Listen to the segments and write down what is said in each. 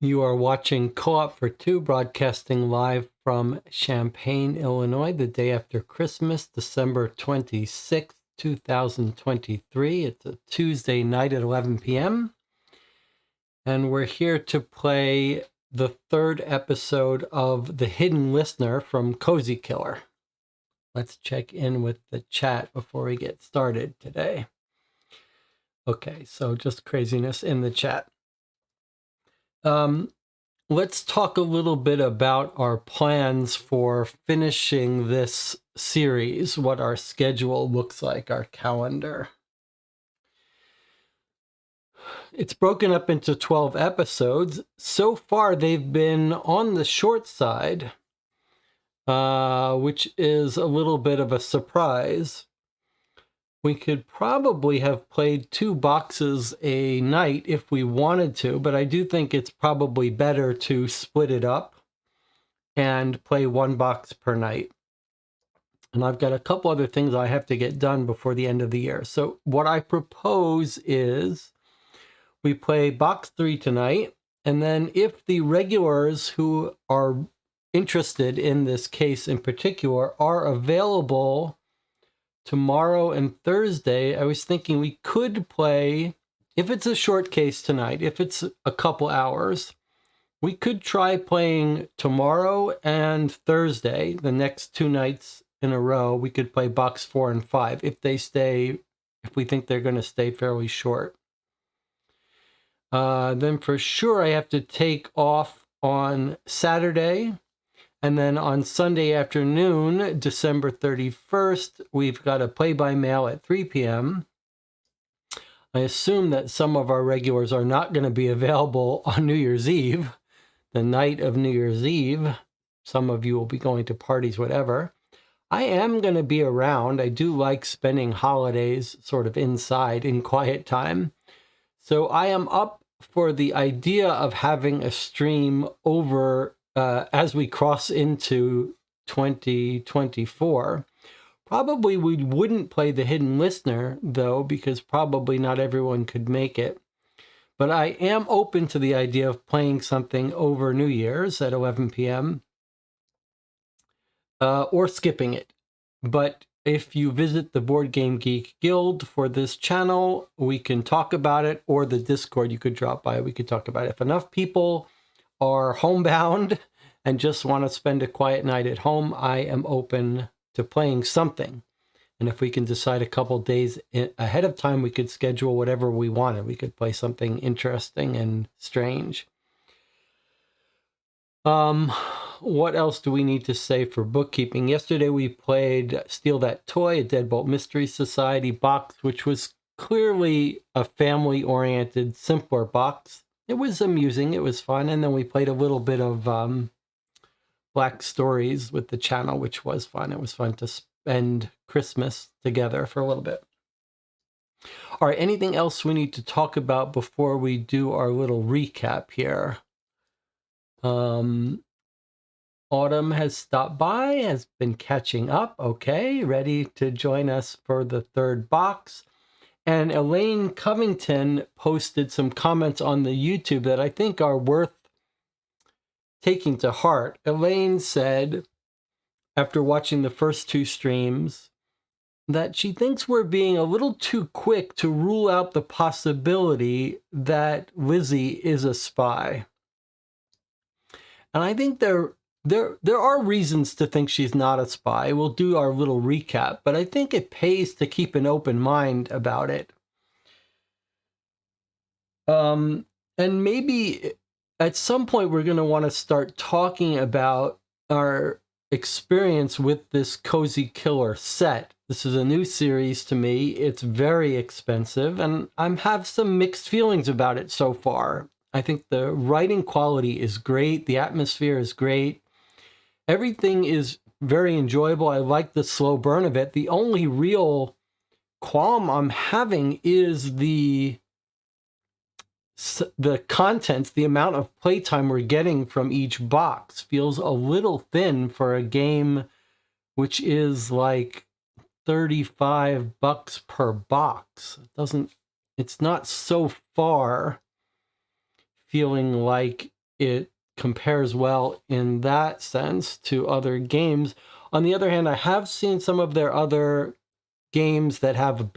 You are watching Co-op for Two, broadcasting live from Champaign, Illinois, the day after Christmas, December 26th, 2023. It's a Tuesday night at 11 p.m. And we're here to play the third episode of The Hidden Listener from Cozy Killer. Let's check in with the chat before we get started today. Okay, so just craziness in the chat. Let's talk a little bit about our plans for finishing this series, what our schedule looks like, our calendar. It's broken up into 12 episodes. So far, they've been on the short side, which is a little bit of a surprise. We could probably have played 2 boxes a night if we wanted to, but I do think it's probably better to split it up and play 1 box per night. And I've got a couple other things I have to get done before the end of the year. So what I propose is we play box 3 tonight, and then if the regulars who are interested in this case in particular are available tomorrow and Thursday, I was thinking we could play, if it's a short case tonight, if it's a couple hours, we could try playing tomorrow and Thursday, the next 2 nights in a row. We could play box 4 and 5 if we think they're going to stay fairly short. Then for sure I have to take off on Saturday. And then on Sunday afternoon, December 31st, we've got a play-by-mail at 3 p.m. I assume that some of our regulars are not going to be available on New Year's Eve, the night of New Year's Eve. Some of you will be going to parties, whatever. I am going to be around. I do like spending holidays sort of inside in quiet time. So I am up for the idea of having a stream over as we cross into 2024. Probably we wouldn't play The Hidden Listener, though, because probably not everyone could make it. But I am open to the idea of playing something over New Year's at 11 p.m. Or skipping it. But if you visit the Board Game Geek Guild for this channel, we can talk about it, or the Discord, you could drop by, we could talk about it. If enough people are homebound and just want to spend a quiet night at home, I am open to playing something. And if we can decide a couple days ahead of time, we could schedule whatever we wanted. We could play something interesting and strange. What else do we need to say for bookkeeping? Yesterday we played Steal That Toy, a Deadbolt Mystery Society box, which was clearly a family-oriented, simpler box. It was amusing, it was fun, and then we played a little bit of Black Stories with the channel, which was fun. It was fun to spend Christmas together for a little bit. All right, anything else we need to talk about before we do our little recap here? Autumn has stopped by, has been catching up. Okay, ready to join us for the third box. And Elaine Covington posted some comments on the YouTube that I think are worth taking to heart. Elaine said, after watching the first 2 streams, that she thinks we're being a little too quick to rule out the possibility that Lizzie is a spy. And I think there are reasons to think she's not a spy. We'll do our little recap, but I think it pays to keep an open mind about it. And maybe at some point we're going to want to start talking about our experience with this Cozy Killer set. This is a new series to me. It's very expensive, and I have some mixed feelings about it so far. I think the writing quality is great. The atmosphere is great. Everything is very enjoyable. I like the slow burn of it. The only real qualm I'm having is the contents, the amount of playtime we're getting from each box feels a little thin for a game which is like $35 per box. It's not so far feeling like it compares well in that sense to other games. On the other hand, I have seen some of their other games that have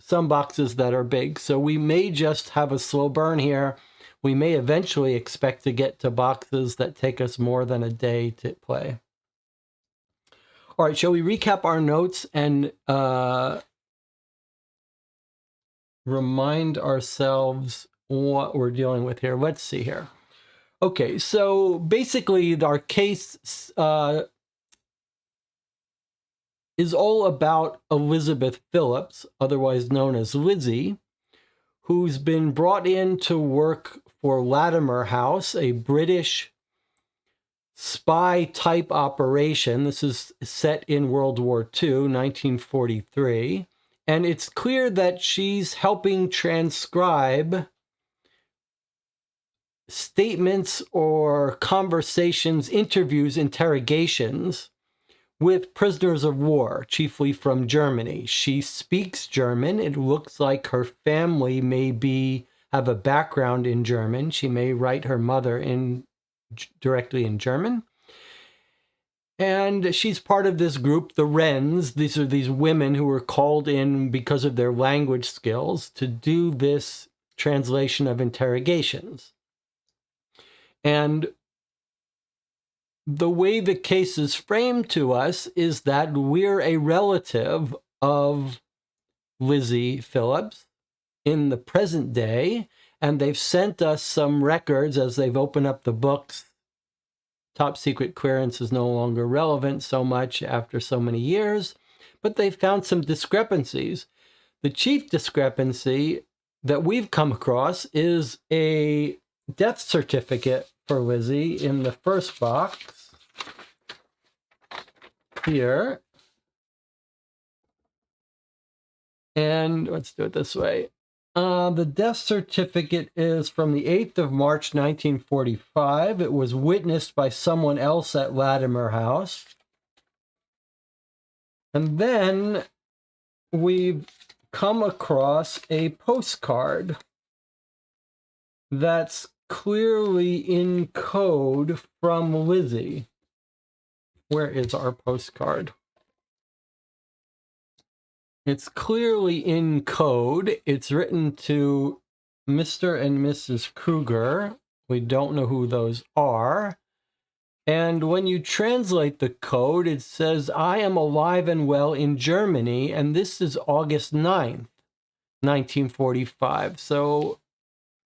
some boxes that are big. So we may just have a slow burn here. We may eventually expect to get to boxes that take us more than a day to play. All right, shall we recap our notes and remind ourselves what we're dealing with here? Let's see here. Okay, so basically our case is all about Elizabeth Phillips, otherwise known as Lizzie, who's been brought in to work for Latimer House, a British spy-type operation. This is set in World War II, 1943. And it's clear that she's helping transcribe statements or conversations, interviews, interrogations with prisoners of war, chiefly from Germany. She speaks German. It looks like her family have a background in German. She may write her mother directly in German. And she's part of this group, the Wrens. These are these women who were called in because of their language skills to do this translation of interrogations. And the way the case is framed to us is that we're a relative of Lizzie Phillips in the present day, and they've sent us some records as they've opened up the books. Top secret clearance is no longer relevant so much after so many years, but they've found some discrepancies. The chief discrepancy that we've come across is a death certificate for Lizzie in the first box here. And let's do it this way. The death certificate is from the 8th of March, 1945. It was witnessed by someone else at Latimer House. And then we've come across a postcard that's clearly in code from Lizzie. Where is our postcard? It's clearly in code. It's written to Mr. and Mrs. Kruger. We don't know who those are. And when you translate the code, it says, "I am alive and well in Germany," and this is August 9th, 1945. So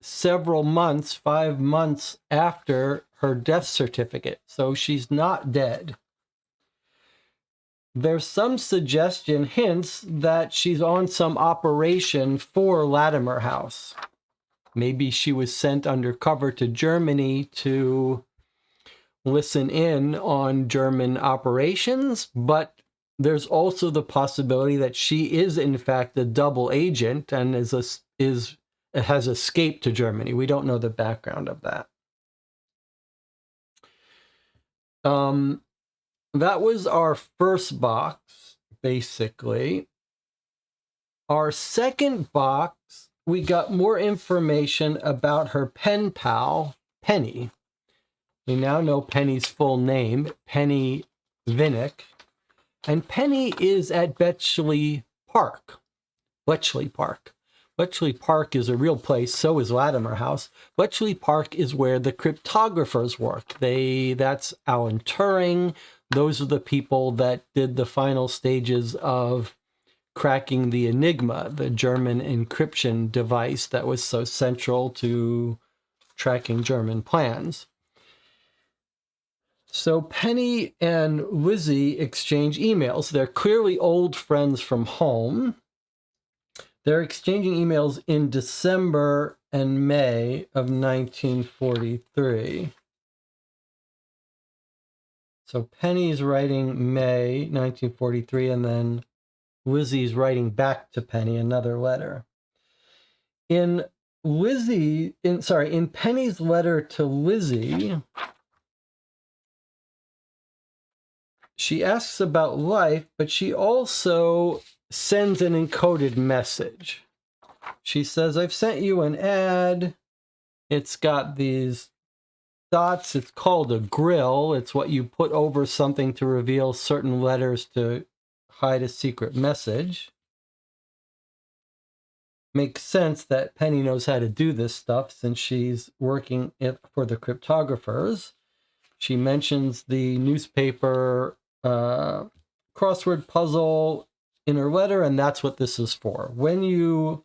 several months, 5 months after her death certificate. So she's not dead. There's some suggestion, hints, that she's on some operation for Latimer House. Maybe she was sent undercover to Germany to listen in on German operations, but there's also the possibility that she is in fact a double agent and has escaped to Germany. We don't know the background of that. That was our first box, basically. Our second box, we got more information about her pen pal, Penny. We now know Penny's full name, Penny Vinnick. And Penny is at Bletchley Park. Bletchley Park. Bletchley Park is a real place, so is Latimer House. Bletchley Park is where the cryptographers work. That's Alan Turing. Those are the people that did the final stages of cracking the Enigma, the German encryption device that was so central to tracking German plans. So Penny and Lizzie exchange emails. They're clearly old friends from home. They're exchanging emails in December and May of 1943. So Penny's writing May 1943, and then Lizzie's writing back to Penny another letter. In Penny's letter to Lizzie, she asks about life, but she also sends an encoded message. She says, "I've sent you an ad. It's got these dots, it's called a grill. It's what you put over something to reveal certain letters to hide a secret message. Makes sense that Penny knows how to do this stuff since she's working for the cryptographers. She mentions the newspaper crossword puzzle in her letter, and that's what this is for. When you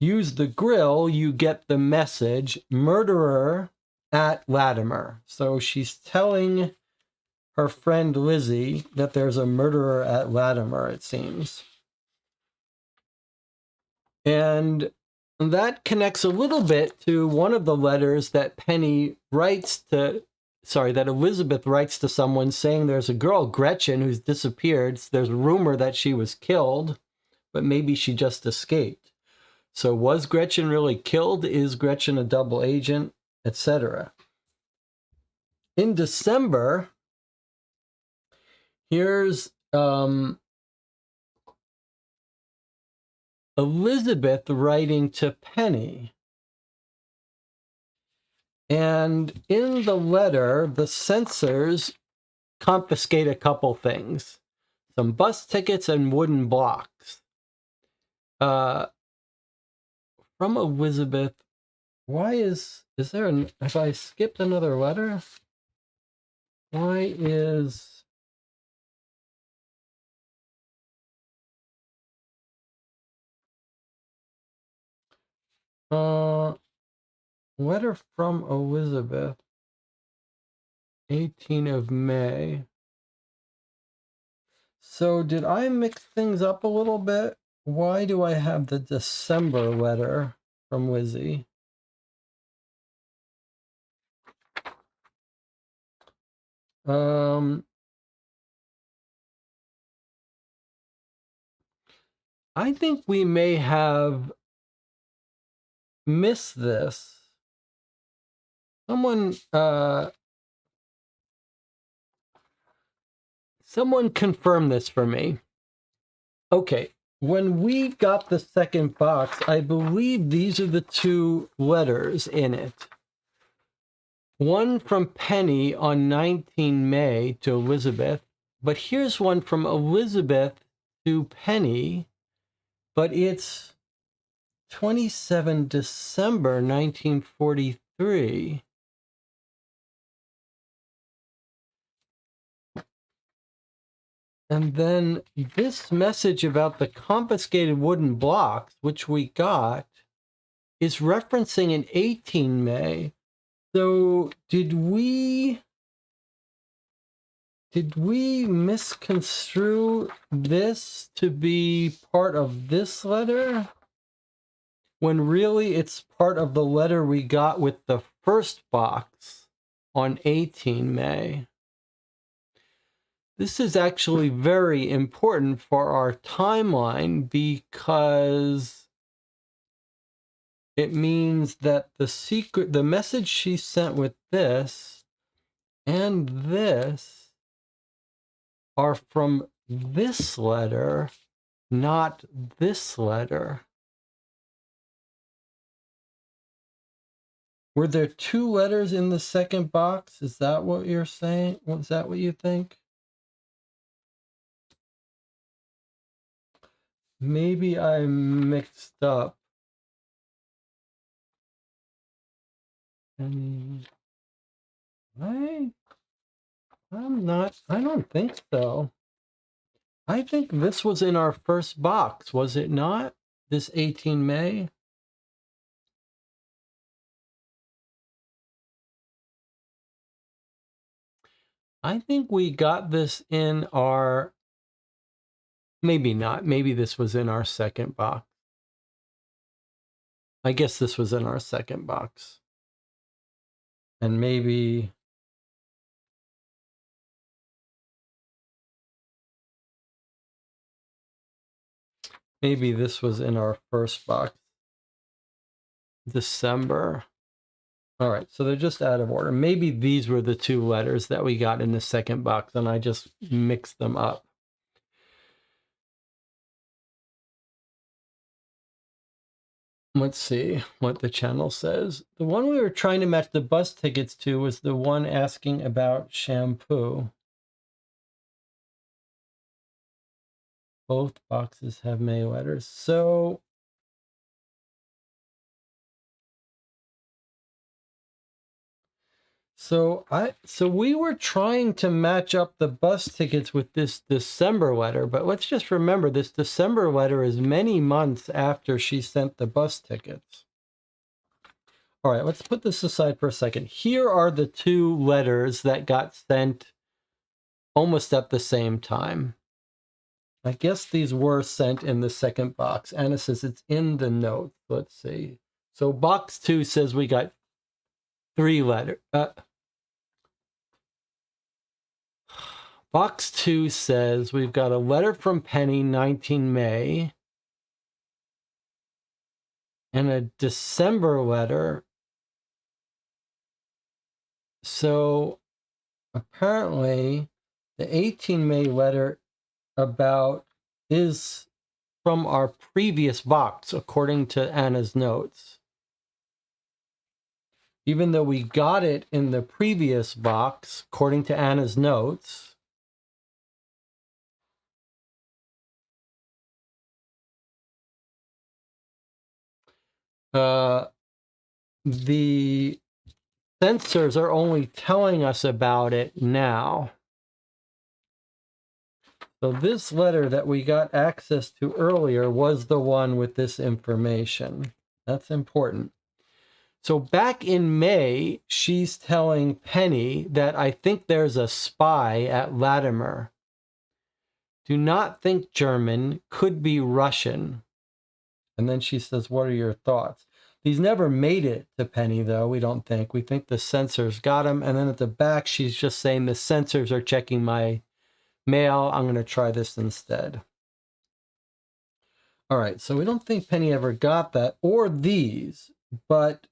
use the grill, you get the message, murderer at Latimer. So she's telling her friend Lizzie that there's a murderer at Latimer, it seems. And that connects a little bit to one of the letters that Penny writes to, that Elizabeth writes to someone saying there's a girl, Gretchen, who's disappeared. There's a rumor that she was killed, but maybe she just escaped. So was Gretchen really killed? Is Gretchen a double agent? Etc. In December, here's Elizabeth writing to Penny. And in the letter, the censors confiscate a couple things. Some bus tickets and wooden blocks. From Elizabeth, why is there have I skipped another letter? Why is... letter from Elizabeth, 18 of May. So did I mix things up a little bit? Why do I have the December letter from Lizzie? I think we may have missed this. Someone confirm this for me. Okay, when we got the second box, I believe these are the two letters in it. One from Penny on 19 May to Elizabeth, but here's one from Elizabeth to Penny, but it's 27 December 1943. And then this message about the confiscated wooden blocks, which we got, is referencing an 18 May. So did we misconstrue this to be part of this letter? When really it's part of the letter we got with the first box on 18 May. This is actually very important for our timeline because it means that the message she sent with this and this are from this letter, not this letter. Were there two letters in the second box? Is that what you're saying? Was that what you think? Maybe I mixed up. I don't think so. I think this was in our first box, was it not? This 18 May? I think we got this in our... Maybe not. Maybe this was in our second box. I guess this was in our second box. And maybe... Maybe this was in our first box. December. All right, so they're just out of order. Maybe these were the two letters that we got in the second box, and I just mixed them up. let's see what the channel says. The one we were trying to match the bus tickets to was the one asking about shampoo. Both boxes have May letters. So we were trying to match up the bus tickets with this December letter, but let's just remember this December letter is many months after she sent the bus tickets. All right, let's put this aside for a second. Here are the two letters that got sent almost at the same time. I guess these were sent in the second box. Anna says it's in the note. Let's see. So box 2 says we got 3 letters. Box 2 says we've got a letter from Penny, 19 May, and a December letter. So apparently the 18 May letter is from our previous box, according to Anna's notes. Even though we got it in the previous box, according to Anna's notes, the censors are only telling us about it now. So this letter that we got access to earlier was the one with this information. That's important. So back in May, she's telling Penny that I think there's a spy at Latimer. Do not think German, could be Russian. And then she says, what are your thoughts? These never made it to Penny, though, we don't think. We think the censors got them. And then at the back, she's just saying the censors are checking my mail. I'm going to try this instead. All right, so we don't think Penny ever got that or these, but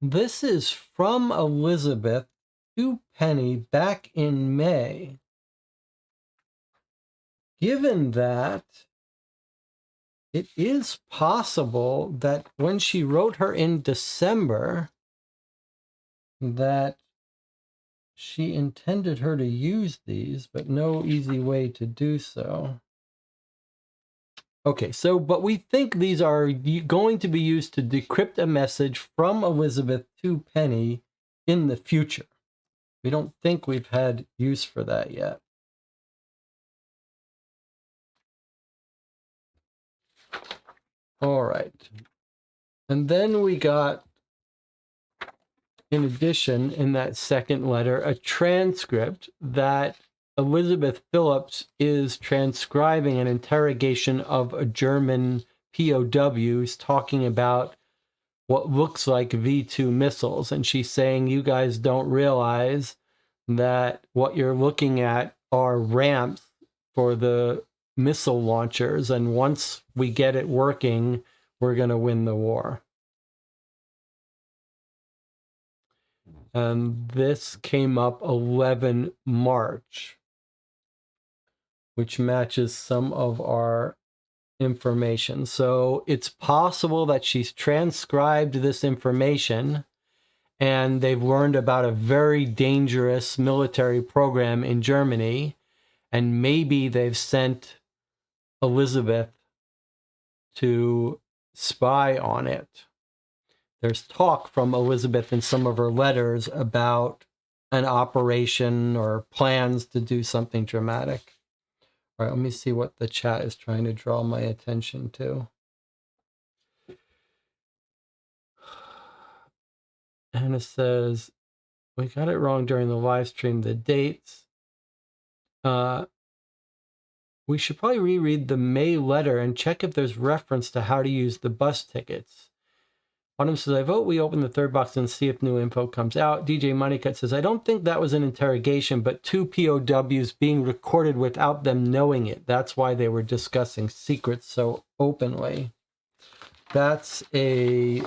this is from Elizabeth to Penny back in May. Given that it is possible that when she wrote her in December, that she intended her to use these, but no easy way to do so. Okay, so, but we think these are going to be used to decrypt a message from Elizabeth to Penny in the future. We don't think we've had use for that yet. All right. And then we got, in addition, in that second letter, a transcript that Elizabeth Phillips is transcribing an interrogation of a German POWs talking about what looks like V2 missiles. And she's saying, you guys don't realize that what you're looking at are ramps for the missile launchers. And once we get it working, we're going to win the war. And this came up 11 March, which matches some of our information. So it's possible that she's transcribed this information and they've learned about a very dangerous military program in Germany, and maybe they've sent Elizabeth to spy on it. There's talk from Elizabeth in some of her letters about an operation or plans to do something dramatic. All right, let me see what the chat is trying to draw my attention to. Anna says, we got it wrong during the live stream, the dates. We should probably reread the May letter and check if there's reference to how to use the bus tickets. Autumn says, I vote we open the third box and see if new info comes out. DJ Moneycut says, I don't think that was an interrogation, but 2 POWs being recorded without them knowing it. That's why they were discussing secrets so openly. That's a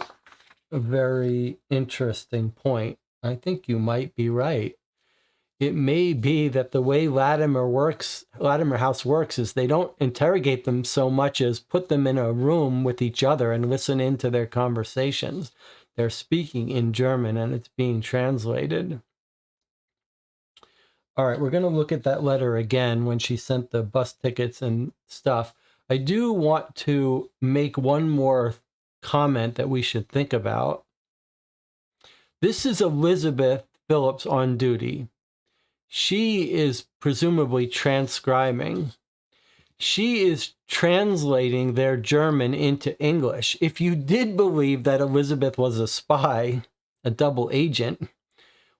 very interesting point. I think you might be right. it may be that the way Latimer House works is they don't interrogate them so much as put them in a room with each other and listen into their conversations. They're speaking in German and it's being translated. All right, we're going to look at that letter again when she sent the bus tickets and stuff. I do want to make one more comment that we should think about. This is Elizabeth Phillips on duty. She is presumably transcribing. She is translating their German into English. If you did believe that Elizabeth was a spy, a double agent,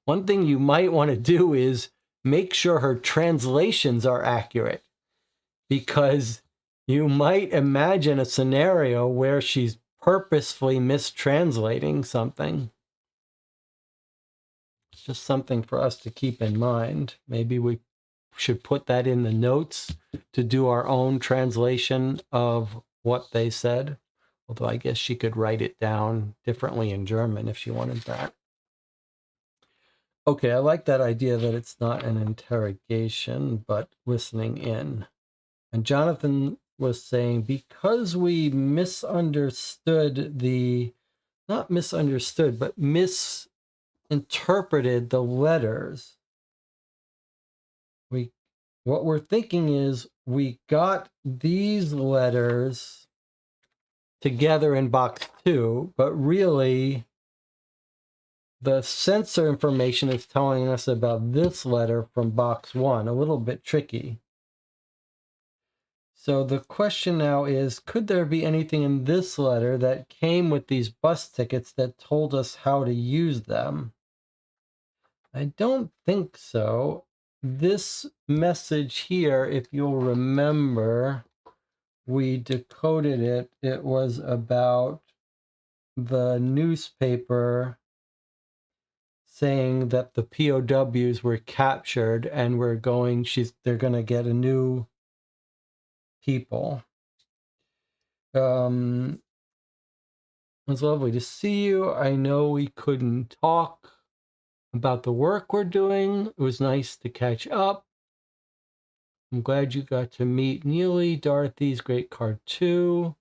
one thing you might want to do is make sure her translations are accurate, because you might imagine a scenario where she's purposefully mistranslating something. It's just something for us to keep in mind. Maybe we should put that in the notes to do our own translation of what they said. Although I guess she could write it down differently in German if she wanted that. Okay, I like that idea that it's not an interrogation, but listening in. And Jonathan was saying, because we misunderstood not misunderstood, but misinterpreted the letters, what we're thinking is we got these letters together in box 2, but really the sensor information is telling us about this letter from box 1, a little bit tricky. So the question now is, could there be anything in this letter that came with these bus tickets that told us how to use them? I don't think so. This message here, if you'll remember, we decoded it. It was about the newspaper saying that the POWs were captured and they're going to get a new people. It was lovely to see you. I know we couldn't talk about the work we're doing. It was nice to catch up. I'm glad you got to meet Neely, Dorothy's great card too.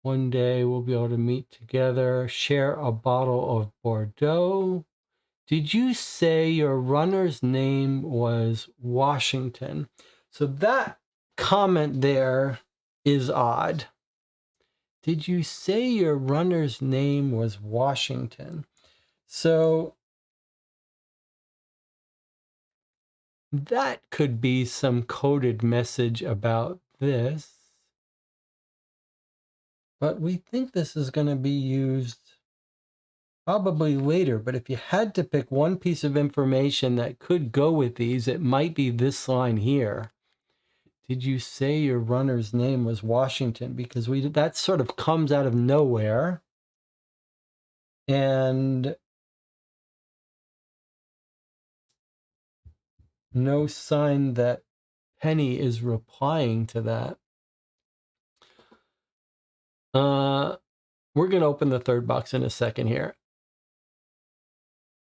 One day we'll be able to meet together, share a bottle of Bordeaux. Did you say your runner's name was Washington? So that comment there is odd. Did you say your runner's name was Washington? So that could be some coded message about this. But we think this is going to be used probably later. But if you had to pick one piece of information that could go with these, it might be this line here. Did you say your runner's name was Washington? Because that sort of comes out of nowhere. And no sign that Penny is replying to that. We're going to open the third box in a second here.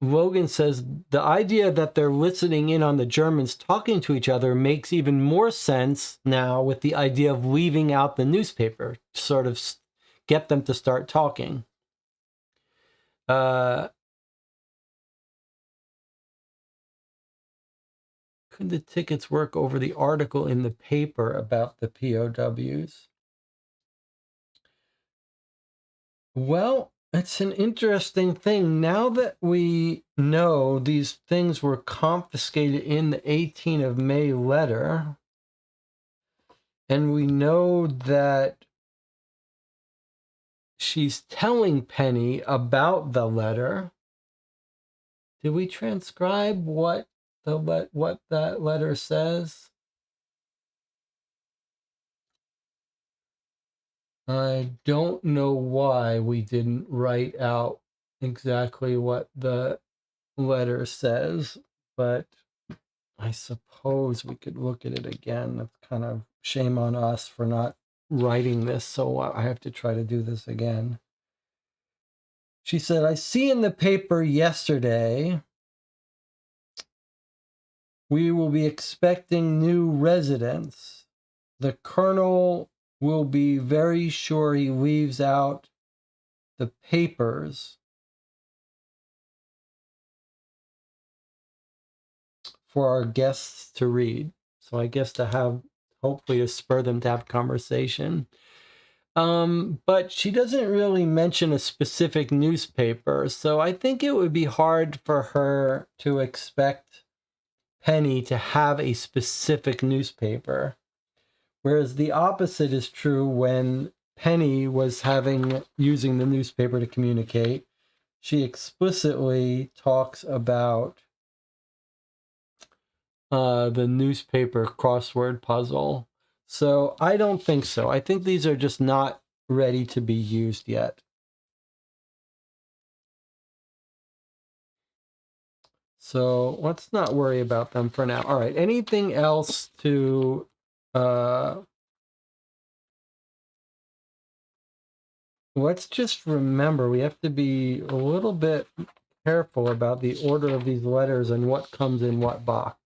Logan says, the idea that they're listening in on the Germans talking to each other makes even more sense now with the idea of leaving out the newspaper to sort of get them to start talking. Could the tickets work over the article in the paper about the POWs? Well, it's an interesting thing. Now that we know these things were confiscated in the 18th of May letter, and we know that she's telling Penny about the letter. Did we transcribe what that letter says? I don't know why we didn't write out exactly what the letter says, but I suppose we could look at it again. That's kind of shame on us for not writing this, so I have to try to do this again. She said, I see in the paper yesterday We will be expecting new residents. The colonel will be very sure he leaves out the papers for our guests to read. So I guess to have, hopefully to spur them to have conversation. But she doesn't really mention a specific newspaper. So I think it would be hard for her to expect Penny to have a specific newspaper. Whereas the opposite is true when Penny was using the newspaper to communicate. She explicitly talks about the newspaper crossword puzzle. So I don't think so. I think these are just not ready to be used yet. So let's not worry about them for now. All right, anything else to let's just remember we have to be a little bit careful about the order of these letters and what comes in what box.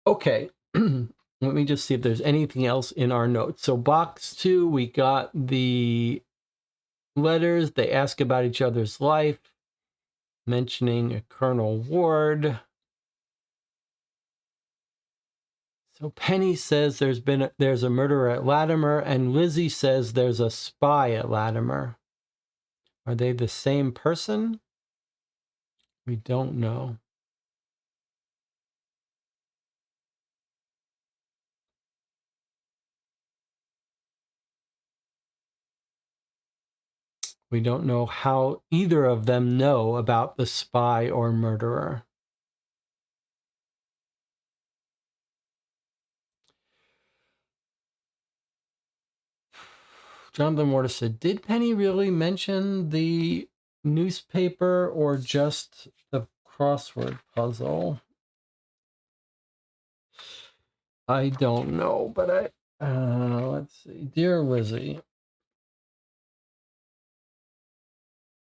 Okay, let me just see if there's anything else in our notes. So box 2, we got the letters. They ask about each other's life, mentioning Colonel Ward. So Penny says there's a murderer at Latimer, and Lizzie says there's a spy at Latimer. Are they the same person? We don't know. We don't know how either of them know about the spy or murderer. Jonathan Mortis said, did Penny really mention the newspaper or just the crossword puzzle? I don't know, but let's see. Dear Lizzie,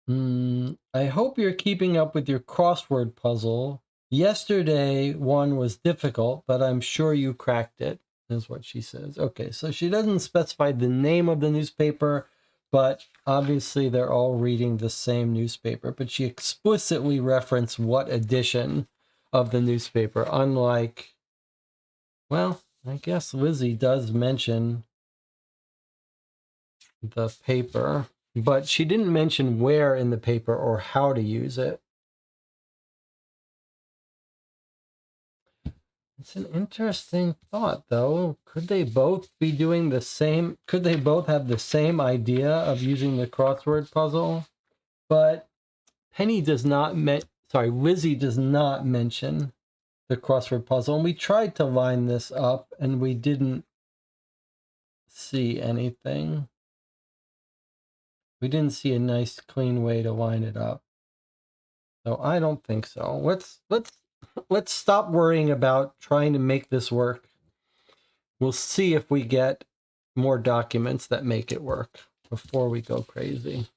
I hope you're keeping up with your crossword puzzle. Yesterday one was difficult, but I'm sure you cracked it, is what she says. Okay, so she doesn't specify the name of the newspaper, but obviously they're all reading the same newspaper. But she explicitly referenced what edition of the newspaper, unlike, well, I guess Lizzie does mention the paper, but she didn't mention where in the paper or how to use it. It's an interesting thought, though. Could they both be doing the same? Could they both have the same idea of using the crossword puzzle? But Lizzie does not mention the crossword puzzle. And we tried to line this up, and we didn't see anything. We didn't see a nice, clean way to line it up. So I don't think so. Let's stop worrying about trying to make this work. We'll see if we get more documents that make it work before we go crazy.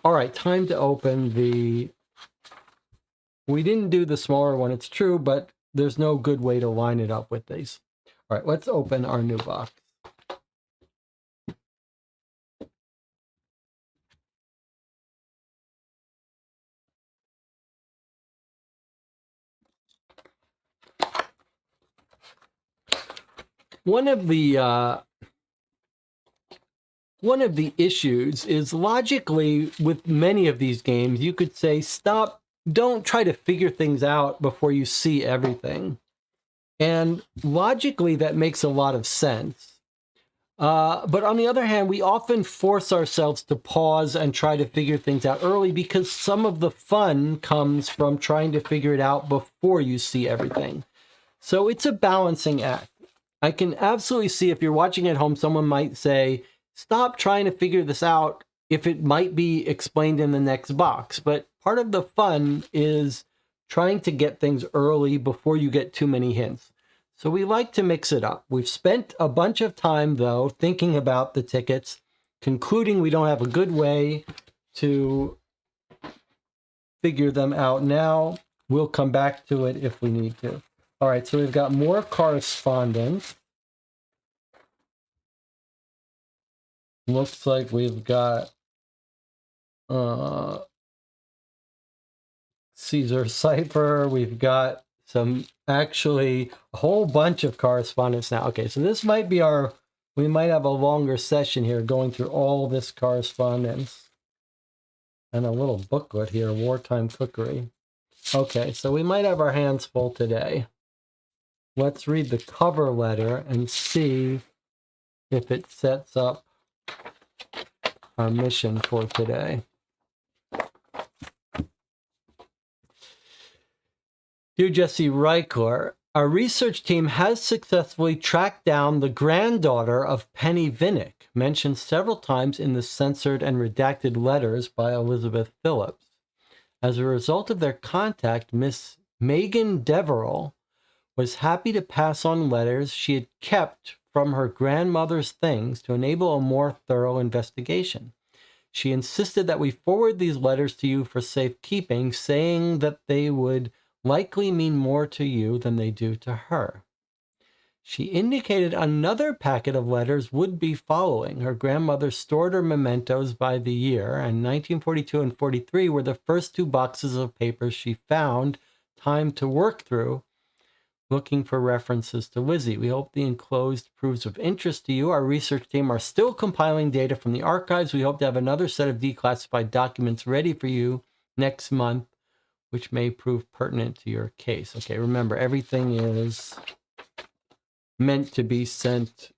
All right, time to open the... We didn't do the smaller one, it's true, but there's no good way to line it up with these. All right, let's open our new box. One of the issues is logically with many of these games, you could say, don't try to figure things out before you see everything. And logically, that makes a lot of sense. But on the other hand, we often force ourselves to pause and try to figure things out early because some of the fun comes from trying to figure it out before you see everything. So it's a balancing act. I can absolutely see if you're watching at home, someone might say, stop trying to figure this out if it might be explained in the next box. But part of the fun is trying to get things early before you get too many hints. So we like to mix it up. We've spent a bunch of time, though, thinking about the tickets, concluding we don't have a good way to figure them out now. we'll come back to it if we need to. All right, so we've got more correspondence. Looks like we've got Caesar cipher. We've got actually a whole bunch of correspondence now. Okay, so this might be we might have a longer session here going through all this correspondence. And a little booklet here, Wartime Cookery. Okay, so we might have our hands full today. Let's read the cover letter and see if it sets up our mission for today. Dear Jesse Reichler, our research team has successfully tracked down the granddaughter of Penny Vinnick, mentioned several times in the censored and redacted letters by Elizabeth Phillips. As a result of their contact, Miss Megan Deverell was happy to pass on letters she had kept from her grandmother's things to enable a more thorough investigation. She insisted that we forward these letters to you for safekeeping, saying that they would likely mean more to you than they do to her. She indicated another packet of letters would be following. Her grandmother stored her mementos by the year, and 1942 and 43 were the first two boxes of papers she found time to work through, looking for references to Lizzie. We hope the enclosed proves of interest to you. Our research team are still compiling data from the archives. We hope to have another set of declassified documents ready for you next month, which may prove pertinent to your case. Okay, remember, everything is meant to be sent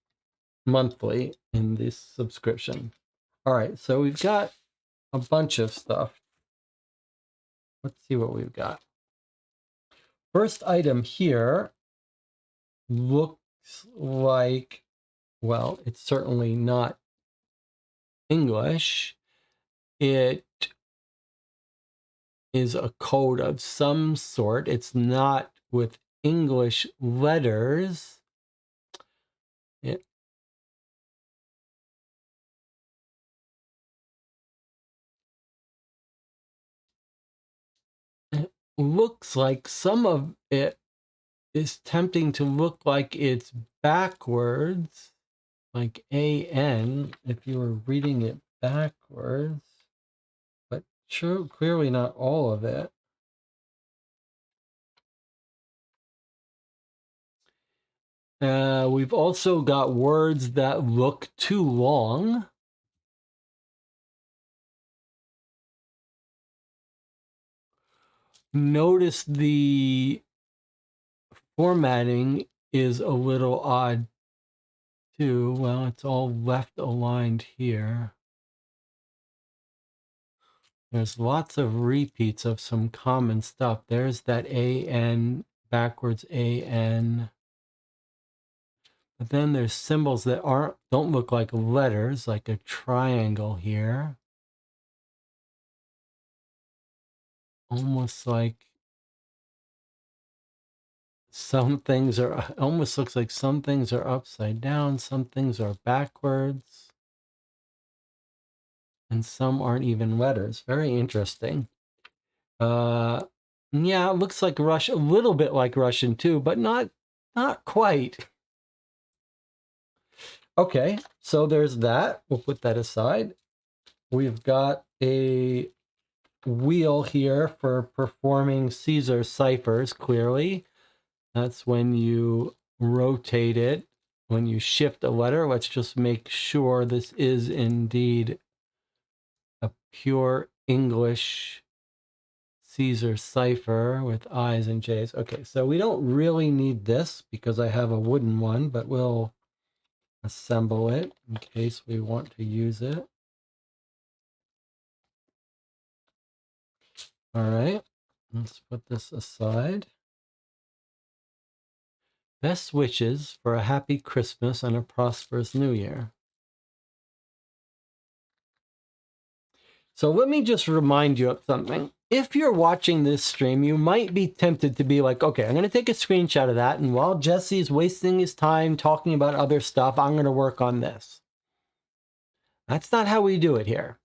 monthly in this subscription. All right, so we've got a bunch of stuff. Let's see what we've got. First item here looks like, well, it's certainly not English. It is a code of some sort. It's not with English letters. It looks like some of it is tempting to look like it's backwards, like AN, if you were reading it backwards, but sure, clearly not all of it. We've also got words that look too long. Notice the formatting is a little odd too. Well, it's all left aligned here. There's lots of repeats of some common stuff. There's that AN, backwards AN. But then there's symbols that don't look like letters, like a triangle here. Almost like some things are, almost looks like some things are upside down, some things are backwards, and some aren't even letters. Very interesting. Yeah, it looks like Russian, a little bit like Russian too, but not quite. Okay, so there's that. We'll put that aside. We've got a wheel here for performing Caesar ciphers, clearly. That's when you rotate it, when you shift a letter. Let's just make sure this is indeed a pure English Caesar cipher with I's and J's. Okay, so we don't really need this because I have a wooden one, but we'll assemble it in case we want to use it. All right, let's put this aside. Best wishes for a happy Christmas and a prosperous New Year. So let me just remind you of something. If you're watching this stream, you might be tempted to be like, okay, I'm going to take a screenshot of that, and while Jesse's wasting his time talking about other stuff, I'm going to work on this. That's not how we do it here.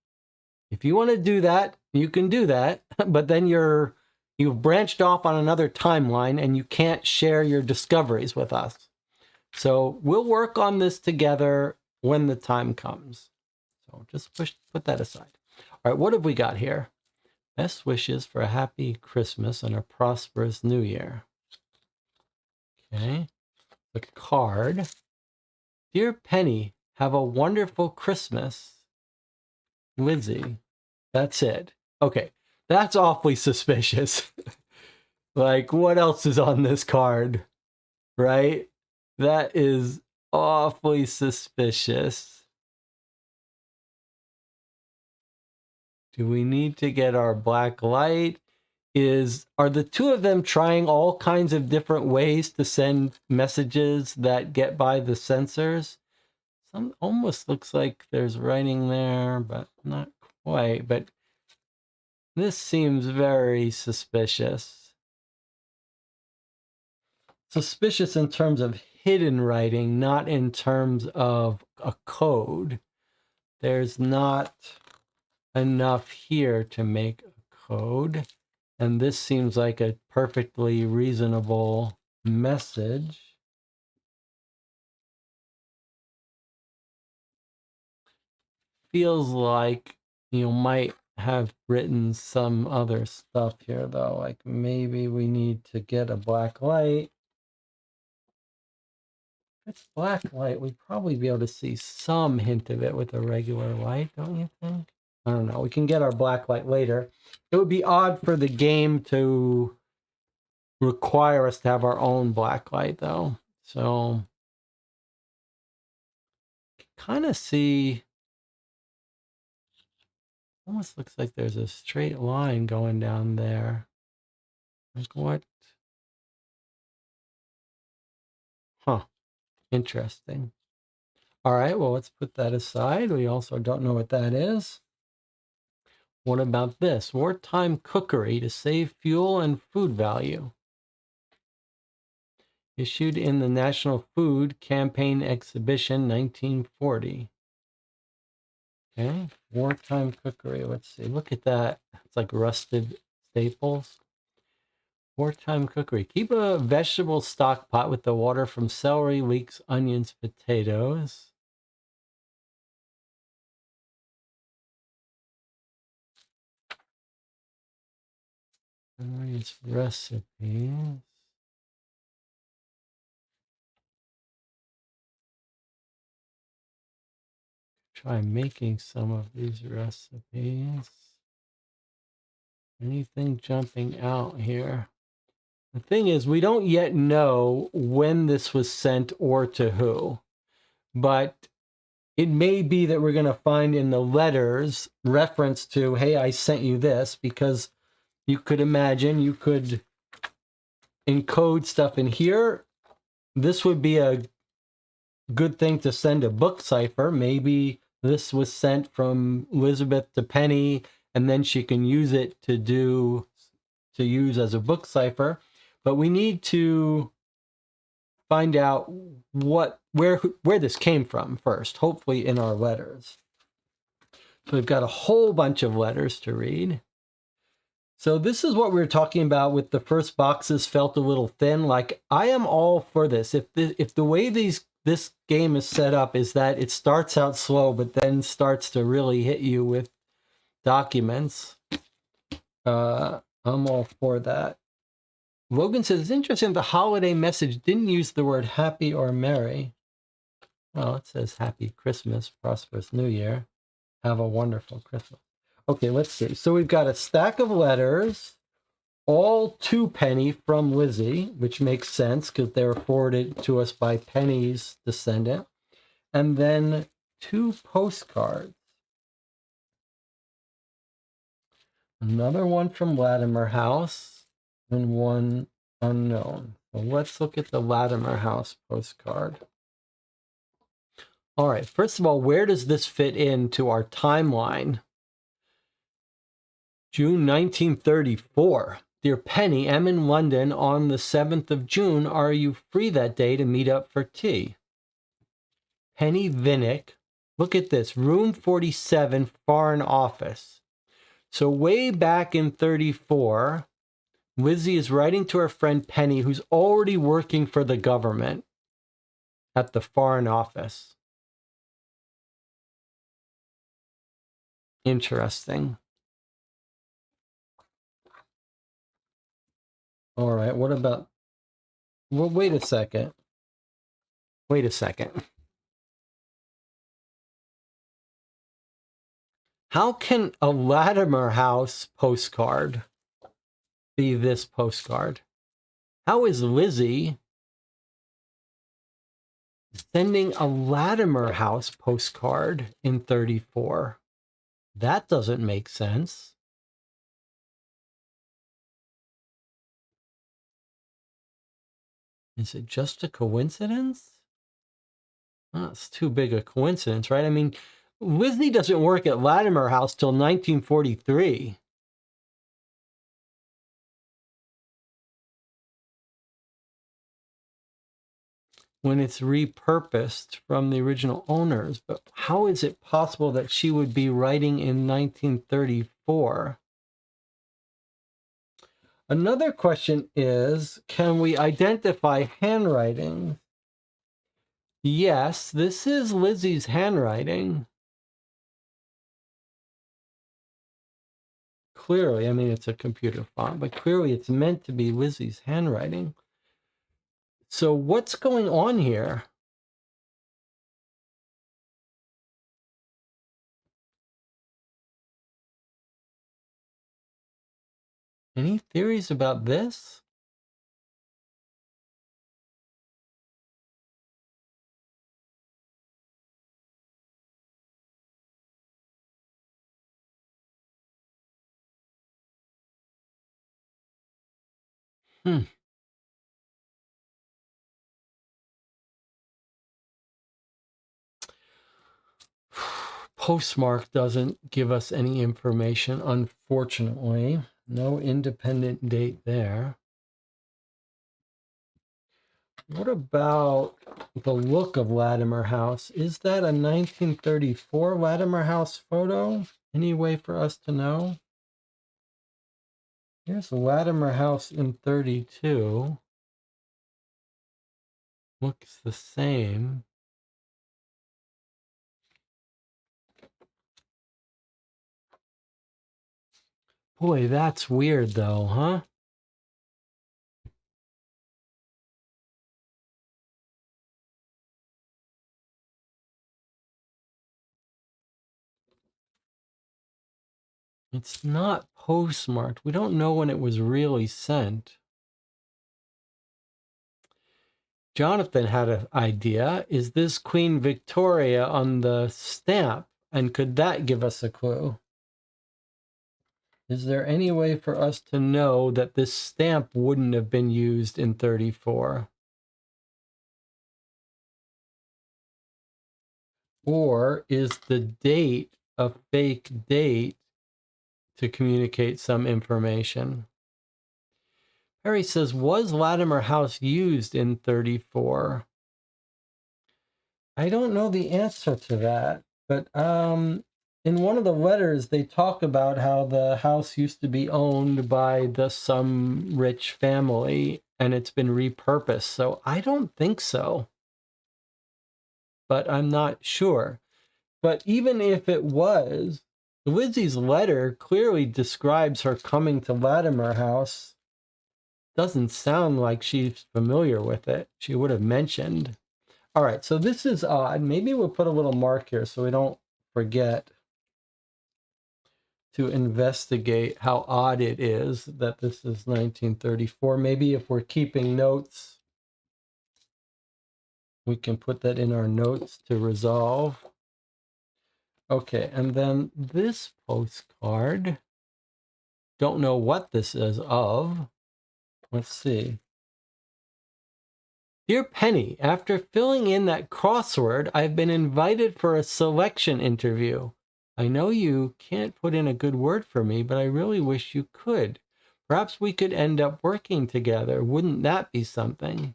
If you want to do that, you can do that, but then you're You've branched off on another timeline and you can't share your discoveries with us. So we'll work on this together when the time comes. So just put that aside. All right, what have we got here? Best wishes for a happy Christmas and a prosperous New Year. Okay, the card. Dear Penny, have a wonderful Christmas. Lizzie. That's it. Okay, that's awfully suspicious. Like, what else is on this card? Right? That is awfully suspicious. Do we need to get our black light? Are the two of them trying all kinds of different ways to send messages that get by the sensors? Some almost looks like there's writing there, but not quite. But this seems very suspicious. Suspicious in terms of hidden writing, not in terms of a code. There's not enough here to make a code. And this seems like a perfectly reasonable message. Feels like you might have written some other stuff here, though. Like maybe we need to get a black light. If it's black light, we'd probably be able to see some hint of it with a regular light, don't you think? I don't know. We can get our black light later. It would be odd for the game to require us to have our own black light, though. So kind of see, almost looks like there's a straight line going down there. Like what? Huh. Interesting. All right, well, let's put that aside. We also don't know what that is. What about this? Wartime cookery to save fuel and food value. Issued in the National Food Campaign Exhibition, 1940. Okay, wartime cookery. Let's see. Look at that. It's like rusted staples. Wartime cookery. Keep a vegetable stock pot with the water from celery, leeks, onions, potatoes. Various recipes. Try making some of these recipes. Anything jumping out here? The thing is, we don't yet know when this was sent or to who, but it may be that we're going to find in the letters reference to, hey, I sent you this, because you could imagine you could encode stuff in here. This would be a good thing to send a book cipher. Maybe this was sent from Elizabeth to Penny, and then she can use it to use as a book cipher. But we need to find out where this came from first, hopefully in our letters. So we've got a whole bunch of letters to read. So this is what we were talking about with the first boxes felt a little thin. Like, I am all for this. If the way this game is set up is that it starts out slow, but then starts to really hit you with documents, I'm all for that. Logan says, it's interesting the holiday message didn't use the word happy or merry. Well, it says happy Christmas, prosperous New Year. Have a wonderful Christmas. Okay, let's see. So we've got a stack of letters, all to Penny from Lizzie, which makes sense because they were forwarded to us by Penny's descendant. And then 2 postcards. Another one from Latimer House and one unknown. So let's look at the Latimer House postcard. All right, first of all, where does this fit into our timeline? June 1934. Dear Penny, I'm in London on the 7th of June. Are you free that day to meet up for tea? Penny Vinnick. Look at this. Room 47, Foreign Office. So way back in 34, Lizzie is writing to her friend Penny, who's already working for the government at the Foreign Office. Interesting. All right, what about... Well, wait a second. Wait a second. How can a Latimer House postcard be this postcard? How is Lizzie sending a Latimer House postcard in 34? That doesn't make sense. Is it just a coincidence? Oh, it's too big a coincidence, right? I mean, Lizzie doesn't work at Latimer House till 1943. When it's repurposed from the original owners. But how is it possible that she would be writing in 1934? Another question is, can we identify handwriting? Yes, this is Lizzie's handwriting. Clearly, I mean, it's a computer font, but clearly it's meant to be Lizzie's handwriting. So what's going on here? Any theories about this? Postmark doesn't give us any information, unfortunately. No independent date there. What about the look of Latimer House? Is that a 1934 Latimer House photo? Any way for us to know? Here's Latimer House in 32. Looks the same. Boy, that's weird though, huh? It's not postmarked. We don't know when it was really sent. Jonathan had an idea. Is this Queen Victoria on the stamp? And could that give us a clue? Is there any way for us to know that this stamp wouldn't have been used in 34? Or is the date a fake date to communicate some information? Harry says, was Latimer House used in 34? I don't know the answer to that, but in one of the letters, they talk about how the house used to be owned by some rich family and it's been repurposed. So I don't think so, but I'm not sure. But even if it was, Lizzie's letter clearly describes her coming to Latimer House. Doesn't sound like she's familiar with it. She would have mentioned. All right, so this is odd. Maybe we'll put a little mark here so we don't forget to investigate how odd it is that this is 1934. Maybe if we're keeping notes, we can put that in our notes to resolve. Okay, and then this postcard. Don't know what this is of. Let's see. Dear Penny, after filling in that crossword, I've been invited for a selection interview. I know you can't put in a good word for me, but I really wish you could. Perhaps we could end up working together. Wouldn't that be something?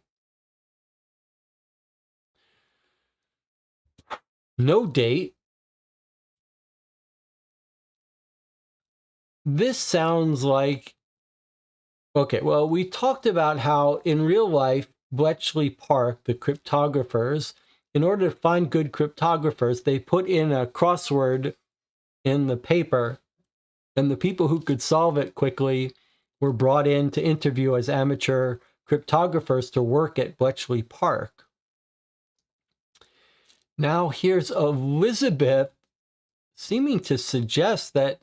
No date. This sounds like Okay, well, we talked about how in real life, Bletchley Park, the cryptographers, in order to find good cryptographers, they put in a crossword in the paper, and the people who could solve it quickly were brought in to interview as amateur cryptographers to work at Bletchley Park. Now here's Elizabeth seeming to suggest that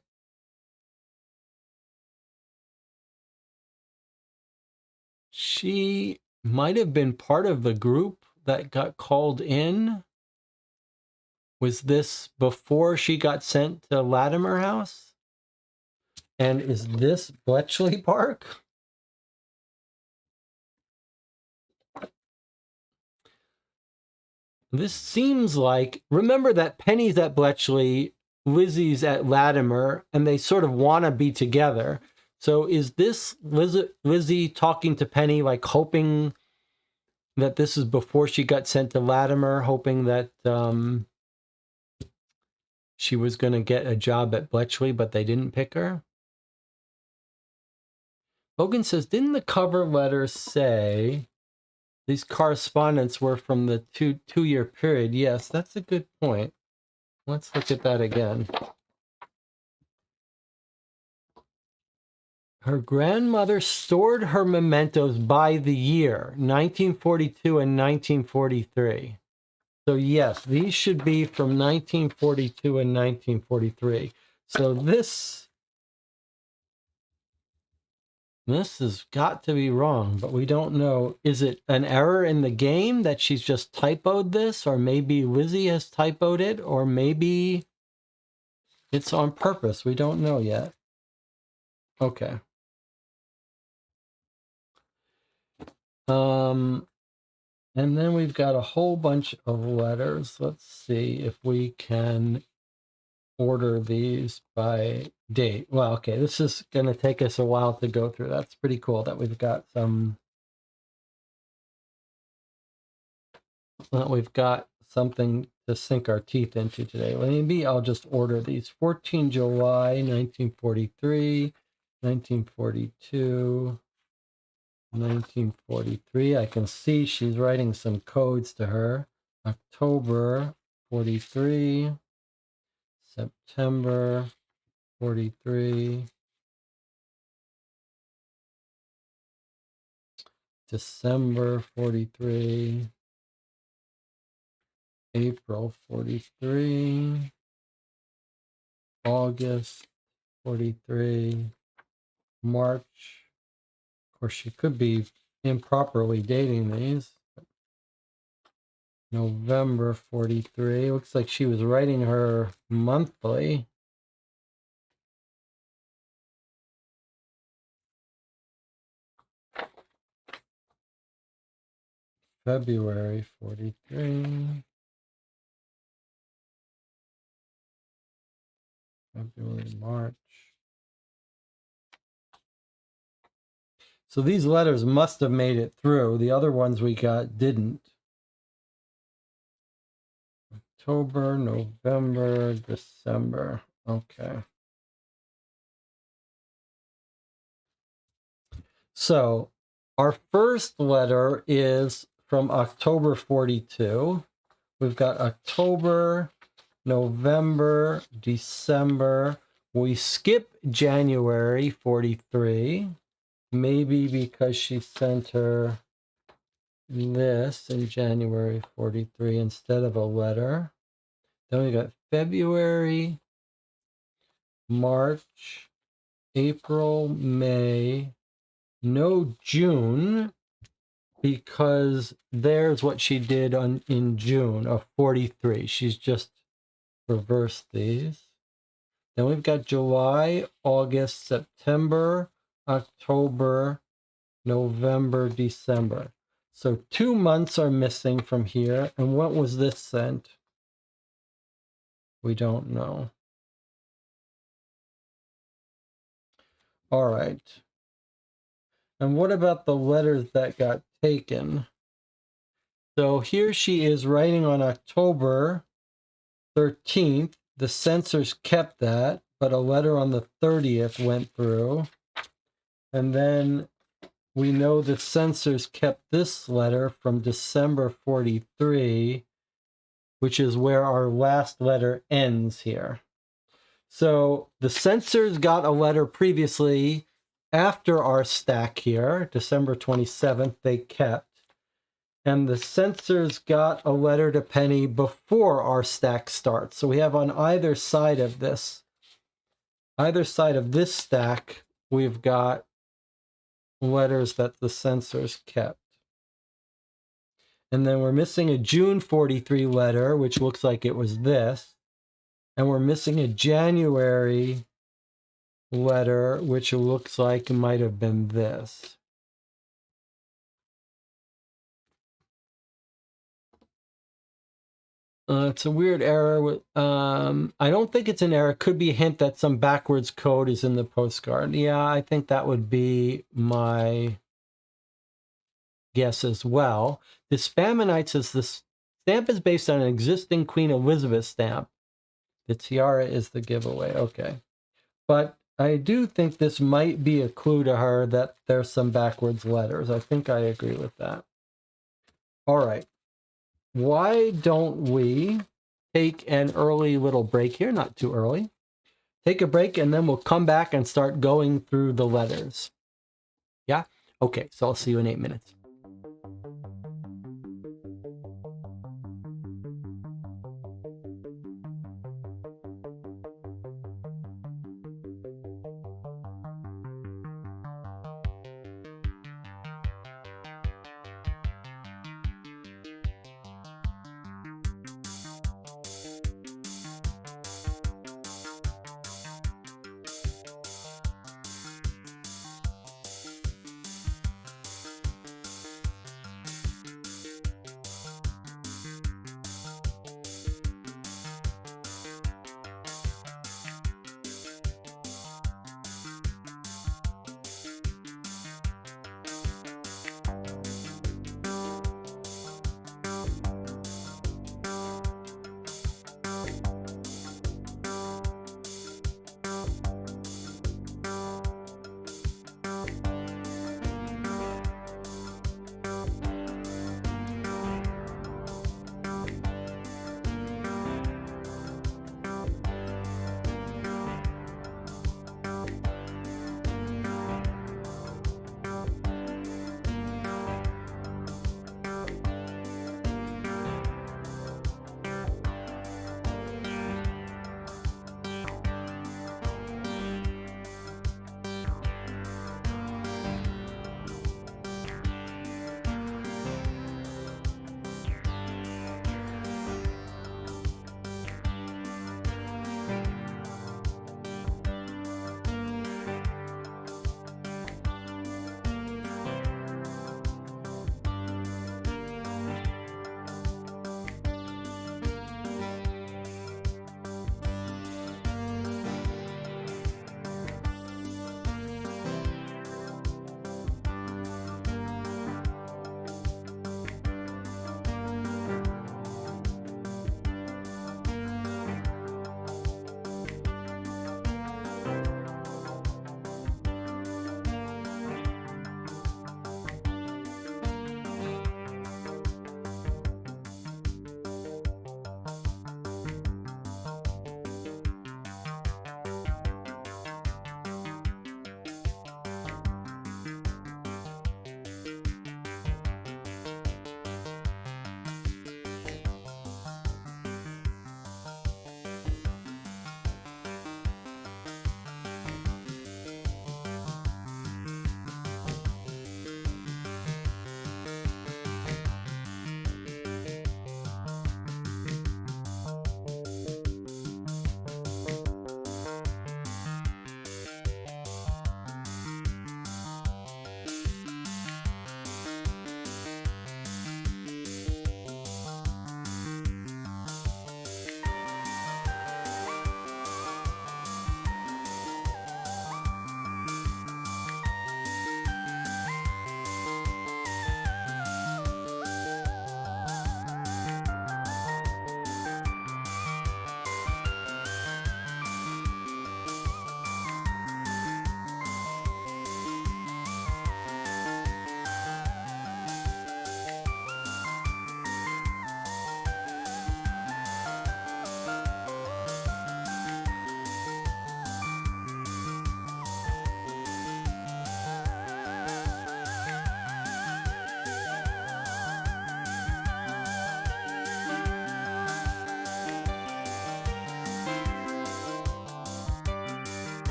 she might have been part of the group that got called in. Was this before she got sent to Latimer House? And is this Bletchley Park? This seems like, remember that Penny's at Bletchley, Lizzie's at Latimer, and they sort of want to be together. So is this Lizzie talking to Penny, like hoping that this is before she got sent to Latimer, hoping that she was going to get a job at Bletchley, but they didn't pick her? Logan says, didn't the cover letter say these correspondence were from the two-year period? Yes, that's a good point. Let's look at that again. Her grandmother stored her mementos by the year, 1942 and 1943. So yes, these should be from 1942 and 1943. So this has got to be wrong, but we don't know. Is it an error in the game that she's just typoed this, or maybe Lizzie has typoed it, or maybe it's on purpose? We don't know yet. Okay. And then we've got a whole bunch of letters. Let's see if we can order these by date. Well, okay, this is going to take us a while to go through. That's pretty cool that we've got something to sink our teeth into today. Maybe I'll just order these. 14 July 1943, 1942, 1943. I can see she's writing some codes to her. October 43, September 43, December 43, April 43, August 43, March. Of course, she could be improperly dating these. November 43. Looks like she was writing her monthly. February 43. February, March. So these letters must have made it through. The other ones we got didn't. October, November, December. Okay. So our first letter is from October 42. We've got October, November, December. We skip January 43. Maybe because she sent her this in January 43 instead of a letter. Then we got February, March, April, May, no June, because there's what she did in June of 43. She's just reversed these. Then we've got July, August, September, October, November, December. So 2 months are missing from here. And when was this sent? We don't know. All right. And what about the letters that got taken? So here she is writing on October 13th. The censors kept that, but a letter on the 30th went through. And then we know the censors kept this letter from December 43, which is where our last letter ends here. So the censors got a letter previously after our stack here, December 27th, they kept. And the censors got a letter to Penny before our stack starts. So we have on either side of this stack, we've got letters that the censors kept. And then we're missing a June 43 letter, which looks like it was this. And we're missing a January letter, which looks like it might have been this. It's a weird error. I don't think it's an error. It could be a hint that some backwards code is in the postcard. Yeah, I think that would be my guess as well. The Spamonite says the stamp is based on an existing Queen Elizabeth stamp. The tiara is the giveaway. Okay. But I do think this might be a clue to her that there's some backwards letters. I think I agree with that. All right. Why don't we take an early little break here? Not too early. Take a break, and then we'll come back and start going through the letters. Yeah? Okay, so I'll see you in 8 minutes.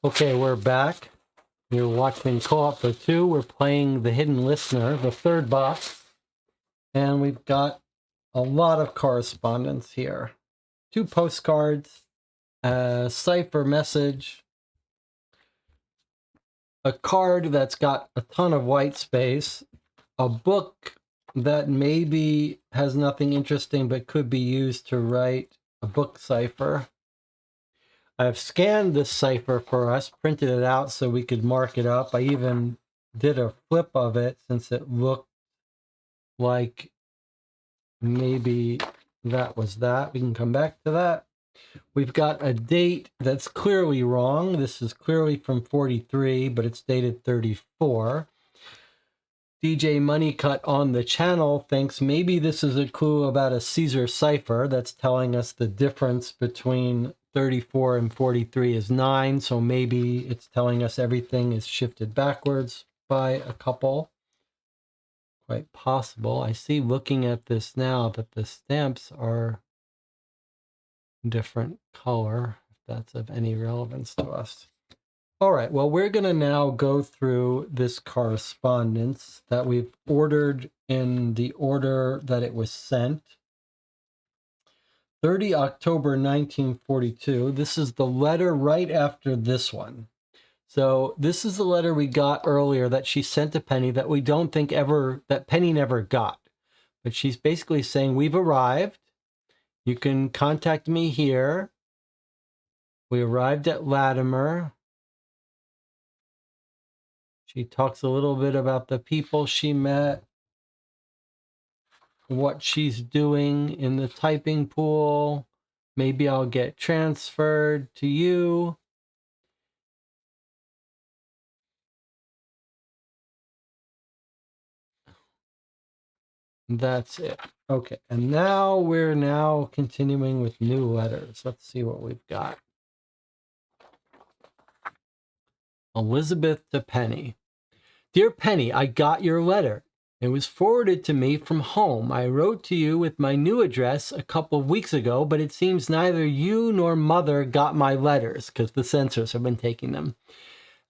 Okay, we're back. You're watching Co-op for Two. We're playing The Hidden Listener, the third box. And we've got a lot of correspondence here. 2 postcards, a cipher message, a card that's got a ton of white space, a book that maybe has nothing interesting but could be used to write a book cipher. I've scanned this cipher for us, printed it out so we could mark it up. I even did a flip of it since it looked like maybe that was that. We can come back to that. We've got a date that's clearly wrong. This is clearly from 43, but it's dated 34. DJ Moneycut on the channel thinks maybe this is a clue about a Caesar cipher that's telling us the difference between 34 and 43 is 9, so maybe it's telling us everything is shifted backwards by a couple. Quite possible. I see looking at this now that the stamps are different color, if that's of any relevance to us. All right, well, we're going to now go through this correspondence that we've ordered in the order that it was sent. 30 October 1942. This is the letter right after this one. So this is the letter we got earlier that she sent to Penny that we don't think that Penny never got. But she's basically saying, we've arrived. You can contact me here. We arrived at Latimer. She talks a little bit about the people she met, what she's doing in the typing pool. Maybe I'll get transferred to you. That's it. Okay, and now we're continuing with new letters. Let's see what we've got. Elizabeth to Penny. Dear Penny, I got your letter. It was forwarded to me from home. I wrote to you with my new address a couple of weeks ago, but it seems neither you nor Mother got my letters because the censors have been taking them.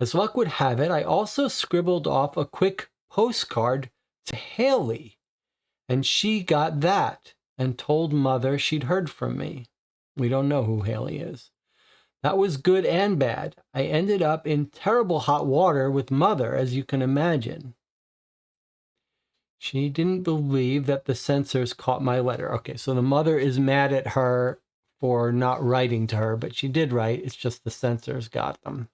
As luck would have it, I also scribbled off a quick postcard to Haley, and she got that and told Mother she'd heard from me. We don't know who Haley is. That was good and bad. I ended up in terrible hot water with Mother, as you can imagine. She didn't believe that the censors caught my letter. Okay, so the mother is mad at her for not writing to her, but she did write. It's just the censors got them.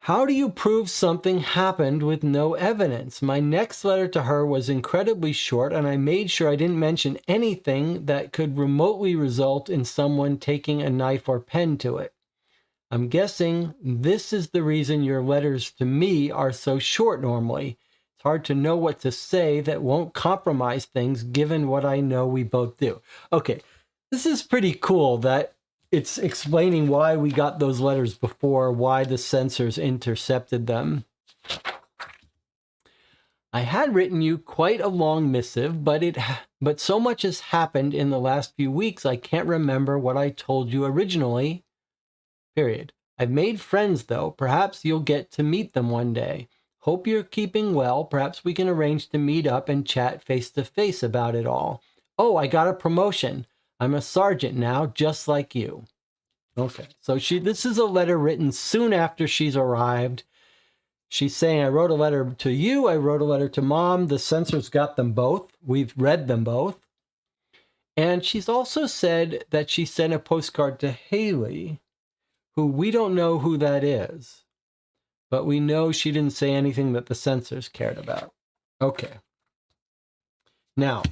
How do you prove something happened with no evidence? My next letter to her was incredibly short, and I made sure I didn't mention anything that could remotely result in someone taking a knife or pen to it. I'm guessing this is the reason your letters to me are so short normally. It's hard to know what to say that won't compromise things given what I know we both do. Okay, this is pretty cool that it's explaining why we got those letters before, why the censors intercepted them. I had written you quite a long missive, but so much has happened in the last few weeks, I can't remember what I told you originally. Period. I've made friends, though. Perhaps you'll get to meet them one day. Hope you're keeping well. Perhaps we can arrange to meet up and chat face-to-face about it all. Oh, I got a promotion. I'm a sergeant now, just like you. Okay, so this is a letter written soon after she's arrived. She's saying, I wrote a letter to you. I wrote a letter to Mom. The censors got them both. We've read them both. And she's also said that she sent a postcard to Haley, who we don't know who that is, but we know she didn't say anything that the censors cared about. Okay. Now,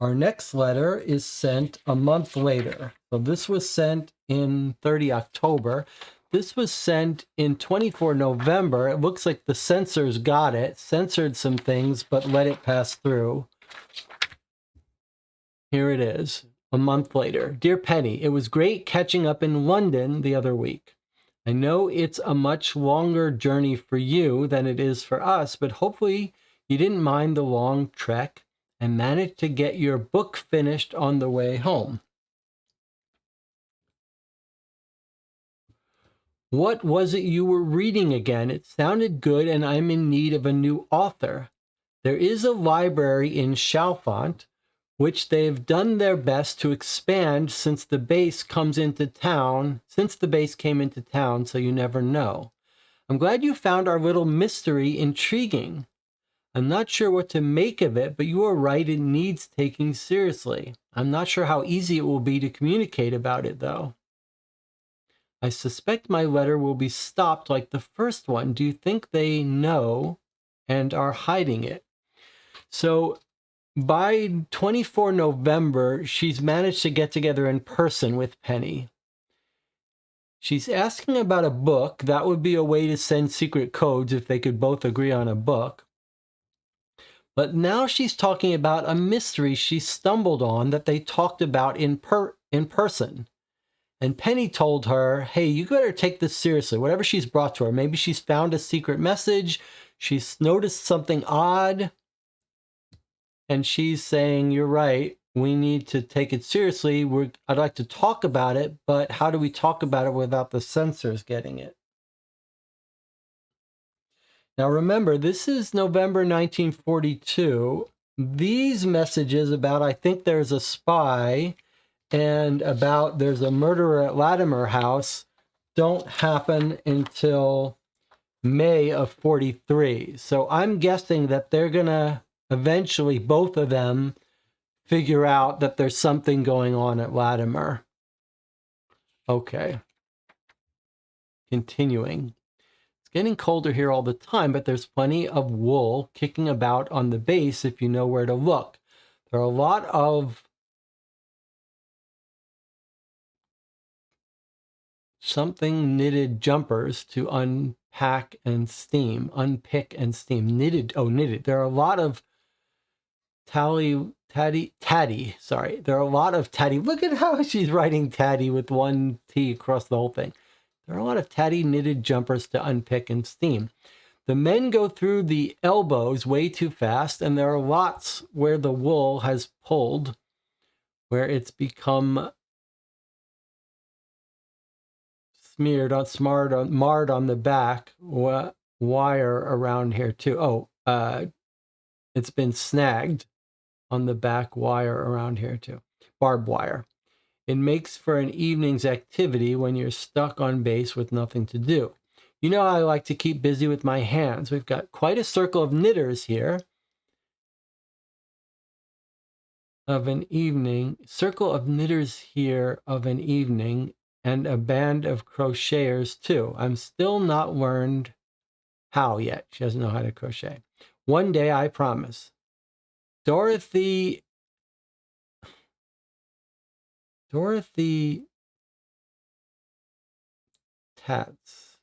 our next letter is sent a month later. So this was sent in 30 October. This was sent in 24 November. It looks like the censors got it, censored some things, but let it pass through. Here it is, a month later. Dear Penny, it was great catching up in London the other week. I know it's a much longer journey for you than it is for us, but hopefully you didn't mind the long trek and managed to get your book finished on the way home. What was it you were reading again? It sounded good, and I'm in need of a new author. There is a library in Chalfont, which they've done their best to expand since the base came into town, so you never know. I'm glad you found our little mystery intriguing. I'm not sure what to make of it, but you are right, it needs taking seriously. I'm not sure how easy it will be to communicate about it, though. I suspect my letter will be stopped like the first one. Do you think they know and are hiding it? So by 24 November, she's managed to get together in person with Penny. She's asking about a book. That would be a way to send secret codes if they could both agree on a book. But now she's talking about a mystery she stumbled on that they talked about in person. And Penny told her, hey, you better take this seriously, whatever she's brought to her. Maybe she's found a secret message. She's noticed something odd. And she's saying, you're right. We need to take it seriously. I'd like to talk about it, but how do we talk about it without the censors getting it? Now, remember, this is November 1942. These messages about, I think there's a spy, and about there's a murderer at Latimer House don't happen until May of 43. So I'm guessing that they're going to eventually, both of them, figure out that there's something going on at Latimer. Okay. Continuing. It's getting colder here all the time, but there's plenty of wool kicking about on the base if you know where to look. There are a lot of something knitted jumpers to unpick and steam. Knitted. There are a lot of tatty. Sorry. There are a lot of tatty. Look at how she's writing tatty with one T across the whole thing. There are a lot of tatty knitted jumpers to unpick and steam. The men go through the elbows way too fast, and there are lots where the wool has pulled, where it's become marred on the back wire around here too. It's been snagged on the back wire around here too. Barbed wire. It makes for an evening's activity when you're stuck on base with nothing to do. You know, I like to keep busy with my hands. We've got quite a circle of knitters here. Of an evening, and a band of crocheters too. I'm still not learned how yet. She doesn't know how to crochet. One day, I promise. Dorothy Tats.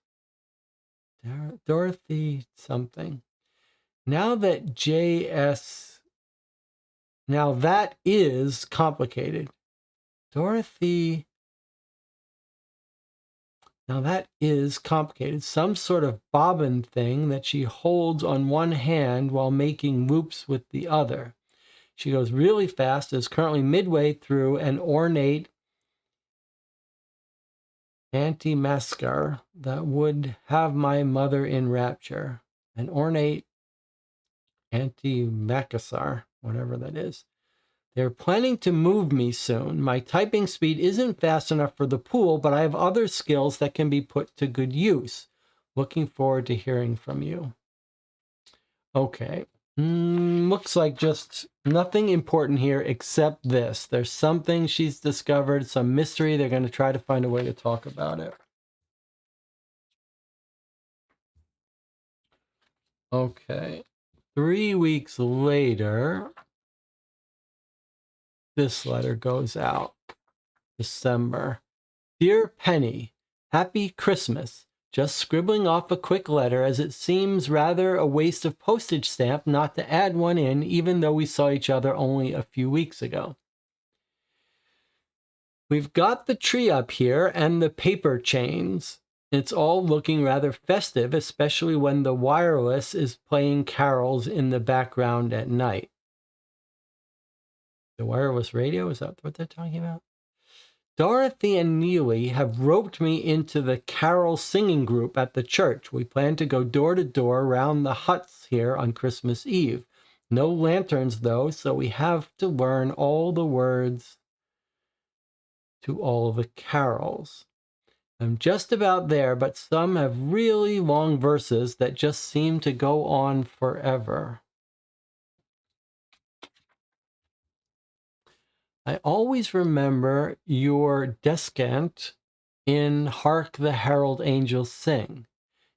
Dorothy something. Now that is complicated. Dorothy. Now that is complicated. Some sort of bobbin thing that she holds on one hand while making loops with the other. She goes really fast, is currently midway through an ornate antimacassar that would have my mother in rapture. An ornate antimacassar, whatever that is. They're planning to move me soon. My typing speed isn't fast enough for the pool, but I have other skills that can be put to good use. Looking forward to hearing from you. Okay. Looks like just nothing important here except this. There's something she's discovered, some mystery. They're going to try to find a way to talk about it. Okay. 3 weeks later, this letter goes out. December. Dear Penny, Happy Christmas. Just scribbling off a quick letter, as it seems rather a waste of postage stamp not to add one in, even though we saw each other only a few weeks ago. We've got the tree up here and the paper chains. It's all looking rather festive, especially when the wireless is playing carols in the background at night. The wireless radio, is that what they're talking about? Dorothy and Neely have roped me into the carol singing group at the church. We plan to go door to door around the huts here on Christmas Eve. No lanterns, though, so we have to learn all the words to all the carols. I'm just about there, but some have really long verses that just seem to go on forever. I always remember your descant in Hark the Herald Angels Sing.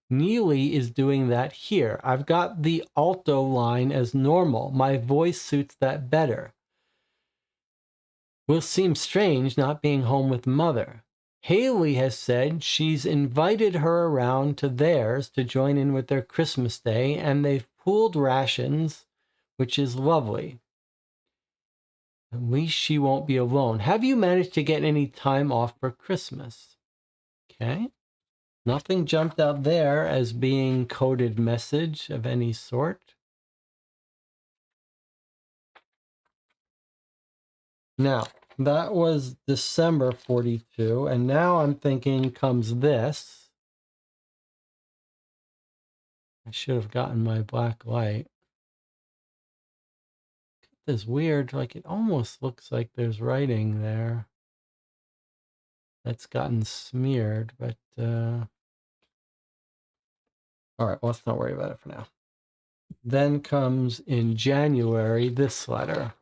Neely is doing that here. I've got the alto line as normal. My voice suits that better. Will seem strange not being home with Mother. Haley has said she's invited her around to theirs to join in with their Christmas Day, and they've pooled rations, which is lovely. At least she won't be alone. Have you managed to get any time off for Christmas? Okay. Nothing jumped out there as being coded message of any sort. Now, that was December 42, and now I'm thinking comes this. I should have gotten my black light. This weird, like it almost looks like there's writing there that's gotten smeared, but all right, well, let's not worry about it for now. Then comes in January this letter.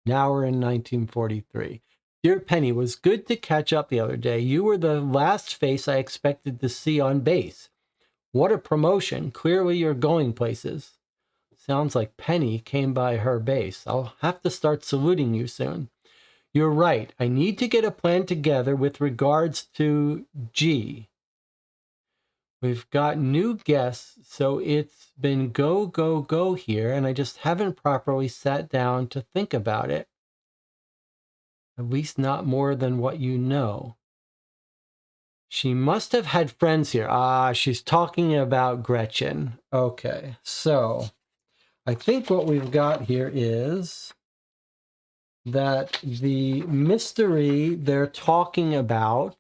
Now we're in 1943. Dear Penny, was good to catch up the other day. You were the last face I expected to see on base. What a promotion. Clearly you're going places. Sounds like Penny came by her base. I'll have to start saluting you soon. You're right. I need to get a plan together with regards to G. We've got new guests, so it's been go, go, go here, and I just haven't properly sat down to think about it. At least not more than what you know. She must have had friends here. Ah, she's talking about Gretchen. Okay, so I think what we've got here is that the mystery they're talking about.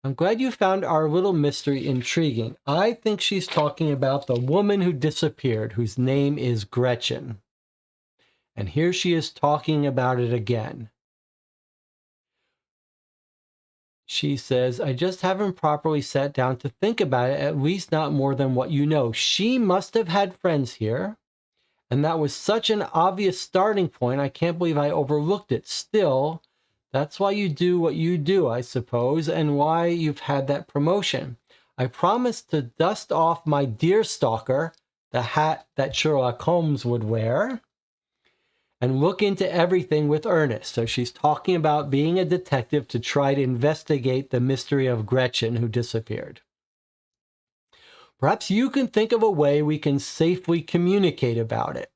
I'm glad you found our little mystery intriguing. I think she's talking about the woman who disappeared, whose name is Gretchen. And here she is talking about it again. She says, I just haven't properly sat down to think about it, at least not more than what you know. She must have had friends here. And that was such an obvious starting point. I can't believe I overlooked it. Still, that's why you do what you do, I suppose, and why you've had that promotion. I promised to dust off my deer stalker, the hat that Sherlock Holmes would wear, and look into everything with earnest. So she's talking about being a detective to try to investigate the mystery of Gretchen who disappeared. Perhaps you can think of a way we can safely communicate about it.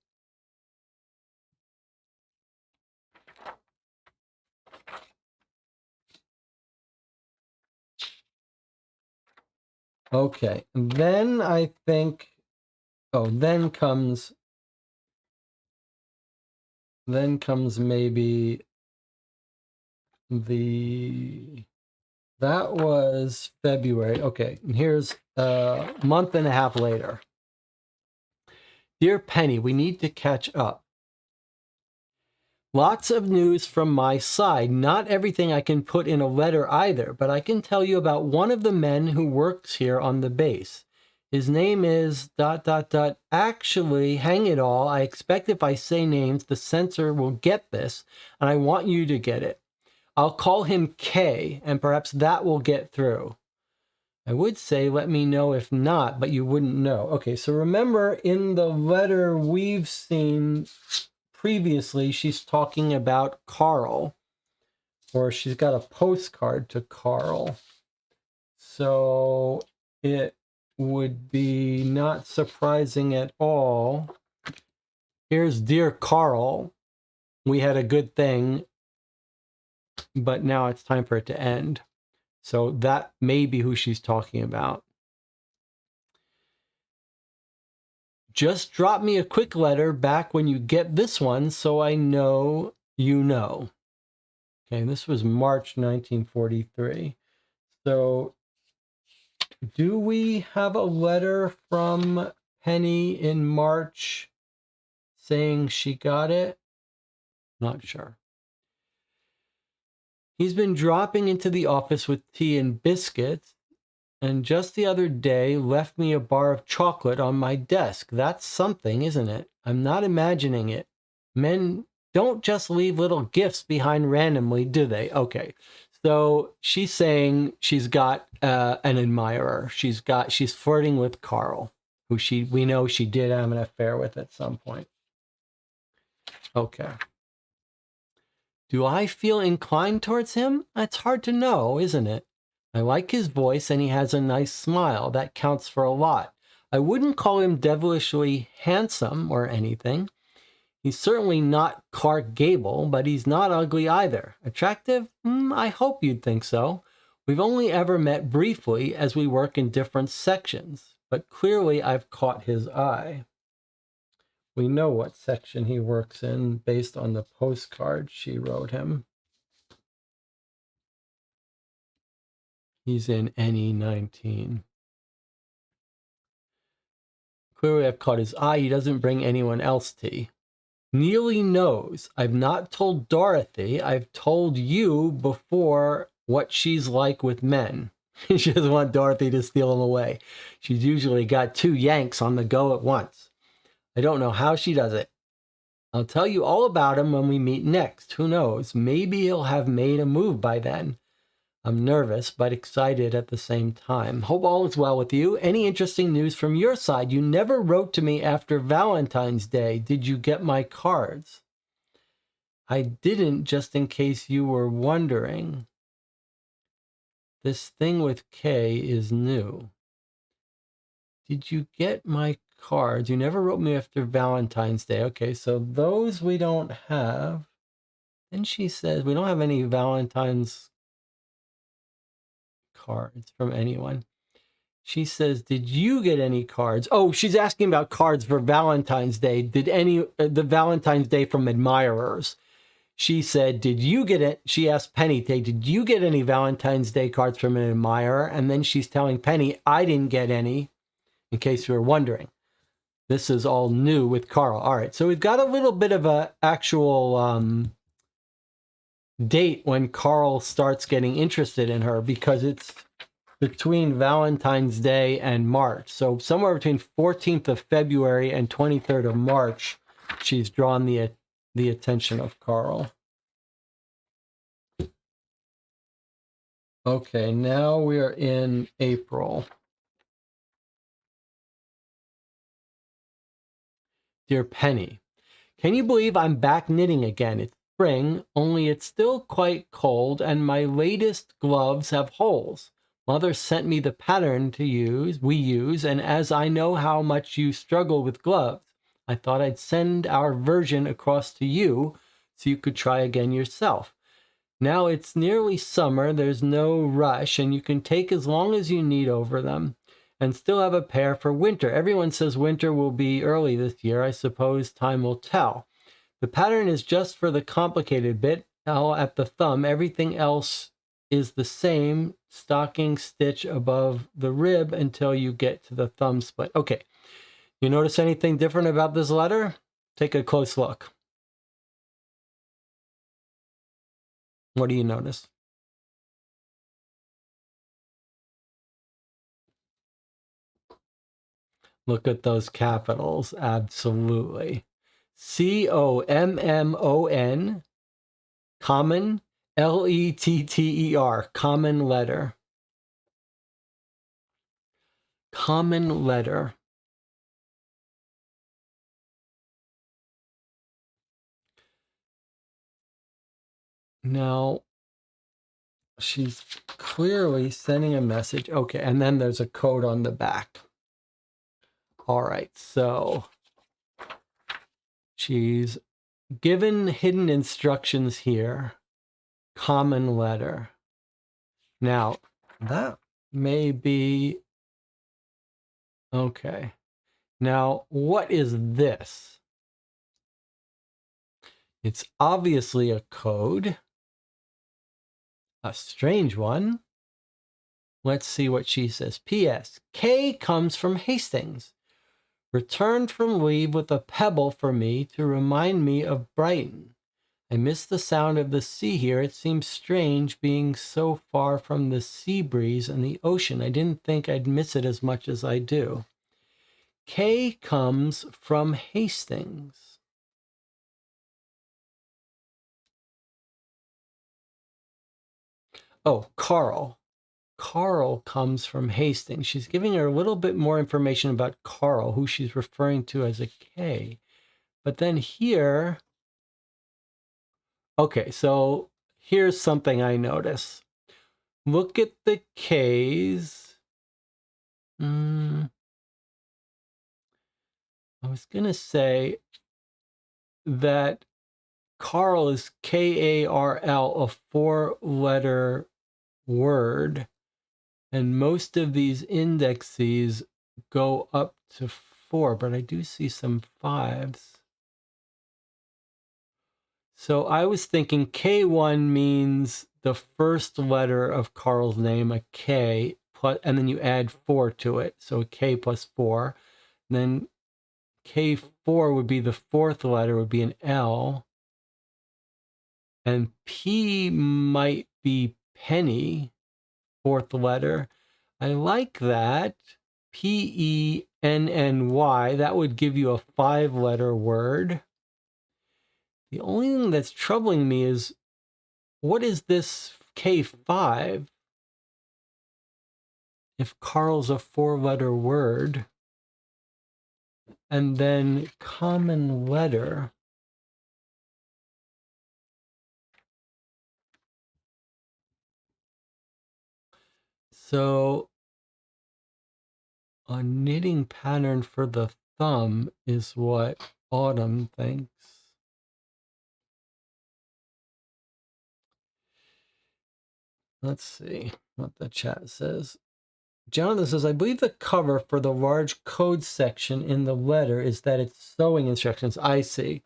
Okay, then I think, then comes maybe that was February. Okay, and here's a month and a half later. Dear Penny, we need to catch up. Lots of news from my side. Not everything I can put in a letter either, but I can tell you about one of the men who works here on the base. His name is ... Actually, hang it all, I expect if I say names, the censor will get this, and I want you to get it. I'll call him K, and perhaps that will get through. I would say let me know if not, but you wouldn't know. Okay, so remember in the letter we've seen previously, she's talking about Carl, or she's got a postcard to Carl. So it would be not surprising at all. Here's Dear Carl. We had a good thing, but now it's time for it to end. So that may be who she's talking about. Just drop me a quick letter back when you get this one so I know you know. Okay, this was March 1943. So do we have a letter from Penny in March saying she got it? Not sure. He's been dropping into the office with tea and biscuits, and just the other day left me a bar of chocolate on my desk. That's something, isn't it? I'm not imagining it. Men don't just leave little gifts behind randomly, do they? Okay. So she's saying she's got an admirer. She's flirting with Carl, who we know she did have an affair with at some point. Okay. Do I feel inclined towards him? It's hard to know, isn't it? I like his voice and he has a nice smile. That counts for a lot. I wouldn't call him devilishly handsome or anything. He's certainly not Clark Gable, but he's not ugly either. Attractive? I hope you'd think so. We've only ever met briefly as we work in different sections, but clearly I've caught his eye. We know what section he works in based on the postcard she wrote him. He's in NE19. Clearly I've caught his eye. He doesn't bring anyone else tea. Neely knows. I've not told Dorothy. I've told you before what she's like with men. She doesn't want Dorothy to steal him away. She's usually got 2 Yanks on the go at once. I don't know how she does it. I'll tell you all about him when we meet next. Who knows? Maybe he'll have made a move by then. I'm nervous, but excited at the same time. Hope all is well with you. Any interesting news from your side? You never wrote to me after Valentine's Day. Did you get my cards? I didn't, just in case you were wondering. This thing with K is new. Did you get my cards? You never wrote me after Valentine's Day. Okay, so those we don't have. Then she says we don't have any Valentine's cards from anyone. She says, did you get any cards? Oh, she's asking about cards for Valentine's Day. Did the Valentine's Day from admirers? She said, did you get it? She asked Penny, did you get any Valentine's Day cards from an admirer? And then she's telling Penny, I didn't get any, in case you were wondering. This is all new with Carl. All right, so we've got a little bit of a actual date when Carl starts getting interested in her, because it's between Valentine's Day and March. So somewhere between 14th of February and 23rd of March, she's drawn the attention of Carl. Okay, now we are in April. Dear Penny, can you believe I'm back knitting again? It's spring, only it's still quite cold, and my latest gloves have holes. Mother sent me the pattern we use, and as I know how much you struggle with gloves, I thought I'd send our version across to you so you could try again yourself. Now it's nearly summer, there's no rush, and you can take as long as you need over them and still have a pair for winter. Everyone says winter will be early this year. I suppose time will tell. The pattern is just for the complicated bit, L at the thumb. Everything else is the same, stocking stitch above the rib until you get to the thumb split. Okay, you notice anything different about this letter? Take a close look. What do you notice? Look at those capitals, absolutely. COMMON, common, LETTER, common letter. Common letter. Now, she's clearly sending a message. Okay, and then there's a code on the back. All right, so she's given hidden instructions here. Common letter. Now, that may be... Okay. Now, what is this? It's obviously a code. A strange one. Let's see what she says. P.S. K comes from Hastings. Returned from leave with a pebble for me to remind me of Brighton. I miss the sound of the sea here. It seems strange being so far from the sea breeze and the ocean. I didn't think I'd miss it as much as I do. K comes from Hastings. Oh, Carl. Carl comes from Hastings. She's giving her a little bit more information about Carl, who she's referring to as a K. But then here, okay, so here's something I notice. Look at the K's. I was going to say that Carl is K-A-R-L, a four-letter word. And most of these indexes go up to 4, but I do see some 5s. So I was thinking K1 means the first letter of Carl's name, a K, plus, and then you add 4 to it. So a K plus 4. And then K4 would be the fourth letter, would be an L. And P might be Penny, fourth letter. I like that. Penny. That would give you a 5-letter word. The only thing that's troubling me is, what is this K5? If Carl's a 4-letter word, and then common letter. So a knitting pattern for the thumb is what Autumn thinks. Let's see what the chat says. Jonathan says, I believe the cover for the large code section in the letter is that it's sewing instructions. I see.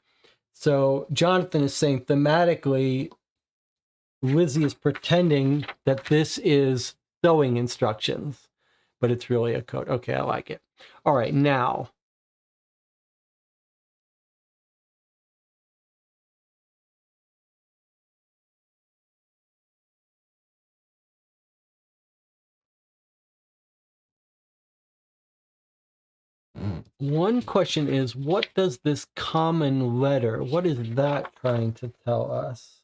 So Jonathan is saying thematically, Lizzie is pretending that this is sewing instructions, but it's really a code. Okay, I like it. All right, now. One question is, what does this common letter, what is that trying to tell us?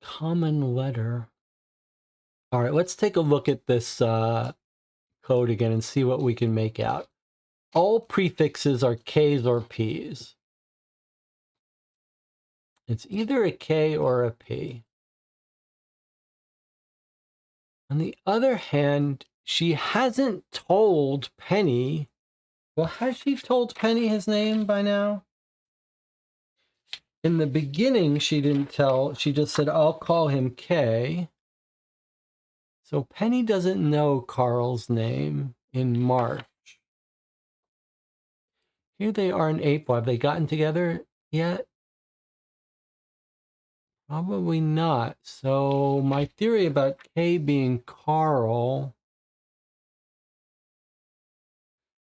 Common letter. All right, let's take a look at this code again and see what we can make out. All prefixes are K's or P's. It's either a K or a P. On the other hand, she hasn't told Penny. Well, has she told Penny his name by now? In the beginning, she didn't tell. She just said, I'll call him K. So Penny doesn't know Carl's name in March. Here they are in April. Have they gotten together yet? Probably not. So my theory about K being Carl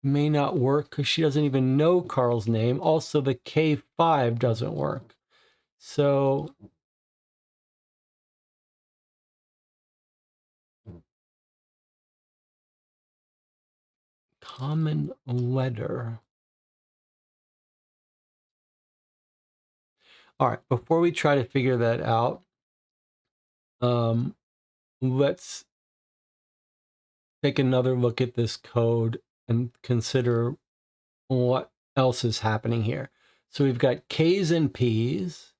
may not work because she doesn't even know Carl's name. Also, the K5 doesn't work. So common letter. All right, before we try to figure that out, let's take another look at this code and consider what else is happening here. So we've got K's and P's.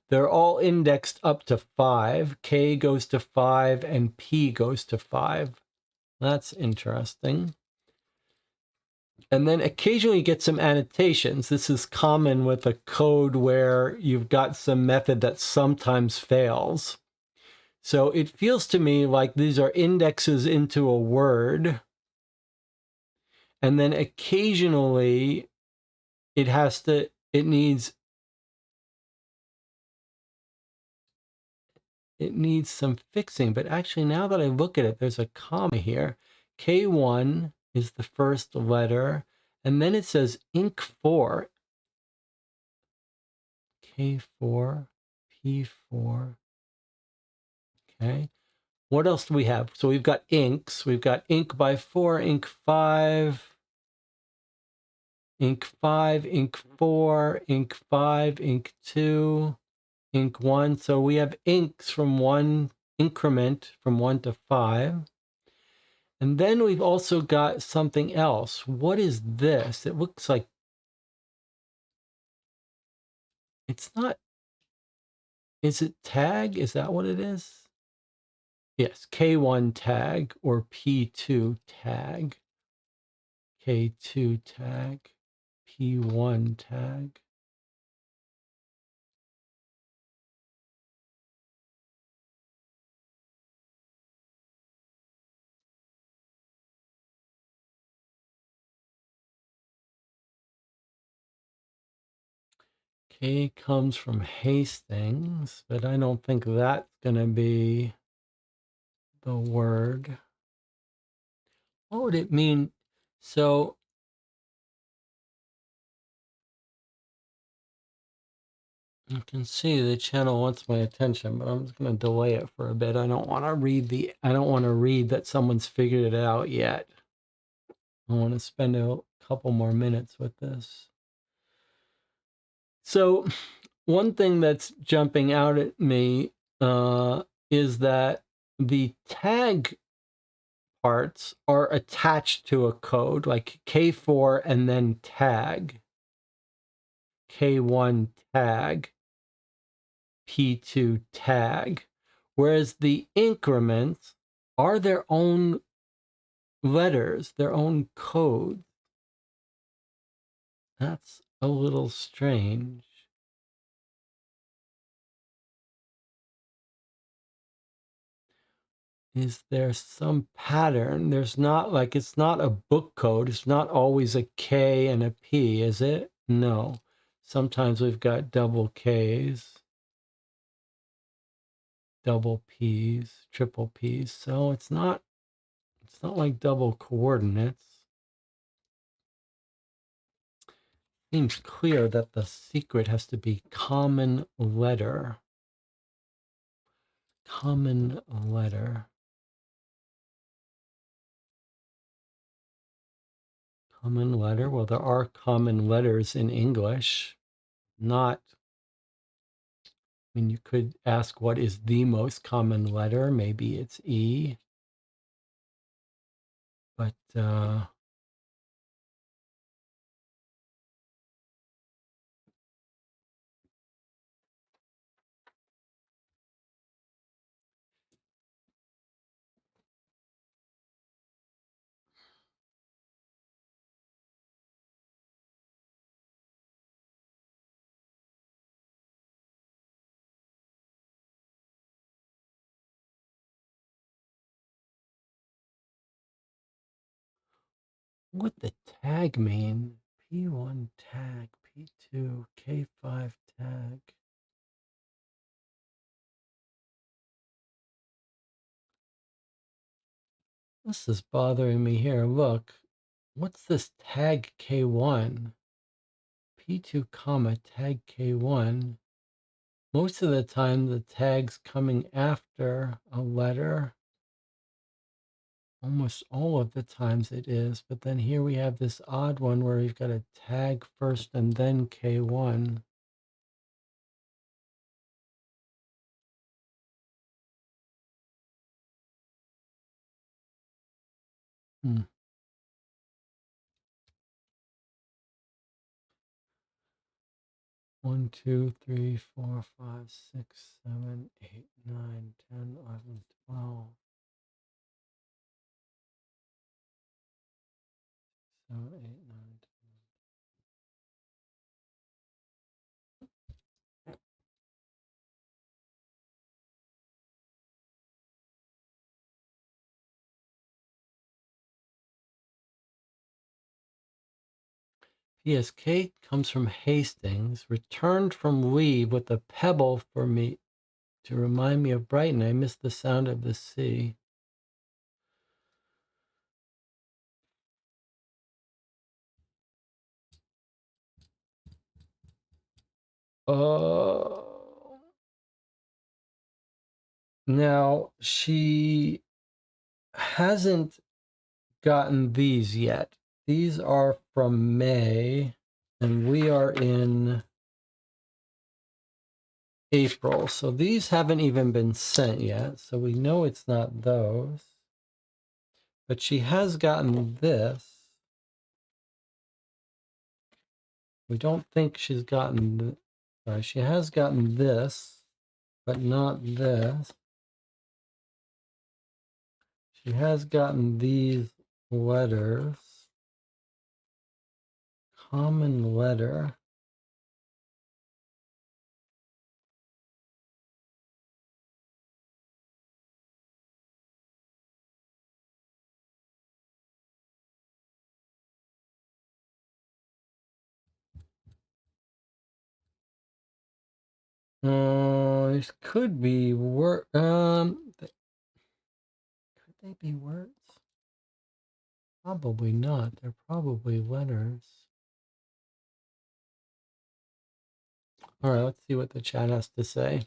They're all indexed up to 5. K goes to 5 and P goes to 5. That's interesting. And then occasionally you get some annotations. This is common with a code where you've got some method that sometimes fails. So it feels to me like these are indexes into a word. And then occasionally it needs some fixing. But actually, now that I look at it, there's a comma here. K1 is the first letter. And then it says Inc 4. K4, P4. Okay. What else do we have? So we've got inks. We've got ink by 4, ink 5, ink 5, ink 4, ink 5, ink 2, ink 1. So we have inks from one increment from 1 to 5. And then we've also got something else. What is this? It looks like it's not. Is it tag? Is that what it is? Yes, K1 tag or P2 tag. K2 tag, P1 tag. K comes from Hastings, but I don't think that's going to be the word. What would it mean? So you can see the channel wants my attention, but I'm just going to delay it for a bit. I don't want to read that someone's figured it out yet. I want to spend a couple more minutes with this. So one thing that's jumping out at me is that the tag parts are attached to a code, like K4 and then tag, K1 tag, P2 tag, whereas the increments are their own letters, their own code. That's a little strange. Is there some pattern? There's not, like, it's not a book code. It's not always a K and a P, is it? No. Sometimes we've got double Ks, double Ps, triple Ps. So it's not like double coordinates. Seems clear that the secret has to be common letter. Common letter. Common letter. Well, there are common letters in English. Not, I mean, you could ask what is the most common letter. Maybe it's E. But what the tag mean? P1 tag, P2, K5 tag. This is bothering me here. Look, what's this tag K1? P2 comma tag K1. Most of the time the tag's coming after a letter. Almost all of the times it is, but then here we have this odd one where we've got a tag first and then K1. Hmm. 1, 2, 3, 4, 5, 6, 7, 8, 9, 10, 11, 12. 7, 8, 9, 10. P.S. Kate comes from Hastings, returned from leave with a pebble for me to remind me of Brighton. I miss the sound of the sea. Now, she hasn't gotten these yet. These are from May, and we are in April. So these haven't even been sent yet. So we know it's not those. But she has gotten this. We don't think she's gotten, sorry, she has gotten this, but not this. She has gotten these letters. Common letter. These could be words. Could they be words? Probably not. They're probably letters. All right, let's see what the chat has to say.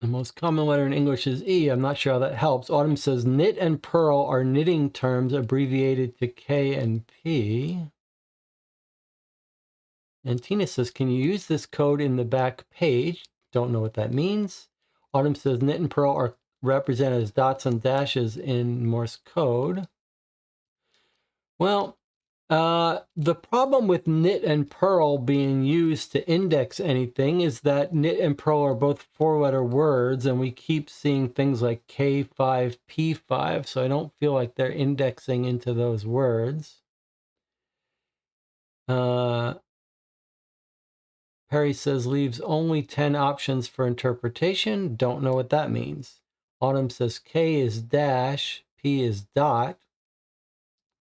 The most common letter in English is E. I'm not sure how that helps. Autumn says knit and purl are knitting terms abbreviated to K and P. And Tina says, can you use this code in the back page? Don't know what that means. Autumn says knit and purl are represented as dots and dashes in Morse code. Well, the problem with knit and purl being used to index anything is that knit and purl are both four-letter words, and we keep seeing things like K5, P5, so I don't feel like they're indexing into those words. Perry says leaves only 10 options for interpretation. Don't know what that means. Autumn says K is dash, P is dot.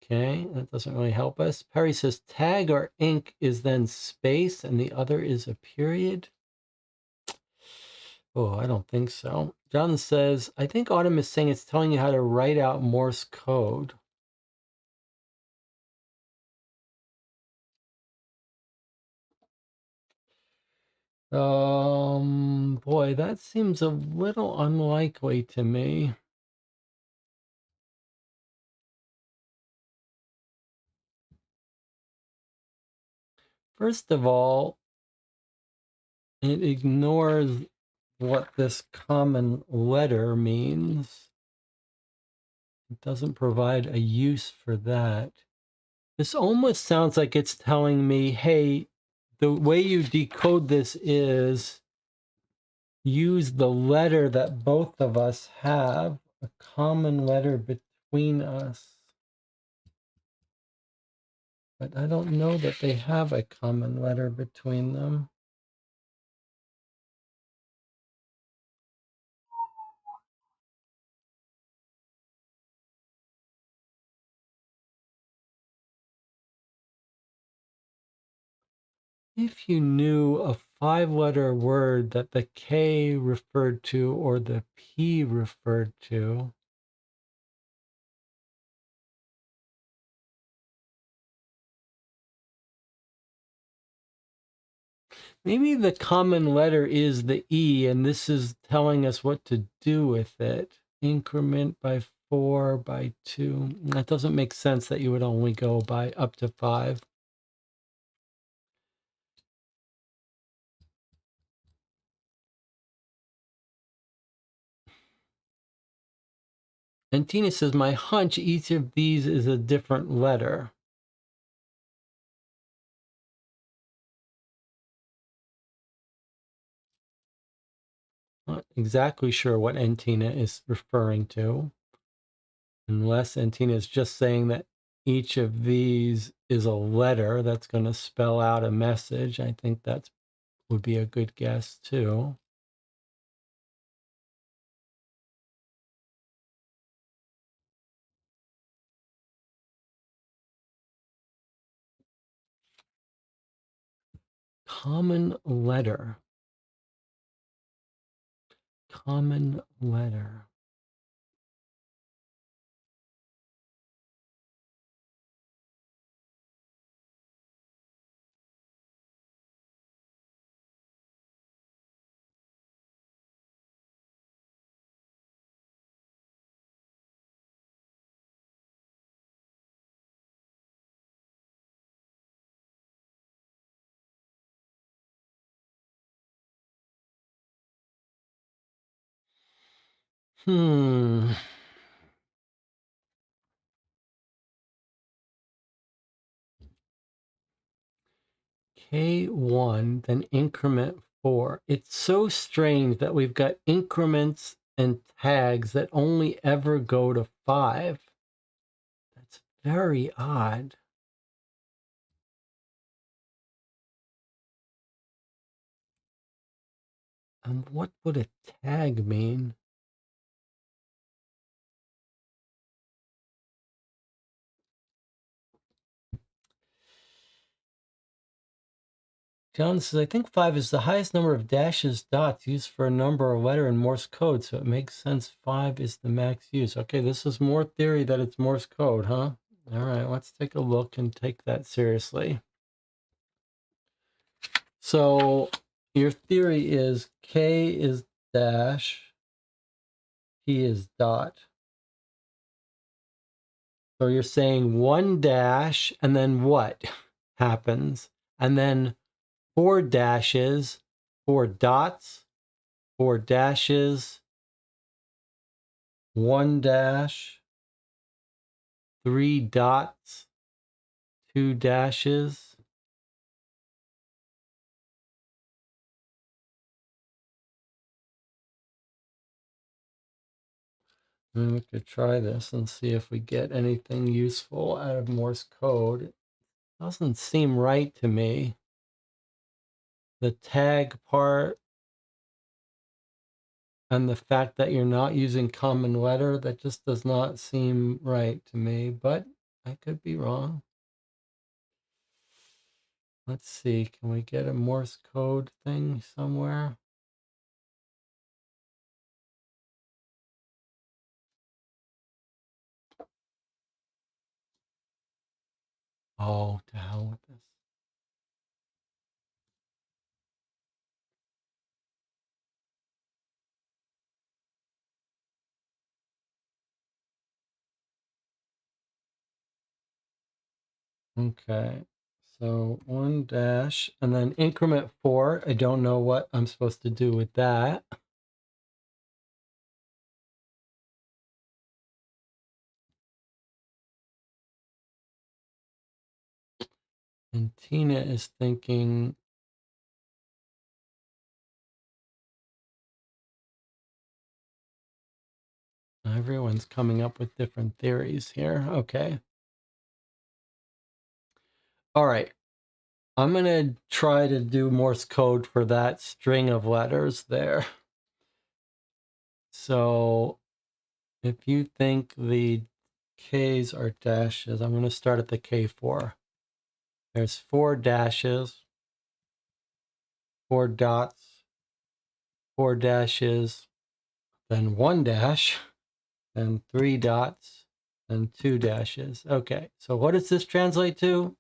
Okay, that doesn't really help us. Perry says tag or ink is then space and the other is a period. Oh, I don't think so. John says, I think Autumn is saying it's telling you how to write out Morse code. Boy, that seems a little unlikely to me. First of all, it ignores what this common letter means. It doesn't provide a use for that. This almost sounds like it's telling me, hey, the way you decode this is use the letter that both of us have, a common letter between us. But I don't know that they have a common letter between them. If you knew a 5-letter word that the K referred to or the P referred to. Maybe the common letter is the E, and this is telling us what to do with it. Increment by 4 by 2. That doesn't make sense that you would only go by up to 5. And Tina says, my hunch, each of these is a different letter. Not exactly sure what Antina is referring to. Unless Antina is just saying that each of these is a letter that's going to spell out a message. I think that would be a good guess too. Common letter. Common letter. K1, then increment 4. It's so strange that we've got increments and tags that only ever go to 5. That's very odd. And what would a tag mean? John says, I think 5 is the highest number of dashes, dots used for a number or letter in Morse code, so it makes sense 5 is the max use. Okay, this is more theory that it's Morse code, huh? All right, let's take a look and take that seriously. So your theory is K is dash, P is dot. So you're saying 1 dash, and then what happens? And then 4 dashes, 4 dots, 4 dashes, 1 dash, 3 dots, 2 dashes. And we could try this and see if we get anything useful out of Morse code. It doesn't seem right to me. The tag part and the fact that you're not using common letter, that just does not seem right to me, but I could be wrong. Let's see, can we get a Morse code thing somewhere? Oh, to hell with this. Okay, so 1 dash and then increment 4. I don't know what I'm supposed to do with that. And Tina is thinking, everyone's coming up with different theories here. Okay. All right. I'm going to try to do Morse code for that string of letters there. So if you think the K's are dashes, I'm going to start at the K4. There's 4 dashes, 4 dots, 4 dashes, then 1 dash, then 3 dots, and 2 dashes. Okay, so what does this translate to?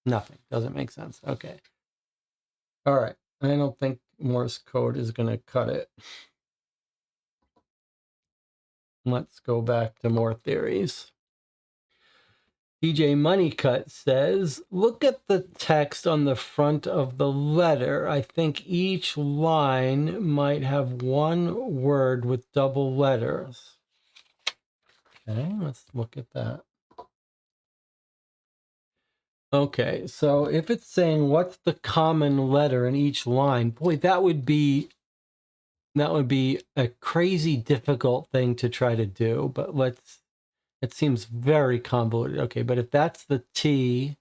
Nothing. Doesn't make sense. Okay. All right. I don't think Morse code is going to cut it. Let's go back to more theories. DJ Moneycut says, look at the text on the front of the letter. I think each line might have one word with double letters. Okay, let's look at that. Okay, so if it's saying what's the common letter in each line, boy, that would be a crazy difficult thing to try to do, but it seems very convoluted. Okay, but if that's the T,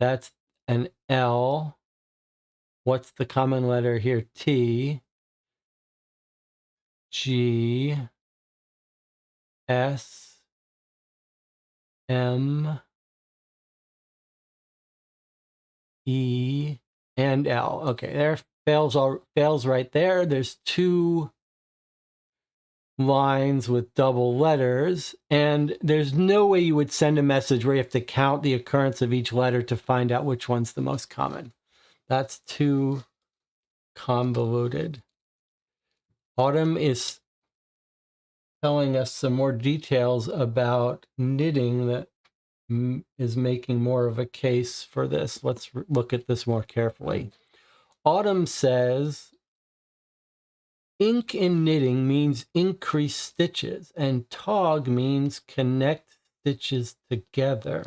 that's an L. What's the common letter here? T, G, S, M, E, and L. Okay, there fails right there. There's 2 lines with double letters, and there's no way you would send a message where you have to count the occurrence of each letter to find out which one's the most common. That's too convoluted. Autumn is telling us some more details about knitting that is making more of a case for this. Let's look at this more carefully. Autumn says, ink in knitting means increase stitches, and tog means connect stitches together.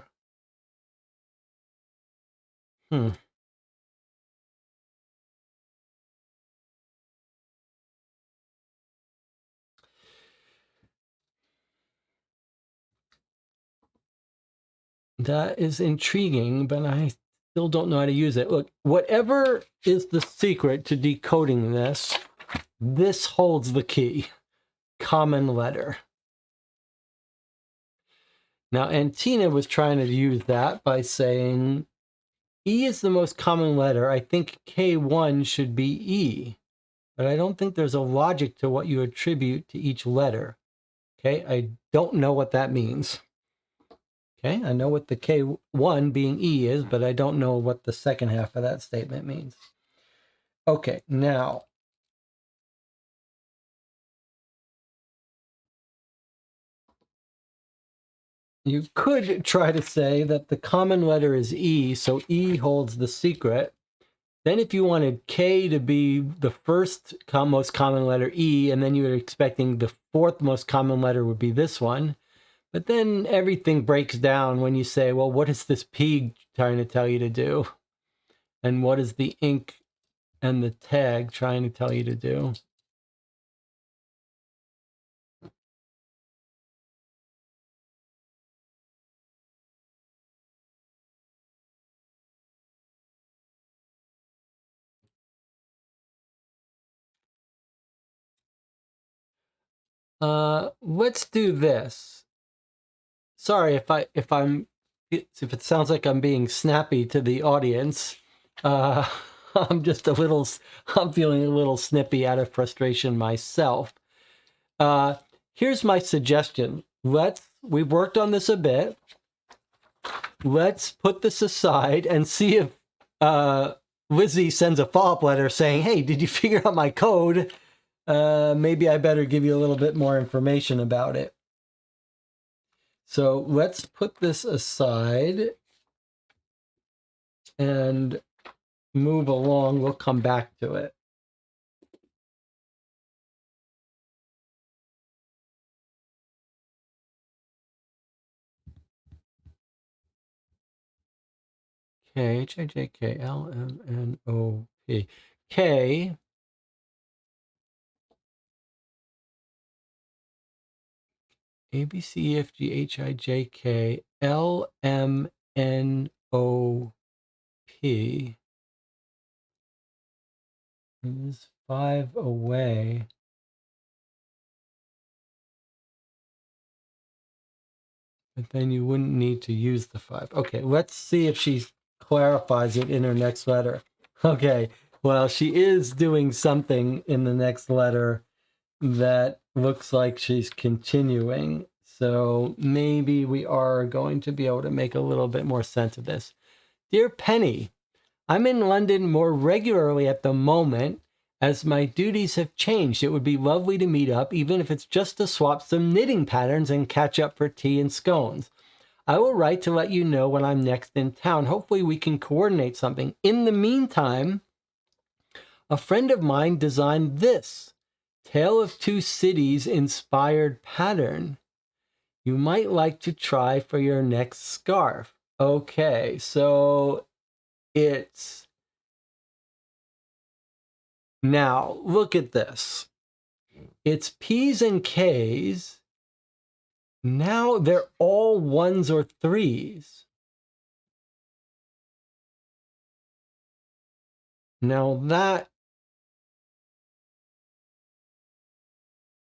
That is intriguing, but I still don't know how to use it. Look, whatever is the secret to decoding this, this holds the key. Common letter. Now, Antina was trying to use that by saying E is the most common letter. I think K1 should be E, but I don't think there's a logic to what you attribute to each letter. Okay, I don't know what that means. Okay, I know what the K1 being E is, but I don't know what the second half of that statement means. Okay, now, you could try to say that the common letter is E, so E holds the secret. Then if you wanted K to be the first most common letter, E, and then you were expecting the 4th most common letter would be this one. But then everything breaks down when you say, well, what is this P trying to tell you to do? And what is the ink and the tag trying to tell you to do? Let's do this. Sorry if it sounds like I'm being snappy to the audience. I'm feeling a little snippy out of frustration myself. Here's my suggestion. We've worked on this a bit. Let's put this aside and see if Lizzie sends a follow-up letter saying, hey, did you figure out my code? Maybe I better give you a little bit more information about it. So let's put this aside and move along. We'll come back to it. K, H, I, J, K, L, M, N, O, P. K A, B, C, E, F, G, H, I, J, K, L, M, N, O, P. Is 5 away. But then you wouldn't need to use the 5. Okay, let's see if she clarifies it in her next letter. Okay, Well, she is doing something in the next letter that looks like she's continuing. So maybe we are going to be able to make a little bit more sense of this. Dear Penny, I'm in London more regularly at the moment as my duties have changed. It would be lovely to meet up, even if it's just to swap some knitting patterns and catch up for tea and scones. I will write to let you know when I'm next in town. Hopefully we can coordinate something. In the meantime, a friend of mine designed this Tale of Two Cities inspired pattern. You might like to try for your next scarf. Okay, so it's... Now, look at this. It's P's and K's. Now they're all ones or threes. Now that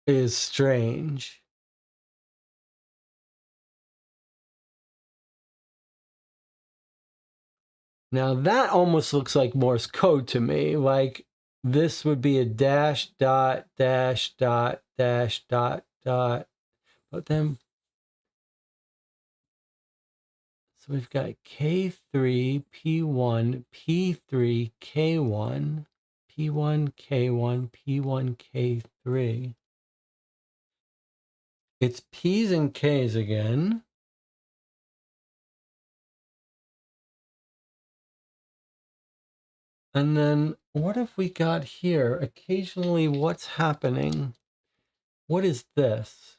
is strange. Now that almost looks like Morse code to me. Like this would be a dash, dot, dash, dot, dash, dot, dot. But then, so we've got K3, P1, P3, K1, P1, K1, P1, K3. It's P's and K's again. And then what have we got here? Occasionally, what's happening? What is this?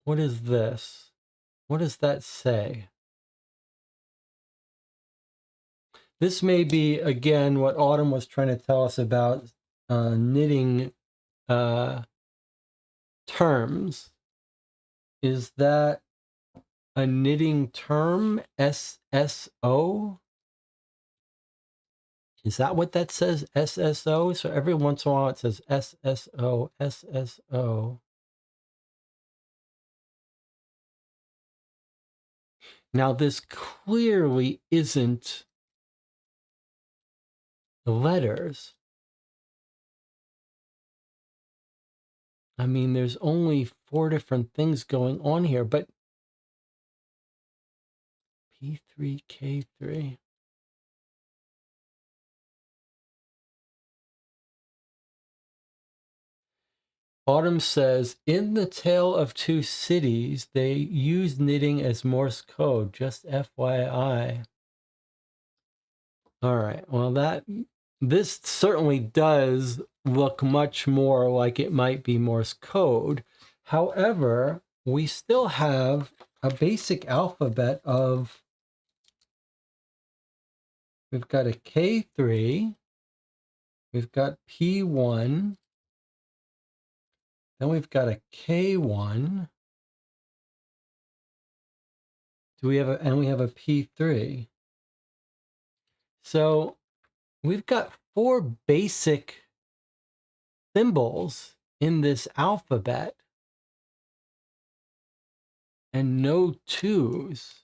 What is this? What does that say? This may be, again, what Autumn was trying to tell us about knitting terms. Is that a knitting term? SSO? Is that what that says? SSO? So every once in a while it says SSO, SSO. Now this clearly isn't the letters. I mean, there's only 4 different things going on here, but P3, K3. Autumn says, in the Tale of Two Cities, they use knitting as Morse code, just FYI. All right, well, this certainly does look much more like it might be Morse code. However, we still have a basic alphabet of, we've got a K3, we've got P1, then we've got a K1. We have a P3. So we've got 4 basic symbols in this alphabet and no 2s.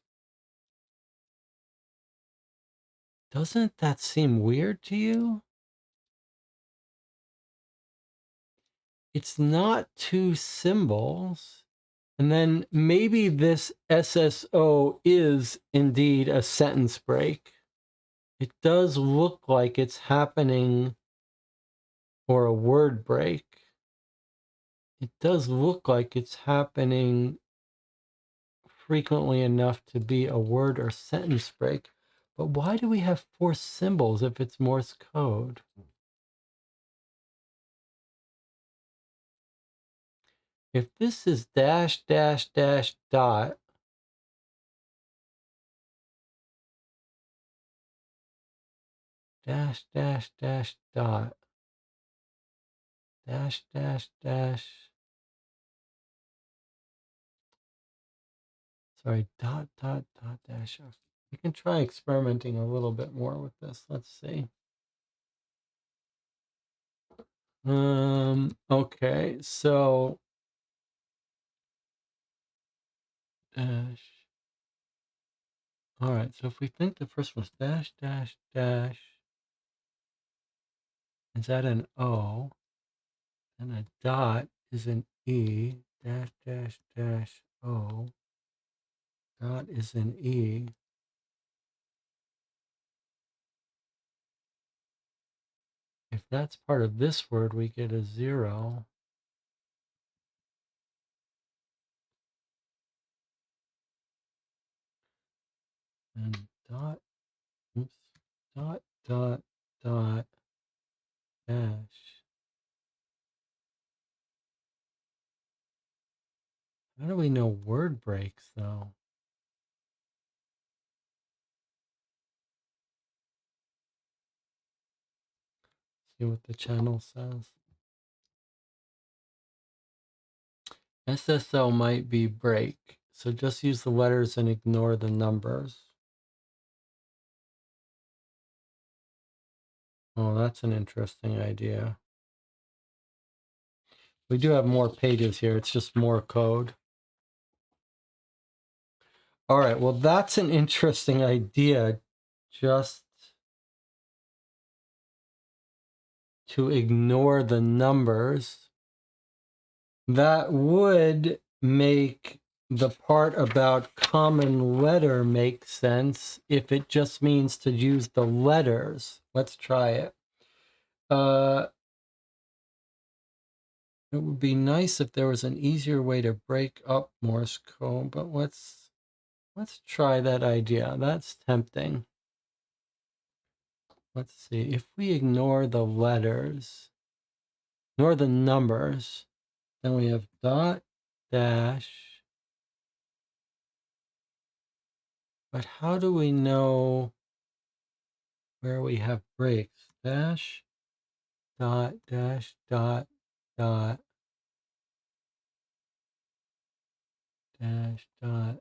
Doesn't that seem weird to you? It's not 2 symbols. And then maybe this SSO is indeed a sentence break. It does look like it's happening, or a word break. It does look like it's happening frequently enough to be a word or sentence break. But why do we have 4 symbols if it's Morse code? If this is dash, dash, dash, dot, dash, dash, dash, dot, dash, dash, dash, sorry, dot, dot, dot, dash. We can try experimenting a little bit more with this. Let's see. Okay, so dash. All right, so if we think the first one's dash, dash, dash, is that an O? And a dot is an E, dash, dash, dash, O. Dot is an E. If that's part of this word, we get a 0. And dot, oops, dot, dot, dot, dash. How do we know word breaks, though? See what the channel says. SSL might be break, so just use the letters and ignore the numbers. Oh, that's an interesting idea. We do have more pages here. It's just more code. All right, well, that's an interesting idea, just to ignore the numbers. That would make the part about common letter make sense if it just means to use the letters. Let's try it. It would be nice if there was an easier way to break up Morse code, but let's try that idea. That's tempting. Let's see. If we ignore the letters, ignore the numbers, then we have dot, dash. But how do we know where we have breaks? Dash, dot, dash, dot, dot, dash, dot.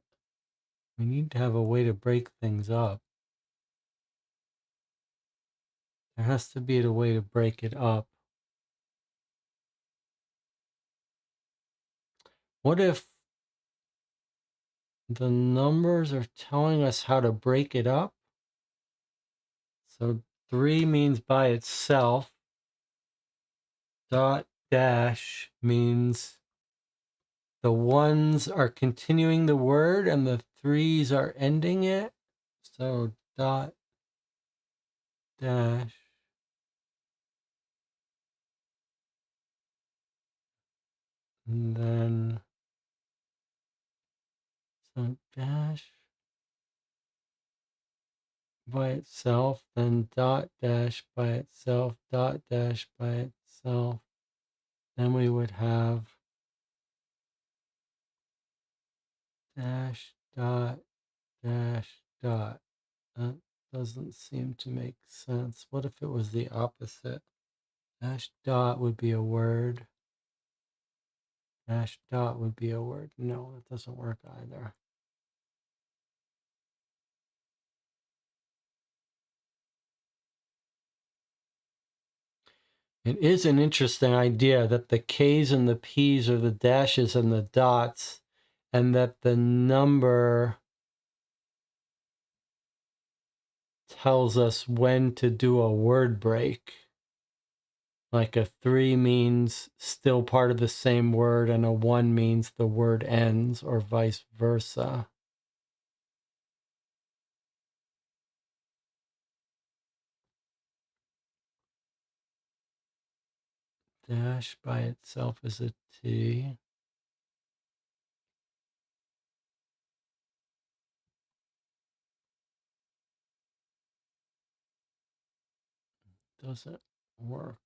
We need to have a way to break things up. There has to be a way to break it up. What if the numbers are telling us how to break it up? So 3 means by itself. Dot dash means the ones are continuing the word and the 3s are ending it. So dot dash. And then so dash by itself, then dot dash by itself, dot dash by itself. Then we would have dash dot dash dot. That doesn't seem to make sense. What if it was the opposite? Dash dot would be a word. Dash dot would be a word. No, that doesn't work either. It is an interesting idea that the K's and the P's are the dashes and the dots, and that the number tells us when to do a word break. Like a 3 means still part of the same word, and a 1 means the word ends, or vice versa. Dash by itself is a T. Doesn't work.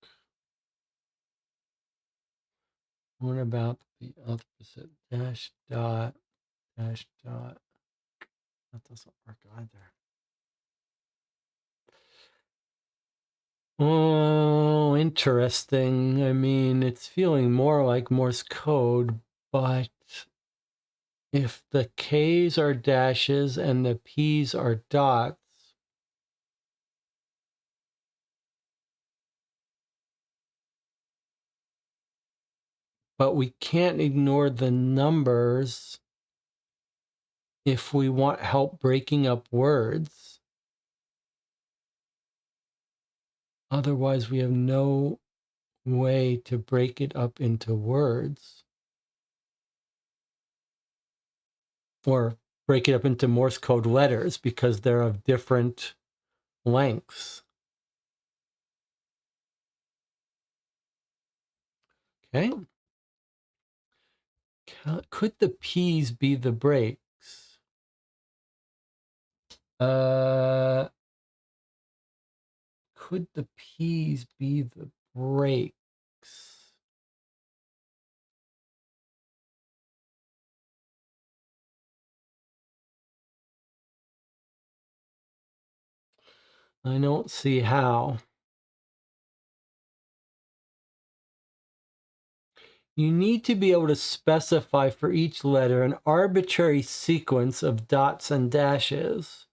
What about the opposite? Dash dot, dash dot. That doesn't work either. Oh, interesting. I mean, it's feeling more like Morse code, but if the K's are dashes and the P's are dots, but we can't ignore the numbers if we want help breaking up words. Otherwise, we have no way to break it up into words or break it up into Morse code letters because they're of different lengths. Okay. Could the P's be the brakes? Could the P's be the brakes? I don't see how. You need to be able to specify for each letter an arbitrary sequence of dots and dashes.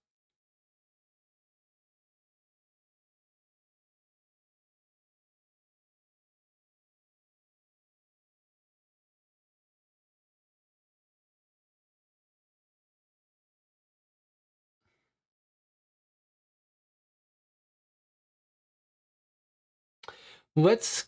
Let's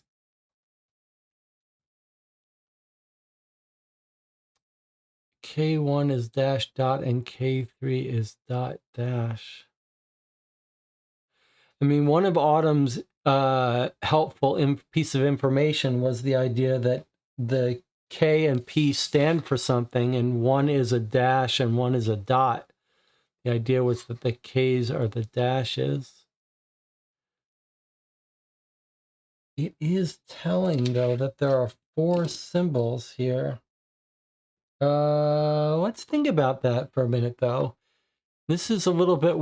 K1 is dash dot and K3 is dot dash. I mean, one of Autumn's helpful piece of information was the idea that the K and P stand for something, and one is a dash and one is a dot. The idea was that the K's are the dashes. It is telling, though, that there are 4 symbols here. Let's think about that for a minute, though. This is a little bit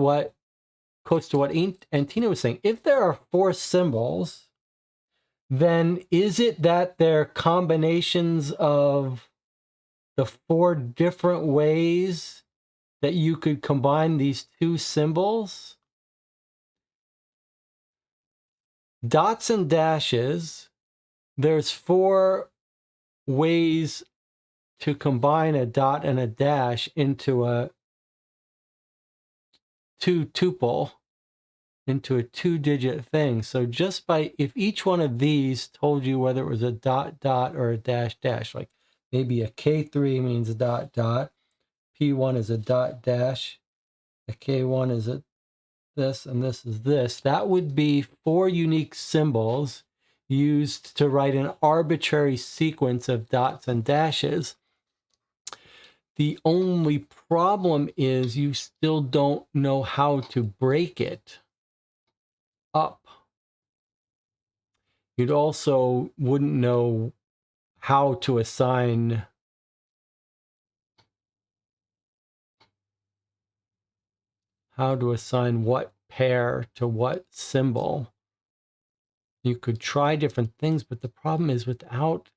close to what Antina was saying. If there are 4 symbols, then is it that they're combinations of the 4 different ways that you could combine these 2 symbols? Dots and dashes, there's 4 ways to combine a dot and a dash into a 2-tuple, into a 2-digit thing. So just by, if each one of these told you whether it was a dot dot or a dash dash, like maybe a K3 means a dot dot, P1 is a dot dash, a K1 is a this, and this is this, that would be 4 unique symbols used to write an arbitrary sequence of dots and dashes. The only problem is you still don't know how to break it up. You'd also wouldn't know how to assign what pair to what symbol. You could try different things, but the problem is without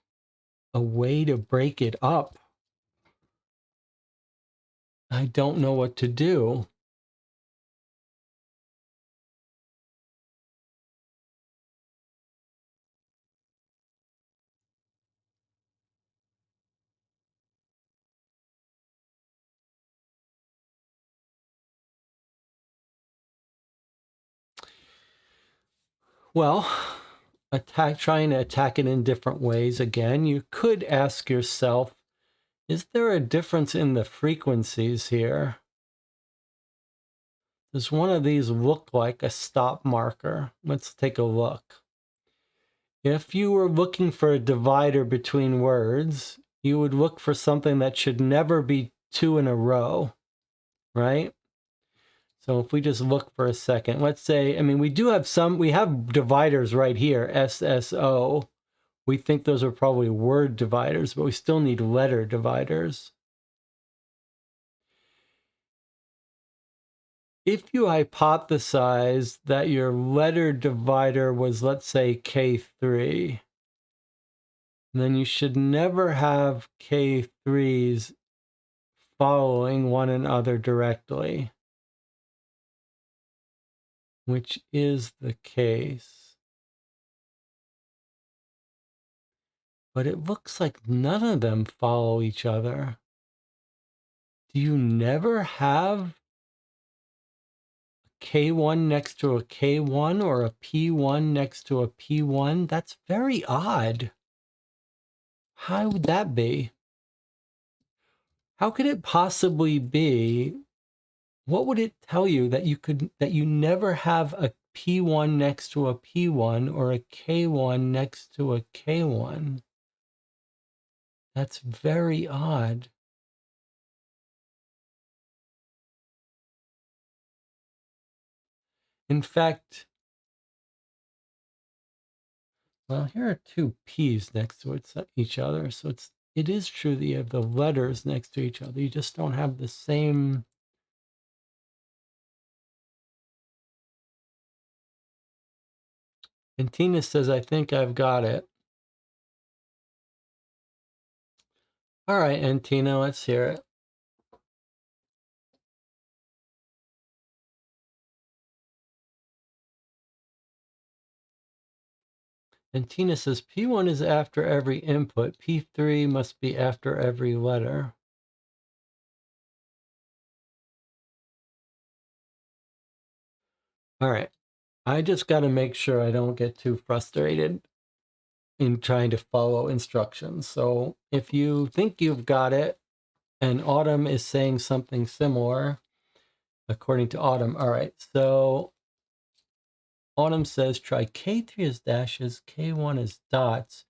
a way to break it up, I don't know what to do. Well, trying to attack it in different ways again. You could ask yourself, is there a difference in the frequencies here? Does one of these look like a stop marker? Let's take a look. If you were looking for a divider between words, you would look for something that should never be 2 in a row, right? So if we just look for a second, let's say, I mean, we have dividers right here, SSO. We think those are probably word dividers, but we still need letter dividers. If you hypothesize that your letter divider was, let's say, K3, then you should never have K3s following one another directly, which is the case. But it looks like none of them follow each other. Do you never have K1 next to a K1 or a P1 next to a P1? That's very odd. How would that be? How could it possibly be? What would it tell you that you never have a P1 next to a P1 or a K1 next to a K1? That's very odd. In fact, well, here are two P's next to each other, so it is true that you have the letters next to each other. You just don't have the same. And Tina says, I think I've got it. All right, and Tina, let's hear it. And Tina says, P1 is after every input. P3 must be after every letter. All right. I just got to make sure I don't get too frustrated in trying to follow instructions. So if you think you've got it and Autumn is saying something similar, according to Autumn, all right. So Autumn says, try K3 as dashes, K1 as dots.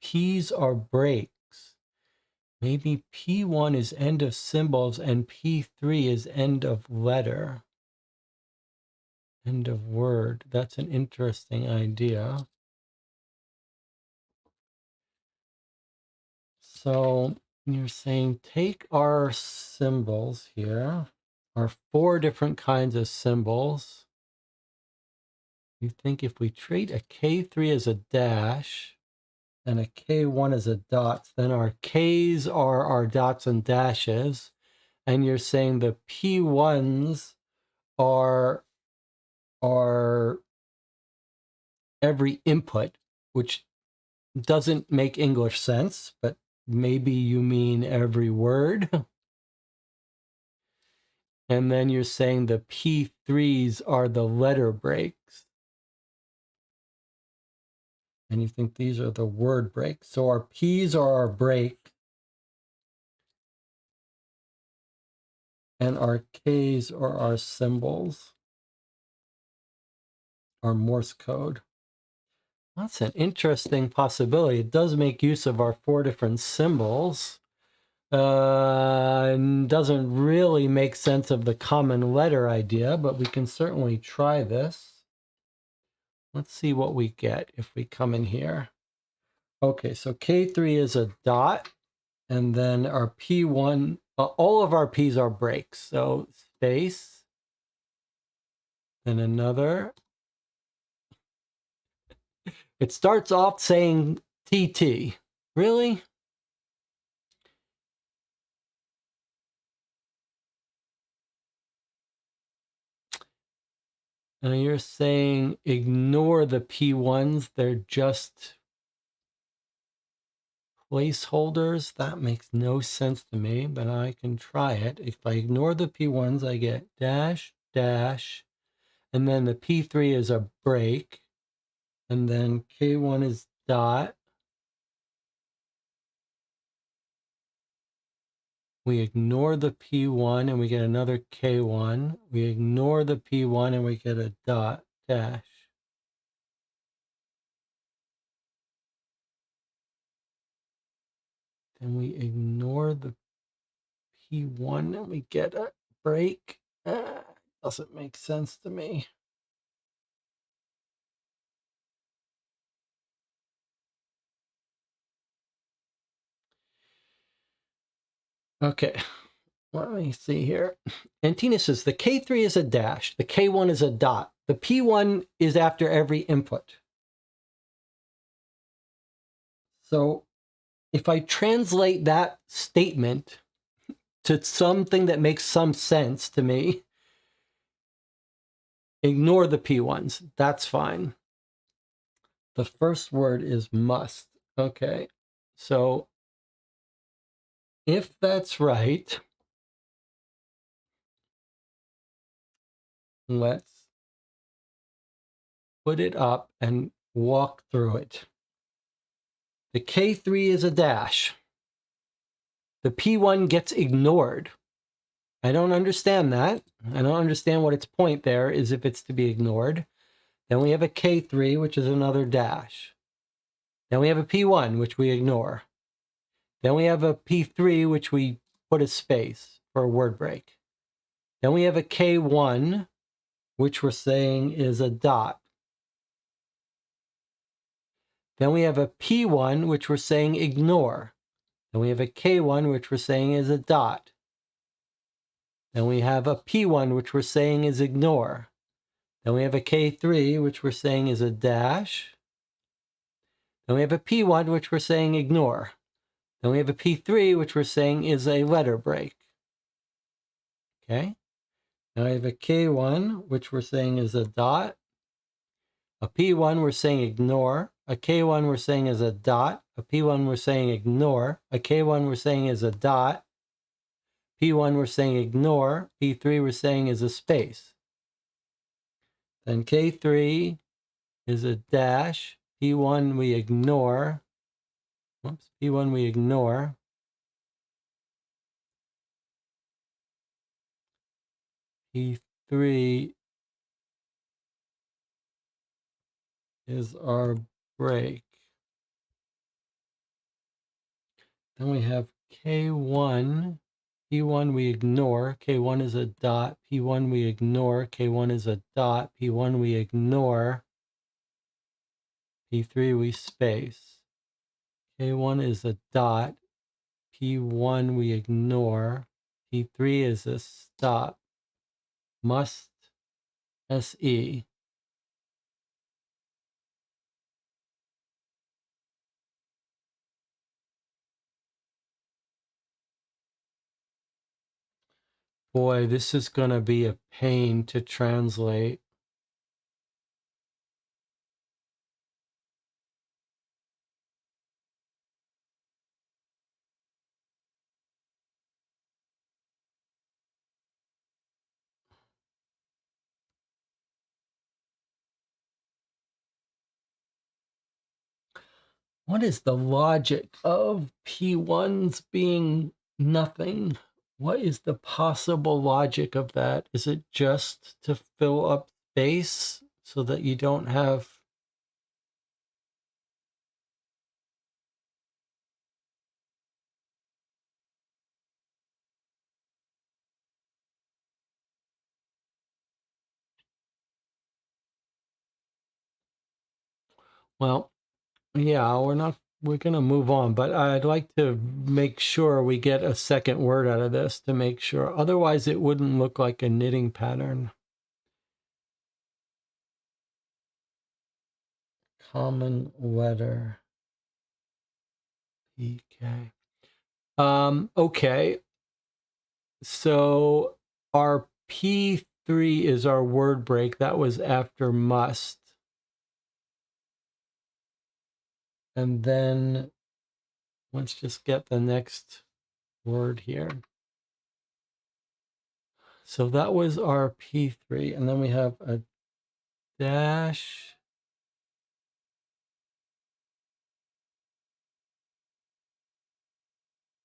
P's are breaks. Maybe P1 is end of symbols and P3 is end of letter. End of word. That's an interesting idea. So you're saying take our symbols here, our 4 different kinds of symbols. You think if we treat a K3 as a dash and a K1 as a dot, then our Ks are our dots and dashes. And you're saying the P1s are every input, which doesn't make English sense, but maybe you mean every word. And then you're saying the P3s are the letter breaks. And you think these are the word breaks. So our P's are our break. And our K's are our symbols, our Morse code. That's an interesting possibility. It does make use of our 4 different symbols. Doesn't really make sense of the common letter idea, but we can certainly try this. Let's see what we get if we come in here. Okay, so K3 is a dot, and then our P1, all of our P's are breaks. So space, then another. It starts off saying TT. Really? Now you're saying ignore the P1s. They're just placeholders. That makes no sense to me, but I can try it. If I ignore the P1s, I get dash, dash, and then the P3 is a break, and then K1 is dot. We ignore the P1 and we get another K1. We ignore the P1 and we get a dot, dash. Then we ignore the P1 and we get a break. Doesn't make sense to me. Okay, let me see here. And Tina says the K3 is a dash, the K1 is a dot, the P1 is after every input. So if I translate that statement to something that makes some sense to me, ignore the P1s. That's fine. The first word is must. Okay. So if that's right, Let's put it up and walk through it. The K3 is a dash. The P1 gets ignored. I don't understand that. I don't understand what its point there is if it's to be ignored. Then we have a K3, which is another dash. Then we have a P1, which we ignore. Then we have a P3, which we put a space for a word break. Then we have a K1, which we're saying is a dot. Then we have a P1, which we're saying ignore. Then we have a K1, which we're saying is a dot. Then we have a P1, which we're saying is ignore. Then we have a K3, which we're saying is a dash. Then we have a P1, which we're saying ignore. Then we have a P3, which we're saying is a letter break. Okay. Now I have a K1, which we're saying is a dot. A P1 we're saying ignore. A K1 we're saying is a dot. A P1 we're saying ignore. A K1 we're saying is a dot. P1 we're saying ignore. P3 we're saying is a space. Then K3 is a dash. P1 we ignore. Whoops, P1 we ignore. P3 is our break. Then we have K1. P1 we ignore. K1 is a dot. P1 we ignore. K1 is a dot. P1 we ignore. P3 we space. K1 is a dot. P1 we ignore. P3 is a stop. Must SE. Boy, this is going to be a pain to translate. What is the logic of P1s being nothing? What is the possible logic of that? Is it just to fill up space so that you don't have... Well, yeah, we're going to move on, but I'd like to make sure we get a second word out of this to make sure. Otherwise, it wouldn't look like a knitting pattern. Common letter. PK. Okay. So our P3 is our word break. That was after must. And then let's just get the next word here. So that was our P3. And then we have a dash.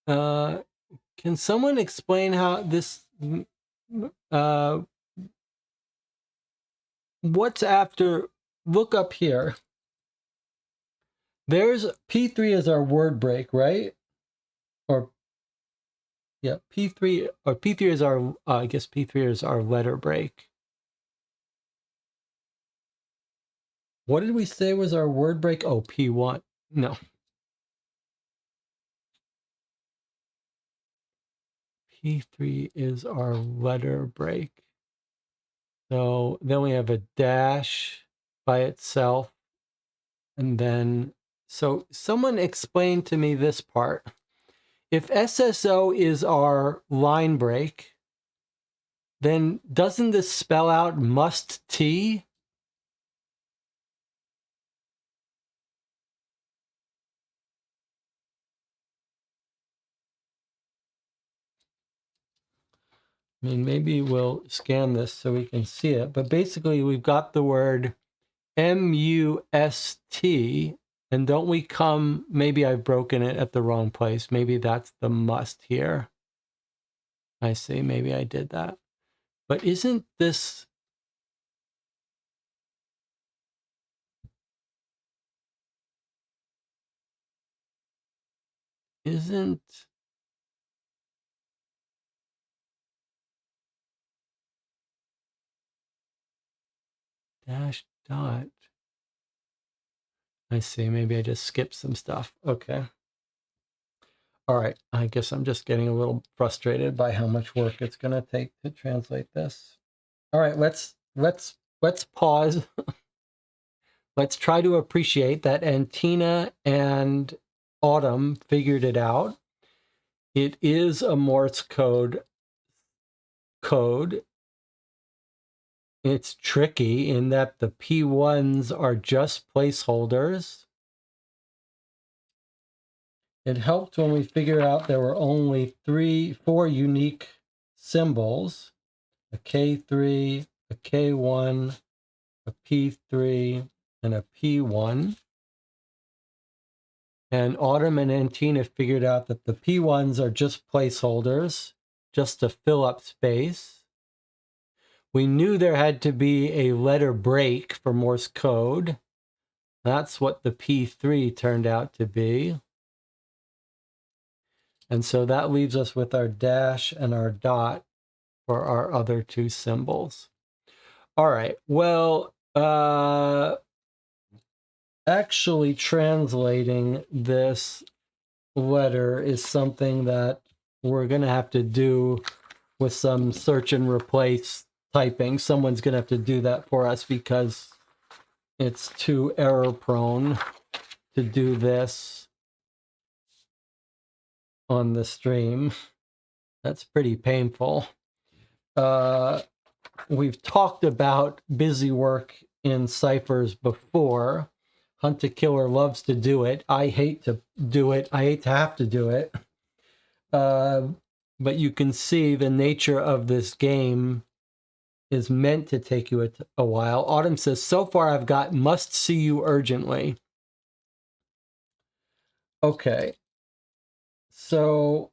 Can someone explain how this, what's after, look up here. There's P3 is our word break, right? Or, yeah, P3, or P3 is our, I guess P3 is our letter break. What did we say was our word break? Oh, P1. No. P3 is our letter break. So then we have a dash by itself. And then, so someone explain to me this part. If SSO is our line break, then doesn't this spell out must T? I mean, maybe we'll scan this so we can see it. But basically, we've got the word M-U-S-T. And don't we come, maybe I've broken it at the wrong place. Maybe that's the must here. I see, maybe I did that. But isn't this... Isn't... Dash dot. I see, maybe I just skipped some stuff. Okay. All right, I guess I'm just getting a little frustrated by how much work it's going to take to translate this. All right, let's pause. Let's try to appreciate that Antina and Autumn figured it out. It is a Morse code. It's tricky in that the P1s are just placeholders. It helped when we figured out there were only 4 unique symbols, a K3, a K1, a P3, and a P1. And Autumn and Antina figured out that the P1s are just placeholders, just to fill up space. We knew there had to be a letter break for Morse code. That's what the P3 turned out to be. And so that leaves us with our dash and our dot for our other 2 symbols. All right, well, actually translating this letter is something that we're going to have to do with some search and replace typing. Someone's going to have to do that for us because it's too error prone to do this on the stream. That's pretty painful. We've talked about busy work in ciphers before. Hunt to Killer loves to do it. I hate to do it. I hate to have to do it. But you can see the nature of this game is meant to take you a while. Autumn says, so far I've got must see you urgently. Okay. So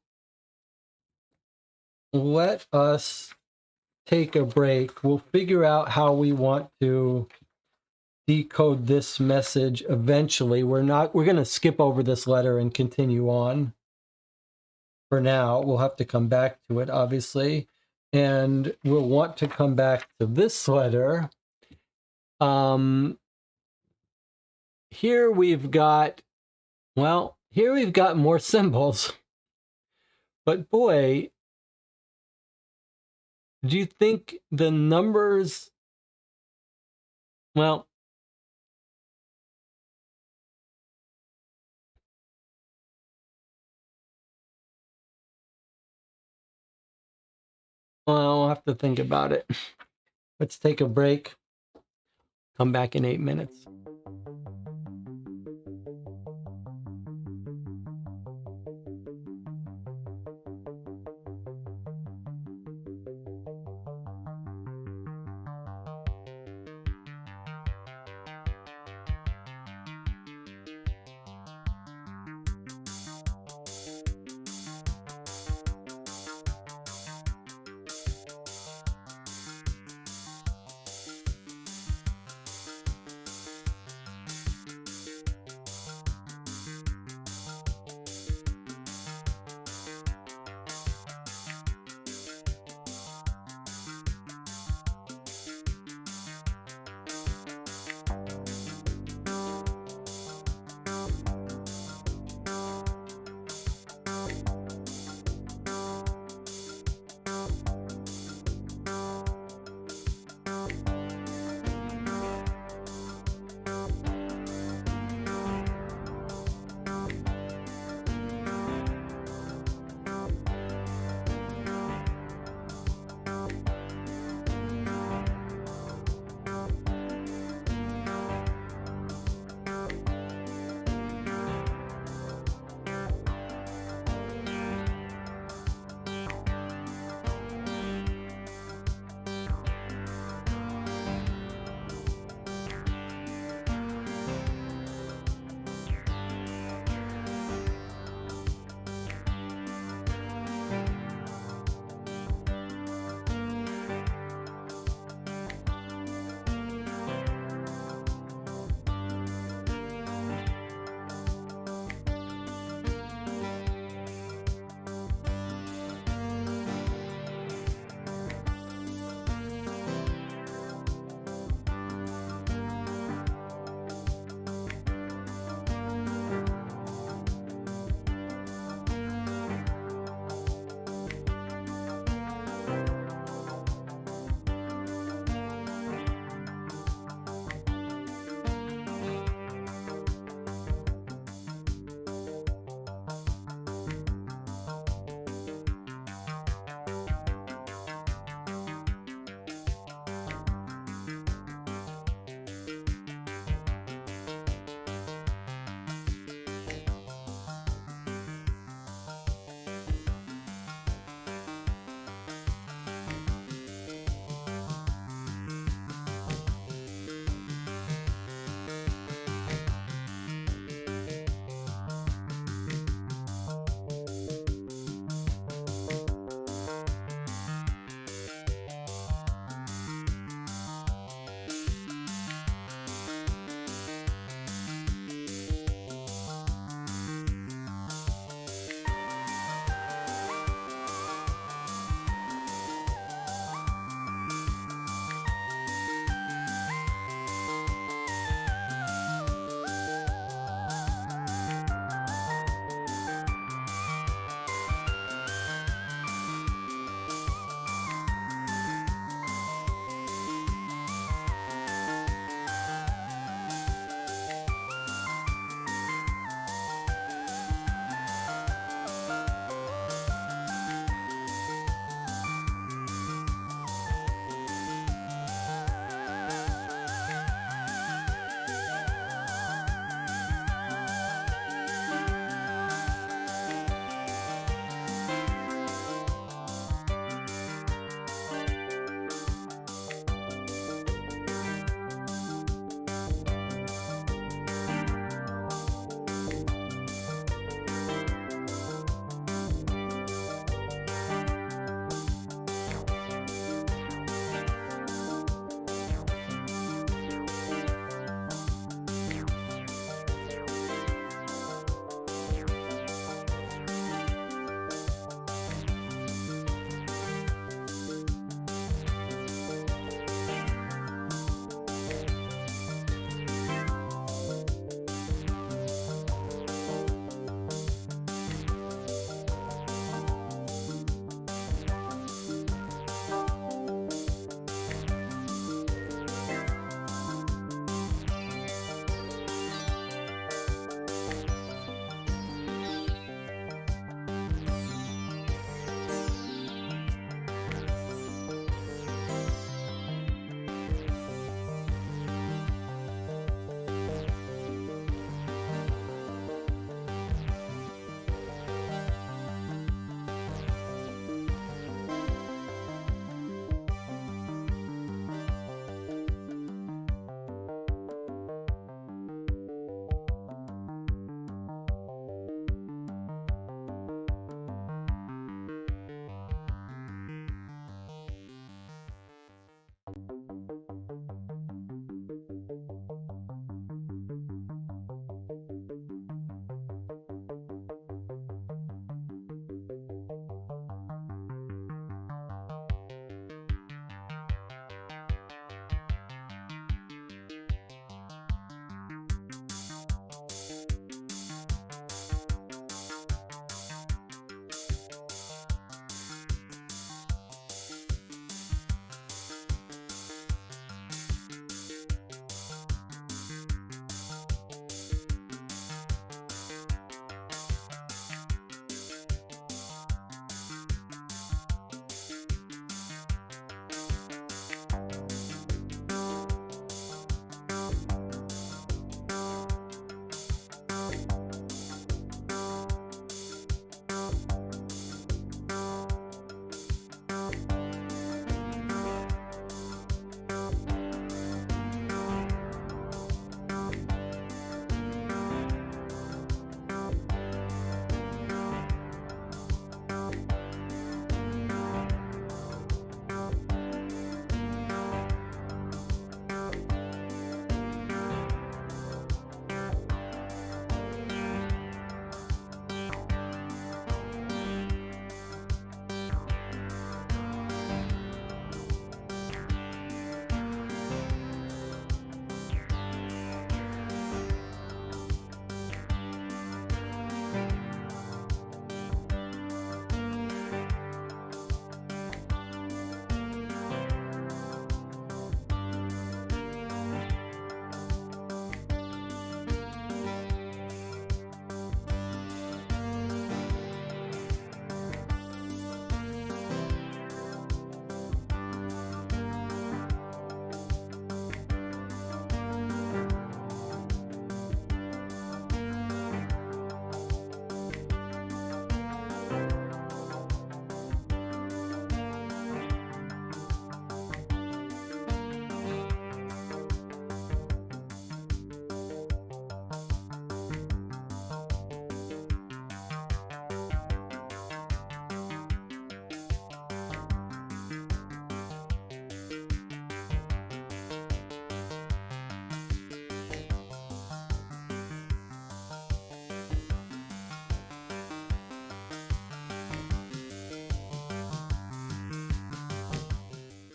let us take a break. We'll figure out how we want to decode this message eventually. We're going to skip over this letter and continue on. For now, we'll have to come back to it, obviously. And we'll want to come back to this letter. Here we've got, well, here we've got more symbols. But boy, do you think the numbers, well, I'll have to think about it. Let's take a break. Come back in 8 minutes.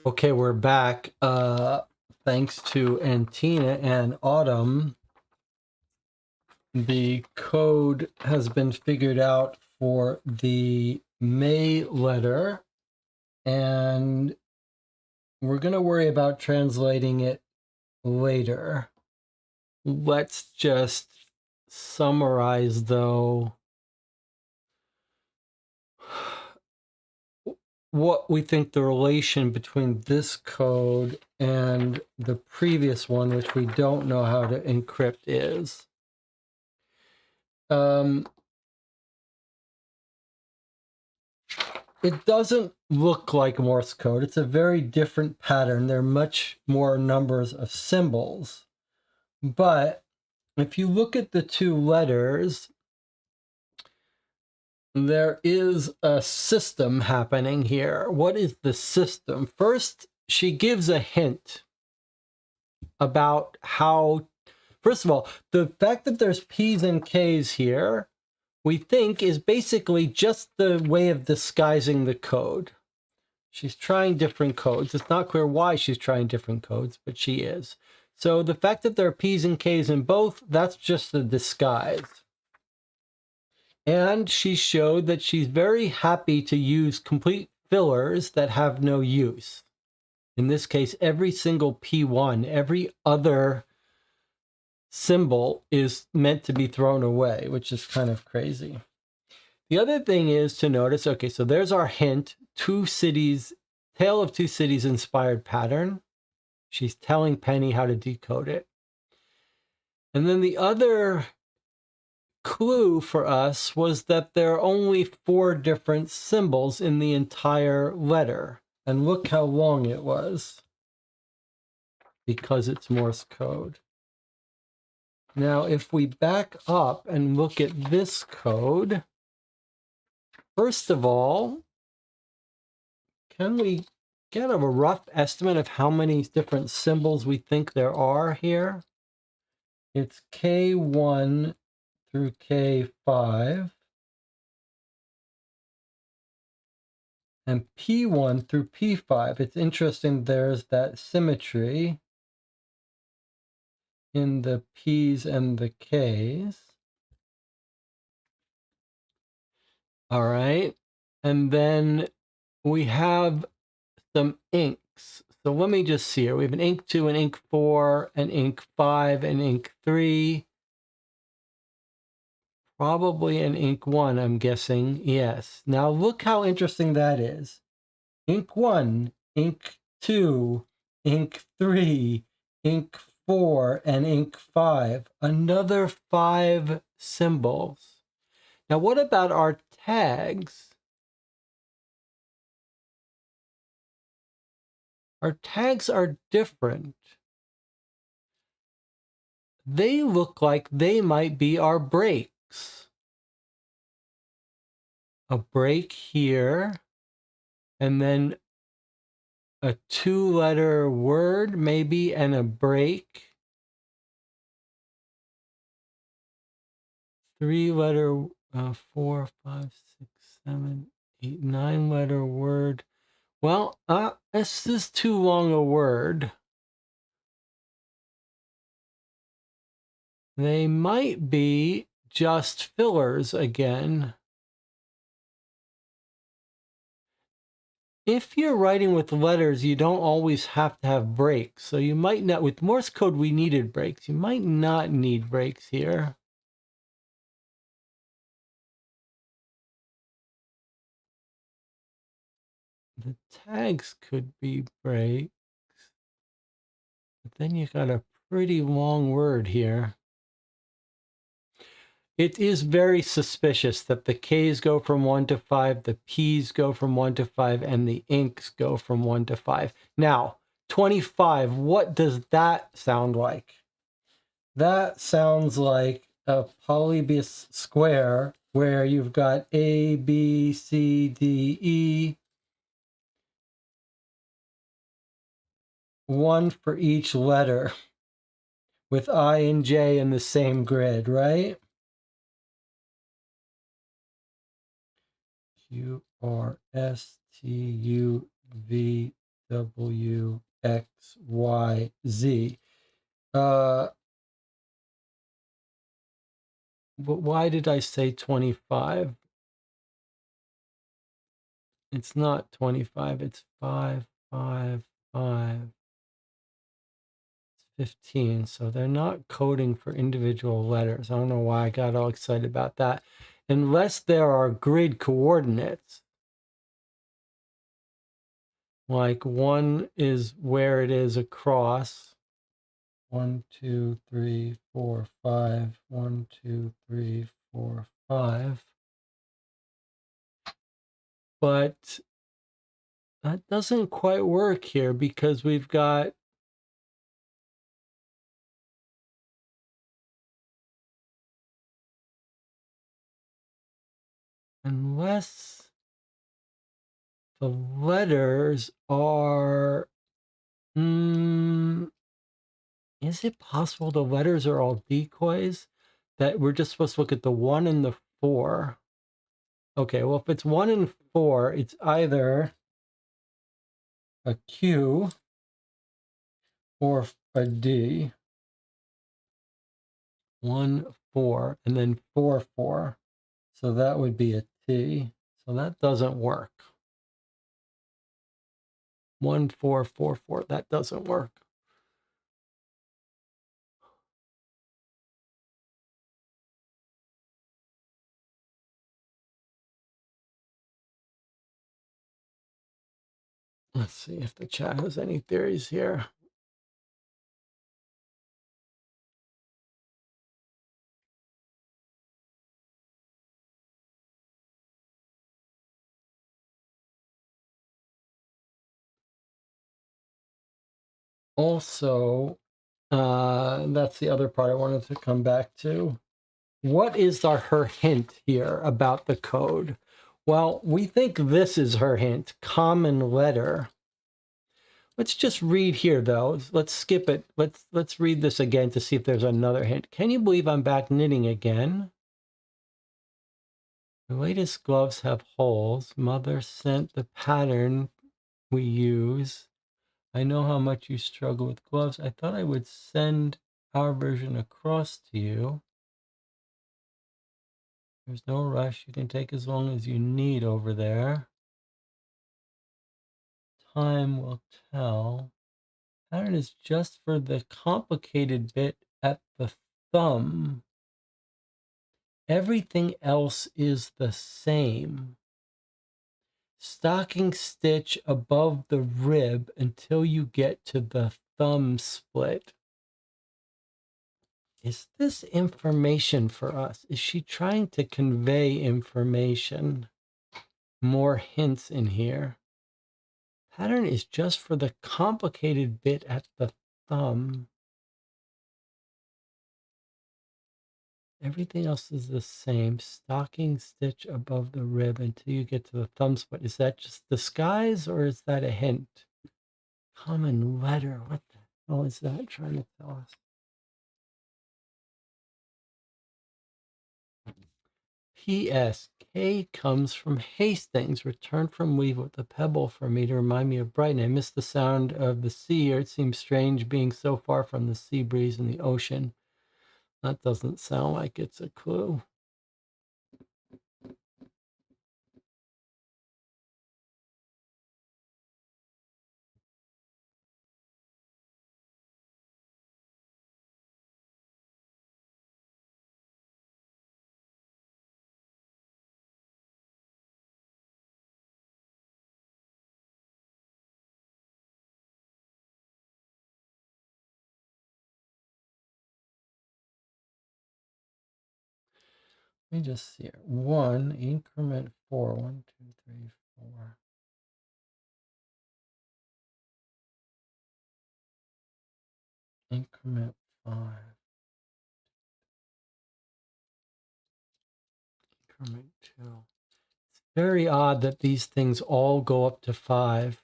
Okay, we're back. Thanks to Antina and Autumn, the code has been figured out for the May letter, and we're going to worry about translating it later. Let's just summarize, though, what we think the relation between this code and the previous one, which we don't know how to encrypt, is. It doesn't look like Morse code. It's a very different pattern. There are much more numbers of symbols. But if you look at the two letters, there is a system happening here. What is the system? First, she gives a hint about how, first of all, the fact that there's P's and K's here, we think is basically just the way of disguising the code. She's trying different codes. It's not clear why she's trying different codes, but she is. So the fact that there are P's and K's in both, that's just a disguise. And she showed that she's very happy to use complete fillers that have no use. In this case, every single P1, every other symbol is meant to be thrown away, which is kind of crazy. The other thing is to notice, okay, so there's our hint, two cities, Tale of Two Cities inspired pattern. She's telling Penny how to decode it. And then the other clue for us was that there are only 4 different symbols in the entire letter. And look how long it was, because it's Morse code. Now, if we back up and look at this code, first of all, can we get a rough estimate of how many different symbols we think there are here? It's K1 through K5 and P1 through P5. It's interesting, there's that symmetry in the P's and the K's. All right. And then we have some inks. So let me just see here. We have an ink 2, an ink 4, an ink 5, an ink 3. Probably an ink 1, I'm guessing. Yes. Now look how interesting that is. Ink 1, ink 2, ink 3, ink 4, and ink 5. Another 5 symbols. Now what about our tags? Our tags are different. They look like they might be our breaks. A break here, and then a 2-letter word maybe, and a break. 3-letter, 4, 5, 6, 7, 8, 9-letter word. Well, this is too long a word. They might be just fillers again. If you're writing with letters, you don't always have to have breaks. So you might not, with Morse code, we needed breaks. You might not need breaks here. The tags could be breaks. But then you got a pretty long word here. It is very suspicious that the K's go from 1 to 5, the P's go from 1 to 5, and the inks go from 1 to 5. Now, 25, what does that sound like? That sounds like a polybius square where you've got A, B, C, D, E, one for each letter, with I and J in the same grid, right? Q, R, S, T, U, V, W, X, Y, Z. But why did I say 25? It's not 25, it's 5, 5, 5. It's 15. So they're not coding for individual letters. I don't know why I got all excited about that. Unless there are grid coordinates. Like 1 is where it is across. 1, 2, 3, 4, 5. 1, 2, 3, 4, 5. But that doesn't quite work here because we've got unless the letters are is it possible the letters are all decoys? That we're just supposed to look at the 1 and the 4. Okay, well, if it's 1 and 4, it's either a Q or a D. 1, 4, and then 4, 4. So that would be a T. So that doesn't work. 1, 4, 4, 4. That doesn't work. Let's see if the chat has any theories here. Also, that's the other part I wanted to come back to. What is her hint here about the code? Well, we think this is her hint, common letter. Let's just read here, though. Let's skip it. Let's read this again to see if there's another hint. Can you believe I'm back knitting again? The latest gloves have holes. Mother sent the pattern we use. I know how much you struggle with gloves. I thought I would send our version across to you. There's no rush. You can take as long as you need over there. Time will tell. Pattern is just for the complicated bit at the thumb. Everything else is the same. Stocking stitch above the rib until you get to the thumb split. Is this information for us? Is she trying to convey information? More hints in here. Pattern is just for the complicated bit at the thumb. Everything else is the same. Stocking stitch above the rib until you get to the thumb split. Is that just disguise or is that a hint? Common letter. What the hell is that trying to tell us? P.S. K comes from Hastings. Returned from leave with a pebble for me to remind me of Brighton. I miss the sound of the sea, or it seems strange being so far from the sea breeze and the ocean. That doesn't sound like it's a clue. Let me just see here. 1, increment 4. 1, 2, 3, 4. Increment 5. Increment 2. It's very odd that these things all go up to 5.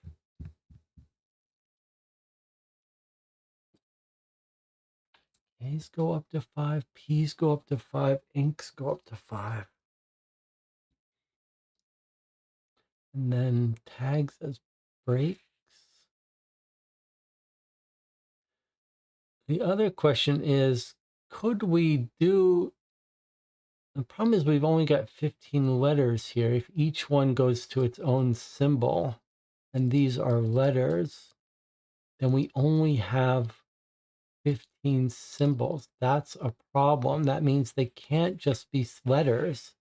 A's go up to 5. P's go up to 5. Inks go up to 5. And then tags as breaks. The other question is, could we do... The problem is we've only got 15 letters here. If each one goes to its own symbol, and these are letters, then we only have 15 symbols. That's a problem. That means they can't just be letters.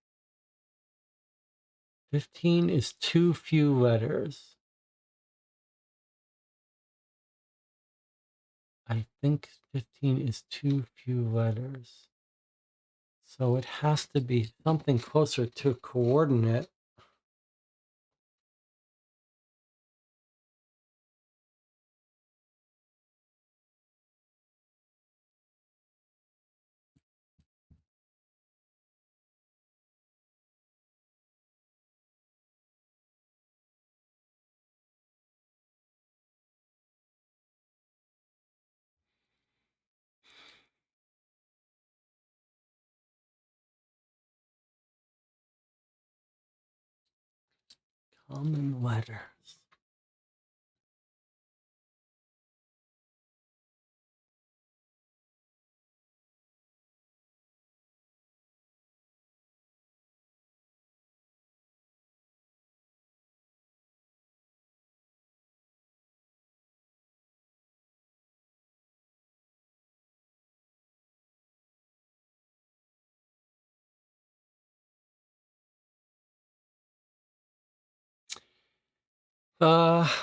15 is too few letters. I think 15 is too few letters. So it has to be something closer to a coordinate. Common letters.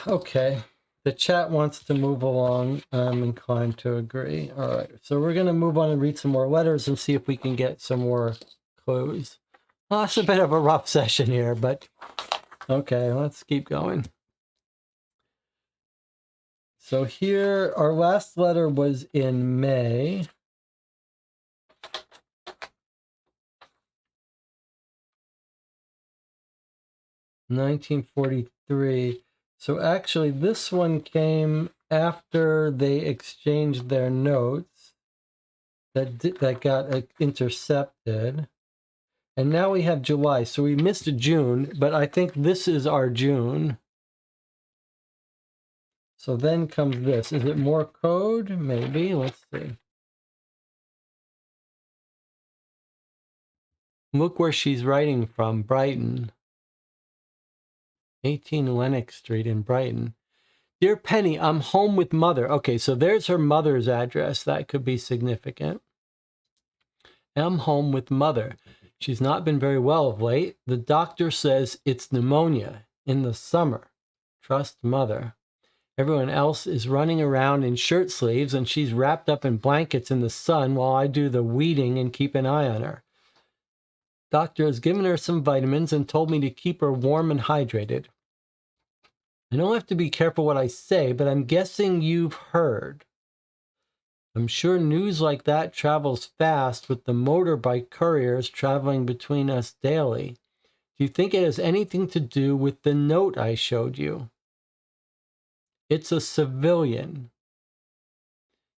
Okay. The chat wants to move along. I'm inclined to agree. All right. So we're going to move on and read some more letters and see if we can get some more clues. Well, it's a bit of a rough session here, but okay, let's keep going. So here, our last letter was in May. (1943). So actually, this one came after they exchanged their notes that got intercepted. And now we have July. So we missed June, but I think this is our June. So then comes this. Is it more code? Maybe. Let's see. Look where she's writing from. Brighton. 18 Lennox Street in Brighton. Dear Penny, I'm home with mother. Okay, so there's her mother's address. That could be significant. I'm home with mother. She's not been very well of late. The doctor says it's pneumonia in the summer. Trust mother. Everyone else is running around in shirt sleeves and she's wrapped up in blankets in the sun while I do the weeding and keep an eye on her. Doctor has given her some vitamins and told me to keep her warm and hydrated. I don't have to be careful what I say, but I'm guessing you've heard. I'm sure news like that travels fast with the motorbike couriers traveling between us daily. Do you think it has anything to do with the note I showed you? It's a civilian.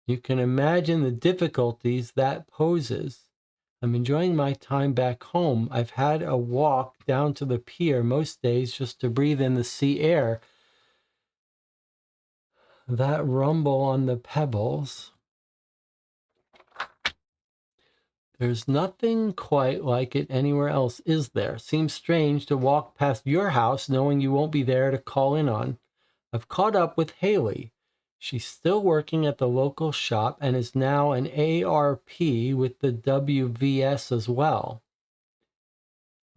You can imagine the difficulties that poses. I'm enjoying my time back home. I've had a walk down to the pier most days just to breathe in the sea air. That rumble on the pebbles. There's nothing quite like it anywhere else, is there? Seems strange to walk past your house knowing you won't be there to call in on. I've caught up with Haley. She's still working at the local shop and is now an ARP with the WVS as well.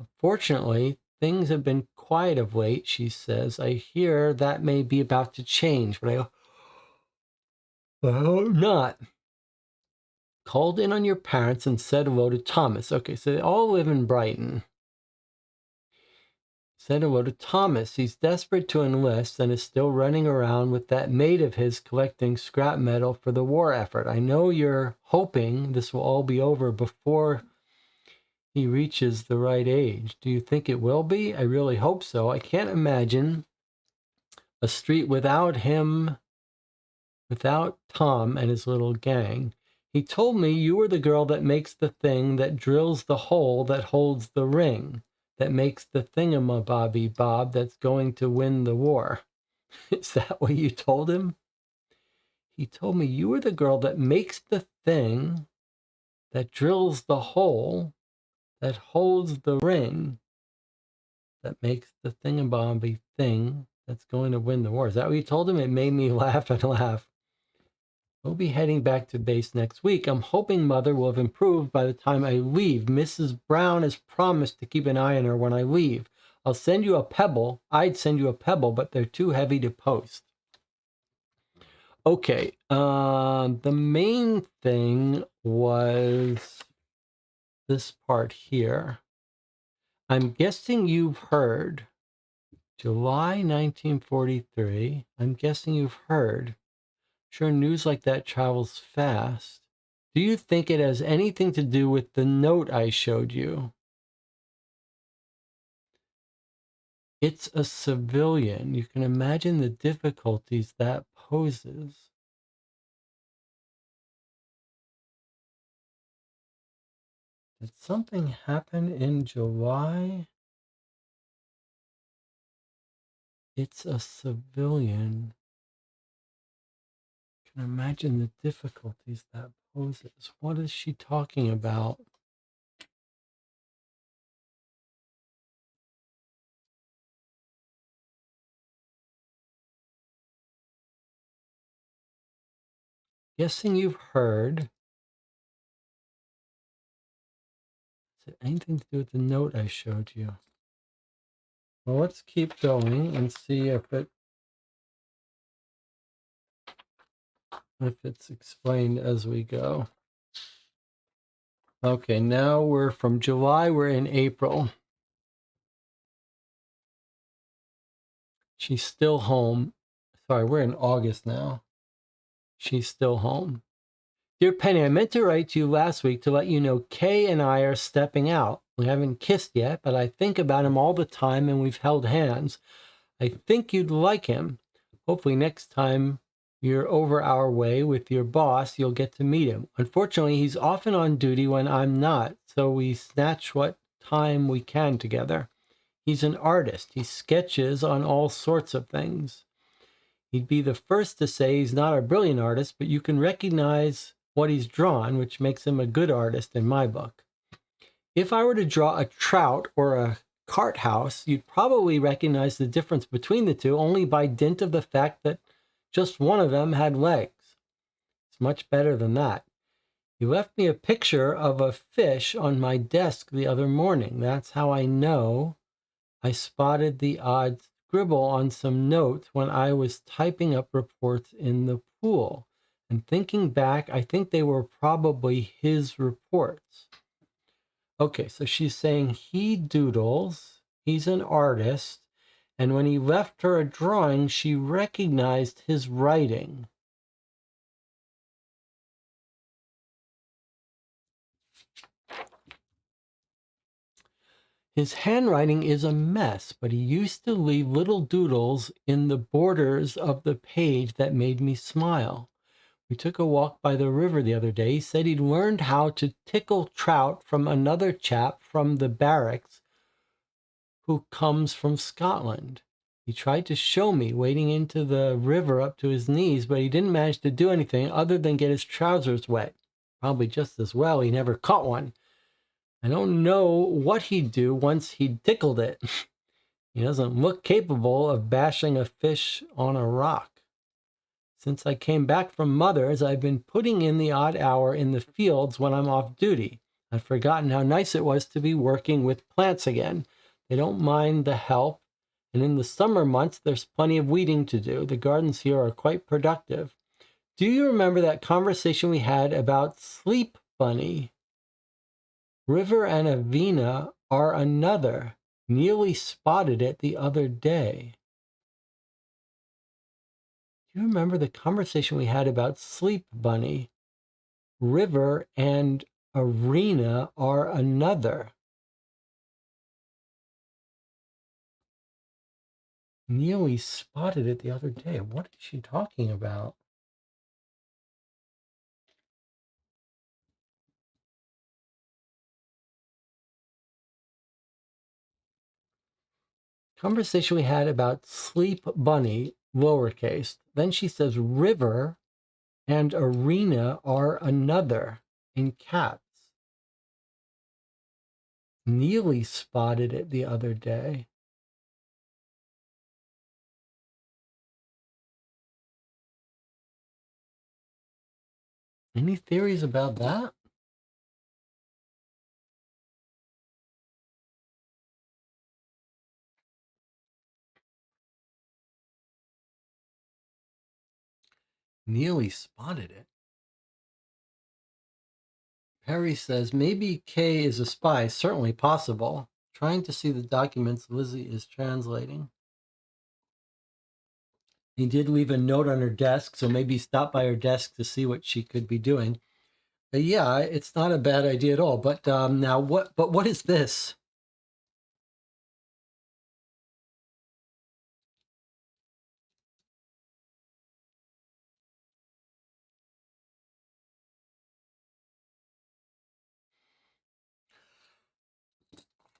Unfortunately, things have been quiet of late, she says. I hear that may be about to change, but I hope not. Called in on your parents and said hello to Thomas. Okay, so they all live in Brighton. Said hello to Thomas. He's desperate to enlist and is still running around with that mate of his collecting scrap metal for the war effort. I know you're hoping this will all be over before he reaches the right age. Do you think it will be? I really hope so. I can't imagine a street without him, without Tom and his little gang. He told me you were the girl that makes the thing that drills the hole that holds the ring, that makes the thingamabobby bob that's going to win the war. Is that what you told him? he told me you were the girl that makes the thing, that drills the hole, that holds the ring, that makes the thingamabob thing that's going to win the war. Is that what you told him? It made me laugh and laugh. We'll be heading back to base next week. I'm hoping Mother will have improved by the time I leave. Mrs. Brown has promised to keep an eye on her when I leave. I'll send you a pebble. I'd send you a pebble, but they're too heavy to post. Okay, the main thing was this part here. I'm guessing you've heard July 1943. I'm guessing you've heard. Sure, news like that travels fast. Do you think it has anything to do with the note I showed you? It's a civilian. You can imagine the difficulties that poses. Did something happen in July? It's a civilian. You can imagine the difficulties that poses. What is she talking about? Guessing you've heard. Is it anything to do with the note I showed you? Well, let's keep going and see if it's explained as we go. Okay, now we're from July, we're in April. She's still home. Sorry, we're in August now. She's still home. Dear Penny, I meant to write to you last week to let you know Kay and I are stepping out. We haven't kissed yet, but I think about him all the time and we've held hands. I think you'd like him. Hopefully next time you're over our way with your boss, you'll get to meet him. Unfortunately, he's often on duty when I'm not, so we snatch what time we can together. He's an artist. He sketches on all sorts of things. He'd be the first to say he's not a brilliant artist, but you can recognize what he's drawn, which makes him a good artist in my book. If I were to draw a trout or a cart house, you'd probably recognize the difference between the two only by dint of the fact that just one of them had legs. It's much better than that. You left me a picture of a fish on my desk the other morning. That's how I know I spotted the odd scribble on some notes when I was typing up reports in the pool. And thinking back, I think they were probably his reports. Okay, so she's saying he doodles, he's an artist, and when he left her a drawing, she recognized his writing. His handwriting is a mess, but he used to leave little doodles in the borders of the page that made me smile. We took a walk by the river the other day. He said he'd learned how to tickle trout from another chap from the barracks who comes from Scotland. He tried to show me wading into the river up to his knees, but he didn't manage to do anything other than get his trousers wet. Probably just as well he never caught one. I don't know what he'd do once he'd tickled it. He doesn't look capable of bashing a fish on a rock. Since I came back from Mother's, I've been putting in the odd hour in the fields when I'm off duty. I've forgotten how nice it was to be working with plants again. They don't mind the help, and in the summer months, there's plenty of weeding to do. The gardens here are quite productive. Do you remember that conversation we had about Sleep Bunny? River and Avena are another. Nearly spotted it the other day. Do you remember the conversation we had about Sleep Bunny? River and Arena are another. Nearly spotted it the other day. What is she talking about? Conversation we had about Sleep Bunny, lowercase. Then she says River and arena are another in caps. Neely spotted it the other day. Any theories about that? Neely spotted it. Harry says, maybe Kay is a spy. Certainly possible. Trying to see the documents Lizzie is translating. He did leave a note on her desk, so maybe stop by her desk to see what she could be doing. But yeah, it's not a bad idea at all. But now what? But what is this?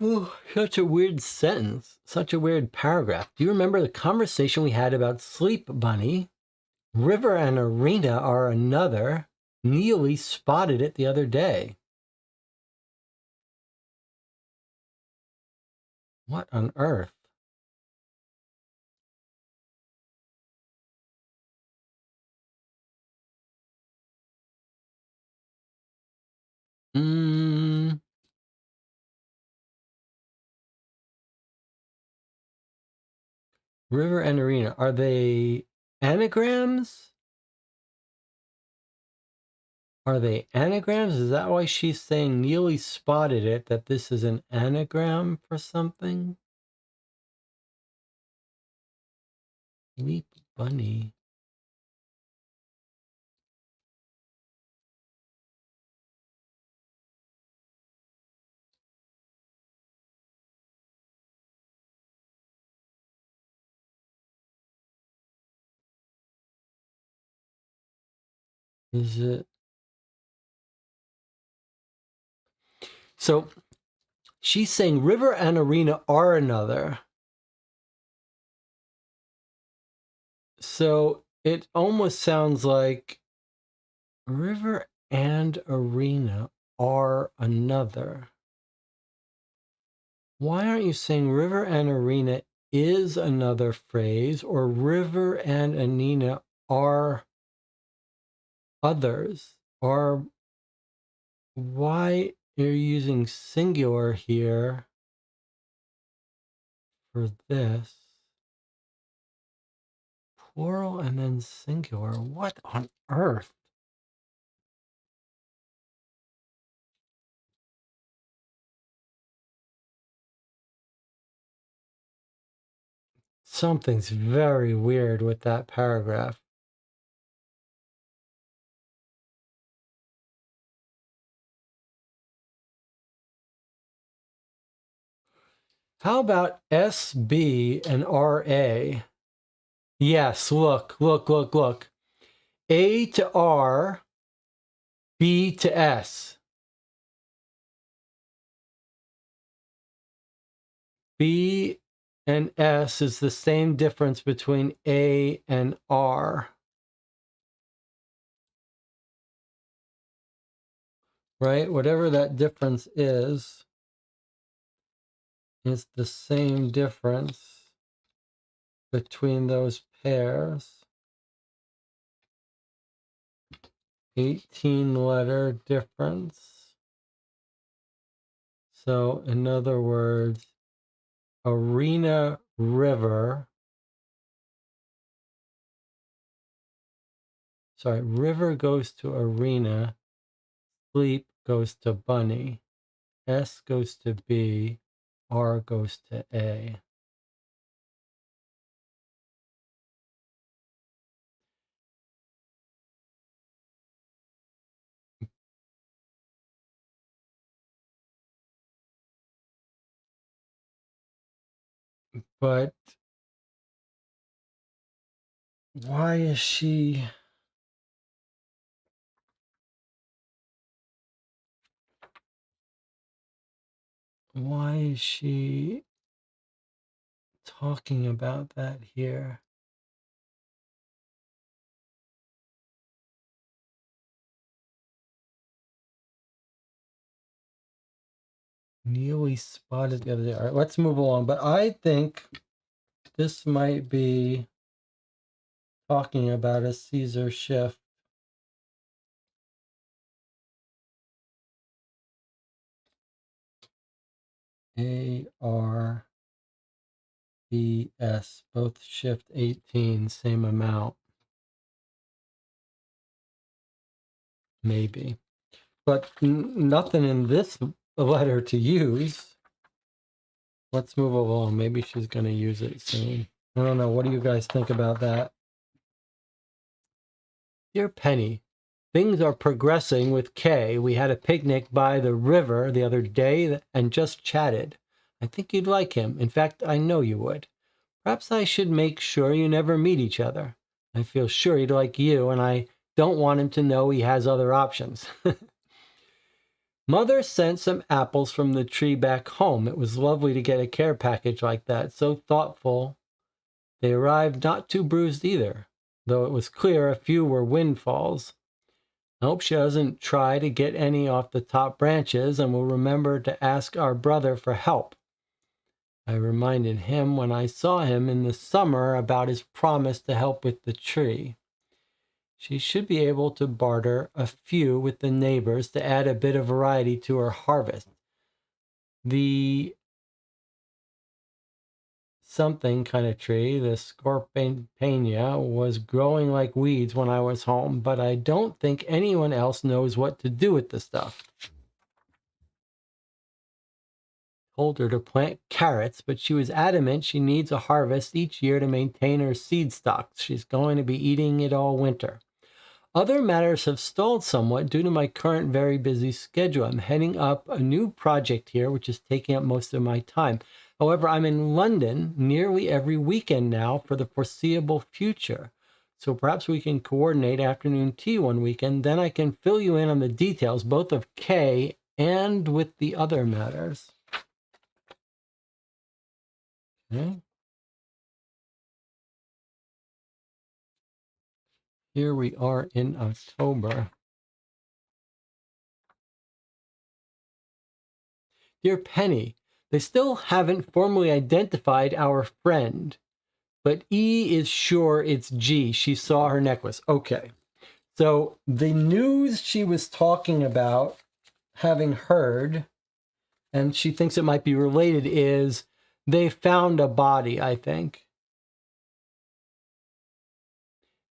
Ooh, such a weird sentence. Such a weird paragraph. Do you remember the conversation we had about Sleep Bunny? River and Arena are another. Neely spotted it the other day. What on earth? River and Arena, are they anagrams? Are they anagrams? Is that why she's saying Neely spotted it, that this is an anagram for something? Leap Bunny. Is it? So she's saying River and Arena are another. So it almost sounds like River and Arena are another. Why aren't you saying River and Arena is another phrase, or River and Anina are others? Or why are you using singular here for this? Plural and then singular. What on earth? Something's very weird with that paragraph. How about SB and RA? Yes, look. A to R, B to S. B and S is the same difference between A and R. Right? Whatever that difference is the same difference between those pairs. 18 letter difference. So in other words, Arena River. Sorry, River goes to Arena. Sleep goes to Bunny. S goes to B. R goes to A. But why is she talking about that here? Neely spotted the other day. All right, let's move along. But I think this might be talking about a Caesar shift. ARBS, both shift 18, same amount. Maybe. But nothing in this letter to use. Let's move along. Maybe she's going to use it soon. I don't know. What do you guys think about that? Dear Penny, things are progressing with Kay. We had a picnic by the river the other day and just chatted. I think you'd like him. In fact, I know you would. Perhaps I should make sure you never meet each other. I feel sure he'd like you, and I don't want him to know he has other options. Mother sent some apples from the tree back home. It was lovely to get a care package like that, so thoughtful. They arrived not too bruised either, though it was clear a few were windfalls. I hope she doesn't try to get any off the top branches and will remember to ask our brother for help. I reminded him when I saw him in the summer about his promise to help with the tree. She should be able to barter a few with the neighbors to add a bit of variety to her harvest. The something kind of tree, the scorpiona, was growing like weeds when I was home, but I don't think anyone else knows what to do with the stuff. Told her to plant carrots, but she was adamant she needs a harvest each year to maintain her seed stocks. She's going to be eating it all winter. Other matters have stalled somewhat due to my current very busy schedule. I'm heading up a new project here, which is taking up most of my time. However, I'm in London nearly every weekend now for the foreseeable future. So perhaps we can coordinate afternoon tea one weekend. Then I can fill you in on the details, both of Kay and with the other matters. Okay. Here we are in October. Dear Penny, they still haven't formally identified our friend, but E is sure it's G. She saw her necklace. Okay. So the news she was talking about having heard, and she thinks it might be related, is they found a body, I think.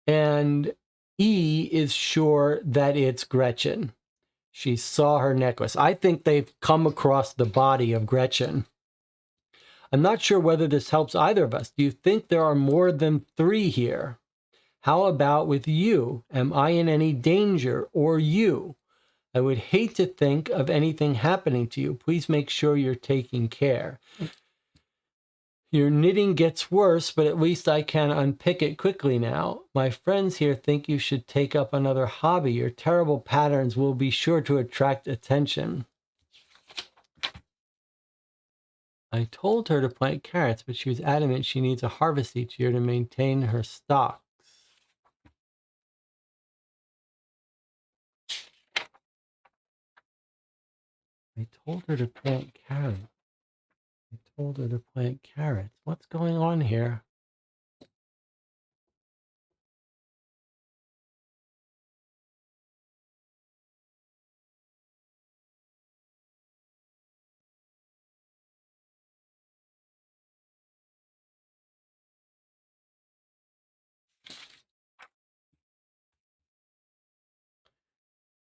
And E is sure that it's Gretchen. She saw her necklace. I think they've come across the body of Gretchen. I'm not sure whether this helps either of us. Do you think there are more than 3 here? How about with you? Am I in any danger, or you? I would hate to think of anything happening to you. Please make sure you're taking care. Your knitting gets worse, but at least I can unpick it quickly now. My friends here think you should take up another hobby. Your terrible patterns will be sure to attract attention. I told her to plant carrots, but she was adamant she needs a harvest each year to maintain her stocks. I told her to plant carrots. I told her to plant carrots. What's going on here?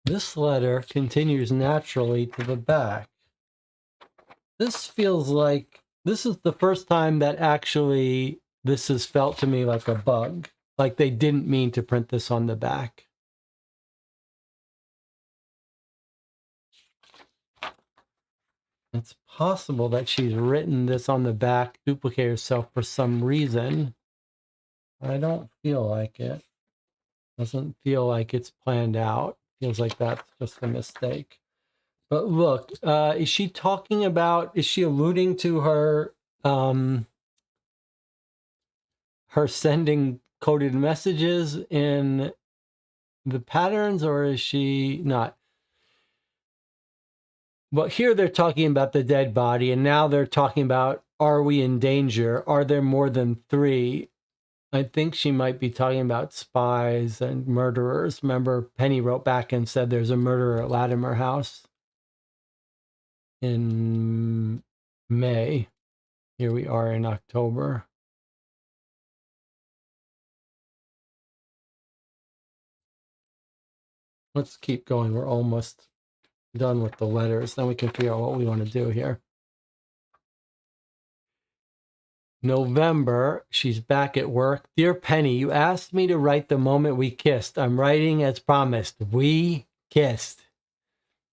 This letter continues naturally to the back. This feels like this is the first time that actually this has felt to me like a bug. Like they didn't mean to print this on the back. It's possible that she's written this on the back, duplicate herself for some reason. I don't feel like it. Doesn't feel like it's planned out. Feels like that's just a mistake. But look, is she talking about, is she alluding to her her sending coded messages in the patterns, or is she not? But here they're talking about the dead body, and now they're talking about, are we in danger? Are there more than 3? I think she might be talking about spies and murderers. Remember, Penny wrote back and said there's a murderer at Latimer House in May. Here we are in October. Let's keep going. We're almost done with the letters. Then we can figure out what we want to do here. November, she's back at work. Dear Penny, you asked me to write the moment we kissed. I'm writing as promised. We kissed.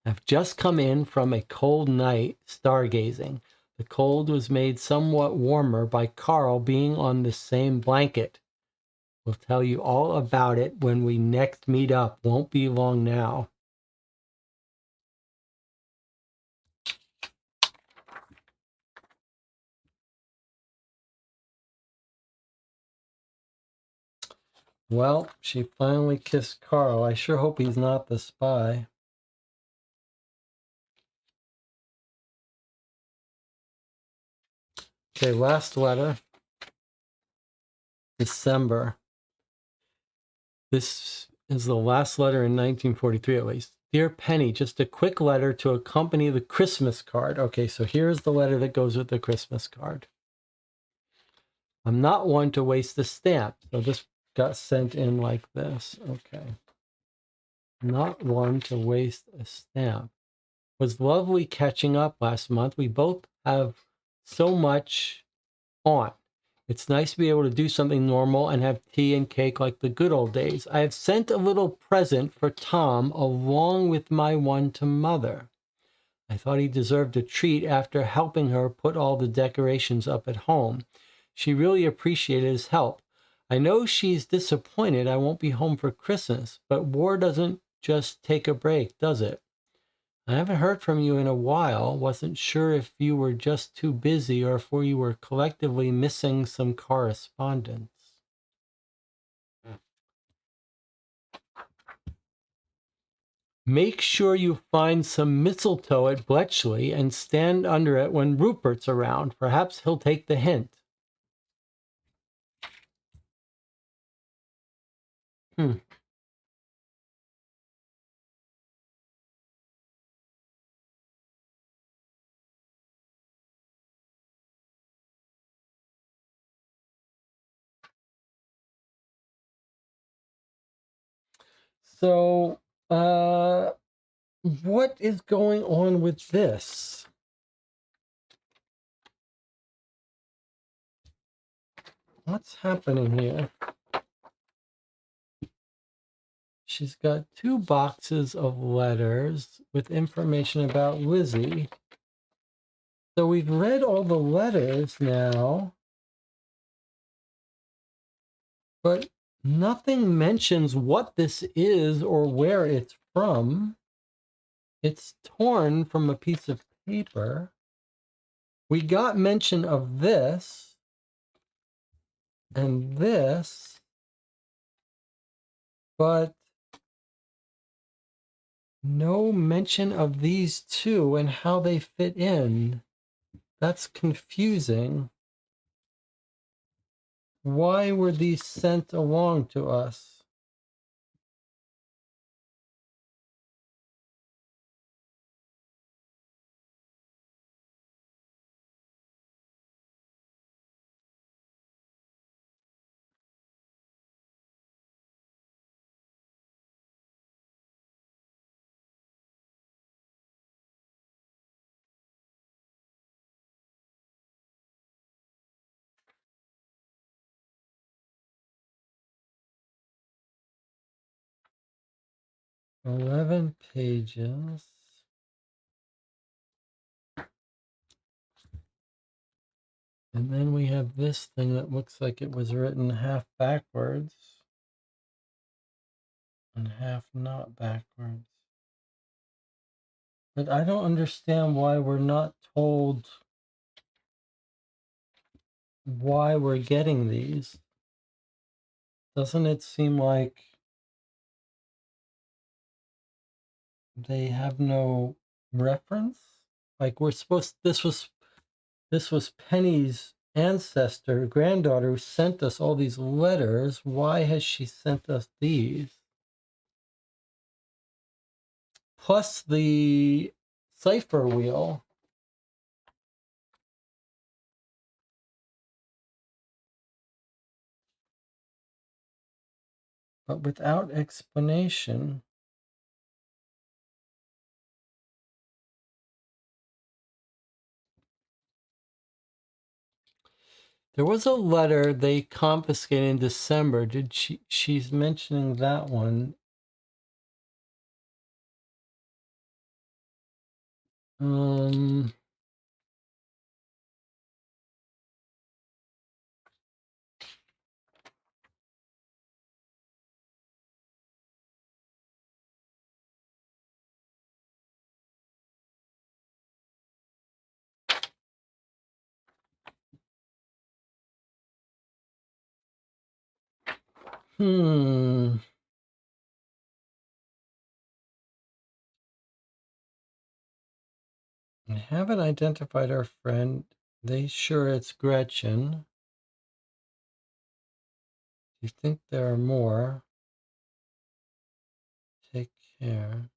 I've just come in from a cold night stargazing. The cold was made somewhat warmer by Carl being on the same blanket. We'll tell you all about it when we next meet up. Won't be long now. Well, she finally kissed Carl. I sure hope he's not the spy. Okay, last letter. December. This is the last letter in 1943, at least. Dear Penny, just a quick letter to accompany the Christmas card. Okay, so here's the letter that goes with the Christmas card. I'm not one to waste a stamp. So this got sent in like this. Okay. Not one to waste a stamp. It was lovely catching up last month. We both have so much on. It's nice to be able to do something normal and have tea and cake like the good old days. I have sent a little present for Tom along with my one to Mother. I thought he deserved a treat after helping her put all the decorations up at home. She really appreciated his help. I know she's disappointed I won't be home for Christmas, but war doesn't just take a break, does it? I haven't heard from you in a while. Wasn't sure if you were just too busy or if you were collectively missing some correspondence. Make sure you find some mistletoe at Bletchley and stand under it when Rupert's around. Perhaps he'll take the hint. So, what is going on with this? What's happening here? She's got 2 boxes of letters with information about Lizzie. So we've read all the letters now, but nothing mentions what this is or where it's from. It's torn from a piece of paper. We got mention of this and this, but no mention of these 2 and how they fit in. That's confusing. Why were these sent along to us? "11 pages. And then we have this thing that looks like it was written half backwards and half not backwards. But I don't understand why we're not told why we're getting these. Doesn't it seem like they have no reference? Like we're supposed, this was Penny's ancestor, granddaughter, who sent us all these letters. Why has she sent us these? Plus the cipher wheel. But without explanation. There was a letter they confiscated in December. Did she's mentioning that one. I haven't identified our friend. They sure it's Gretchen. Do you think there are more? Take care.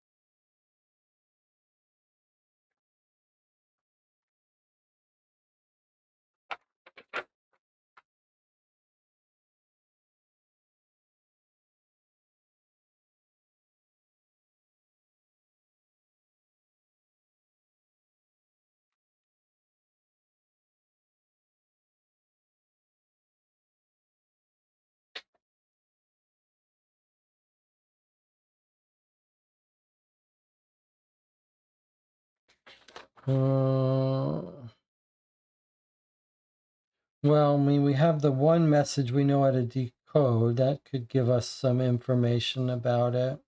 Well, I mean, we have the one message we know how to decode. That could give us some information about it.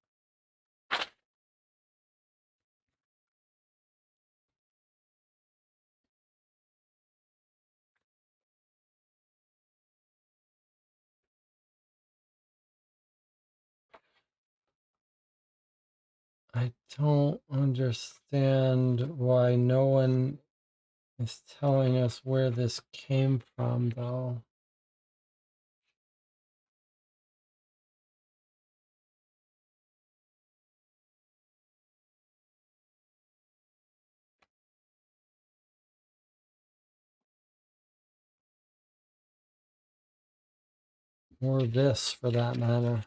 I don't understand why no one is telling us where this came from, though. Or this, for that matter.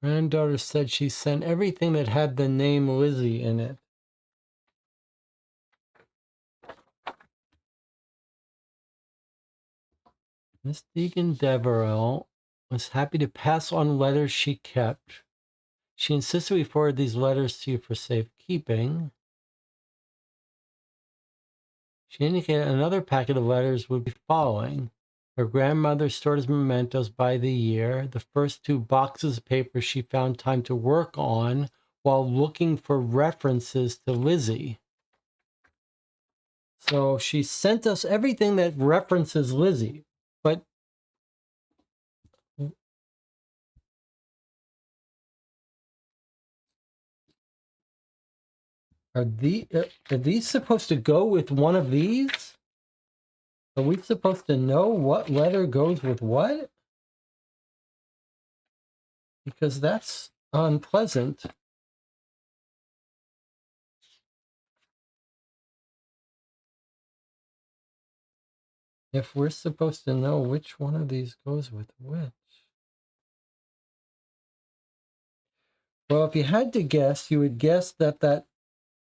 Granddaughter said she sent everything that had the name Lizzie in it. Miss Deegan Deverell was happy to pass on letters she kept. She insisted we forward these letters to you for safekeeping. She indicated another packet of letters would be following. Her grandmother stored as mementos by the year. The first 2 boxes of paper she found time to work on while looking for references to Lizzie. So she sent us everything that references Lizzie, but are these supposed to go with one of these? Are we supposed to know what letter goes with what? Because that's unpleasant. If we're supposed to know which one of these goes with which. Well, if you had to guess, you would guess that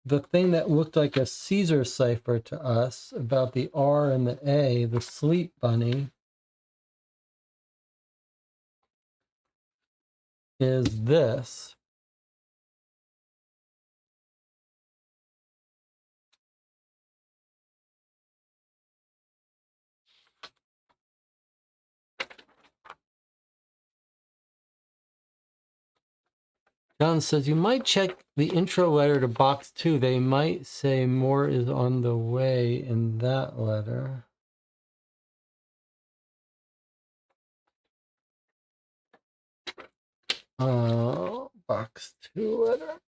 the thing that looked like a Caesar cipher to us about the R and the A, the sleep bunny, is this. John says you might check the intro letter to box 2. They might say more is on the way in that letter. Box 2 letter.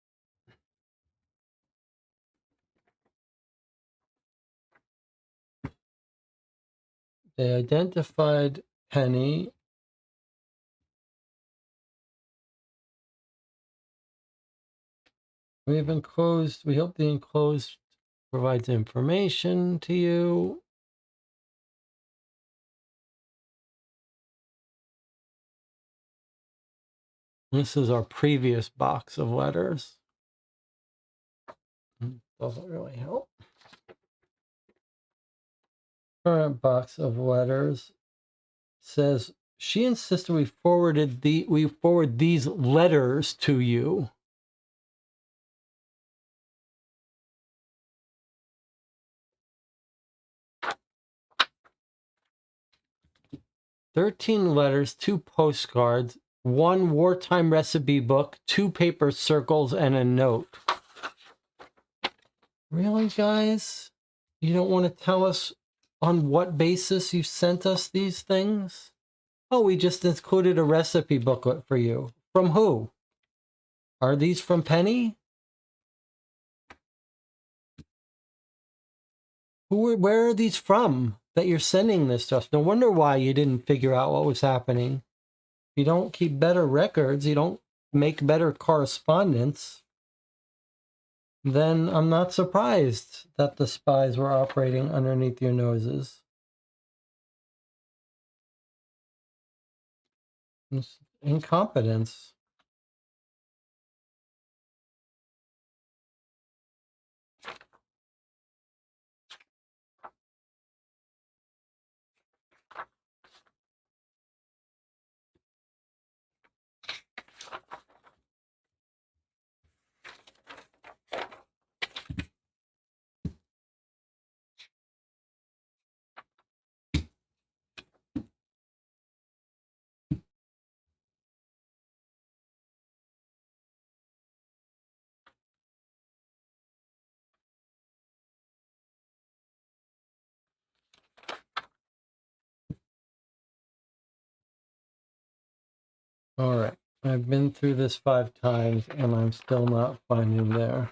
They identified Penny. We hope the enclosed provides information to you. This is our previous box of letters. Doesn't really help. Current box of letters says she insisted we forward these letters to you. "13 letters, 2 postcards, 1 wartime recipe book, 2 paper circles, and a note." Really, guys? You don't want to tell us on what basis you sent us these things? Oh, we just included a recipe booklet for you. From who? Are these from Penny? Where are these from that you're sending this to us? No wonder why you didn't figure out what was happening. You don't keep better records. You don't make better correspondence. Then I'm not surprised that the spies were operating underneath your noses. It's incompetence. All right, I've been through this 5 times and I'm still not finding there.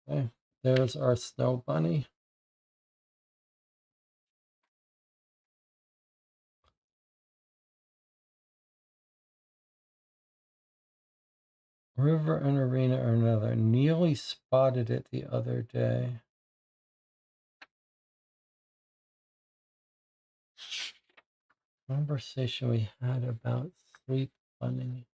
Okay, there's our snow bunny. River and arena are another. Neely spotted it the other day. Conversation we had about sleep bunny.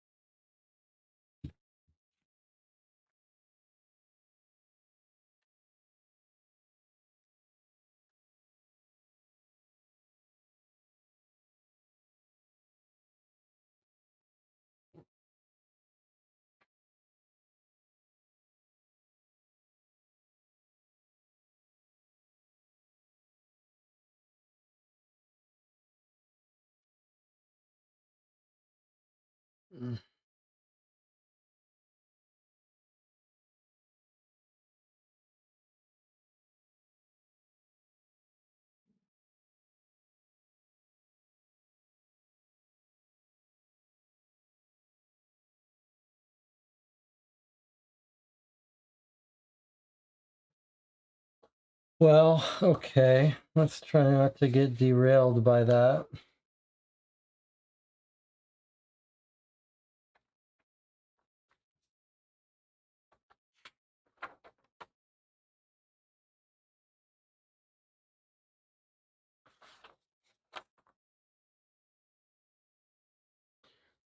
Well, okay. Let's try not to get derailed by that.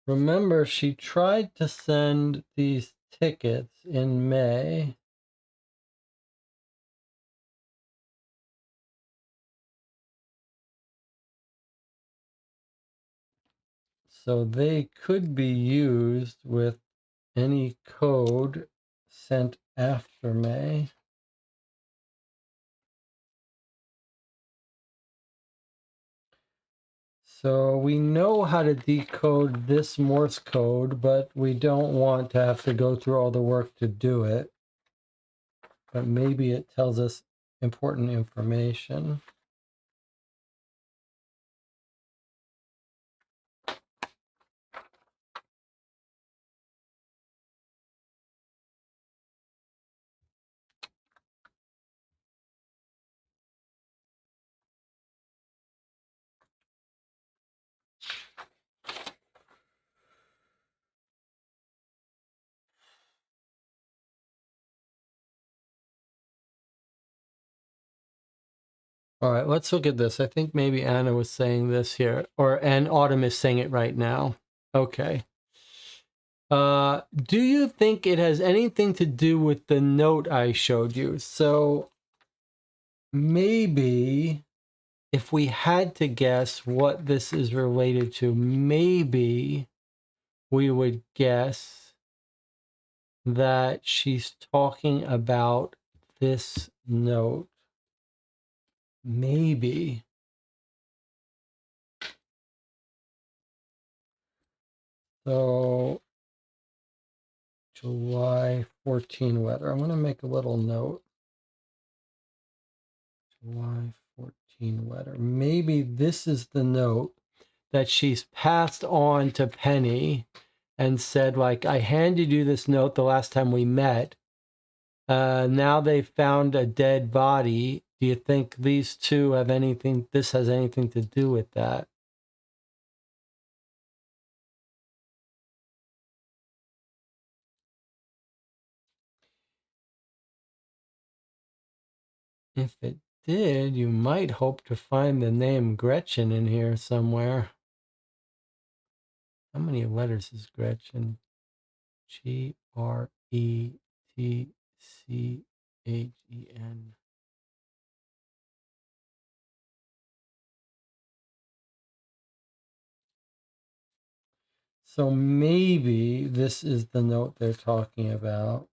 Remember, she tried to send these tickets in May. So they could be used with any code sent after May. So we know how to decode this Morse code, but we don't want to have to go through all the work to do it. But maybe it tells us important information. All right, let's look at this. I think maybe Anna was saying this here, and Autumn is saying it right now. Okay. Do you think it has anything to do with the note I showed you? So maybe if we had to guess what this is related to, maybe we would guess that she's talking about this note. Maybe. So July 14 weather. I'm going to make a little note. July 14 weather. Maybe this is the note that she's passed on to Penny and said, like, I handed you this note the last time we met. Now they found a dead body. Do you think these two have anything, this has anything to do with that? If it did, you might hope to find the name Gretchen in here somewhere. How many letters is Gretchen? Gretchen. So maybe this is the note they're talking about.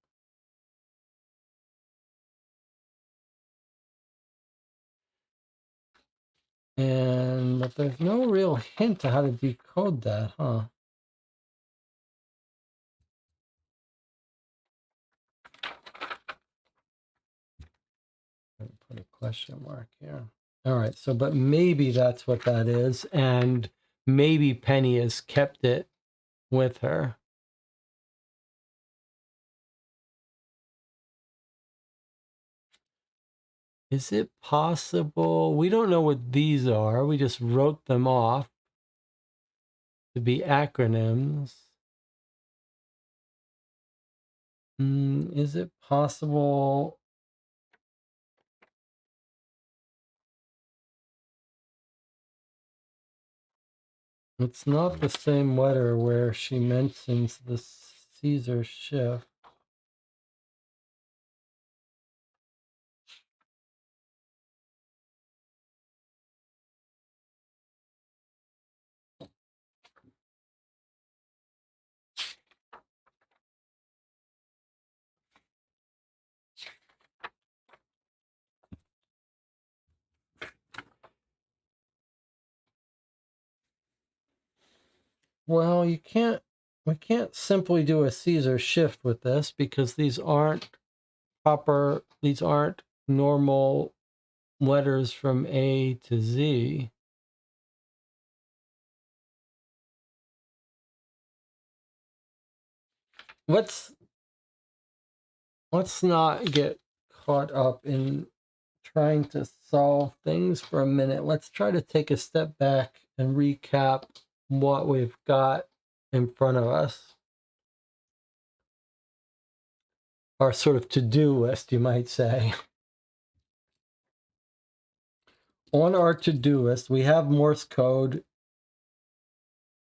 But there's no real hint to how to decode that, huh? Put a question mark here. All right, so but maybe that's what that is, and maybe Penny has kept it with her. Is it possible? We don't know what these are. We just wrote them off to be acronyms. Is it possible? It's not the same letter where she mentions the Caesar shift. Well, we can't simply do a Caesar shift with this because these aren't normal letters from A to Z. Let's not get caught up in trying to solve things for a minute. Let's try to take a step back and recap what we've got in front of us. Our sort of to-do list, you might say. On our to-do list, we have Morse code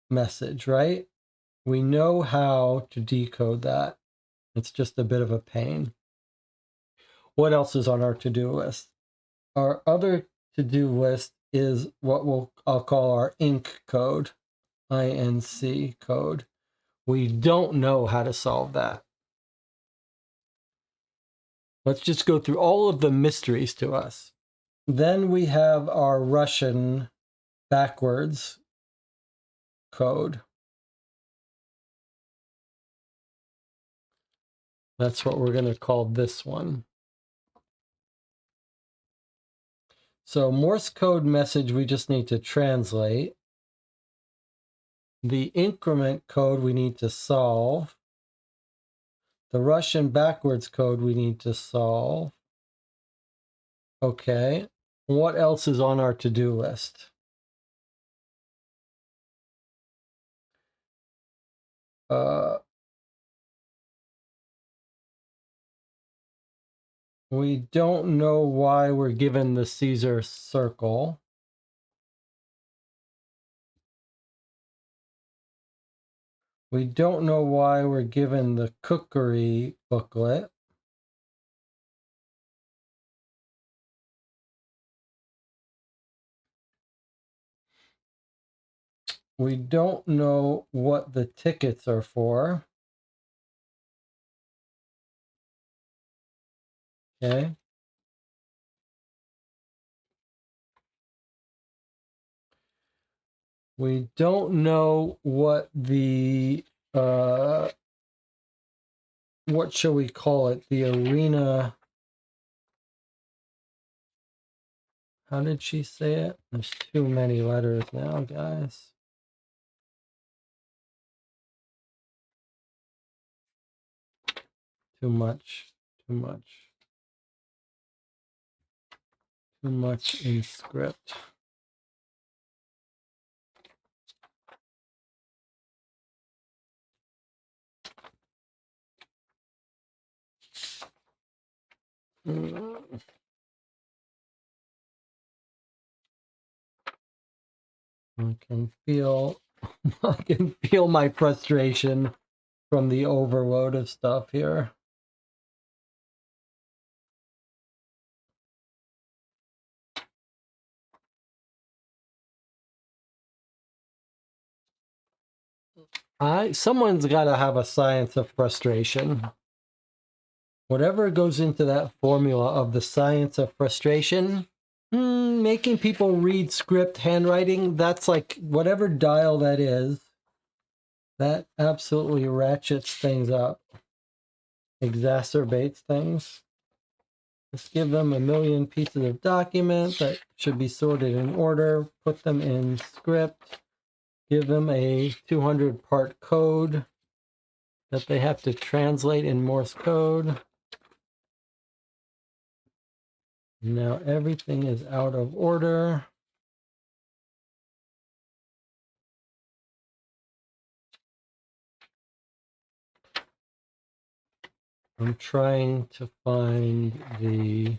message, right? We know how to decode that. It's just a bit of a pain. What else is on our to-do list? Our other to-do list is what I'll call our INC code, INC code. We don't know how to solve that. Let's just go through all of the mysteries to us. Then we have our Russian backwards code. That's what we're going to call this one. So Morse code message we just need to translate. The increment code we need to solve. The Russian backwards code we need to solve. Okay. What else is on our to-do list? We don't know why we're given the Caesar circle. We don't know why we're given the cookery booklet. We don't know what the tickets are for. Okay. We don't know what the, what shall we call it? The arena. How did she say it? There's too many letters now, guys. Too much. Too much. Too much in script. I can feel my frustration from the overload of stuff here. Someone's got to have a science of frustration. Whatever goes into that formula of the science of frustration, making people read script handwriting, that's like whatever dial that is, that absolutely ratchets things up, exacerbates things. Just give them a million pieces of document that should be sorted in order, put them in script, give them a 200-part code that they have to translate in Morse code. Now everything is out of order. I'm trying to find the...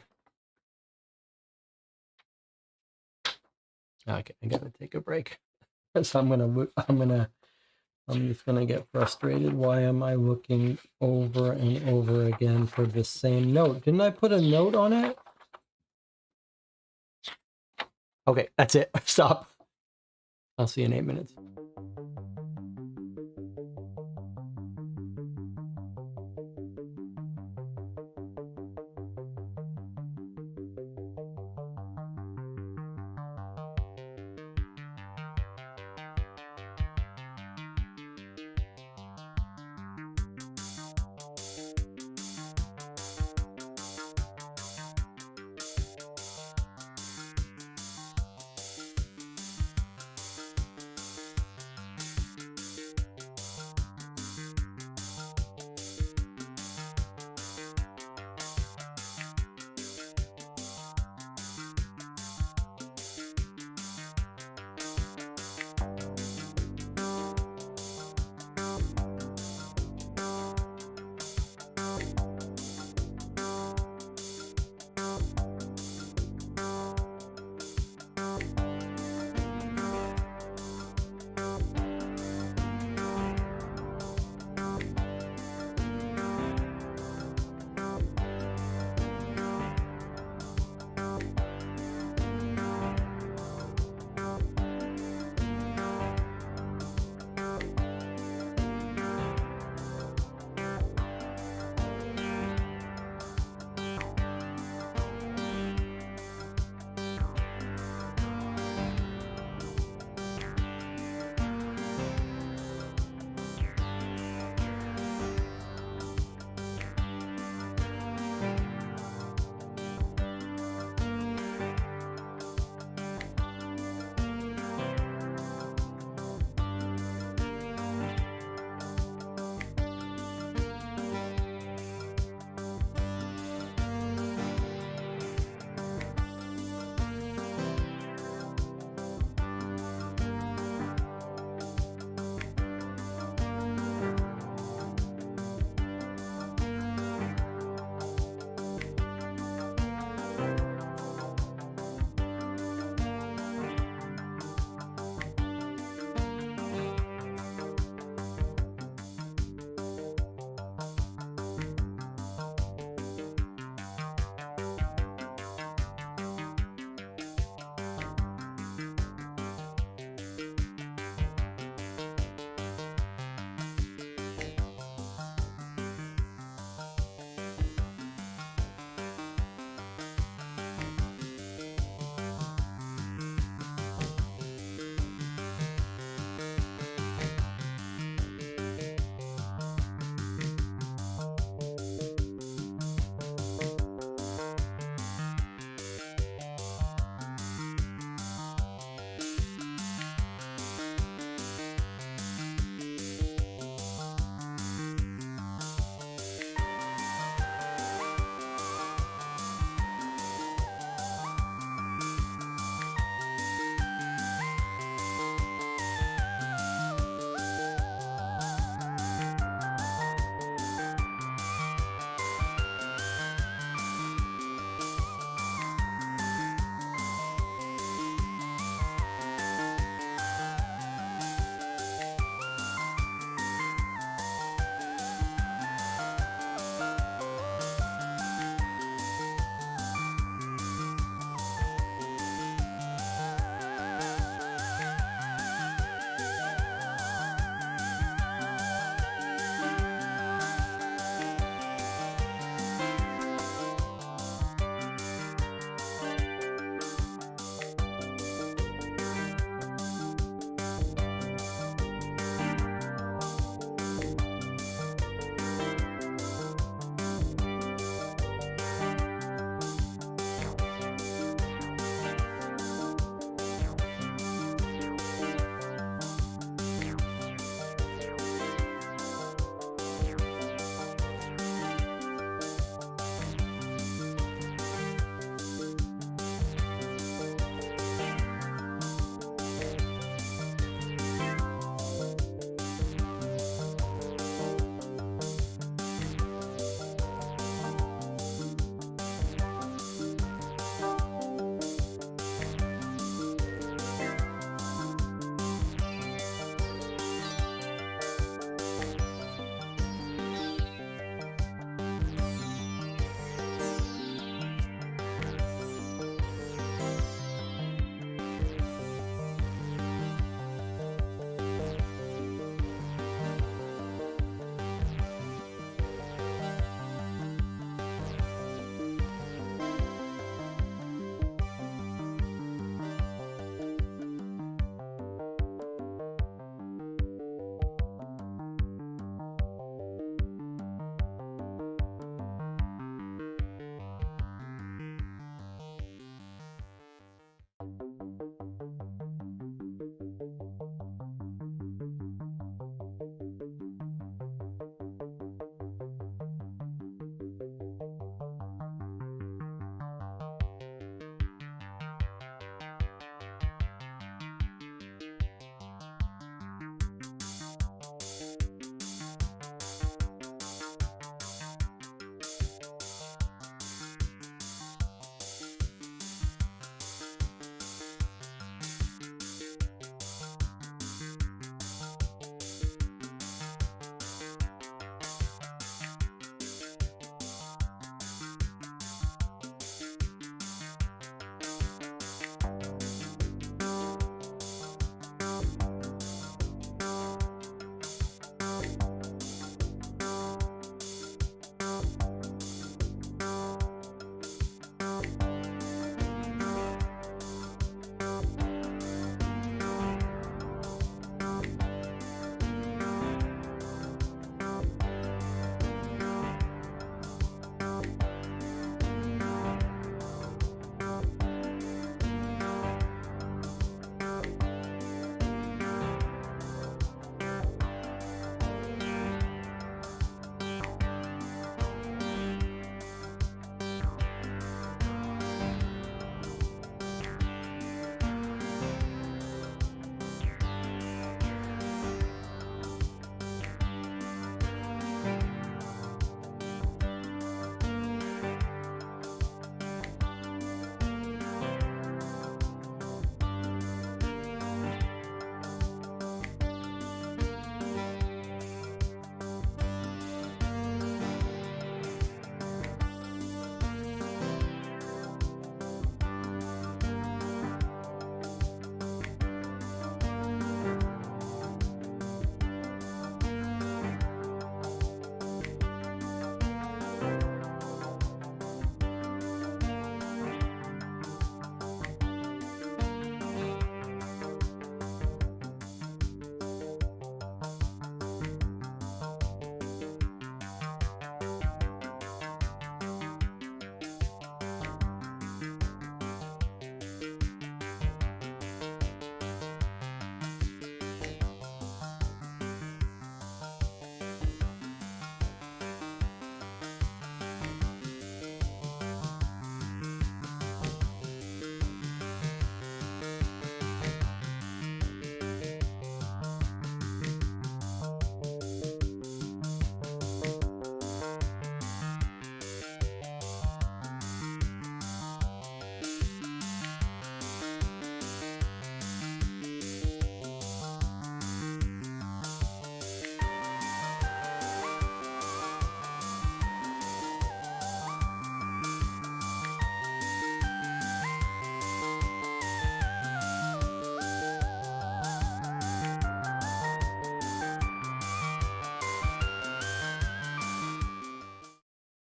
Okay, I gotta take a break. So I'm just gonna get frustrated. Why am I looking over and over again for the same note? Didn't I put a note on it? Okay, that's it. Stop. I'll see you in 8 minutes.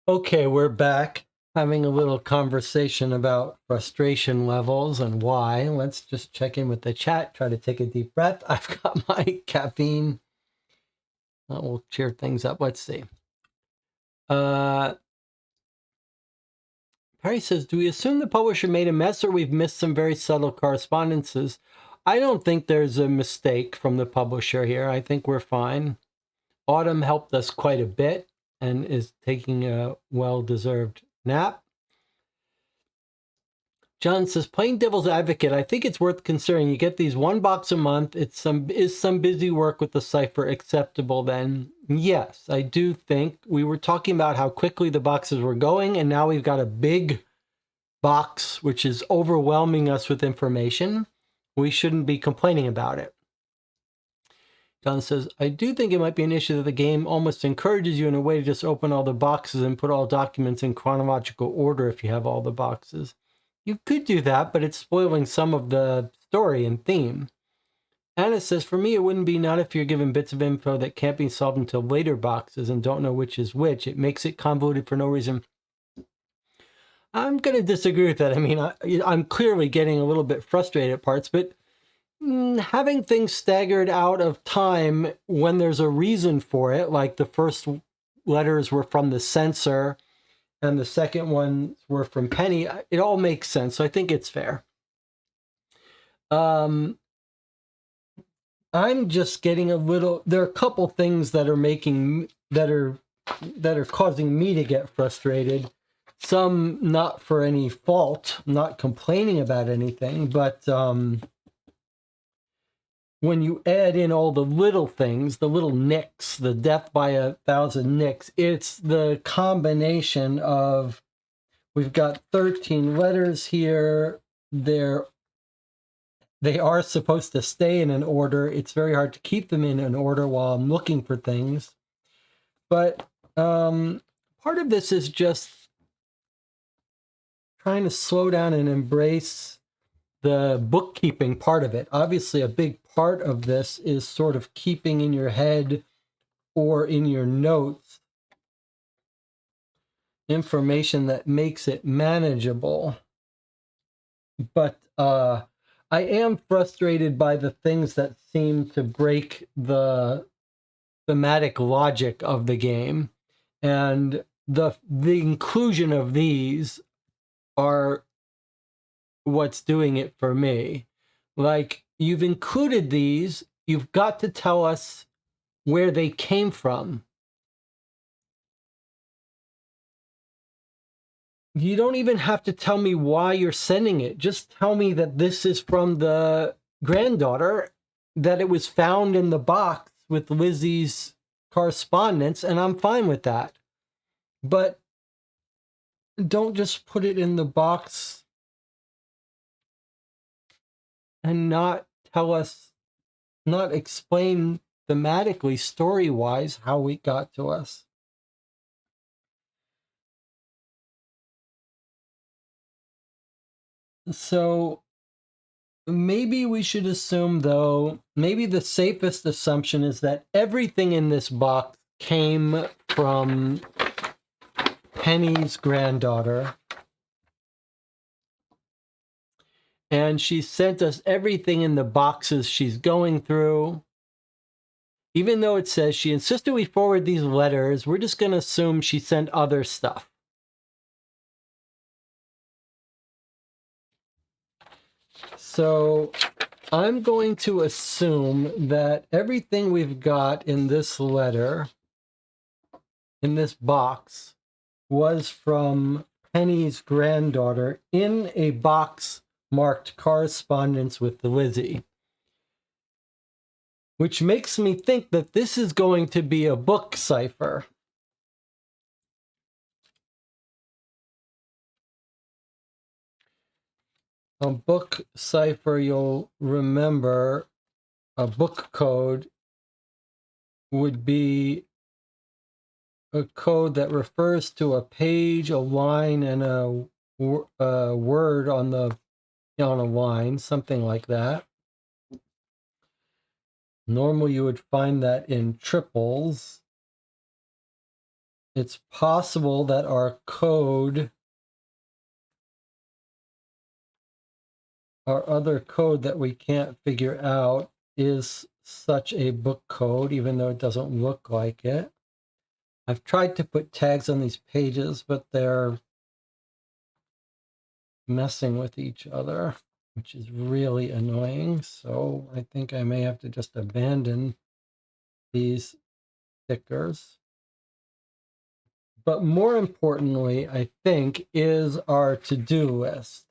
Okay, we're back having a little conversation about frustration levels and why. Let's just check in with the chat, try to take a deep breath. I've got my caffeine. We'll cheer things up. Let's see. Perry says, do we assume the publisher made a mess or we've missed some very subtle correspondences? I don't think there's a mistake from the publisher here. I think we're fine. Autumn helped us quite a bit and is taking a well-deserved nap. John says, playing devil's advocate, I think it's worth considering. You get these one box a month. Is some busy work with the cipher acceptable then? Yes, I do think. We were talking about how quickly the boxes were going, and now we've got a big box which is overwhelming us with information. We shouldn't be complaining about it. John says, I do think it might be an issue that the game almost encourages you in a way to just open all the boxes and put all documents in chronological order if you have all the boxes. You could do that, but it's spoiling some of the story and theme. Anna says, for me, it wouldn't be not if you're given bits of info that can't be solved until later boxes and don't know which is which. It makes it convoluted for no reason. I'm going to disagree with that. I mean, I'm clearly getting a little bit frustrated at parts, but having things staggered out of time when there's a reason for it, like the first letters were from the censor and the second ones were from Penny, it all makes sense. So I think it's fair. I'm just getting a little, there are a couple things that are causing me to get frustrated. Some not for any fault, not complaining about anything, but when you add in all the little things, the little nicks, the death by 1,000 nicks, it's the combination of, we've got 13 letters here. They are supposed to stay in an order. It's very hard to keep them in an order while I'm looking for things. But part of this is just trying to slow down and embrace the bookkeeping part of it. Obviously, a big part of this is sort of keeping in your head or in your notes information that makes it manageable. But I am frustrated by the things that seem to break the thematic logic of the game. And the inclusion of these are what's doing it for me. Like, you've included these, you've got to tell us where they came from. You don't even have to tell me why you're sending it. Just tell me that this is from the granddaughter, that it was found in the box with Lizzie's correspondence, and I'm fine with that. But don't just put it in the box and not tell us, not explain thematically, story-wise, how it got to us. So maybe we should assume, though, maybe the safest assumption is that everything in this box came from Penny's granddaughter. And she sent us everything in the boxes she's going through. Even though it says she insisted we forward these letters, we're just going to assume she sent other stuff. So I'm going to assume that everything we've got in this letter, in this box, was from Penny's granddaughter in a box marked correspondence with Lizzie. Which makes me think that this is going to be a book cipher. A book cipher, you'll remember, a book code would be a code that refers to a page, a line, and a word on a line, something like that. Normally, you would find that in triples. it's possible that our code, our other code that we can't figure out, is such a book code, even though it doesn't look like it. I've tried to put tags on these pages, but they're messing with each other, which is really annoying. So I think I may have to just abandon these stickers. But more importantly, I think, is our to-do list.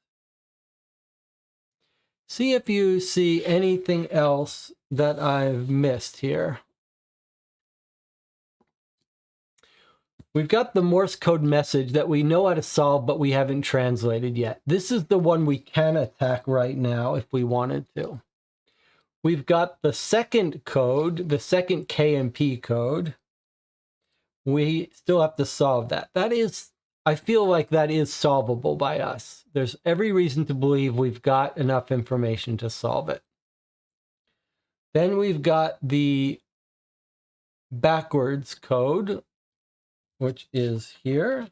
See if you see anything else that I've missed here. We've got the Morse code message that we know how to solve, but we haven't translated yet. This is the one we can attack right now if we wanted to. We've got the second code, the second KMP code. We still have to solve that. That is, I feel like that is solvable by us. There's every reason to believe we've got enough information to solve it. Then we've got the backwards code, which is here.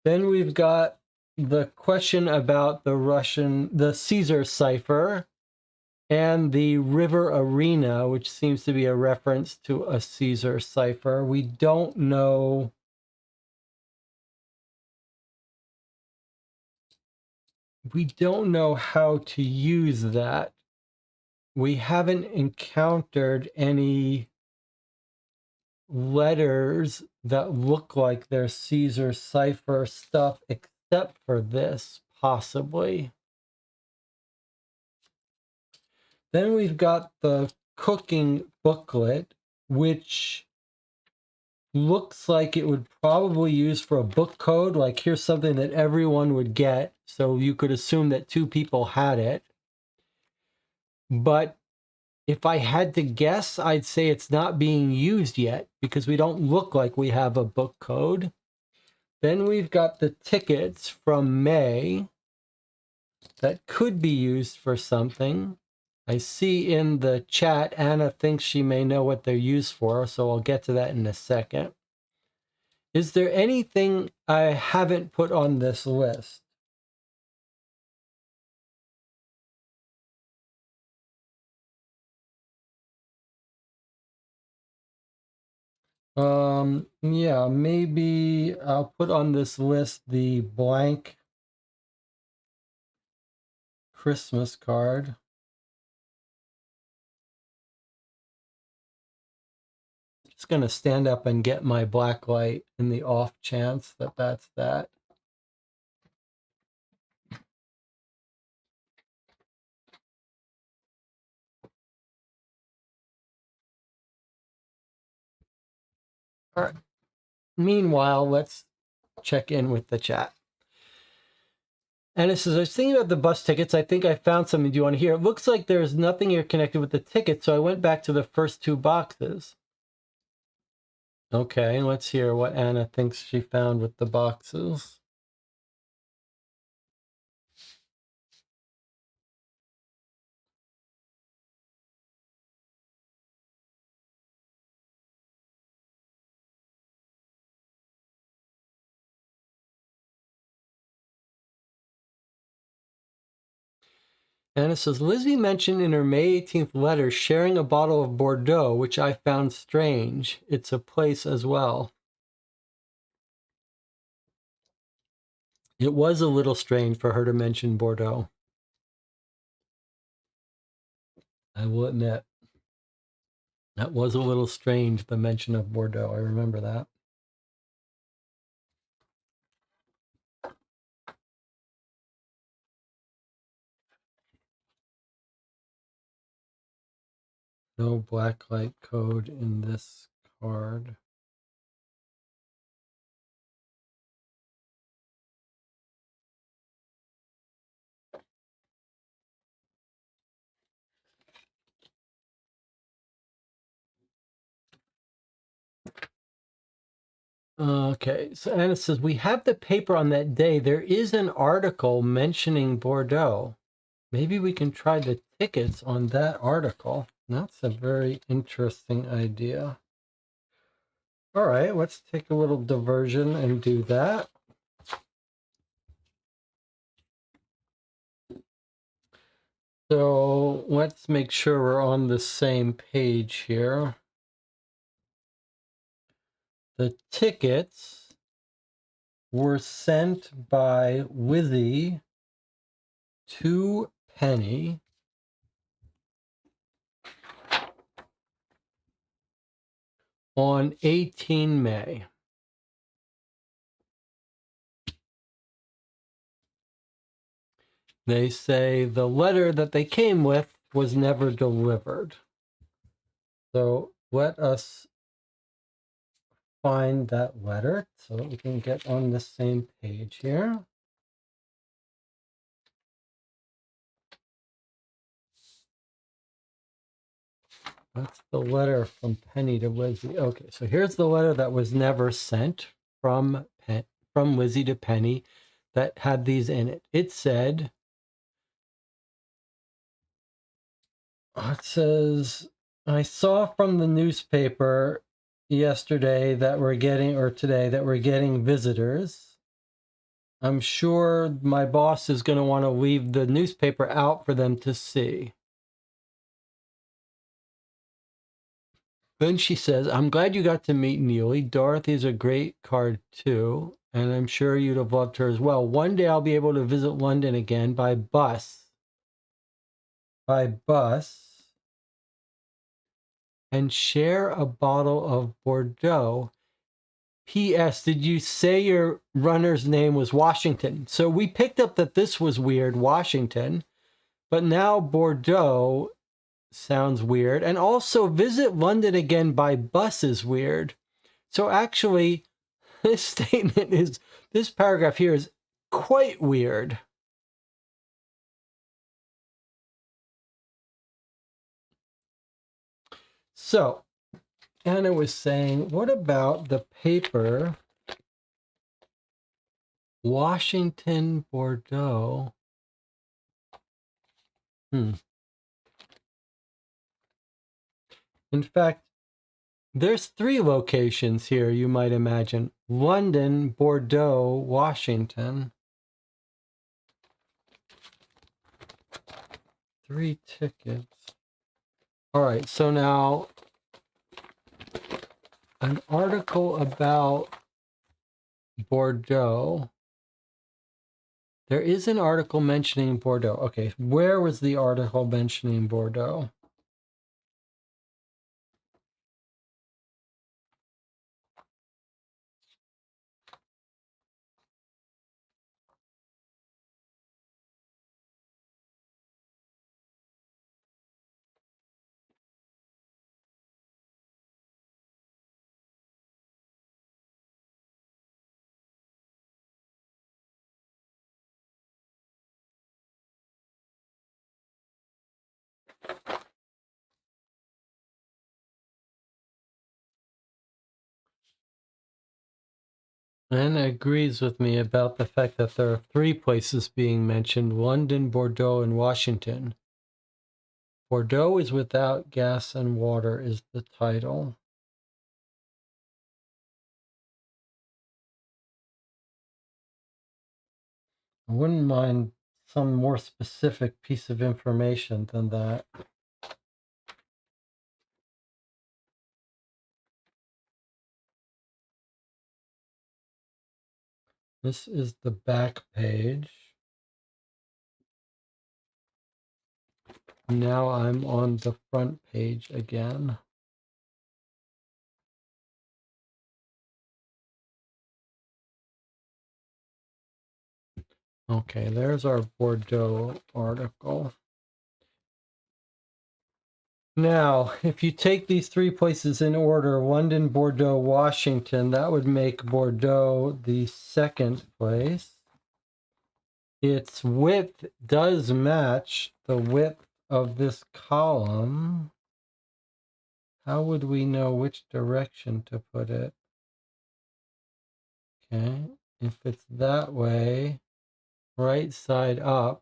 Then we've got the question about the Caesar cipher and the river arena, which seems to be a reference to a Caesar cipher. We don't know how to use that. We haven't encountered any letters that look like they're Caesar cipher stuff, except for this, possibly. Then we've got the cooking booklet, which looks like it would probably use for a book code. Like, here's something that everyone would get, so you could assume that 2 people had it. But if I had to guess, I'd say it's not being used yet because we don't look like we have a book code. Then we've got the tickets from May that could be used for something. I see in the chat, Anna thinks she may know what they're used for, so I'll get to that in a second. Is there anything I haven't put on this list? Yeah, maybe I'll put on this list the blank Christmas card. Just going to stand up and get my black light in the off chance that that's that. All right. Meanwhile, let's check in with the chat. And it says, I was thinking about the bus tickets. I think I found something. Do you want to hear? It looks like there's nothing here connected with the ticket, so I went back to the first 2 boxes. Okay, let's hear what Anna thinks she found with the boxes. Anna says, Lizzie mentioned in her May 18th letter sharing a bottle of Bordeaux, which I found strange. It's a place as well. It was a little strange for her to mention Bordeaux. I will admit. That was a little strange, the mention of Bordeaux. I remember that. No blacklight code in this card. Okay, so Anna says, we have the paper on that day. There is an article mentioning Bordeaux. Maybe we can try the tickets on that article. That's a very interesting idea. All right, let's take a little diversion and do that. So let's make sure we're on the same page here. The tickets were sent by Wizzy to Penny on 18 May. They say the letter that they came with was never delivered. So let us find that letter so that we can get on the same page here. That's the letter from Penny to Wizzy. Okay, so here's the letter that was never sent from Wizzy to Penny that had these in it. It said, it says, I saw from the newspaper yesterday that we're getting, or today, that we're getting visitors. I'm sure my boss is going to want to leave the newspaper out for them to see. Then she says, I'm glad you got to meet Neely. Dorothy's a great card too, and I'm sure you'd have loved her as well. One day I'll be able to visit London again by bus. And share a bottle of Bordeaux. P.S. Did you say your runner's name was Washington? So we picked up that this was weird, Washington, but now Bordeaux sounds weird. And also visit London again by bus is weird. So actually, this paragraph here is quite weird. So, Anna was saying, what about the paper Washington, Bordeaux? In fact, there's 3 locations here, you might imagine. London, Bordeaux, Washington. 3 tickets. All right, so now an article about Bordeaux. There is an article mentioning Bordeaux. Okay, where was the article mentioning Bordeaux? Anna agrees with me about the fact that there are 3 places being mentioned: London, Bordeaux, and Washington. Bordeaux is without gas and water is the title. I wouldn't mind some more specific piece of information than that. This is the back page. Now I'm on the front page again. Okay, there's our Bordeaux article. Now, if you take these 3 places in order, London, Bordeaux, Washington, that would make Bordeaux the 2nd place. Its width does match the width of this column. How would we know which direction to put it? Okay, if it's that way, right side up,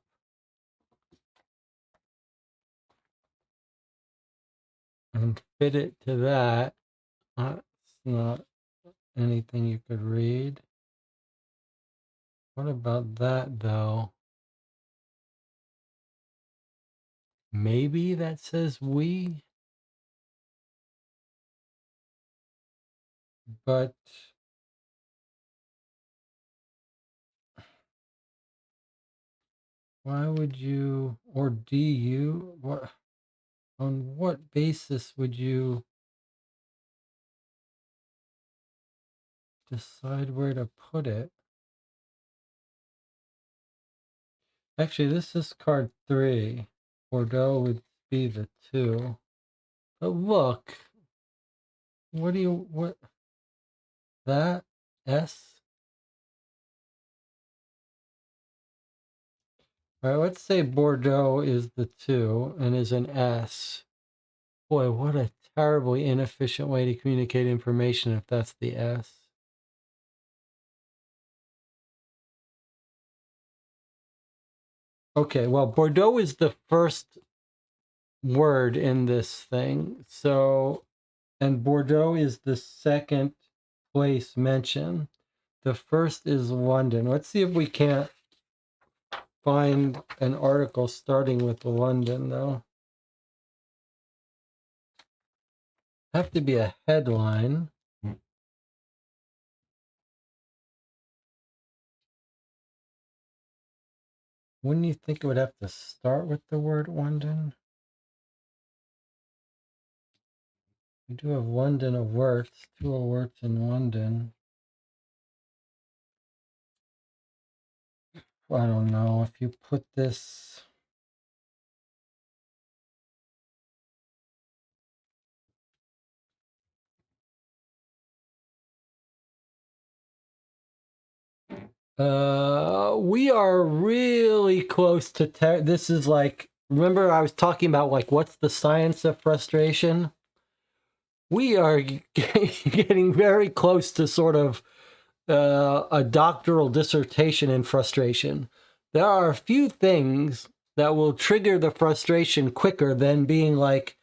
and fit it to that, that's not anything you could read. What about that, though? Maybe that says we, but why would you, or do you, what, on what basis would you decide where to put it? Actually, this is card 3. Bordeaux would be the 2. But look, what, that S? All right, let's say Bordeaux is the 2 and is an S. Boy, what a terribly inefficient way to communicate information if that's the S. Okay, well, Bordeaux is the first word in this thing. So, and Bordeaux is the second place mentioned. The first is London. Let's see if we can't find an article starting with London, though. Have to be a headline. Wouldn't you think it would have to start with the word London? We do have London alerts, 2 alerts in London. I don't know if you put this. We are really close to this is like, remember I was talking about like what's the science of frustration? We are getting very close to sort of a doctoral dissertation in frustration. There are a few things that will trigger the frustration quicker than being like,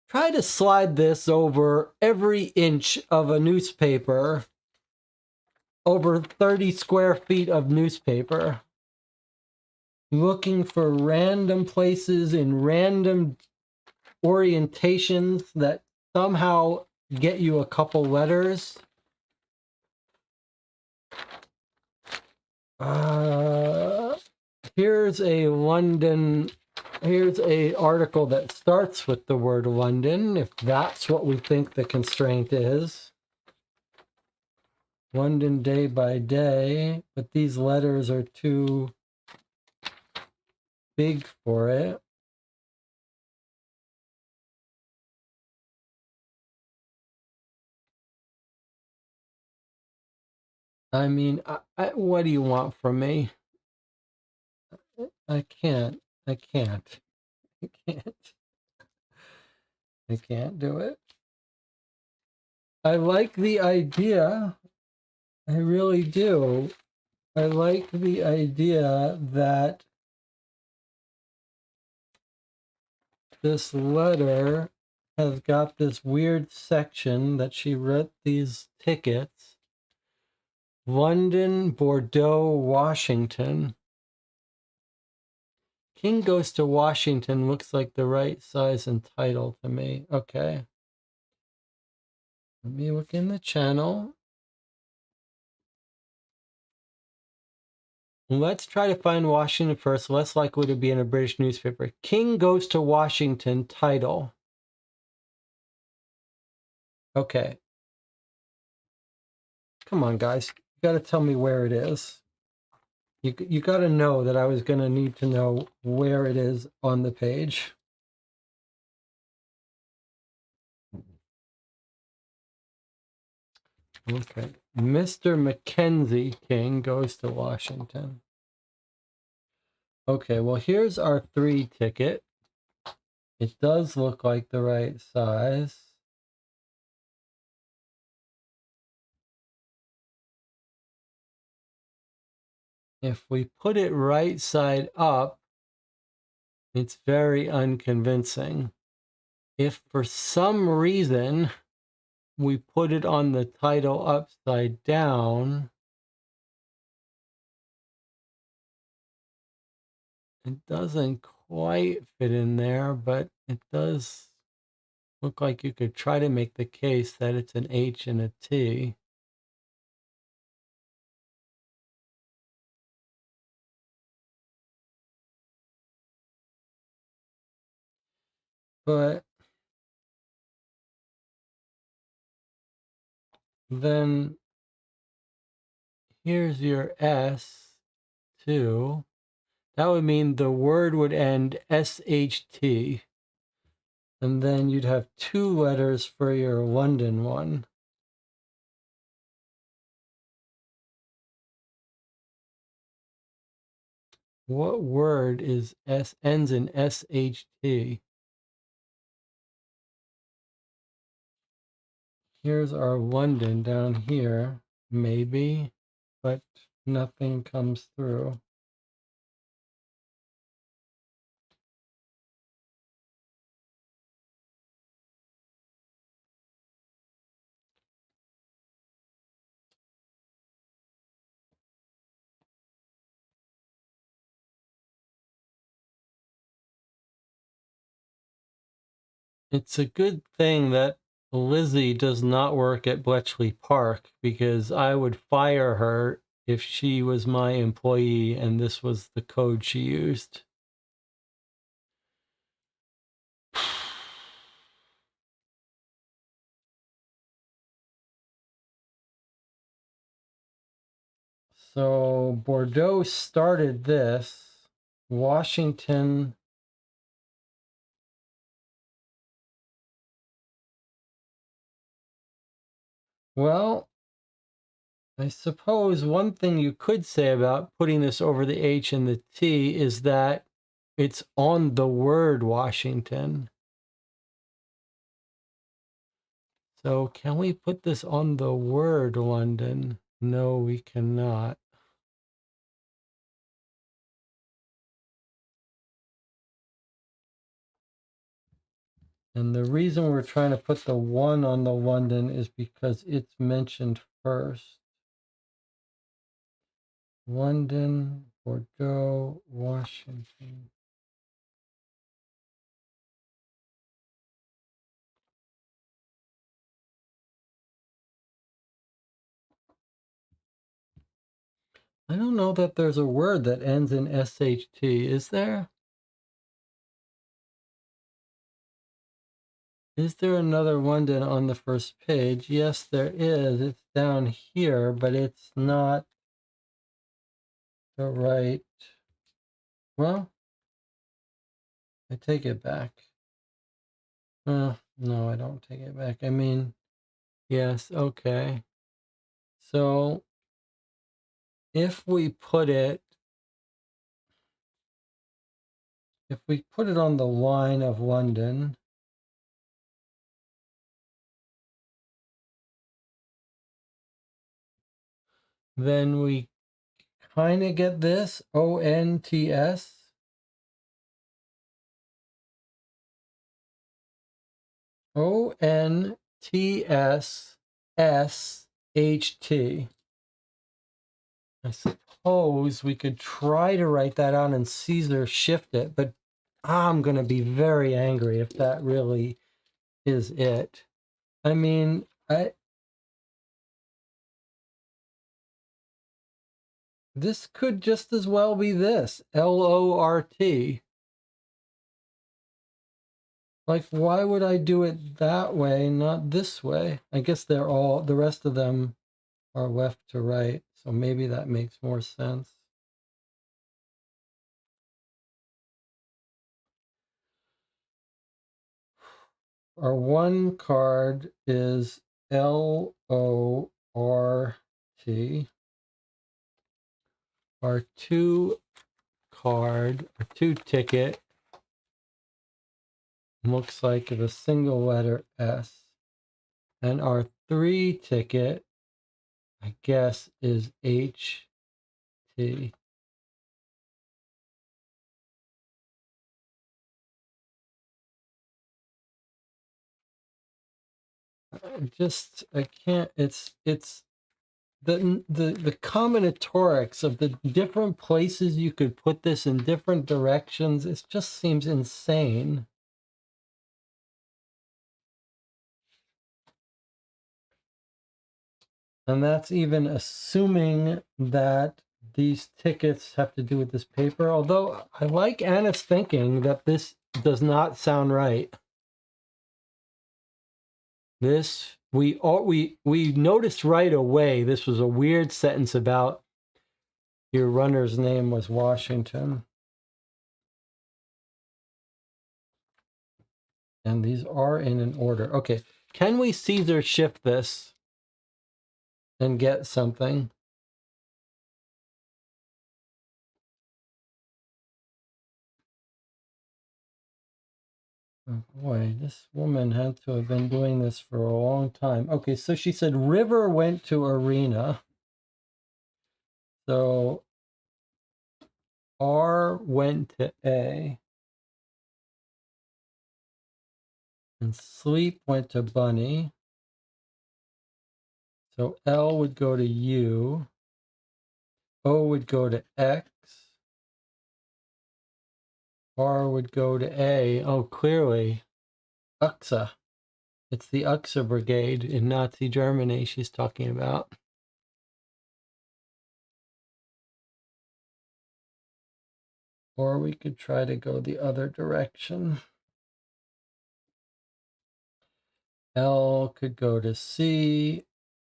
try to slide this over every inch of a newspaper, over 30 square feet of newspaper, looking for random places in random orientations that somehow get you a couple letters. Here's a article that starts with the word London, if that's what we think the constraint is. London day by day, but these letters are too big for it. I mean, what do you want from me? I can't do it. I like the idea. I really do. I like the idea that this letter has got this weird section that she wrote these tickets. London, Bordeaux, Washington. King Goes to Washington looks like the right size and title to me. Okay. Let me look in the channel. Let's try to find Washington first. Less likely to be in a British newspaper. King Goes to Washington title. Okay. Come on, guys. You got to tell me where it is. You got to know that I was going to need to know where it is on the page. Okay. Mr. Mackenzie King Goes to Washington. Okay, well, here's our 3 ticket. It does look like the right size. If we put it right side up, it's very unconvincing. If for some reason we put it on the title upside down, it doesn't quite fit in there, but it does look like you could try to make the case that it's an H and a T. But then here's your S too. That would mean the word would end SHT. And then you'd have 2 letters for your London one. What word ends in SHT? Here's our London down here, maybe, but nothing comes through. It's a good thing that Lizzie does not work at Bletchley Park, because I would fire her if she was my employee and this was the code she used. So Bordeaux started this. Washington. Well, I suppose one thing you could say about putting this over the H and the T is that it's on the word Washington. So can we put this on the word London? No, we cannot. And the reason we're trying to put the 1 on the London is because it's mentioned first. London, Bordeaux, Washington. I don't know that there's a word that ends in SHT, is there? Is there another London on the first page? Yes, there is. It's down here, but it's not the right. Well, I take it back. No, I don't take it back. I mean, yes, okay. So if we put it on the line of London, then we kind of get this ONTS. ONTSSHT. I suppose we could try to write that out and Caesar shift it, but I'm going to be very angry if that really is it. I mean, this could just as well be this, LORT. Like, why would I do it that way, not this way? I guess the rest of them are left to right, so maybe that makes more sense. Our 1 card is LORT. Our 2 ticket looks like the single letter S. And our 3 ticket, I guess, is HT. I can't, it's the combinatorics of the different places you could put this in different directions, it just seems insane. And that's even assuming that these tickets have to do with this paper. Although I like Anna's thinking that this does not sound right. This, we noticed right away this was a weird sentence about your runner's name was Washington. And these are in an order. Okay, can we Caesar shift this and get something? Oh boy, this woman had to have been doing this for a long time. Okay, so she said River went to Arena. So R went to A. And Sleep went to Bunny. So L would go to U. O would go to X. R would go to A. Oh, clearly. UXA. It's the UXA brigade in Nazi Germany she's talking about. Or we could try to go the other direction. L could go to C.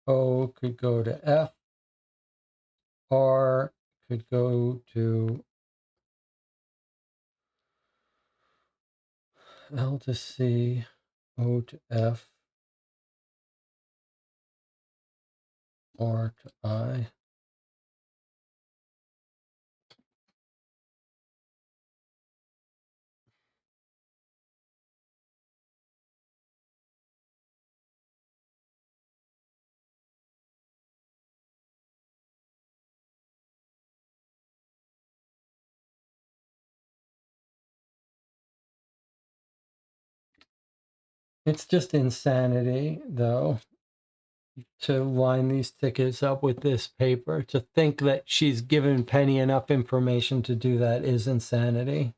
O could go to F. R could go to L to C. O to F. R to I. It's just insanity, though, to line these tickets up with this paper. To think that she's given Penny enough information to do that is insanity.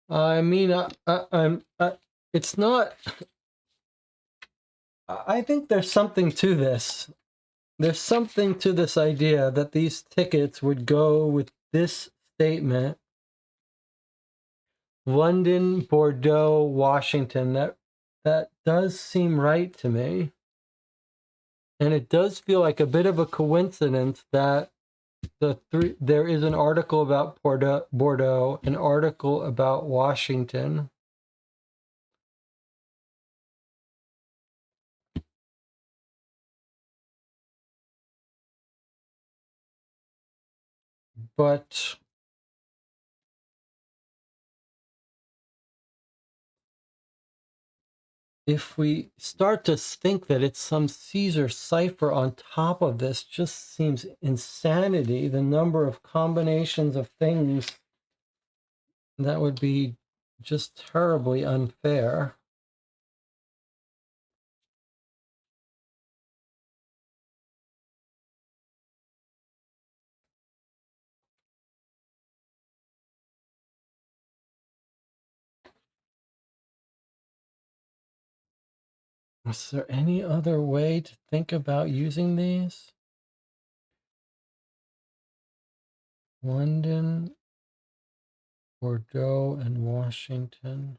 I mean, it's not. I think there's something to this. There's something to this idea that these tickets would go with this statement: London, Bordeaux, Washington. That does seem right to me, and it does feel like a bit of a coincidence that there is an article about Bordeaux, an article about Washington. But if we start to think that it's some Caesar cipher on top of this, just seems insanity. The number of combinations of things that would be just terribly unfair. Is there any other way to think about using these? London, Bordeaux, and Washington.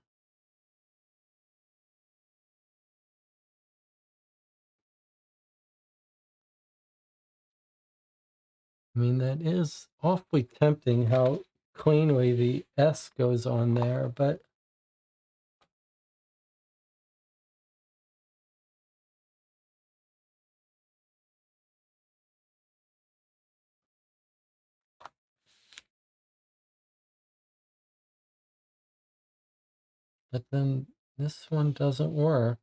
I mean, that is awfully tempting how cleanly the S goes on there, but But then this one doesn't work.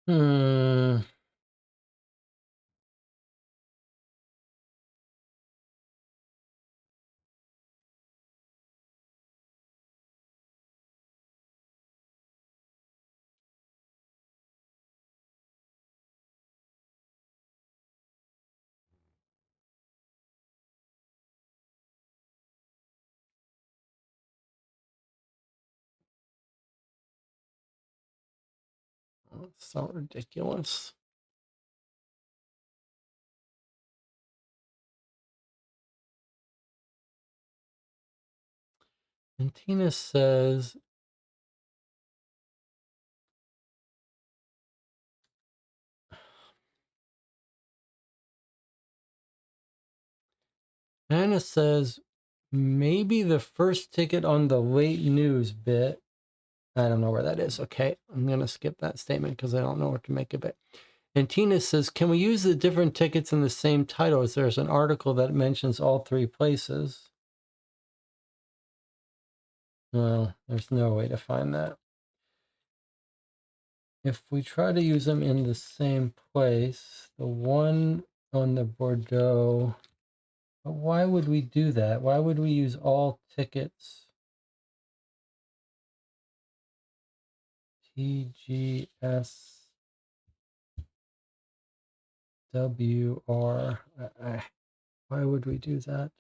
Hmm. It's so ridiculous. And Tina says, Anna says, maybe the first ticket on the late news bit. I don't know where that is. Okay, I'm going to skip that statement because I don't know what to make of it. And Tina says, can we use the different tickets in the same title as there's an article that mentions all three places? Well, there's no way to find that. If we try to use them in the same place, the one on the Bordeaux, but why would we do that? Why would we use all tickets? TGSWR. Why would we do that?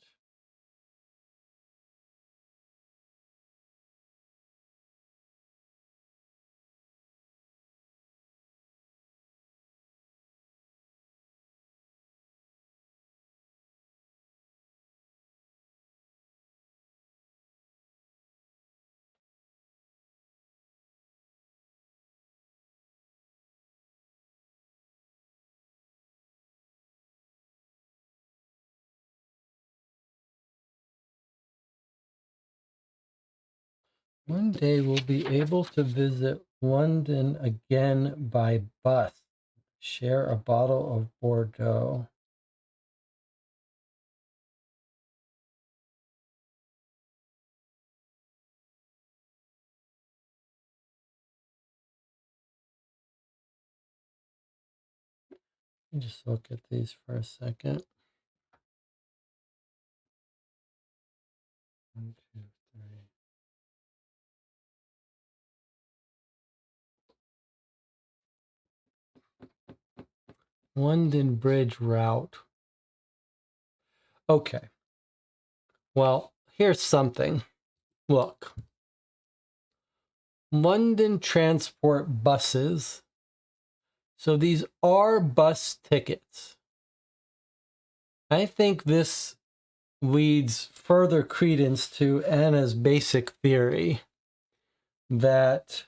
One day we'll be able to visit London again by bus. Share a bottle of Bordeaux. Let me just look at these for a second. 1, 2, 3. London Bridge route. Okay. Well, here's something. Look. London Transport buses. So these are bus tickets. I think this leads further credence to Anna's basic theory that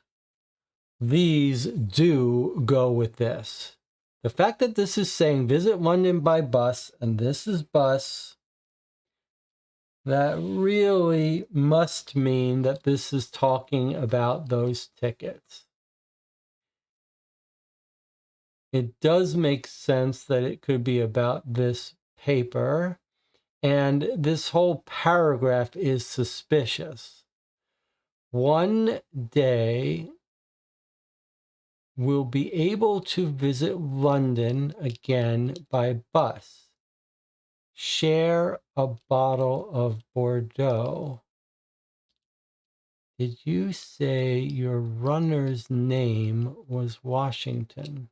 these do go with this. The fact that this is saying visit London by bus and this is bus, that really must mean that this is talking about those tickets. It does make sense that it could be about this paper, and this whole paragraph is suspicious. One day we'll be able to visit London again by bus. Share a bottle of Bordeaux. Did you say your runner's name was Washington?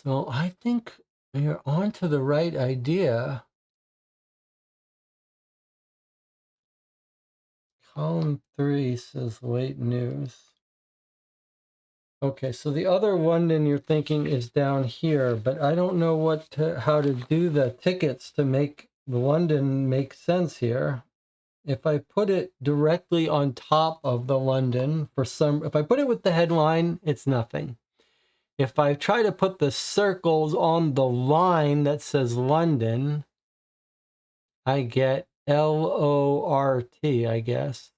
So I think you're on to the right idea. Column 3 says late news. Okay, so the other London you're thinking is down here, but I don't know how to do the tickets to make the London make sense here. If I put it directly on top of the London if I put it with the headline, it's nothing. If I try to put the circles on the line that says London, I get LORT, I guess.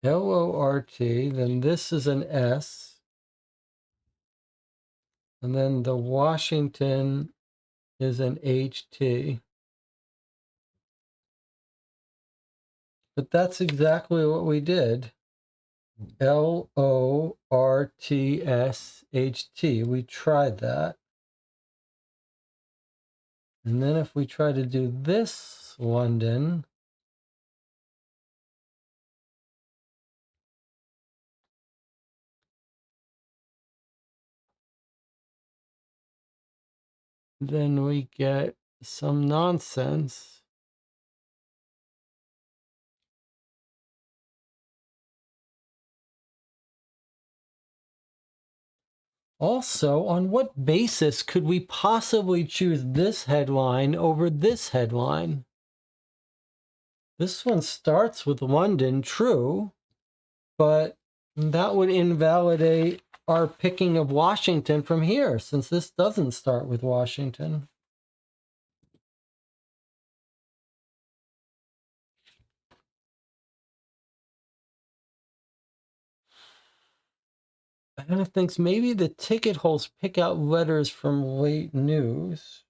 LORT, then this is an S. And then the Washington is an HT. But that's exactly what we did. LORTSHT. We tried that. And then if we try to do this London, then we get some nonsense. Also, on what basis could we possibly choose this headline over this headline? This one starts with London, true, but that would invalidate our picking of Washington from here, since this doesn't start with Washington. Anna thinks maybe the ticket holes pick out letters from late news.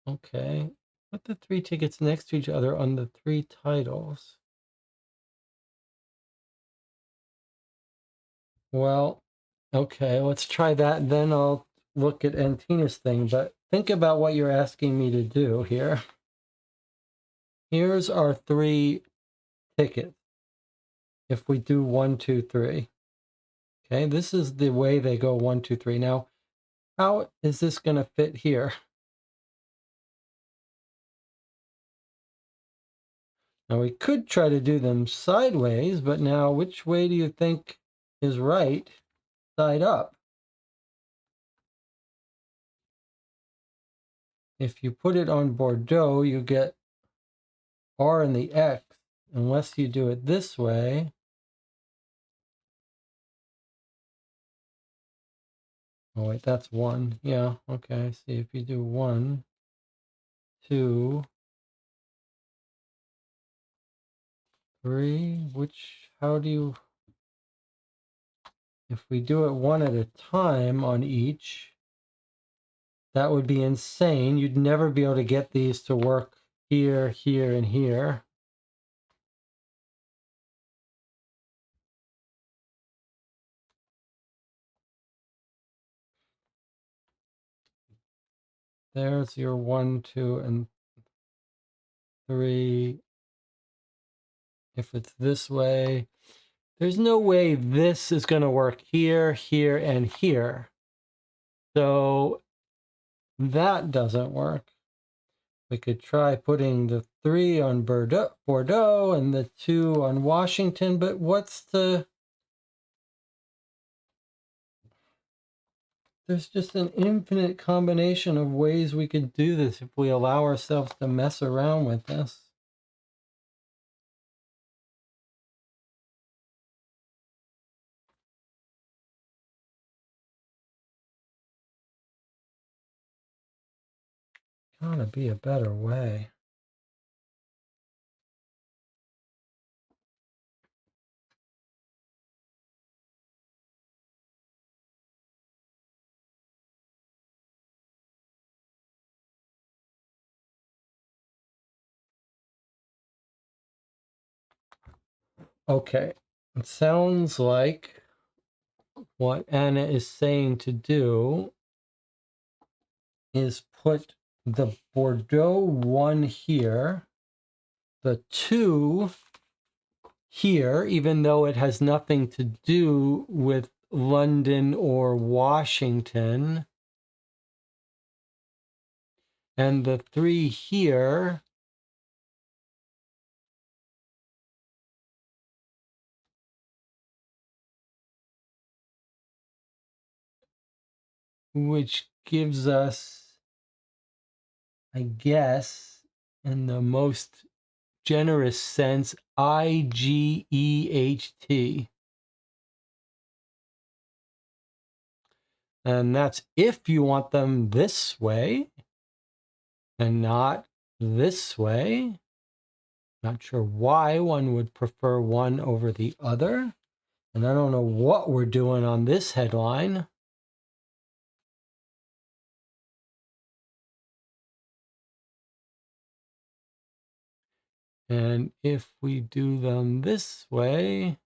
Okay. Put the 3 tickets next to each other on the 3 titles. Well, okay, let's try that. Then I'll look at Antina's thing. But think about what you're asking me to do here. Here's our 3 tickets. If we do 1, 2, 3. Okay, this is the way they go 1, 2, 3. Now, how is this going to fit here? Now, we could try to do them sideways, but now which way do you think is right side up? If you put it on Bordeaux, you get R in the X, unless you do it this way. Oh, wait, that's 1. Yeah, okay. See, if you do 1, 2, 3, how do you, if we do it 1 at a time on each, that would be insane. You'd never be able to get these to work here, here, and here. There's your 1, 2, and 3. If it's this way, there's no way this is going to work here, here, and here. So that doesn't work. We could try putting the 3 on Bordeaux and the 2 on Washington, but there's just an infinite combination of ways we could do this if we allow ourselves to mess around with this. Gotta be a better way. Okay, it sounds like what Anna is saying to do is put the Bordeaux 1 here, the 2 here, even though it has nothing to do with London or Washington, and the 3 here which gives us, I guess, in the most generous sense, IGEHT. And that's if you want them this way and not this way. Not sure why one would prefer one over the other. And I don't know what we're doing on this headline. And if we do them this way,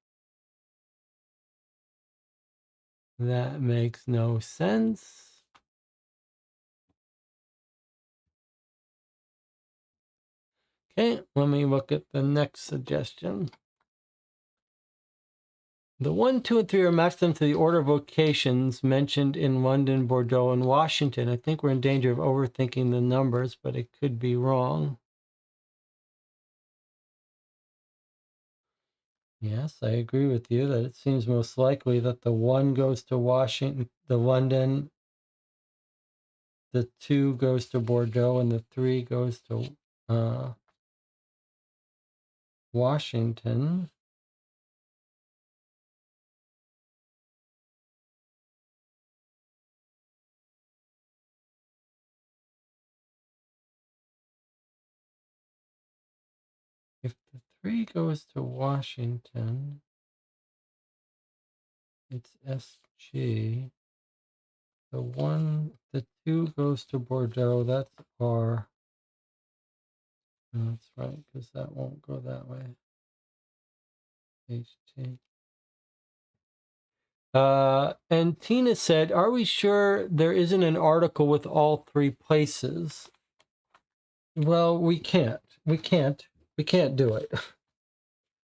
that makes no sense. Okay, let me look at the next suggestion. The 1, 2, and 3 are matched them to the order of locations mentioned in London, Bordeaux, and Washington. I think we're in danger of overthinking the numbers, but it could be wrong. Yes, I agree with you that it seems most likely that the 1 goes to Washington, the London, the 2 goes to Bordeaux, and the 3 goes to Washington. If the 3 goes to Washington, it's SG. The 2 goes to Bordeaux, that's R. No, that's right, because that won't go that way. HT. And Tina said, are we sure there isn't an article with all 3 places? Well, we can't do it.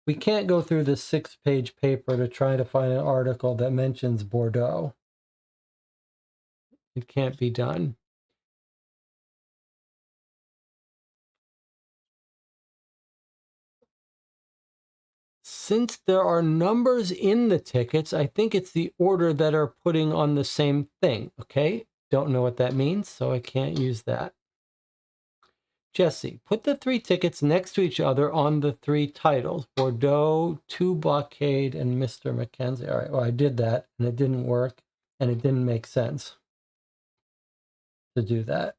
We can't go through this 6-page paper to try to find an article that mentions Bordeaux. It can't be done. Since there are numbers in the tickets, I think it's the order that are putting on the same thing, okay? Don't know what that means, so I can't use that. Jesse, put the 3 tickets next to each other on the 3 titles. Bordeaux, 2 Blockade, and Mr. Mackenzie. All right, well, I did that, and it didn't work, and it didn't make sense to do that.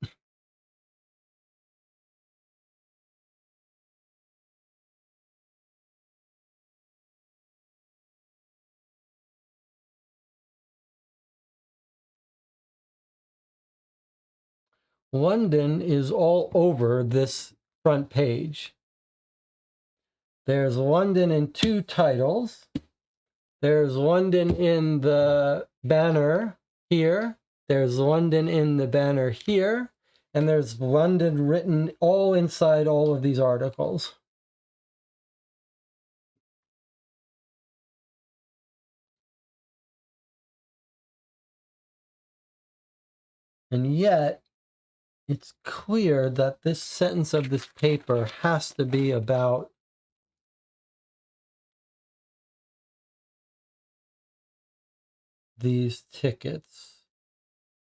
London is all over this front page. There's London in 2 titles. There's London in the banner here. There's London in the banner here. And there's London written all inside all of these articles. And yet, it's clear that this sentence of this paper has to be about these tickets.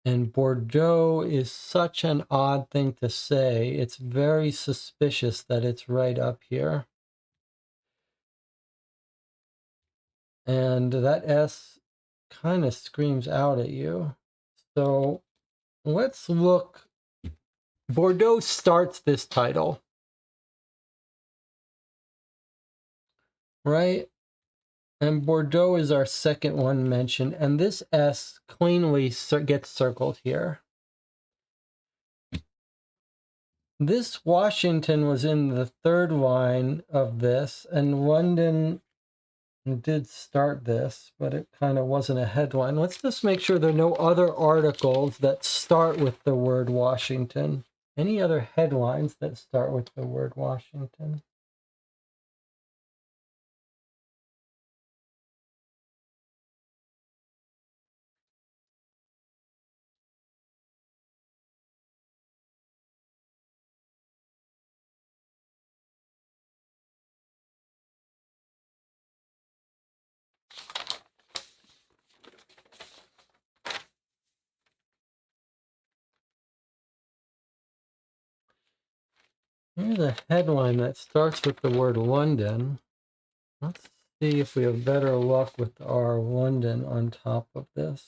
And Bordeaux is such an odd thing to say. It's very suspicious that it's right up here. And that S kind of screams out at you. So let's look. Bordeaux starts this title, right? And Bordeaux is our second one mentioned. And this S cleanly gets circled here. This Washington was in the 3rd line of this, and London did start this, but it kind of wasn't a headline. Let's just make sure there are no other articles that start with the word Washington. Any other headlines that start with the word Washington? Here's a headline that starts with the word London. Let's see if we have better luck with our London on top of this.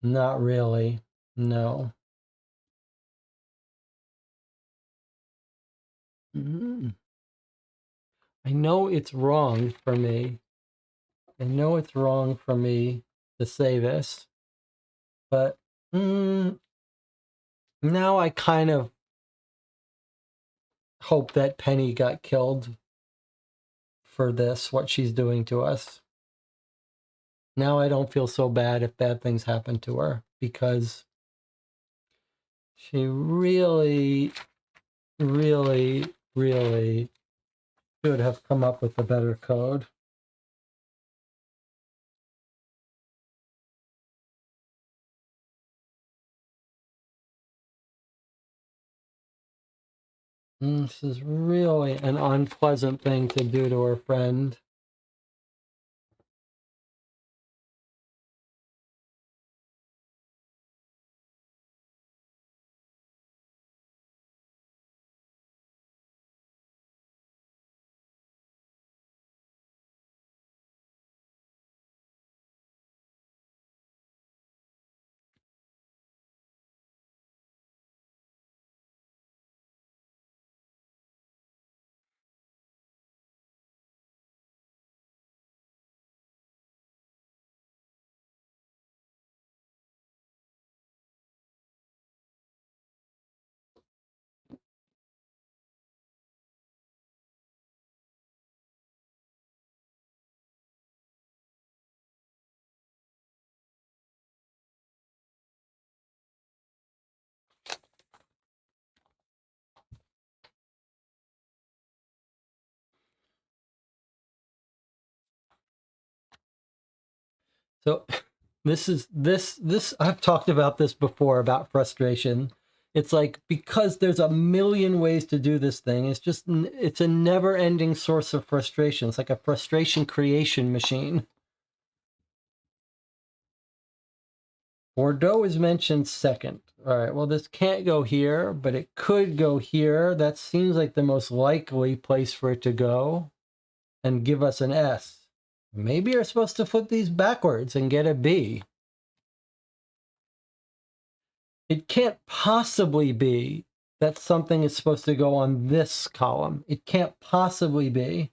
Not really. No. I know it's wrong for me. I know it's wrong for me to say this, but now I kind of hope that Penny got killed for this, what she's doing to us. Now I don't feel so bad if bad things happen to her, because she really, really, really should have come up with a better code. This is really an unpleasant thing to do to her friend. So this I've talked about this before about frustration. It's like, because there's a million ways to do this thing, it's a never-ending source of frustration. It's like a frustration creation machine. Bordeaux is mentioned second. All right, well, this can't go here, but it could go here. That seems like the most likely place for it to go and give us an S. Maybe you're supposed to flip these backwards and get a B. It can't possibly be that something is supposed to go on this column. It can't possibly be.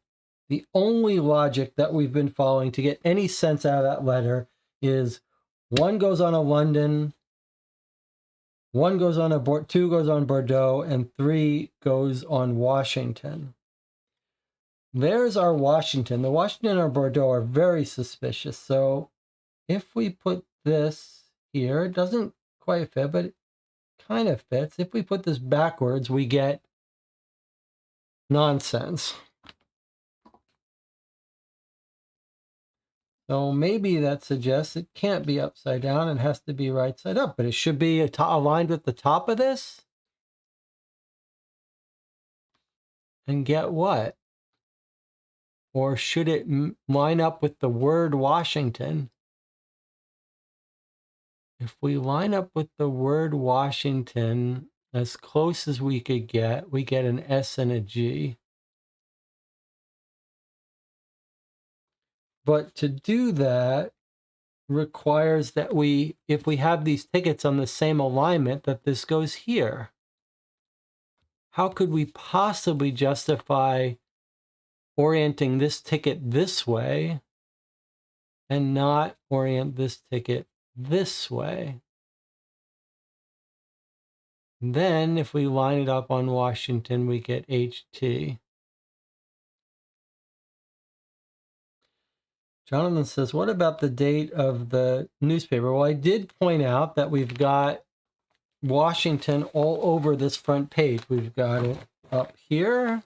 The only logic that we've been following to get any sense out of that letter is one goes on a London, one goes on a two goes on Bordeaux, and three goes on Washington. There's our Washington. The Washington and our Bordeaux are very suspicious. So if we put this here, it doesn't quite fit, but it kind of fits. If we put this backwards, we get nonsense. So maybe that suggests it can't be upside down. It has to be right side up, but it should be aligned with the top of this. And get what? Or should it line up with the word Washington? If we line up with the word Washington as close as we could get, we get an S and a G. But to do that requires that if we have these tickets on the same alignment, that this goes here. How could we possibly justify orienting this ticket this way and not orient this ticket this way? Then if we line it up on Washington, we get HT. Jonathan says, what about the date of the newspaper? Well, I did point out that we've got Washington all over this front page. We've got it up here.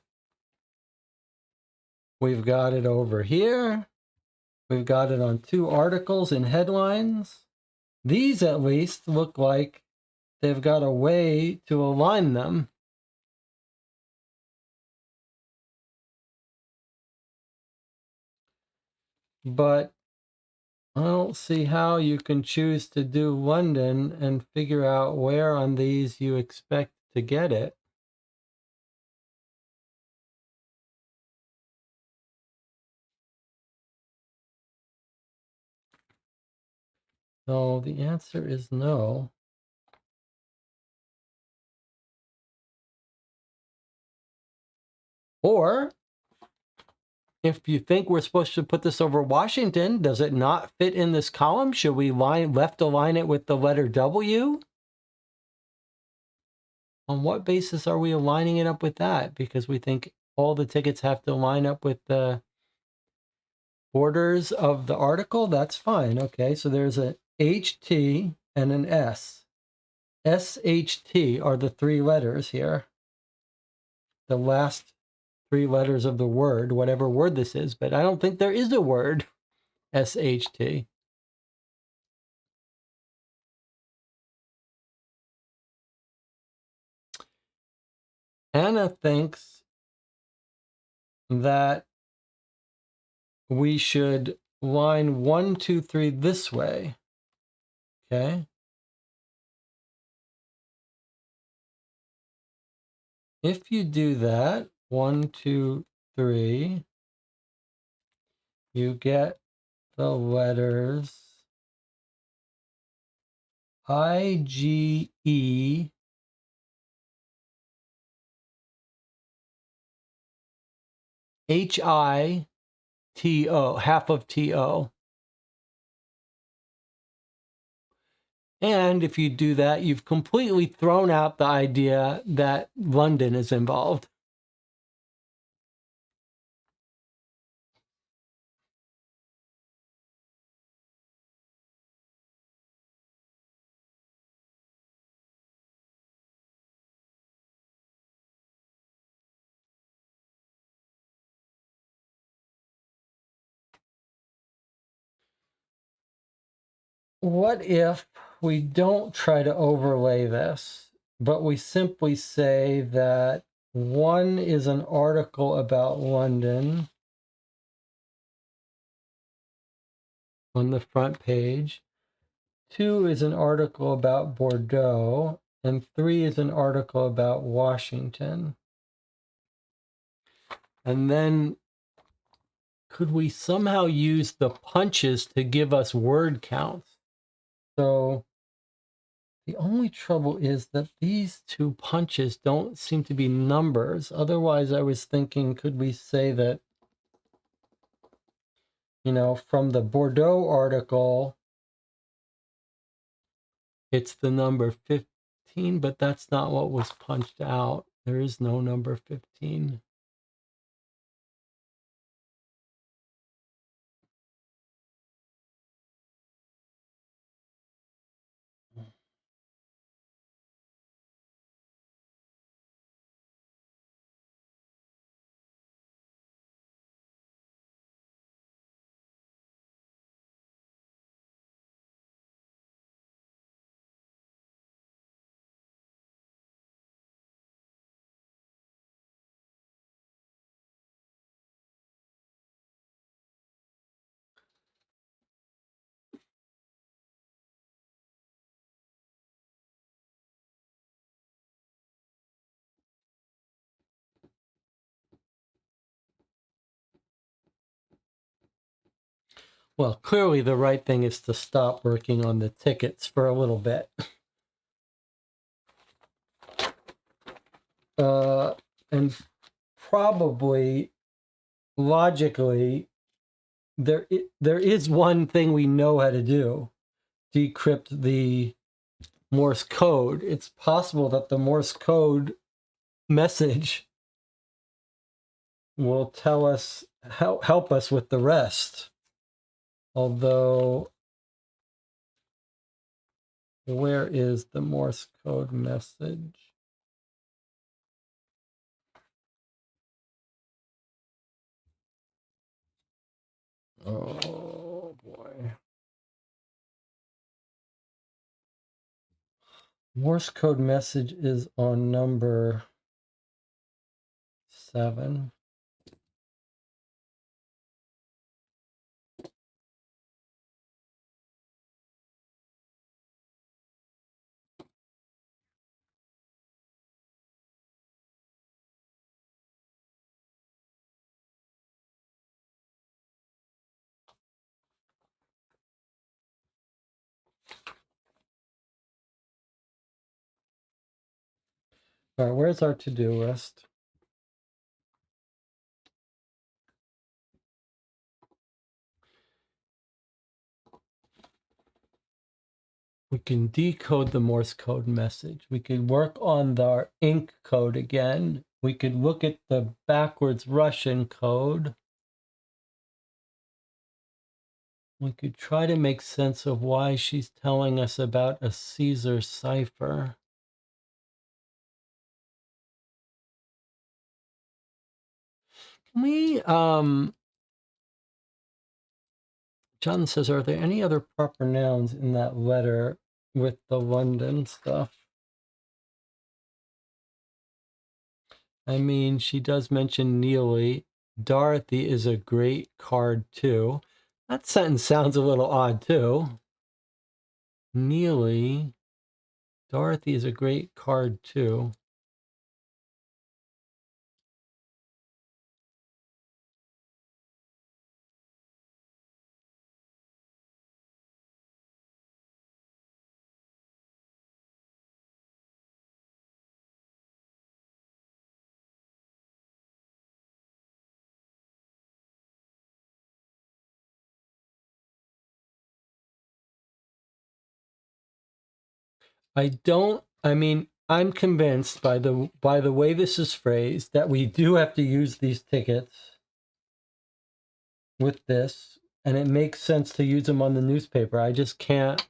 We've got it over here. We've got it on two articles in headlines. These at least look like they've got a way to align them. But I don't see how you can choose to do London and figure out where on these you expect to get it. So the answer is no. Or if you think we're supposed to put this over Washington, does it not fit in this column? Should we left align it with the letter W? On what basis are we aligning it up with that? Because we think all the tickets have to line up with the borders of the article? That's fine. Okay, so there's a HT and an S. SHT are the three letters here. The last three letters of the word, whatever word this is, but I don't think there is a word SHT. Anna thinks that we should line 1, 2, 3 this way. Okay. If you do that, 1, 2, 3, you get the letters I, G, E, H, I, T, O, half of T, O. And if you do that, you've completely thrown out the idea that London is involved. What if we don't try to overlay this, but we simply say that 1 is an article about London on the front page, 2 is an article about Bordeaux, and 3 is an article about Washington. And then could we somehow use the punches to give us word counts? So the only trouble is that these two punches don't seem to be numbers. Otherwise, I was thinking, could we say that, you know, from the Bordeaux article, it's the number 15, but that's not what was punched out. There is no number 15. Well, clearly the right thing is to stop working on the tickets for a little bit. And probably logically, there is one thing we know how to do: decrypt the Morse code. It's possible that the Morse code message will tell us, help us with the rest. Although, where is the Morse code message? Oh boy. Morse code message is on number 7. All right, where's our to-do list? We can decode the Morse code message. We could work on our ink code again. We could look at the backwards Russian code. We could try to make sense of why she's telling us about a Caesar cipher. Can we, John says, are there any other proper nouns in that letter with the London stuff? I mean, she does mention Neely. Dorothy is a great card, too. That sentence sounds a little odd, too. Neely. Dorothy is a great card, too. I mean, I'm convinced by the way this is phrased that we do have to use these tickets with this, and it makes sense to use them on the newspaper. I just can't,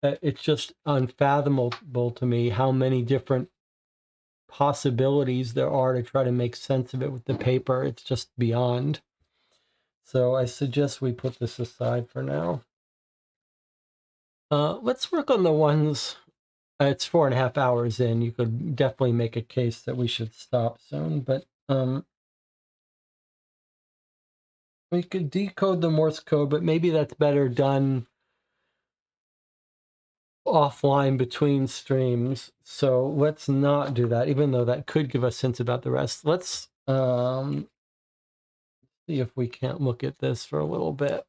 it's just unfathomable to me how many different possibilities there are to try to make sense of it with the paper. It's just beyond. So I suggest we put this aside for now. Let's work on the ones. It's 4.5 hours in. You could definitely make a case that we should stop soon, but we could decode the Morse code, but maybe that's better done offline between streams. So let's not do that, even though that could give us hints about the rest. Let's see if we can't look at this for a little bit.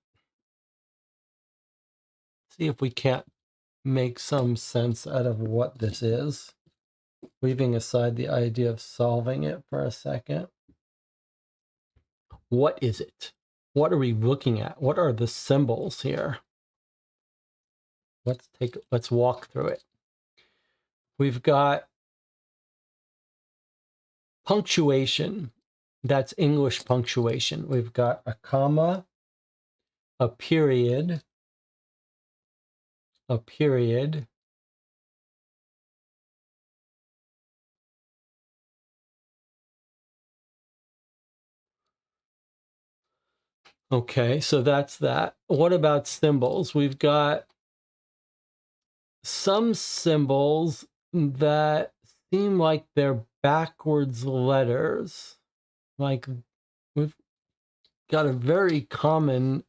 See if we can't make some sense out of what this is, leaving aside the idea of solving it for a second. What is it? What are we looking at? What are the symbols here? Let's walk through it. We've got punctuation. That's English punctuation. We've got a comma, a period, a period, okay, so that's that. What about symbols? We've got some symbols that seem like they're backwards letters. Like we've got a very commonly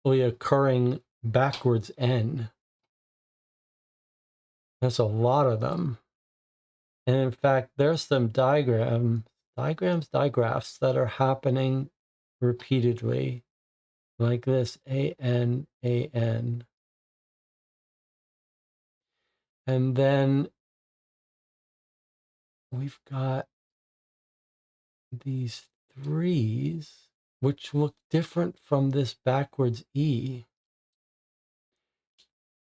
occurring backwards N. There's a lot of them. And in fact, there's some digraphs that are happening repeatedly, like this, A-N, A-N. And then we've got these threes, which look different from this backwards E.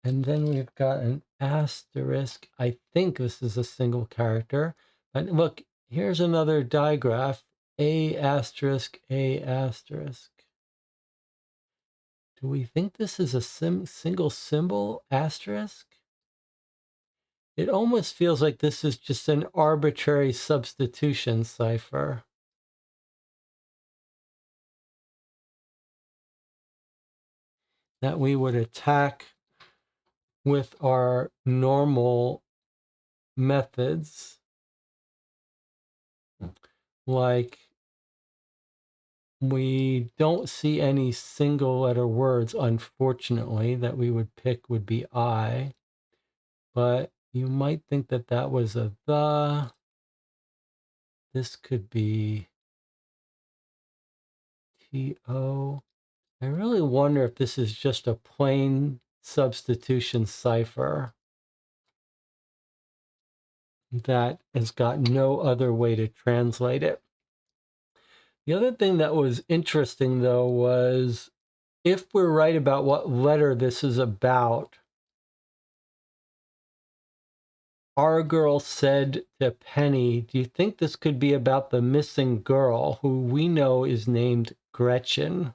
And then we've got an asterisk. I think this is a single character. And look, here's another digraph, A asterisk, A asterisk. Do we think this is a single symbol asterisk? It almost feels like this is just an arbitrary substitution cipher. That we would attack with our normal methods, like we don't see any single letter words, unfortunately, that we would pick would be I, but you might think that that was a the. This could be T-O. I really wonder if this is just a plain substitution cipher. that has got no other way to translate it. The other thing that was interesting, though, was if we're right about what letter this is about, our girl said to Penny, do you think this could be about the missing girl who we know is named Gretchen?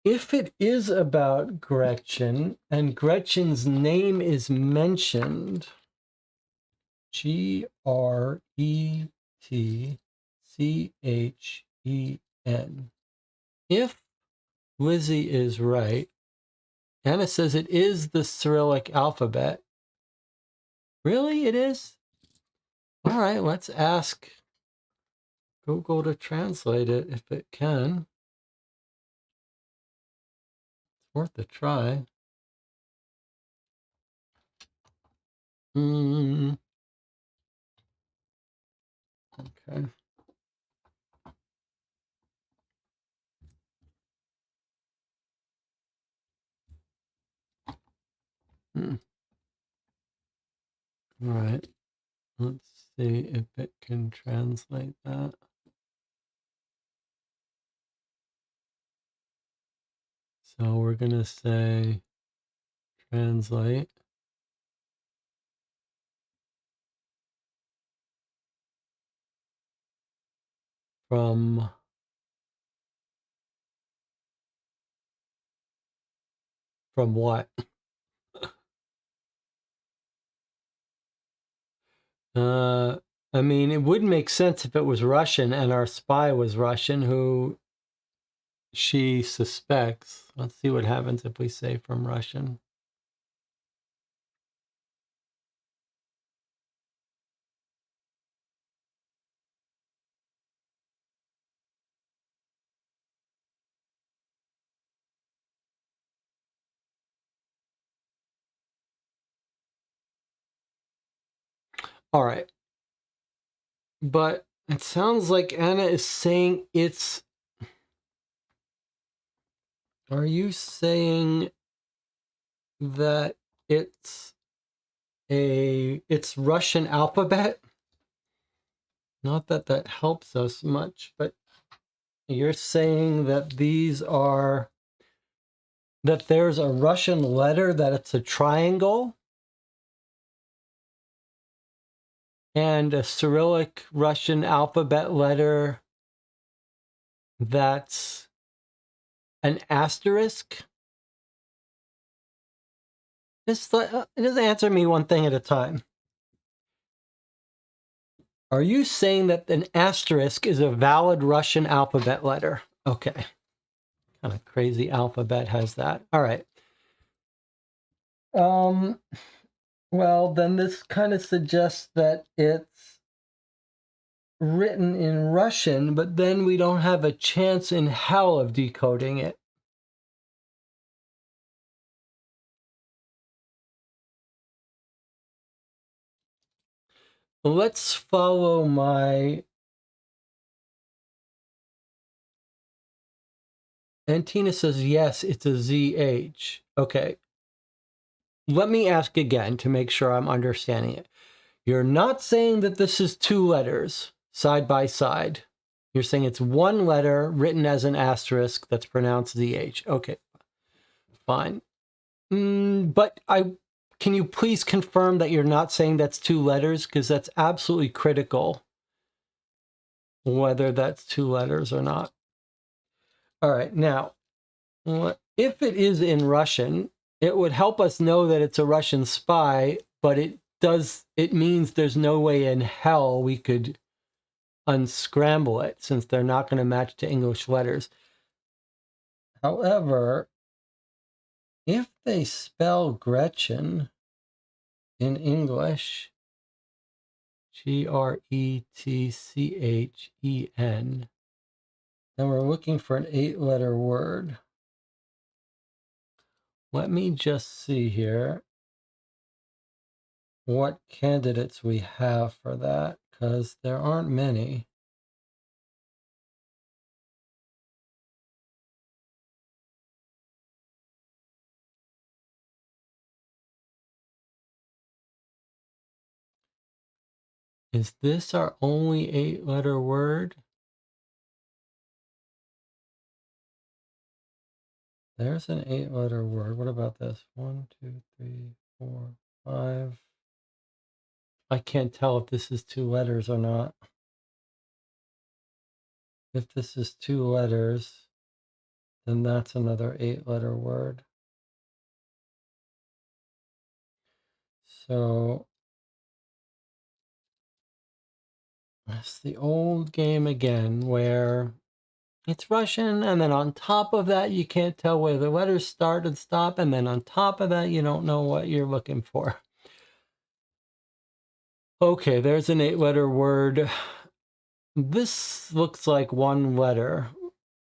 If it is about Gretchen and Gretchen's name is mentioned, Gretchen. If Lizzie is right, Anna says it is the Cyrillic alphabet. Really, it is? All right, let's ask Google to translate it if it can. It's worth a try. Okay. All right. Let's see if it can translate that. So we're going to say translate from what? I mean, it would make sense if it was Russian and our spy was Russian, who she suspects. Let's see what happens if we say from Russian. All right. But it sounds like Anna is saying it's... Are you saying that it's Russian alphabet? Not that that helps us much, but you're saying that that there's a Russian letter, that it's a triangle, and a Cyrillic Russian alphabet letter that's an asterisk? Just answer me one thing at a time. Are you saying that an asterisk is a valid Russian alphabet letter? Okay. Kind of crazy alphabet has that. All right. Well, then this kind of suggests that it's written in Russian, but then we don't have a chance in hell of decoding it. Let's follow my... And Tina says, yes, it's a ZH. Okay. Let me ask again to make sure I'm understanding it. You're not saying that this is two letters side by side. You're saying it's one letter written as an asterisk that's pronounced ZH. Okay, fine. But can you please confirm that you're not saying that's two letters? Because that's absolutely critical, whether that's two letters or not. All right, now, if it is in Russian, it would help us know that it's a Russian spy, but it means there's no way in hell we could unscramble it, since they're not going to match to English letters. However, if they spell Gretchen in English, Gretchen, then we're looking for an 8-letter word. Let me just see here what candidates we have for that, because there aren't many. Is this our only 8-letter word? There's an 8-letter word. What about this? 1, 2, 3, 4, 5. I can't tell if this is 2 letters or not. If this is 2 letters, then that's another 8-letter word. So it's the old game again where it's Russian, and then on top of that, you can't tell where the letters start and stop, and then on top of that, you don't know what you're looking for. Okay, there's an 8-letter word. This looks like 1 letter,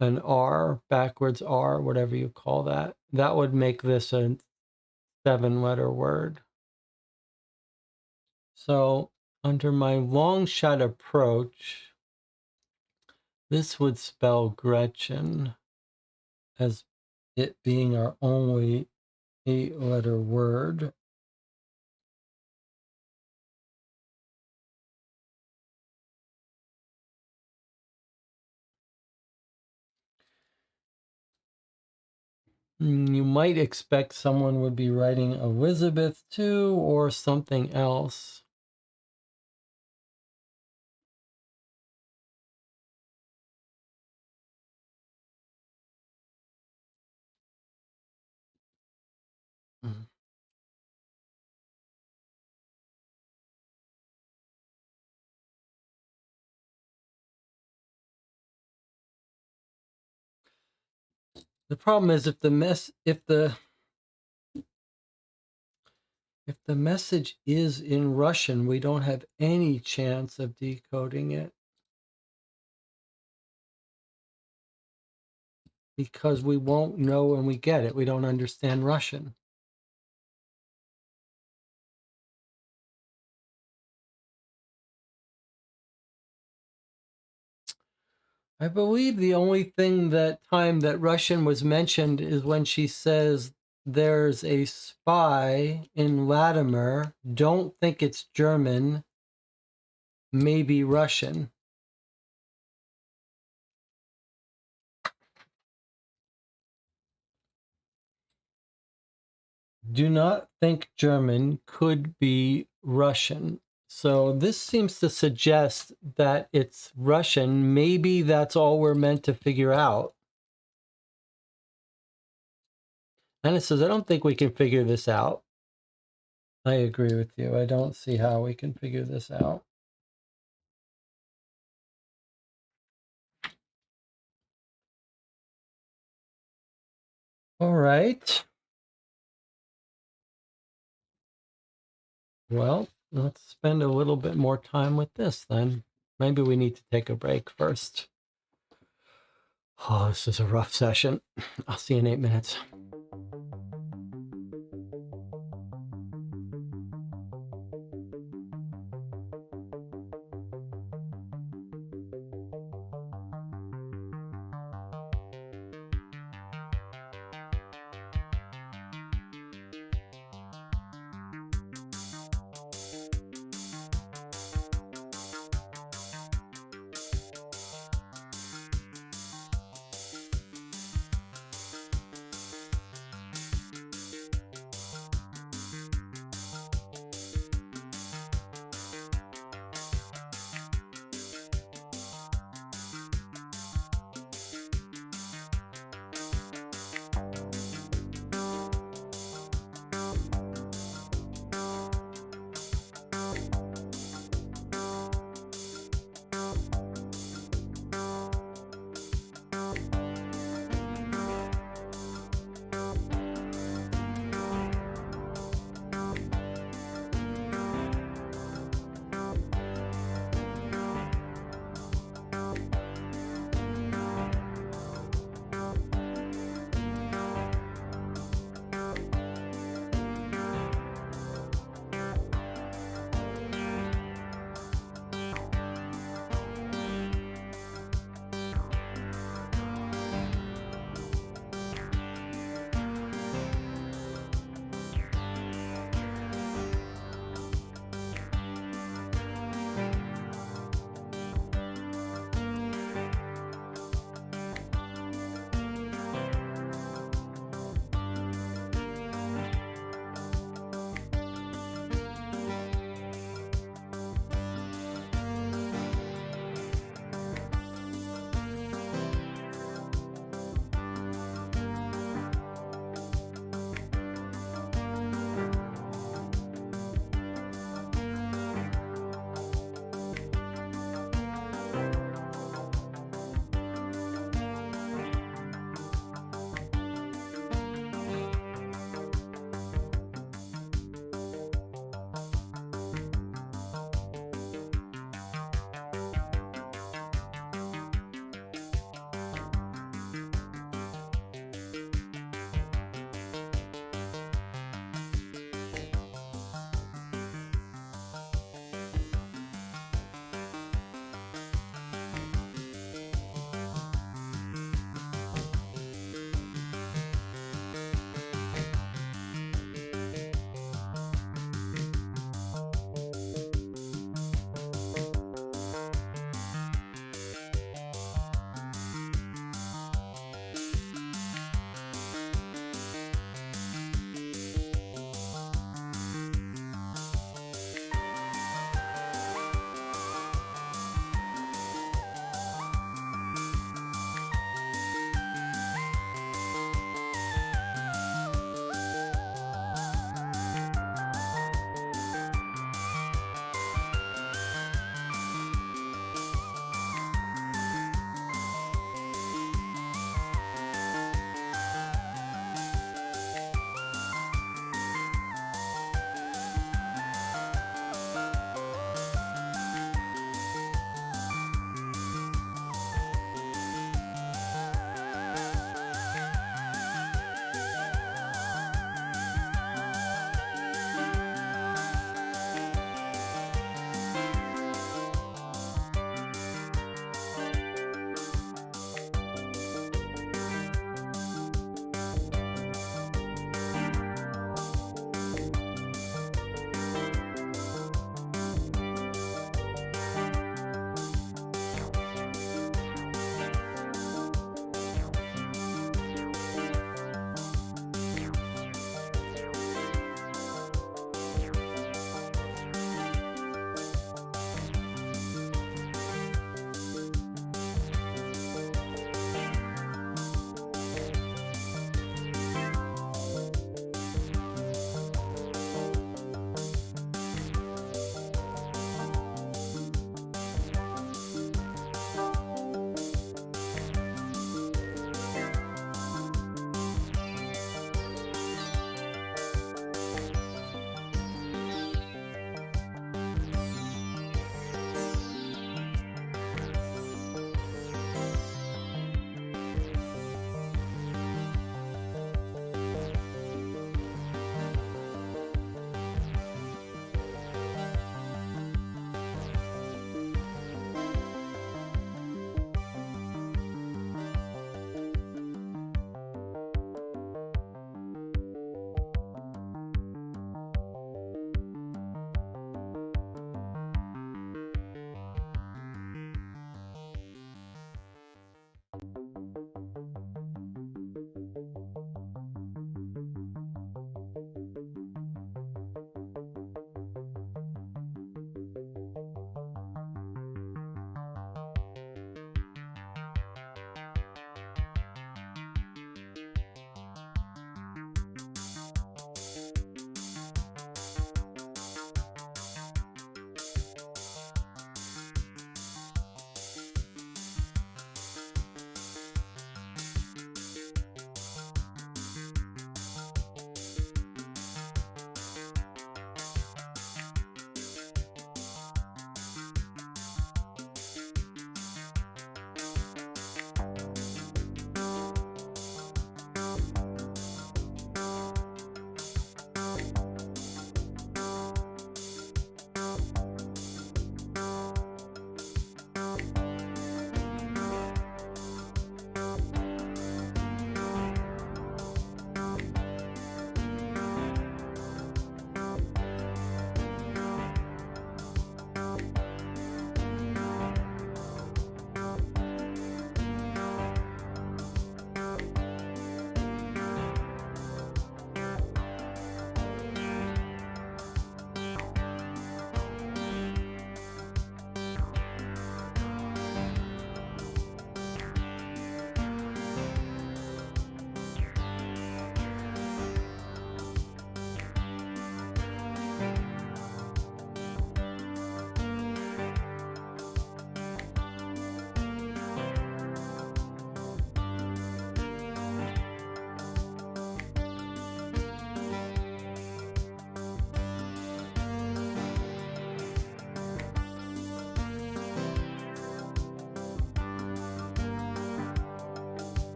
an R, backwards R, whatever you call that. That would make this a 7-letter word. So under my long shot approach, this would spell Gretchen as it being our only 8-letter word. You might expect someone would be writing Elizabeth too, or something else. The problem is if the message is in Russian, we don't have any chance of decoding it because we won't know when we get it. We don't understand Russian. I believe the only time that Russian was mentioned is when she says there's a spy in Latimer. Don't think it's German, maybe Russian. Do not think German, could be Russian. So this seems to suggest that it's Russian. Maybe that's all we're meant to figure out. And it says, I don't think we can figure this out. I agree with you. I don't see how we can figure this out. All right. Well, let's spend a little bit more time with this then. Maybe we need to take a break first. Oh, this is a rough session. I'll see you in 8 minutes.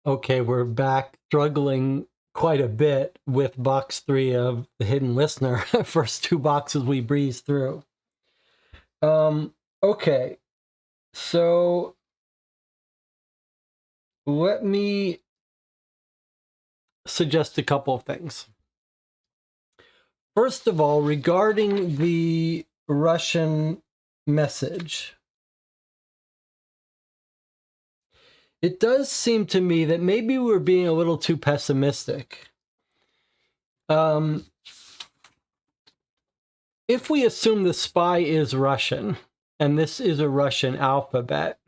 Okay, we're back struggling quite a bit with box 3 of the Hidden Listener. First 2 boxes we breezed through. Okay, so let me suggest a couple of things. First of all, regarding the Russian message, it does seem to me that maybe we're being a little too pessimistic. If we assume the spy is Russian, and this is a Russian alphabet,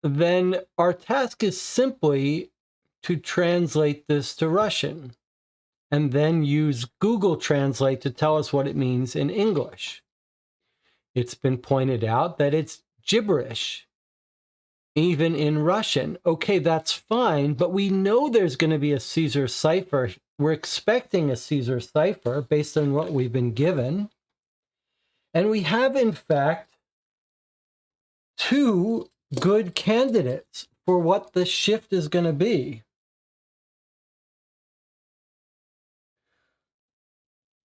then our task is simply to translate this to Russian, and then use Google Translate to tell us what it means in English. It's been pointed out that it's gibberish, even in Russian. Okay, that's fine, but we know there's going to be a Caesar cipher. We're expecting a Caesar cipher based on what we've been given. And we have, in fact, 2 good candidates for what the shift is going to be.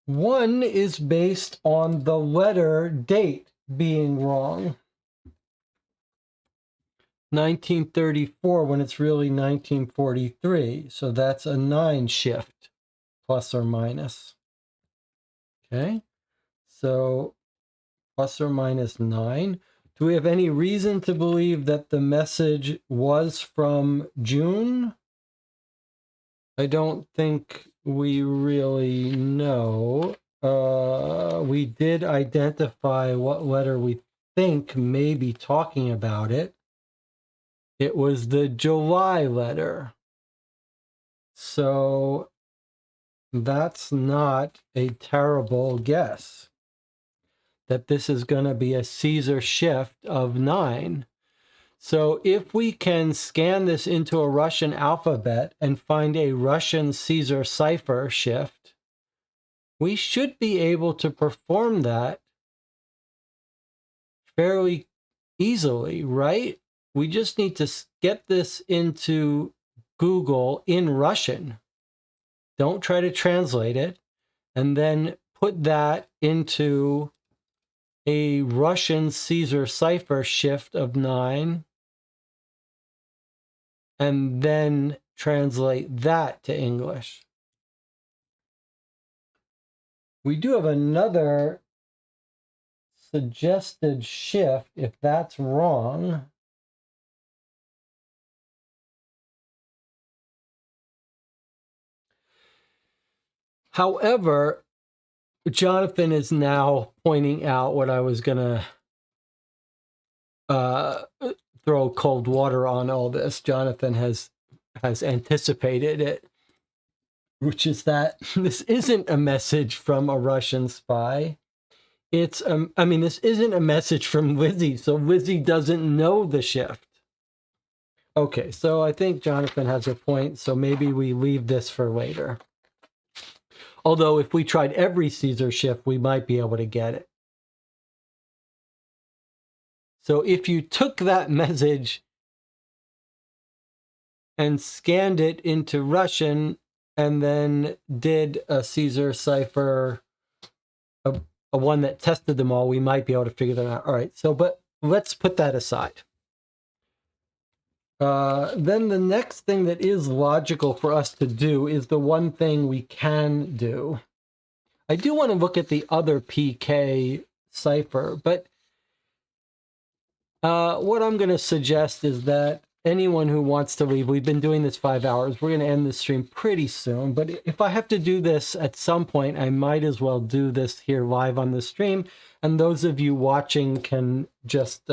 One is based on the letter date being wrong. 1934 when it's really 1943. So that's a 9 shift, plus or minus. Okay, so plus or minus 9. Do we have any reason to believe that the message was from June? I don't think we really know. We did identify what letter we think may be talking about it. It was the July letter. So that's not a terrible guess that this is going to be a Caesar shift of 9. So if we can scan this into a Russian alphabet and find a Russian Caesar cipher shift, we should be able to perform that fairly easily, right? We just need to get this into Google in Russian. Don't try to translate it, and then put that into a Russian Caesar cipher shift of 9, and then translate that to English. We do have another suggested shift if that's wrong. However, Jonathan is now pointing out what I was going to throw cold water on all this. Jonathan has anticipated it, which is that this isn't a message from a Russian spy. It's this isn't a message from Lizzie, so Lizzie doesn't know the shift. Okay, so I think Jonathan has a point, so maybe we leave this for later. Although if we tried every Caesar shift, we might be able to get it. So if you took that message and scanned it into Russian and then did a Caesar cipher, a one that tested them all, we might be able to figure them out. All right, so but let's put that aside. Then the next thing that is logical for us to do is the one thing we can do. I do want to look at the other PK cipher, but what I'm going to suggest is that anyone who wants to leave, we've been doing this 5 hours. We're going to end the stream pretty soon. But if I have to do this at some point, I might as well do this here live on the stream. And those of you watching can just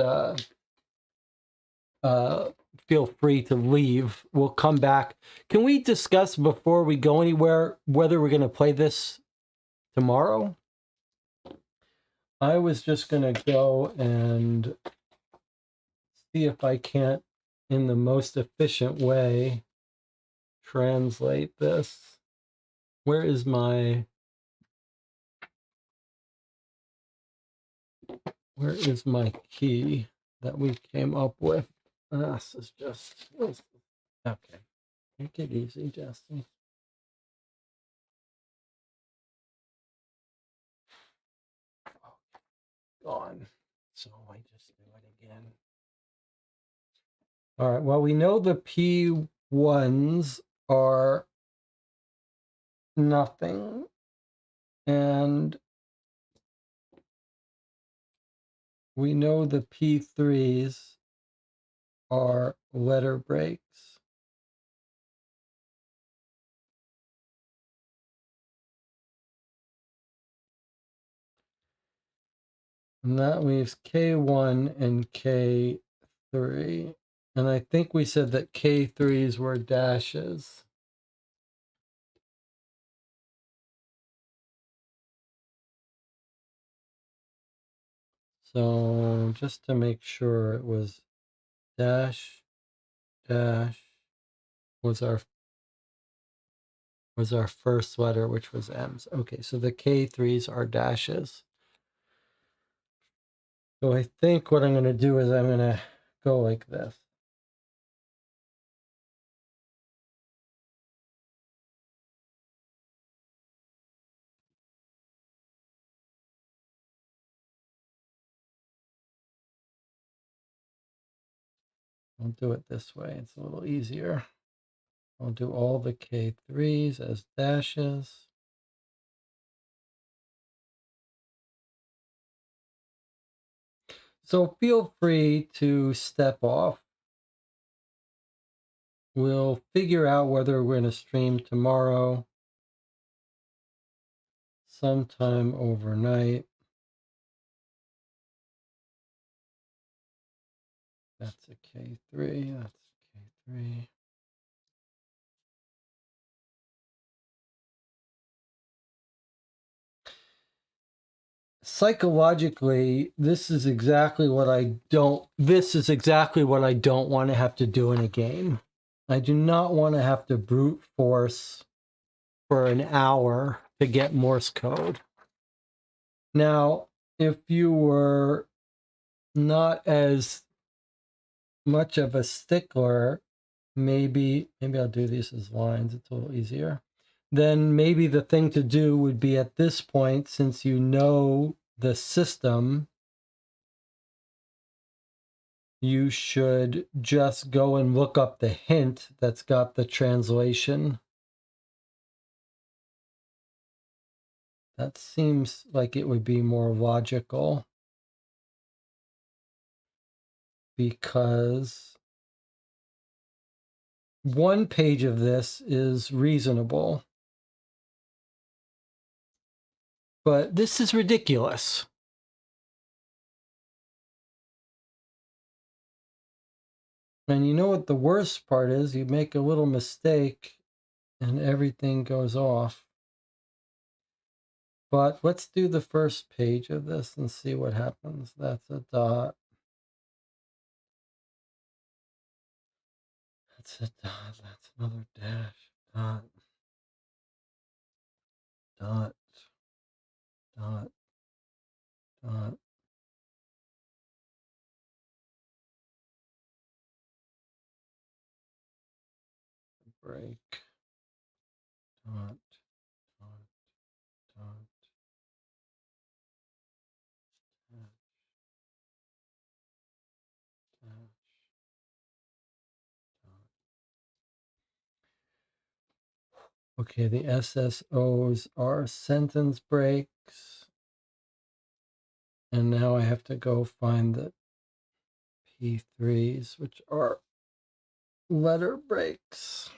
feel free to leave. We'll come back. Can we discuss before we go anywhere whether we're going to play this tomorrow? I was just going to go and see if I can't, in the most efficient way, translate this. Where is my key that we came up with? This is just okay. Take it easy, Jesse. Gone. So I just do it again. All right. Well, we know the P1s are nothing, and we know the P3s are letter breaks. And that leaves K1 and K3. And I think we said that K3s were dashes. So just to make sure, it was dash, dash was our first letter, which was M's. Okay, so the K3s are dashes. So I think what I'm going to do is I'm going to go like this. I'll do it this way. It's a little easier. I'll do all the K3s as dashes. So feel free to step off. We'll figure out whether we're going to stream tomorrow, sometime overnight. That's a K3. That's a K3. Psychologically, this is exactly what I don't want to have to do in a game. I do not want to have to brute force for an hour to get Morse code. Now, if you were not as much of a stickler, maybe I'll do these as lines. It's a little easier. Then maybe the thing to do would be at this point, since you know the system, you should just go and look up the hint that's got the translation. That seems like it would be more logical, because one page of this is reasonable, but this is ridiculous. And you know what the worst part is? You make a little mistake and everything goes off. But let's do the first page of this and see what happens. That's a dot. That's a dot. That's another dash. Dot. Dot. Dot. Dot. Break. Dot. Dot. Dot. Dash. Dash. Dot. Okay, the SSOs are sentence breaks. And now I have to go find the P3s, which are letter breaks.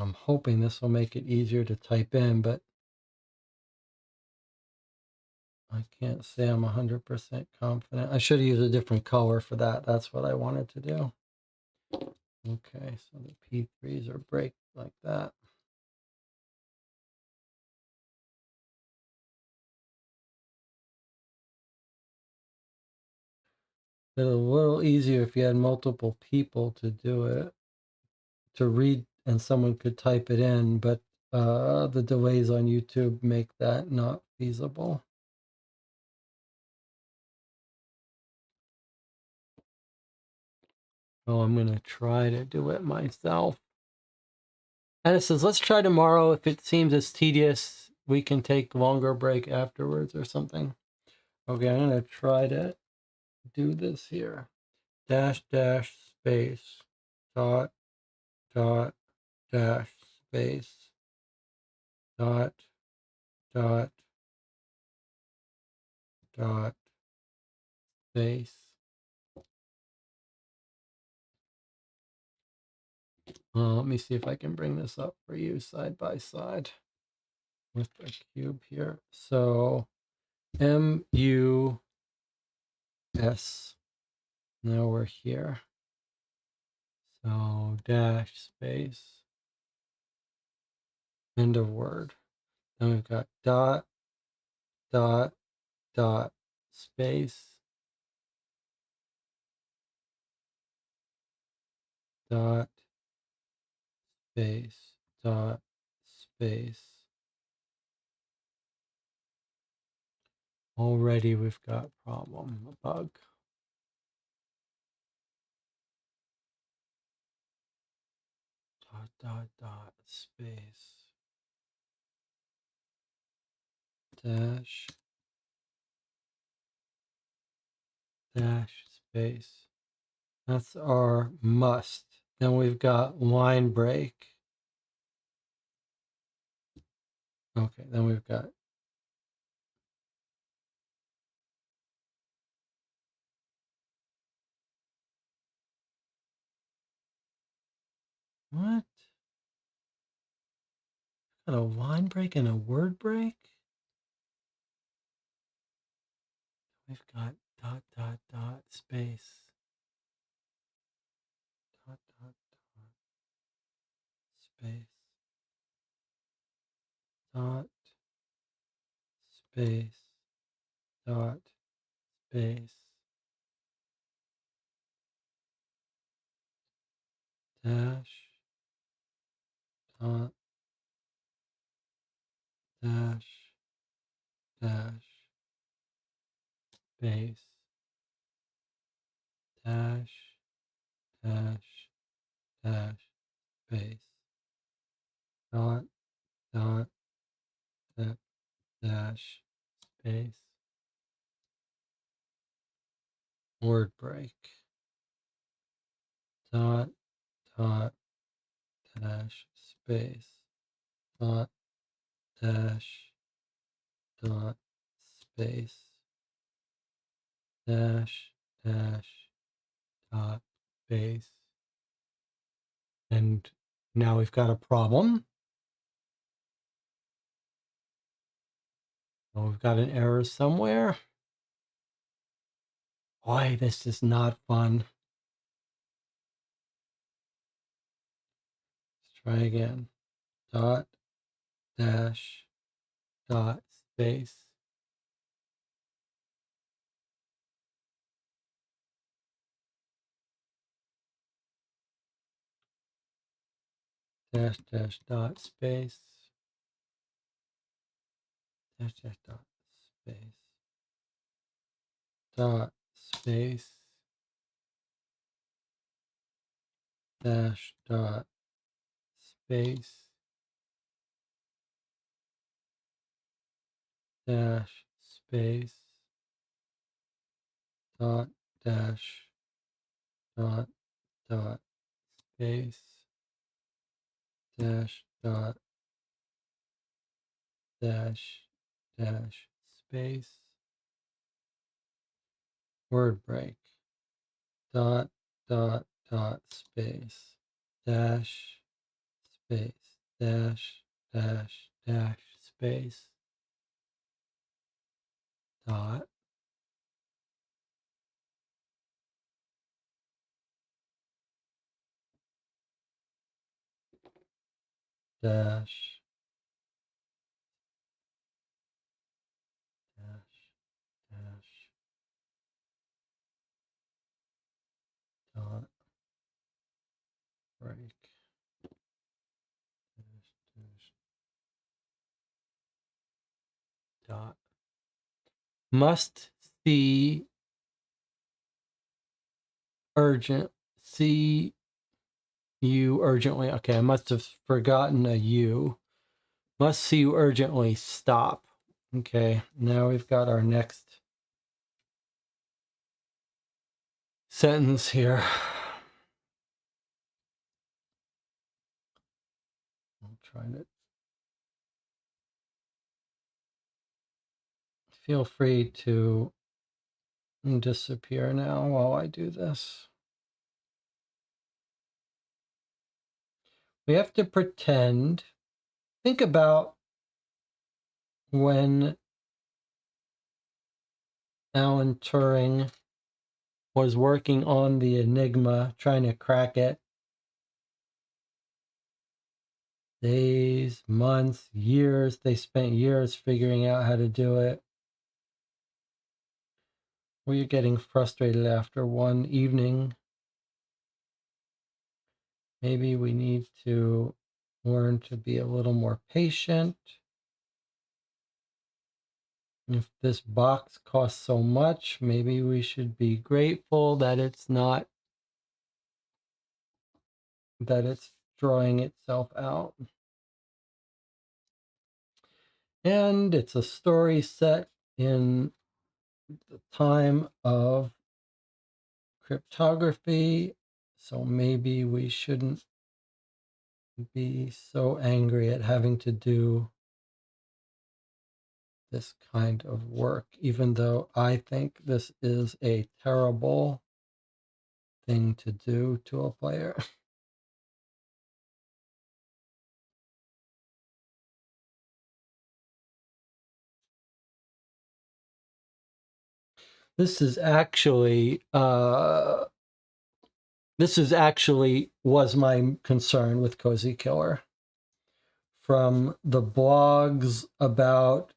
I'm hoping this will make it easier to type in, but I can't say I'm 100% confident. I should have used a different color for that. That's what I wanted to do. Okay, so the P3s are break like that. It's a little easier if you had multiple people to do it, to read and someone could type it in, but the delays on YouTube make that not feasible. Oh, I'm going to try to do it myself. And it says, let's try tomorrow. If it seems as tedious, we can take longer break afterwards or something. Okay, I'm going to try to do this here. Dash, dash, space, dot, dot, dash, space, dot, dot, dot, space. Let me see if I can bring this up for you side by side with the cube here. So MUS. Now we're here. So dash space. End of word. Then we've got dot, dot, dot, space, dot, space, dot, space. Already we've got problem, a bug. Dot, dot, dot, space, dash, dash, space. That's our must. Then we've got line break. Okay, then we've got what? Got a line break and a word break? We've got dot, dot, dot, space, dot, dot, dot, space, dot, space, dot, space, dash, dot, dash, dash, space, dash, dash, dash, space, dot, dot, dash, space, word break, dot, dot, dash, space, dot, dash, dot, space, dash, dash, dot, space. And now we've got a problem. Oh, we've got an error somewhere. Boy, this is not fun. Let's try again. Dot, dash, dot, space, dash, dash, dot, space, dash, dash, dot, space, dot, space, dash, dot, space, dash, space, dot, dash, dot, dot, space, dash, dot, dash, dash, space, word break, dot, dot, dot, space, dash, space, dash, dash, dash, space, dot, dash, dash, dash, dot, break. dot. Must see urgent. See you urgently. Okay, I must have forgotten a U. Must see you urgently. Stop. Okay, now we've got our next sentence here. I'm trying to. Feel free to disappear now while I do this. We have to pretend. Think about when Alan Turing was working on the Enigma, trying to crack it. Days, months, years. They spent years figuring out how to do it. Were you getting frustrated after one evening? Maybe we need to learn to be a little more patient. If this box costs so much, maybe we should be grateful that it's not, that it's drawing itself out. And it's a story set in the time of cryptography, so maybe we shouldn't be so angry at having to do this kind of work, even though I think this is a terrible thing to do to a player. This is actually was my concern with Cozy Killer. From the blogs about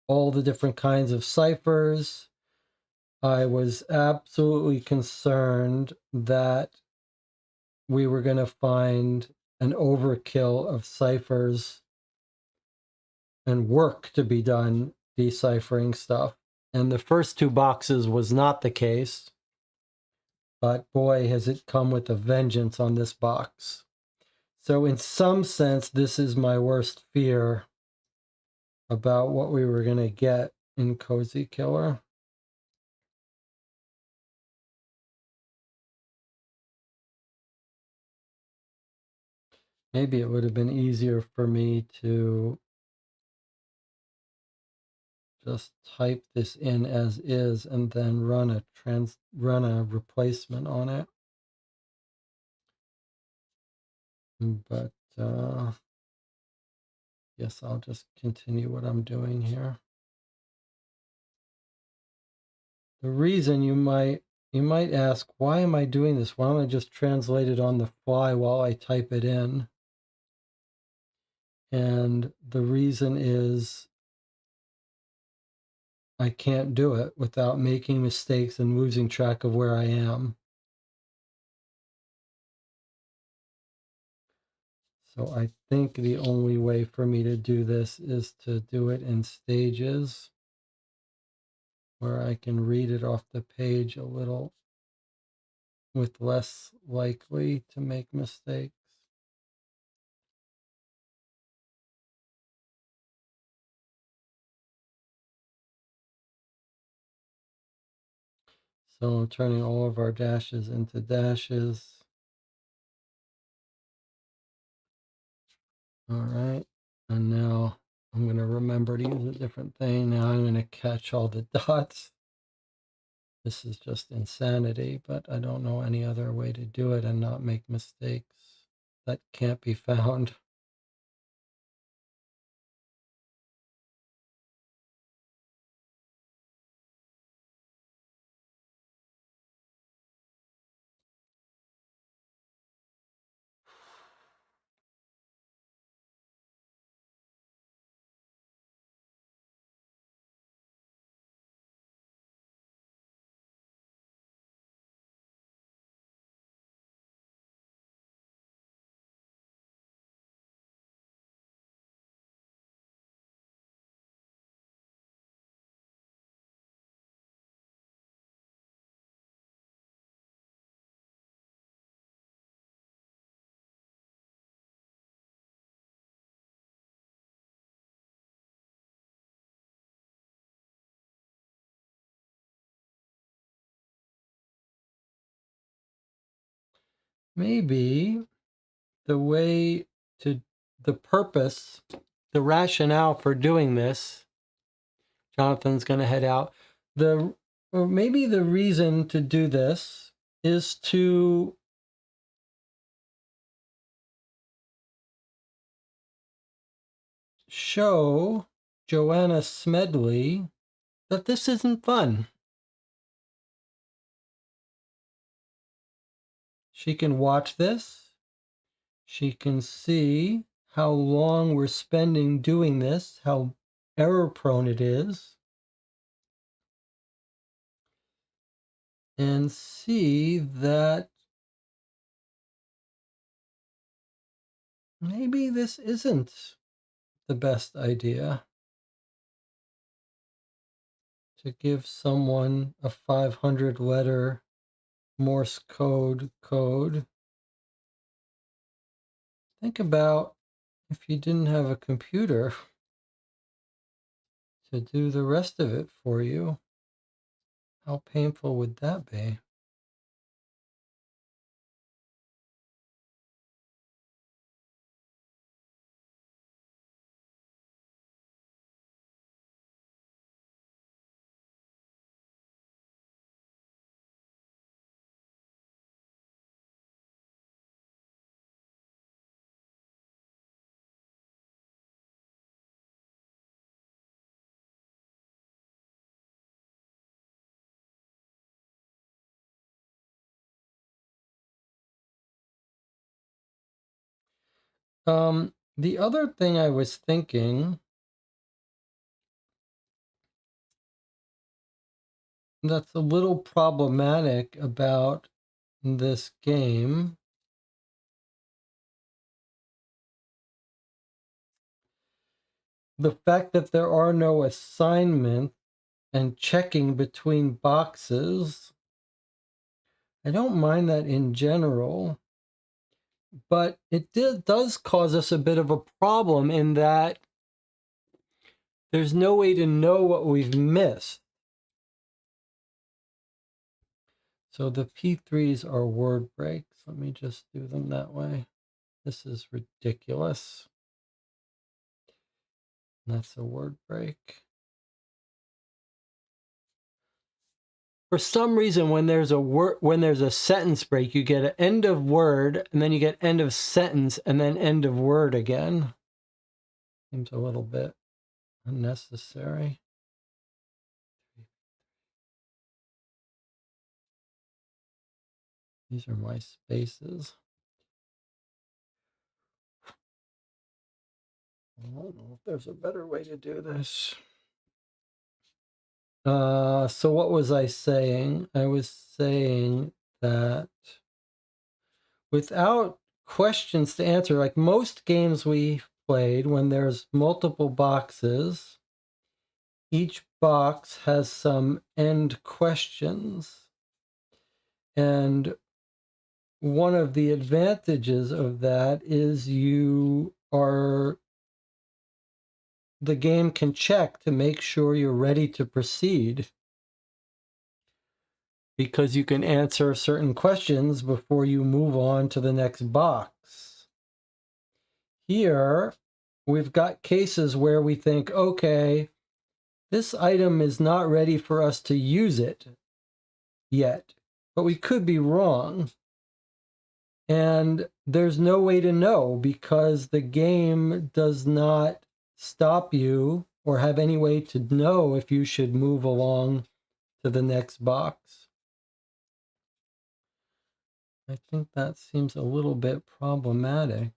all the different kinds of ciphers, I was absolutely concerned that we were going to find an overkill of ciphers and work to be done deciphering stuff. And the first two boxes was not the case. But boy, has it come with a vengeance on this box. So in some sense, this is my worst fear about what we were going to get in Cozy Killer. Maybe it would have been easier for me to just type this in as is and then run a replacement on it. But yes, I'll just continue what I'm doing here. The reason you might ask, why am I doing this? Why don't I just translate it on the fly while I type it in? And the reason is I can't do it without making mistakes and losing track of where I am. So I think the only way for me to do this is to do it in stages where I can read it off the page a little with less likely to make mistakes. So I'm turning all of our dashes into dashes. All right. And now I'm going to remember to use a different thing. Now I'm going to catch all the dots. This is just insanity, but I don't know any other way to do it and not make mistakes that can't be found. maybe the way to, the purpose, the rationale for doing this, Jonathan's going to head out. Or maybe the reason to do this is to show Joanna Smedley that this isn't fun. She can watch this. She can see how long we're spending doing this, how error prone it is, and see that maybe this isn't the best idea to give someone a 500 letter Morse code. Think about if you didn't have a computer to do the rest of it for you. How painful would that be? The other thing I was thinking that's a little problematic about this game the fact that there are no assignments and checking between boxes. I don't mind that in general, but it does cause us a bit of a problem in that there's no way to know what we've missed. So the P3s are word breaks. Let me just do them that way. This is ridiculous. That's a word break. For some reason, when there's a sentence break, you get an end of word, and then you get end of sentence, and then end of word again. Seems a little bit unnecessary. These are my spaces. I don't know if there's a better way to do this. So what was I saying? I was saying that without questions to answer, like most games we've played, when there's multiple boxes, each box has some end questions. And one of the advantages of that is the game can check to make sure you're ready to proceed, because you can answer certain questions before you move on to the next box. Here, we've got cases where we think, okay, this item is not ready for us to use it yet, but we could be wrong. And there's no way to know because the game does not stop you or have any way to know if you should move along to the next box. I think that seems a little bit problematic.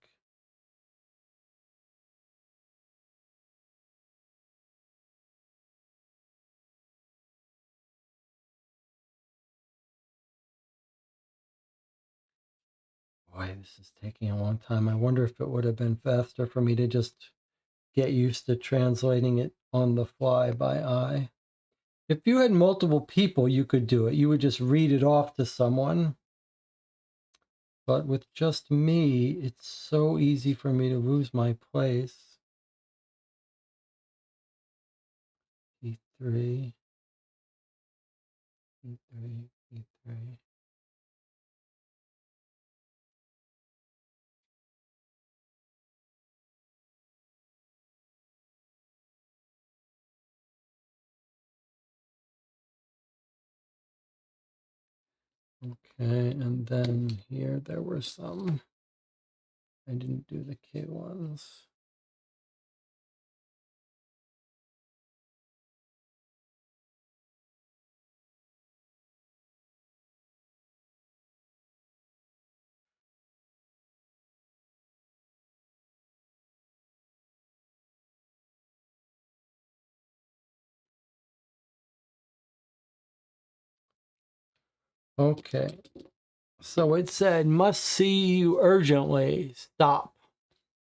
Boy, this is taking a long time. I wonder if it would have been faster for me to just get used to translating it on the fly by eye. If you had multiple people, you could do it. You would just read it off to someone. But with just me, it's so easy for me to lose my place. E3, E3, E3. Okay, and then here there were some. I didn't do the K ones. Okay, so it said, must see you urgently, stop.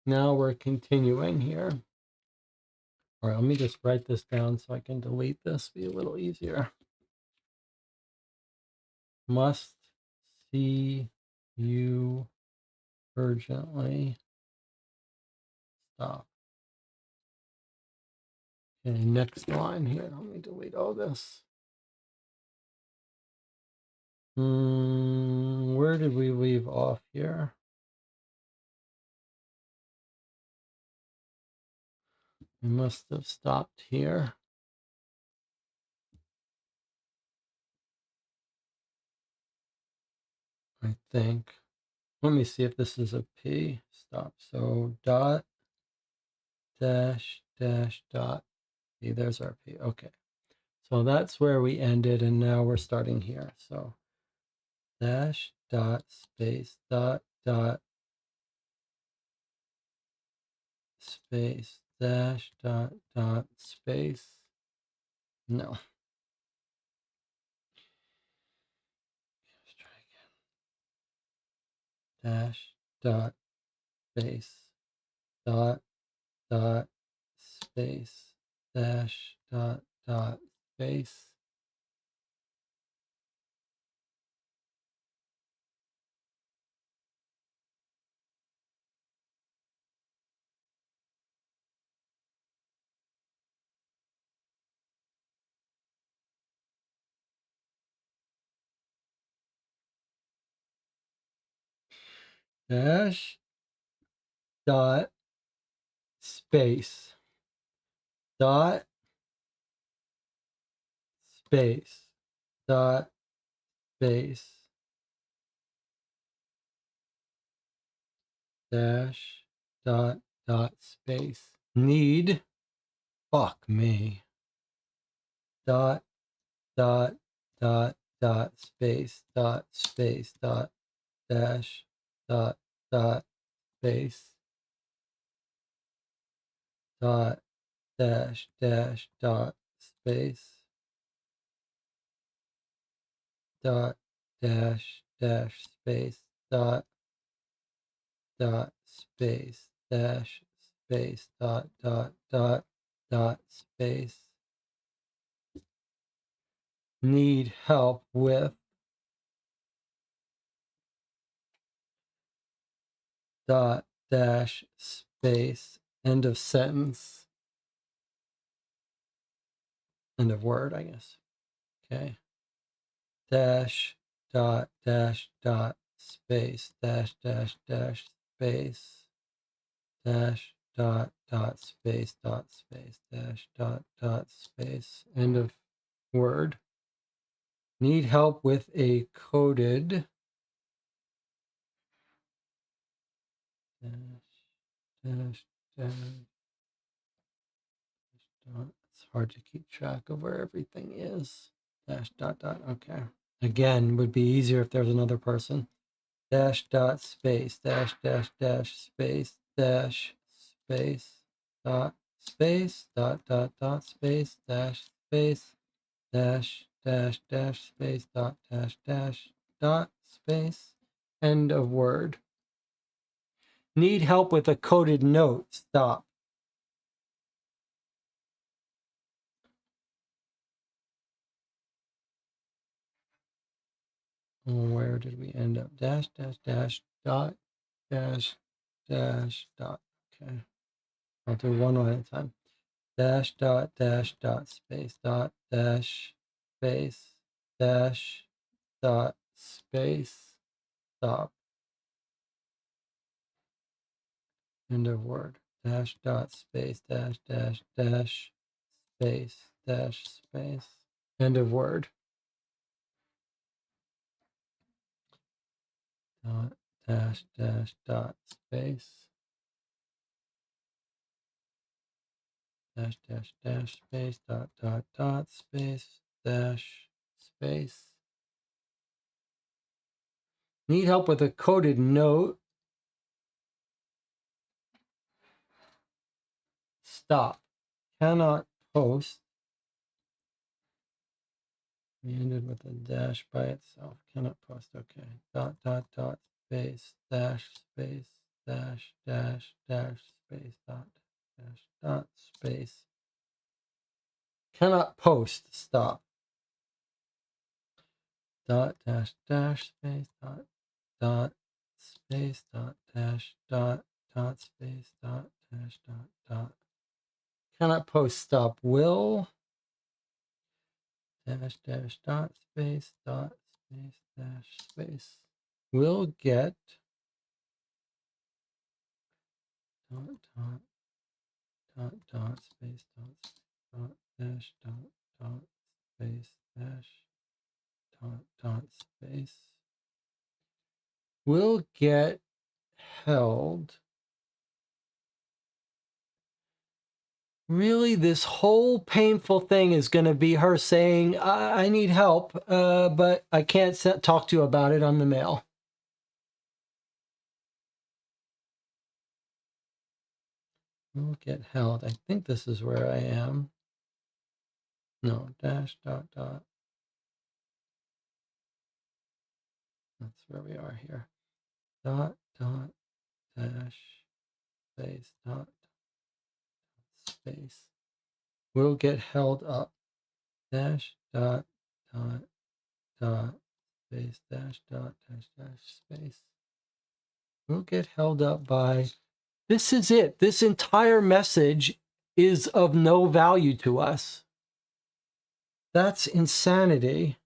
Now we're continuing here. All right, let me just write this down so I can delete this, be a little easier. Must see you urgently, stop. Okay, next line here, let me delete all this. Where did we leave off here? We must have stopped here, I think. Let me see if this is a P. Stop. So dot, dash, dash, dot. P. There's our P. Okay. So that's where we ended, and now we're starting here. So dash, dot, space, dot, dot, space, dash, dot, dot, space. No. Let's try again. Dash, dot, space, dot, dot, space, dash, dot, dot, space. Dash, dot, space, dot, space, dot, space, dash, dot, dot, space. Need, fuck me, dot, dot, dot, dot, space, dot, space, dot, dash, dot, dot, space, dot, dash, dash, dot, space, dot, dash, dash, space, dot, dot, space, dash, space, dot, dot, dot, dot, space. Need help with, dot, dash, space, end of sentence, end of word, I guess. Okay. Dash, dot, dash, dot, space, dash, dash, dash, space, dash, dot, dot, space, dash, dot, dot, space, end of word. Need help with a coded dash, dash, dash, dot. It's hard to keep track of where everything is. Dash, dot, dot. Okay. Again, would be easier if there was another person. Dash, dot, space, dash, dash, dash, space, dash, space, dot, space, dot, dot, dot, space, dash, space, dash, dash, dash, space, dot, dash, dash, dot, space, end of word. Need help with a coded note. Stop. Where did we end up? Dash, dash, dash, dot, dash, dash, dot. Okay. I'll do one at a time. Dash, dot, space, dot, dash, space, dash, dot, space, stop. End of word. Dash, dot, space, dash, dash, dash, space, dash, space. End of word. dot dash dash dot space dash dash dash space dot dot dot space dash space. Need help with a coded note. Stop. Cannot post. We ended with a dash by itself. Cannot post. Okay. Dot dot dot space dash dash dash space dot dash dot space. Cannot post. Stop. Dot dash dash space dot space dot dash dot space dot dash dot. Cannot post. Stop. Will dash dash dot space dash space. Will get dot space dot dash dot space dash dot space. Will get held. Really, this whole painful thing is going to be her saying, I need help, but I can't talk to you about it on the mail. Will get held. I think this is where I am. No, dash dot dot. That's where we are here. Dot dot dash space dot space. Will get held up. Dash dot space dash dot dash space. Will get held up by. This is it. This entire message is of no value to us. That's insanity.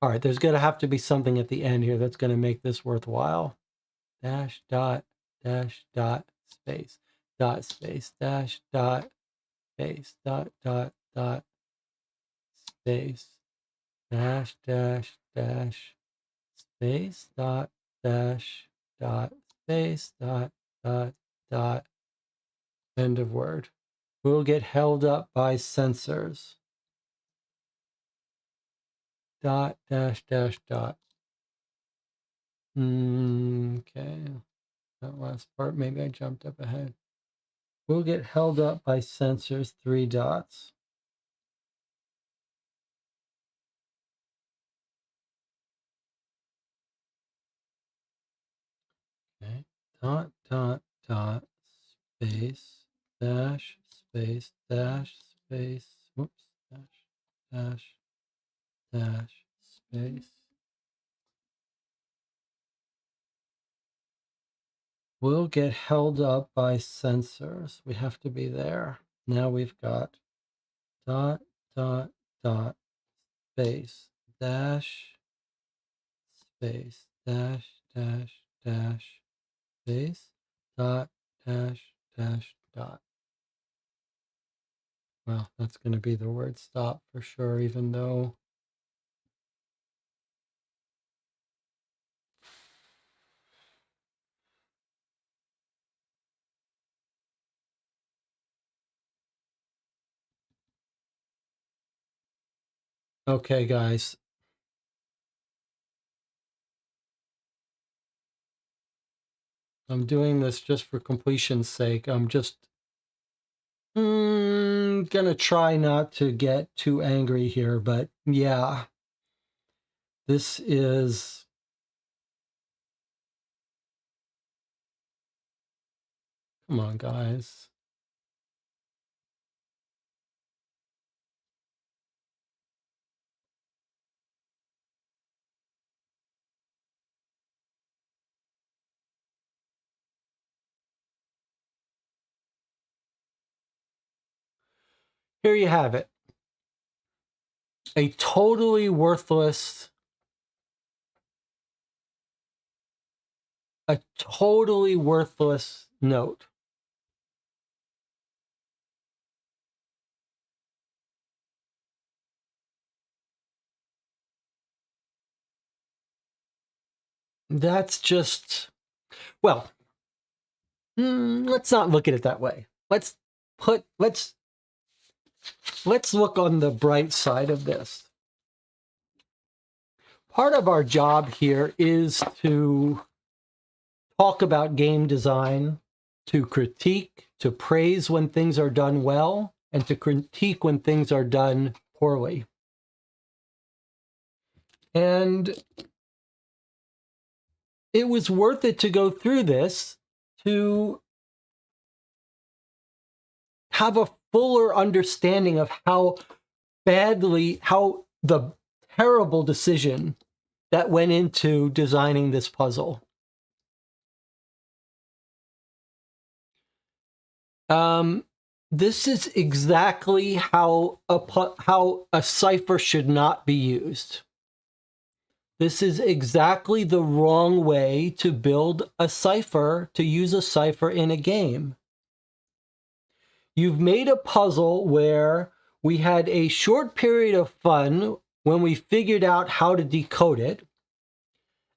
All right, there's going to have to be something at the end here that's going to make this worthwhile. Dash dot space dash dot space dot space dash space dot space dot end of word. Will get held up by sensors. Dot dash dot. Okay. That last part, maybe I jumped up ahead. Will get held up by sensors, 3 dots. Okay. Dot space dash space dash space whoops dash space. Will get held up by sensors. We have to be there. Now we've got dot space dash space dash space dot dot. Well, that's going to be the word stop for sure, even though okay, guys. I'm doing this just for completion's sake. I'm just gonna try not to get too angry here, but yeah, this is come on, guys. Here you have it. A totally worthless note. that's just, well, let's not look at it that way. Let's look on the bright side of this. Part of our job here is to talk about game design, to critique, to praise when things are done well, and to critique when things are done poorly. And it was worth it to go through this to have a fuller understanding of how the terrible decision that went into designing this puzzle. This is exactly how a cipher should not be used. This is exactly the wrong way to build a cipher, to use a cipher in a game. You've made a puzzle where we had a short period of fun when we figured out how to decode it,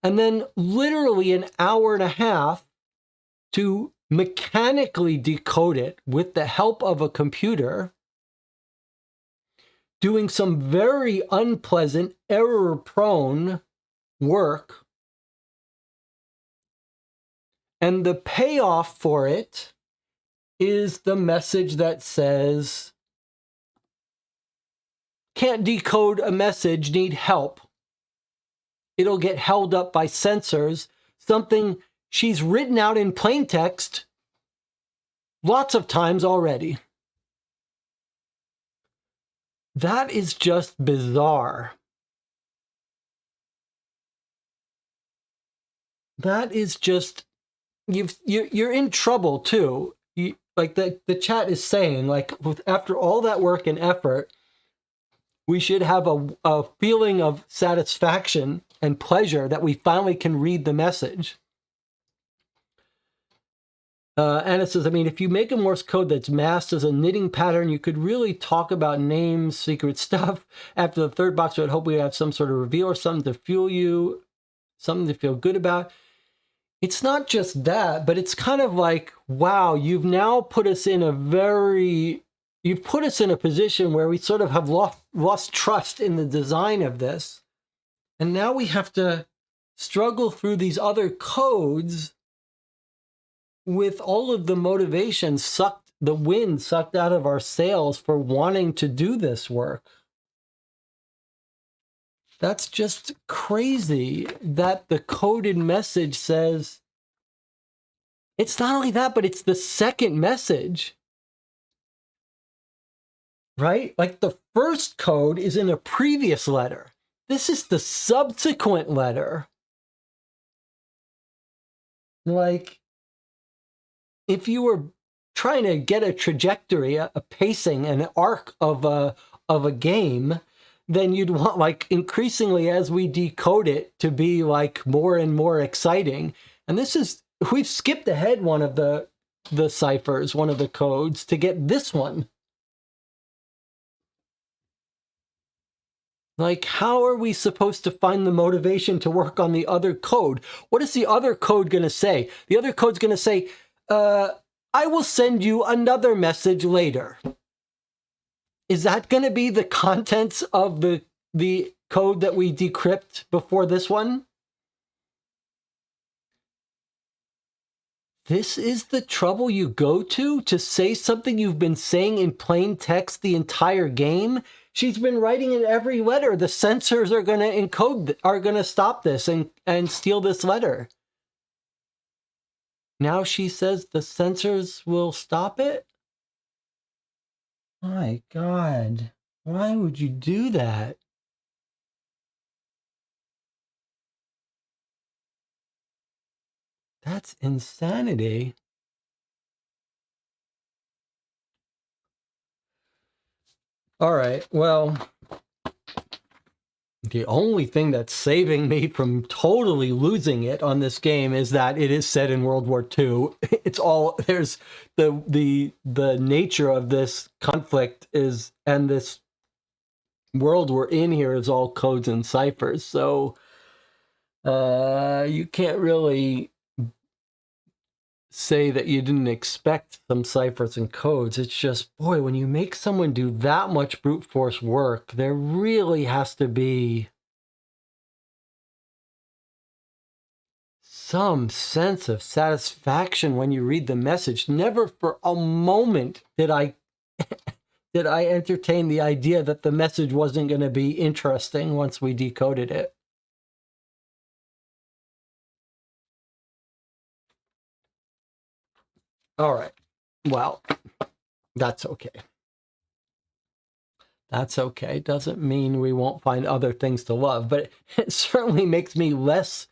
and then literally an hour and a half to mechanically decode it with the help of a computer, doing some very unpleasant, error-prone work. And the payoff for it is the message that says, can't decode a message, need help. It'll get held up by sensors, something she's written out in plain text lots of times already. That is just bizarre. That is just, you're in trouble too. Like the chat is saying, like, after all that work and effort, we should have a feeling of satisfaction and pleasure that we finally can read the message. Anna says, I mean, if you make a Morse code that's masked as a knitting pattern, you could really talk about names, secret stuff. After the third box, I would hope we have some sort of reveal or something to fuel you, something to feel good about. It's not just that, but it's kind of like, wow, you've now put us in you've put us in a position where we sort of have lost trust in the design of this. And now we have to struggle through these other codes with all of the motivation the wind sucked out of our sails for wanting to do this work. That's just crazy that the coded message says, it's not only that, but it's the second message. Right? Like the first code is in a previous letter. This is the subsequent letter. Like, if you were trying to get a trajectory, a pacing, an arc of a game, then you'd want, like, increasingly as we decode it to be like more and more exciting. And we've skipped ahead one of the ciphers, one of the codes, to get this one. Like, how are we supposed to find the motivation to work on the other code? What is the other code going to say? The other code's going to say, I will send you another message later. Is that going to be the contents of the code that we decrypt before this one? This is the trouble you go to say something you've been saying in plain text the entire game? She's been writing in every letter. The censors are going to stop this and steal this letter. Now she says the censors will stop it? My God, why would you do that? That's insanity. All right, well, the only thing that's saving me from totally losing it on this game is that it is set in World War II. There's the nature of this conflict and this world we're in here is all codes and ciphers. So You can't really say that you didn't expect some ciphers and codes. It's just, boy, when you make someone do that much brute force work, there really has to be some sense of satisfaction when you read the message. Never for a moment did I entertain the idea that the message wasn't going to be interesting once we decoded it. All right. Well, that's okay. That's okay. Doesn't mean we won't find other things to love, but it certainly makes me less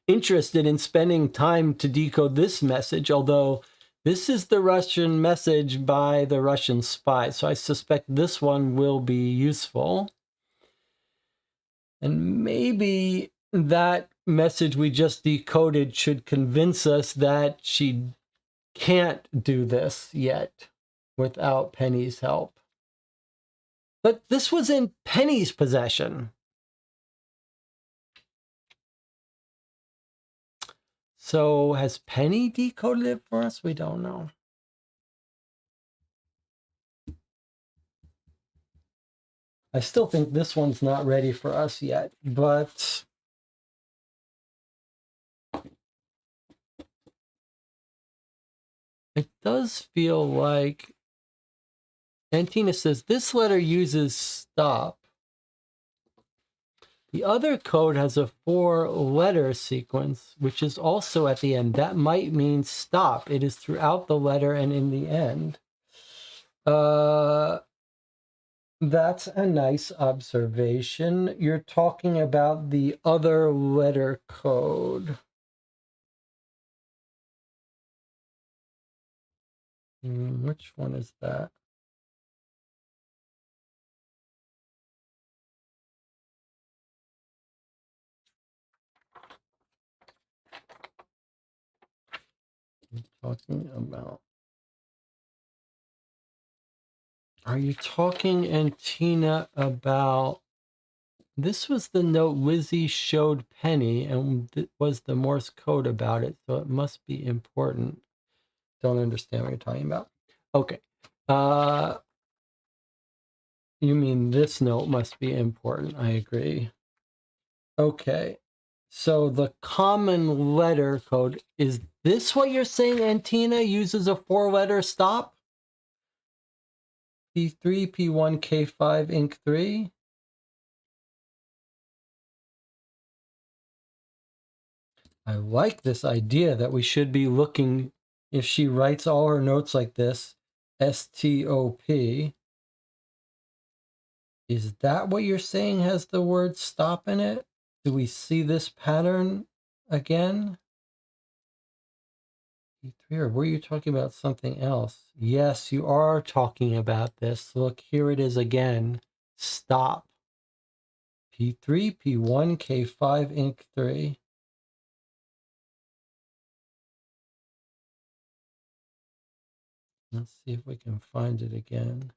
interested in spending time to decode this message, although this is the Russian message by the Russian spy, so I suspect this one will be useful. And maybe that message we just decoded should convince us that she can't do this yet without Penny's help. But this was in Penny's possession. So has Penny decoded it for us? We don't know. I still think this one's not ready for us yet, but it does feel like Antina says this letter uses stop. The other code has a 4-letter sequence, which is also at the end. That might mean stop. It is throughout the letter and in the end. That's a nice observation. You're talking about the other letter code. Which one is that? Talking about. Are you talking, Antina, about this was the note Lizzie showed Penny and it was the Morse code about it, so it must be important. Don't understand what you're talking about. Okay. You mean this note must be important. I agree. Okay. So the common letter code, is this what you're saying Antina uses a 4-letter stop? P3, P1, K5, Inc. 3? I like this idea that we should be looking, if she writes all her notes like this, STOP. Is that what you're saying has the word stop in it? Do we see this pattern again? P3, or were you talking about something else? Yes, you are talking about this. Look, here it is again. Stop. P3, P1, K5, Inc. 3. Let's see if we can find it again.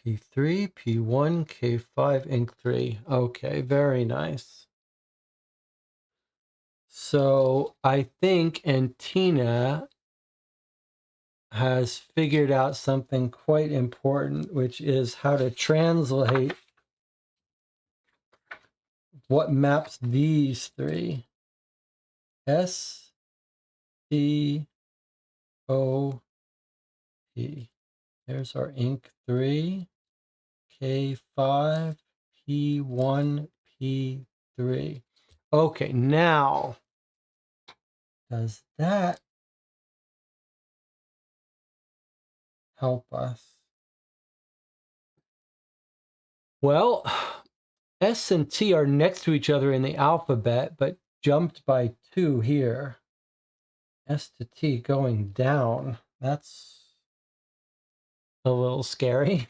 P3, P1, K5, Inc. 3. Okay, very nice. So I think Antina has figured out something quite important, which is how to translate what maps these 3. S, T, O, P. There's our Inc. 3, K5, P1, P3. Okay, now, does that help us? Well, S and T are next to each other in the alphabet, but jumped by 2 here. S to T going down. That's a little scary.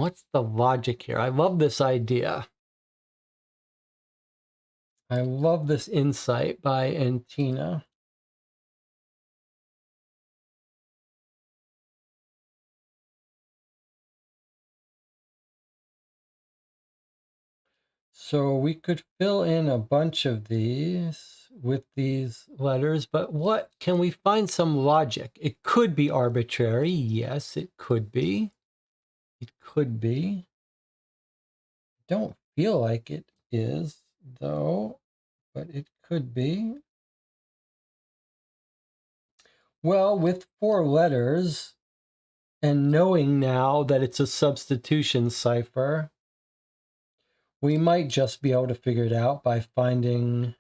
What's the logic here? I love this idea. I love this insight by Antina. So we could fill in a bunch of these with these letters, but what, can we find some logic? It could be arbitrary. Yes, it could be. It could be. Don't feel like it is, though, but it could be. Well, with 4 letters, and knowing now that it's a substitution cipher, we might just be able to figure it out by finding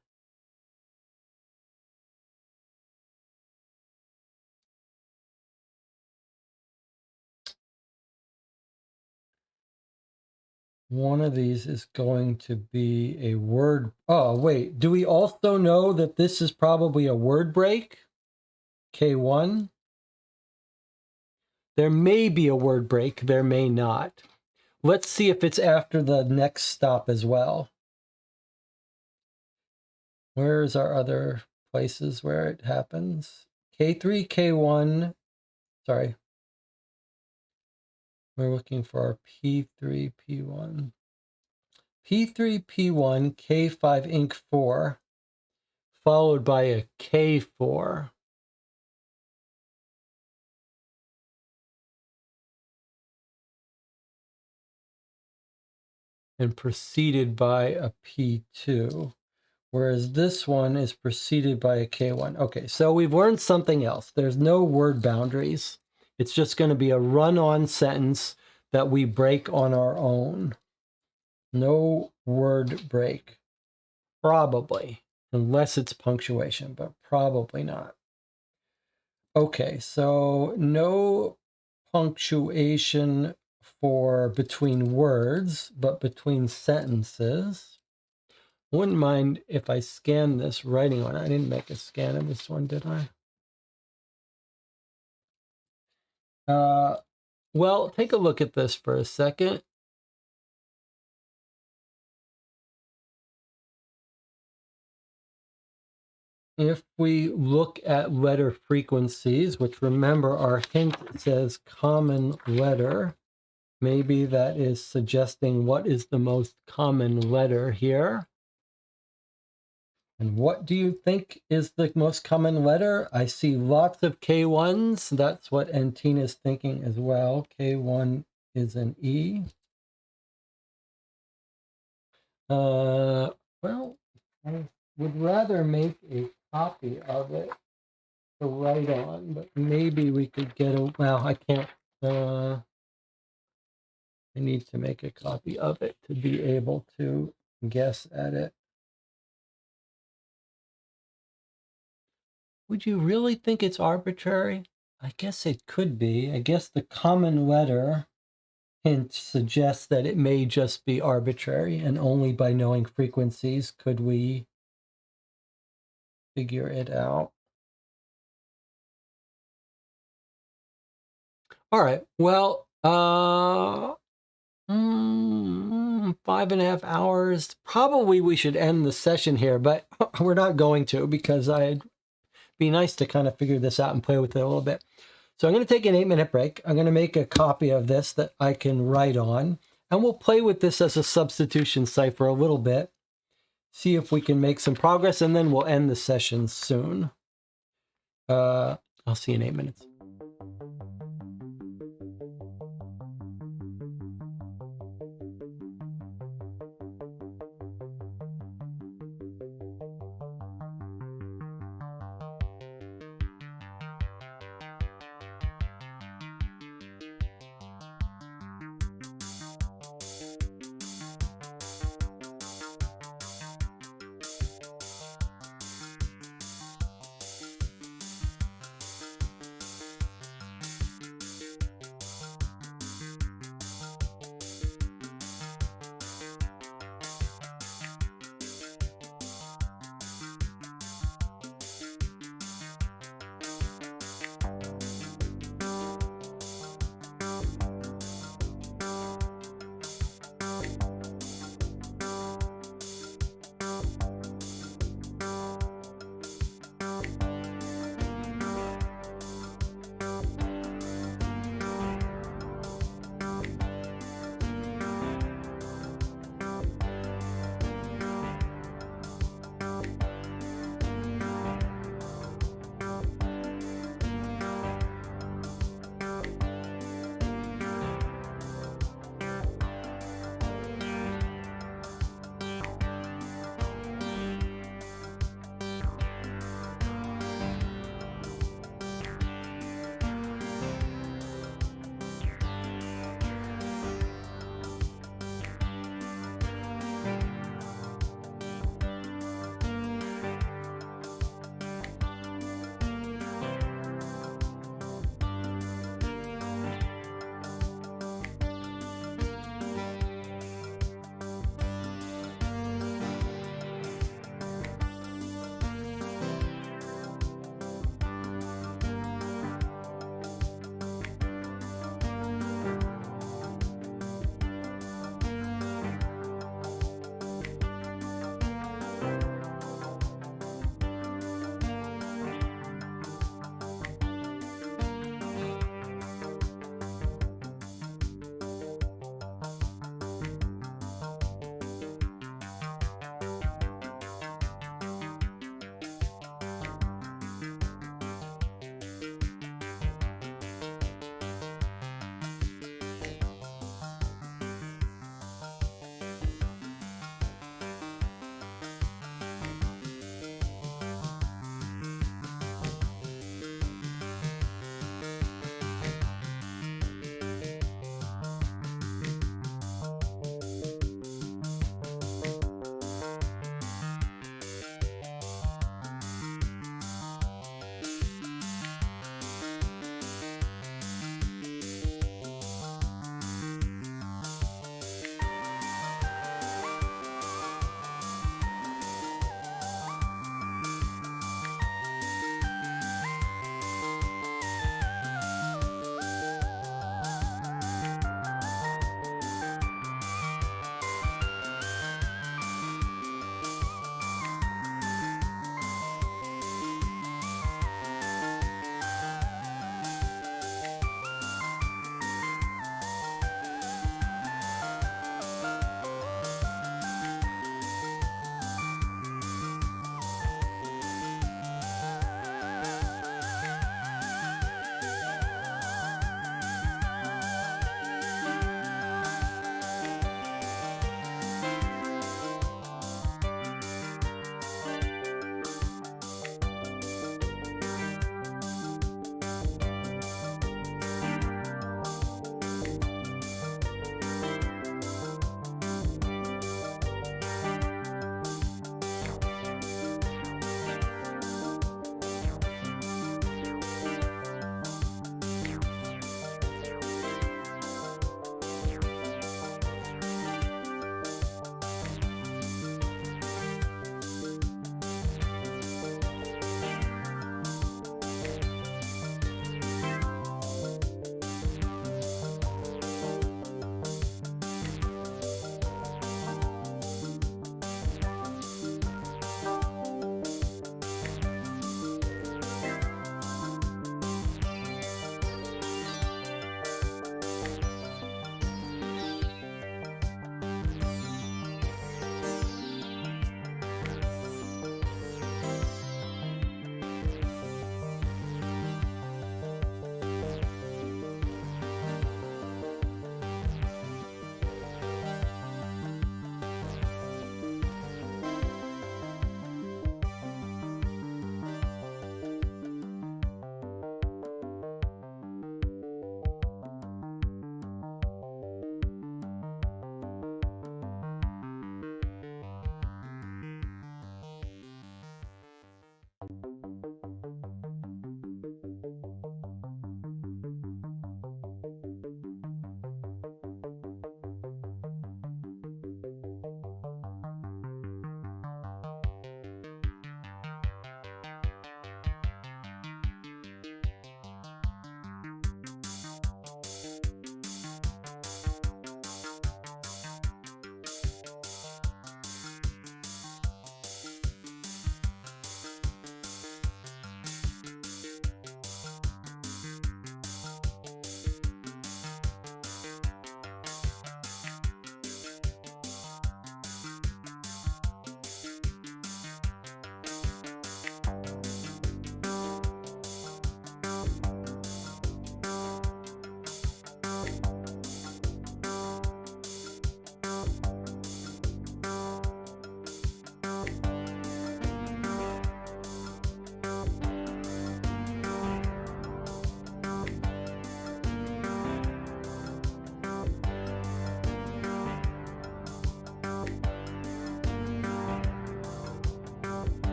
one of these is going to be a word. Oh, wait. Do we also know that this is probably a word break? K1? There may be a word break. There may not. Let's see if it's after the next stop as well. Where's our other places where it happens? K3, K1. Sorry. We're looking for our P3, P1. P3, P1, K5, Inc 4, followed by a K4. And preceded by a P2. Whereas this one is preceded by a K1. Okay, so we've learned something else. There's no word boundaries. It's just going to be a run-on sentence that we break on our own. No word break. Probably. Unless it's punctuation, but probably not. Okay, so no punctuation for between words, but between sentences. Wouldn't mind if I scan this writing one. I didn't make a scan of this one, did I? Well, take a look at this for a second. If we look at letter frequencies, which remember our hint says common letter, maybe that is suggesting what is the most common letter here. And what do you think is the most common letter? I see lots of K1s. That's what Antina's thinking as well. K1 is an E. Well, I would rather make a copy of it to write on, but maybe we could get a, well, I can't, I need to make a copy of it to be able to guess at it. Would you really think it's arbitrary? I guess it could be. I guess the common letter hint suggests that it may just be arbitrary, and only by knowing frequencies could we figure it out. All right, well, 5.5 hours. Probably we should end the session here, but we're not going to, because I'd be nice to kind of figure this out and play with it a little bit. So I'm going to take an 8-minute break. I'm going to make a copy of this that I can write on, and we'll play with this as a substitution cipher a little bit, see if we can make some progress, and then we'll end the session soon. I'll see you in 8 minutes.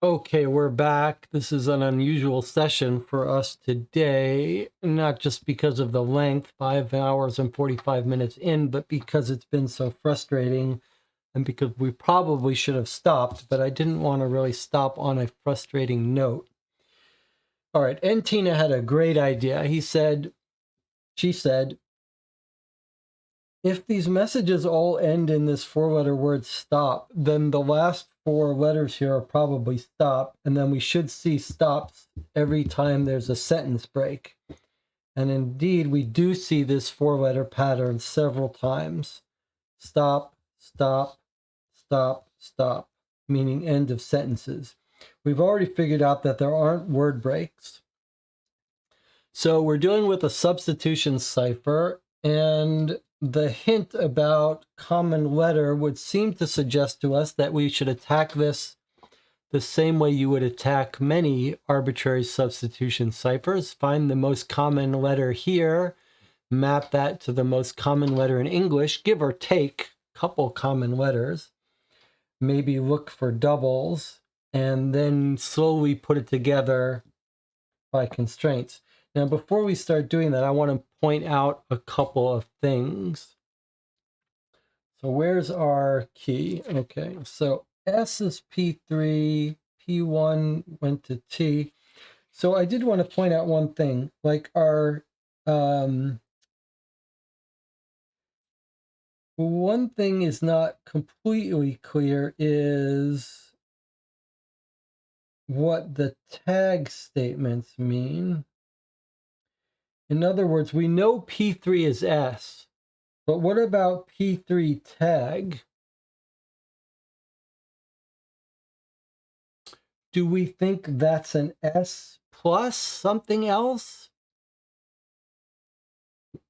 Okay, we're back. This is an unusual session for us today, not just because of the length, 5 hours and 45 minutes in, but because it's been so frustrating and because we probably should have stopped, but I didn't want to really stop on a frustrating note. All right, and Tina had a great idea. She said, if these messages all end in this 4-letter word stop, then the last 4 letters here are probably stop, and then we should see stops every time there's a sentence break. And indeed, we do see this 4-letter pattern several times. Stop, stop, stop, stop, meaning end of sentences. We've already figured out that there aren't word breaks. So we're dealing with a substitution cipher, and the hint about common letter would seem to suggest to us that we should attack this the same way you would attack many arbitrary substitution ciphers. Find the most common letter here, map that to the most common letter in English, give or take a couple common letters, maybe look for doubles, and then slowly put it together by constraints. Now, before we start doing that, I want to point out a couple of things. So where's our key? Okay, so S is P3, P1 went to T. So I did want to point out one thing, like our, one thing is not completely clear is what the tag statements mean. In other words, we know P3 is S, but what about P3 tag? Do we think that's an S plus something else?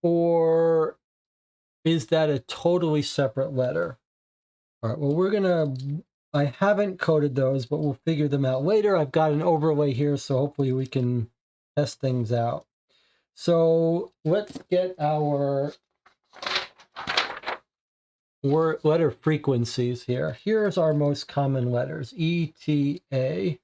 Or is that a totally separate letter? All right, well, I haven't coded those, but we'll figure them out later. I've got an overlay here, so hopefully we can test things out. So let's get our letter frequencies here. Here's our most common letters, E, T, A.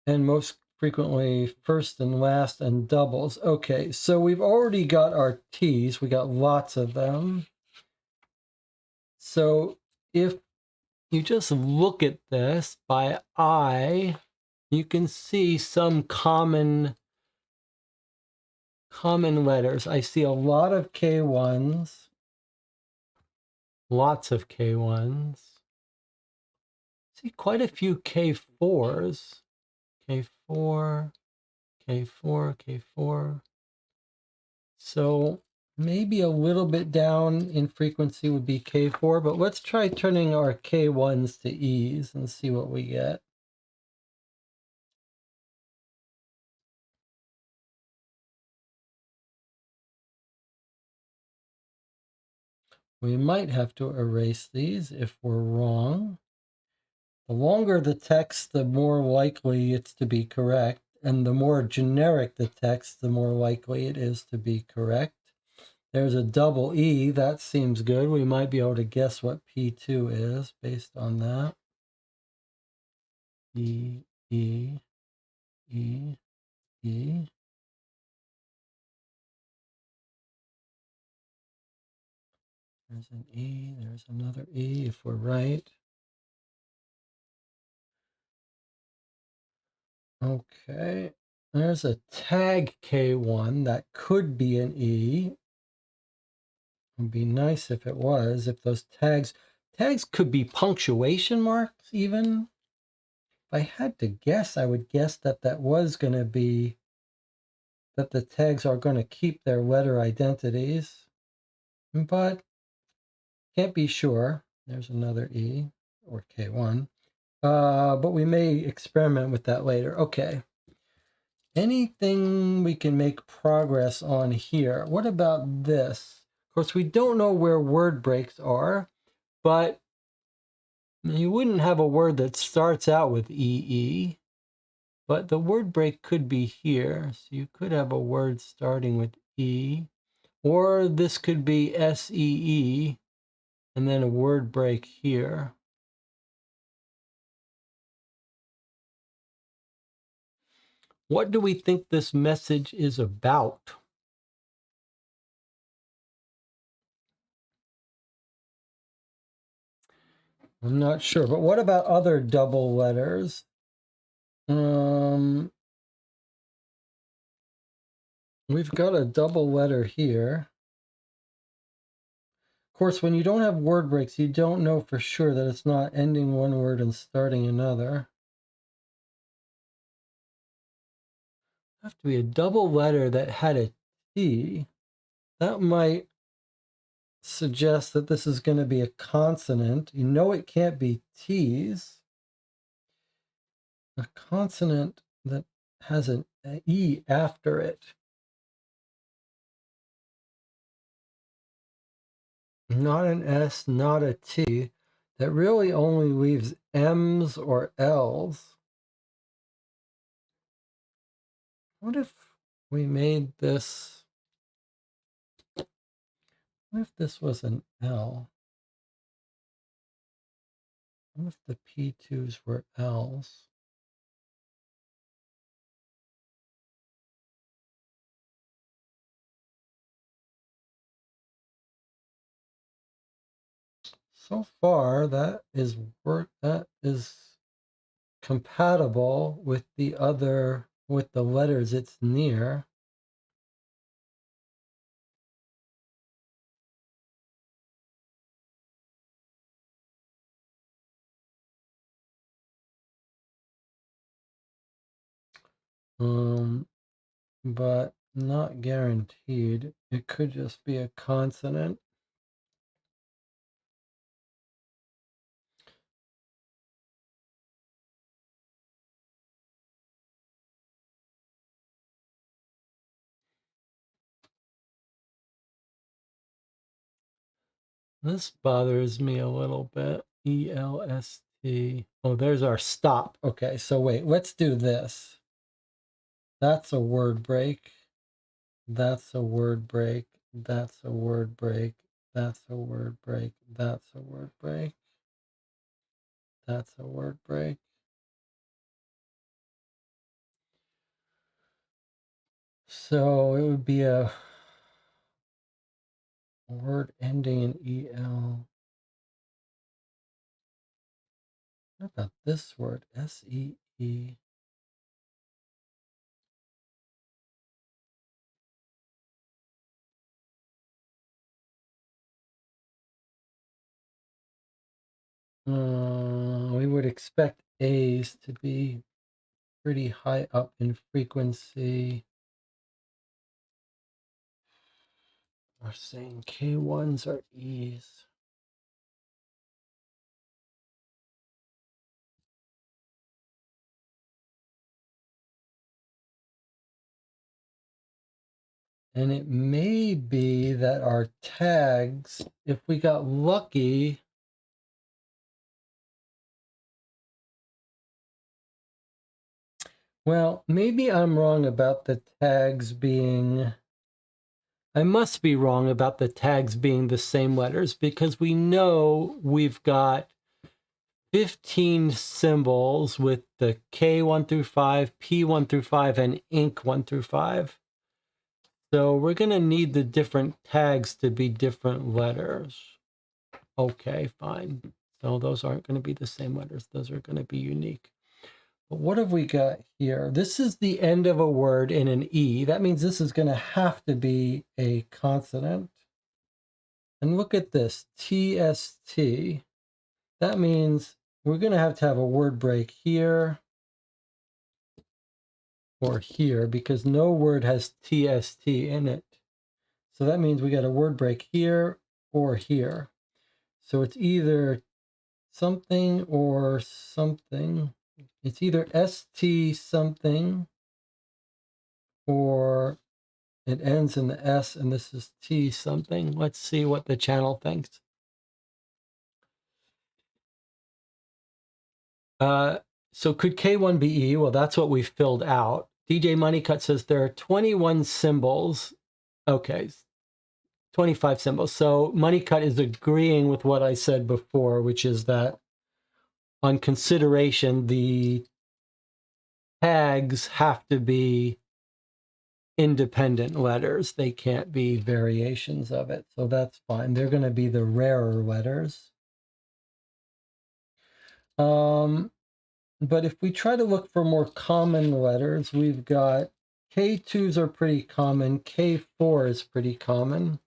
And most frequently first and last and doubles. Okay, so we've already got our T's. We got lots of them. So if you just look at this by eye, you can see some common letters. I see a lot of K1s, lots of K1s. See quite a few K4s. K4, K4, K4. So maybe a little bit down in frequency would be K4, but let's try turning our K1s to E's and see what we get. We might have to erase these if we're wrong. The longer the text, the more likely it's to be correct, and the more generic the text, the more likely it is to be correct. There's a double E. That seems good. We might be able to guess what P2 is based on that. E, E, E, E. There's an E. There's another E if we're right. Okay. There's a tag K1 that could be an E. It'd be nice if it was, if those tags could be punctuation marks even. If I had to guess, I would guess that was going to be, that the tags are going to keep their letter identities, but can't be sure. There's another E or K1, but we may experiment with that later. Okay. Anything we can make progress on here? What about this? Of course, we don't know where word breaks are, but you wouldn't have a word that starts out with EE, but the word break could be here. So you could have a word starting with E, or this could be SEE, and then a word break here. What do we think this message is about? I'm not sure, but what about other double letters? We've got a double letter here. Of course, when you don't have word breaks, you don't know for sure that it's not ending one word and starting another. It have to be a double letter that had a T. That might suggest that this is going to be a consonant. You know it can't be T's. A consonant that has an E after it. Not an S, not a T. That really only leaves M's or L's. What if we made this? What if this was an L? What if the P2s were L's? So far, that is compatible with the letters it's near. But not guaranteed. It could just be a consonant. This bothers me a little bit. ELST. Oh, there's our stop. Okay, so wait, let's do this. That's a word break. That's a word break. That's a word break. That's a word break. That's a word break. That's a word break. So it would be a word ending in EL. What about this word? SEE. We would expect A's to be pretty high up in frequency. We're saying K1s are E's. And it may be that our tags, if we got lucky, well, maybe I'm wrong about the tags being, I must be wrong about the tags being the same letters, because we know we've got 15 symbols with the K1 through 5, P1 through 5, and Inc 1 through 5. So we're going to need the different tags to be different letters. Okay, fine. So those aren't going to be the same letters. Those are going to be unique. But what have we got here? This is the end of a word in an E. That means this is going to have to be a consonant. And look at this, TST. That means we're going to have a word break here or here because no word has TST in it. So that means we got a word break here or here. So it's either something or something. It's either ST something or it ends in the S and this is T something. Let's see what the channel thinks. So could K1 be E? Well, that's what we filled out. DJ Moneycut says there are 21 symbols. Okay, 25 symbols. So Moneycut is agreeing with what I said before, which is that on consideration, the tags have to be independent letters. They can't be variations of it. So that's fine. They're going to be the rarer letters. But if we try to look for more common letters, we've got K2s are pretty common. K4 is pretty common.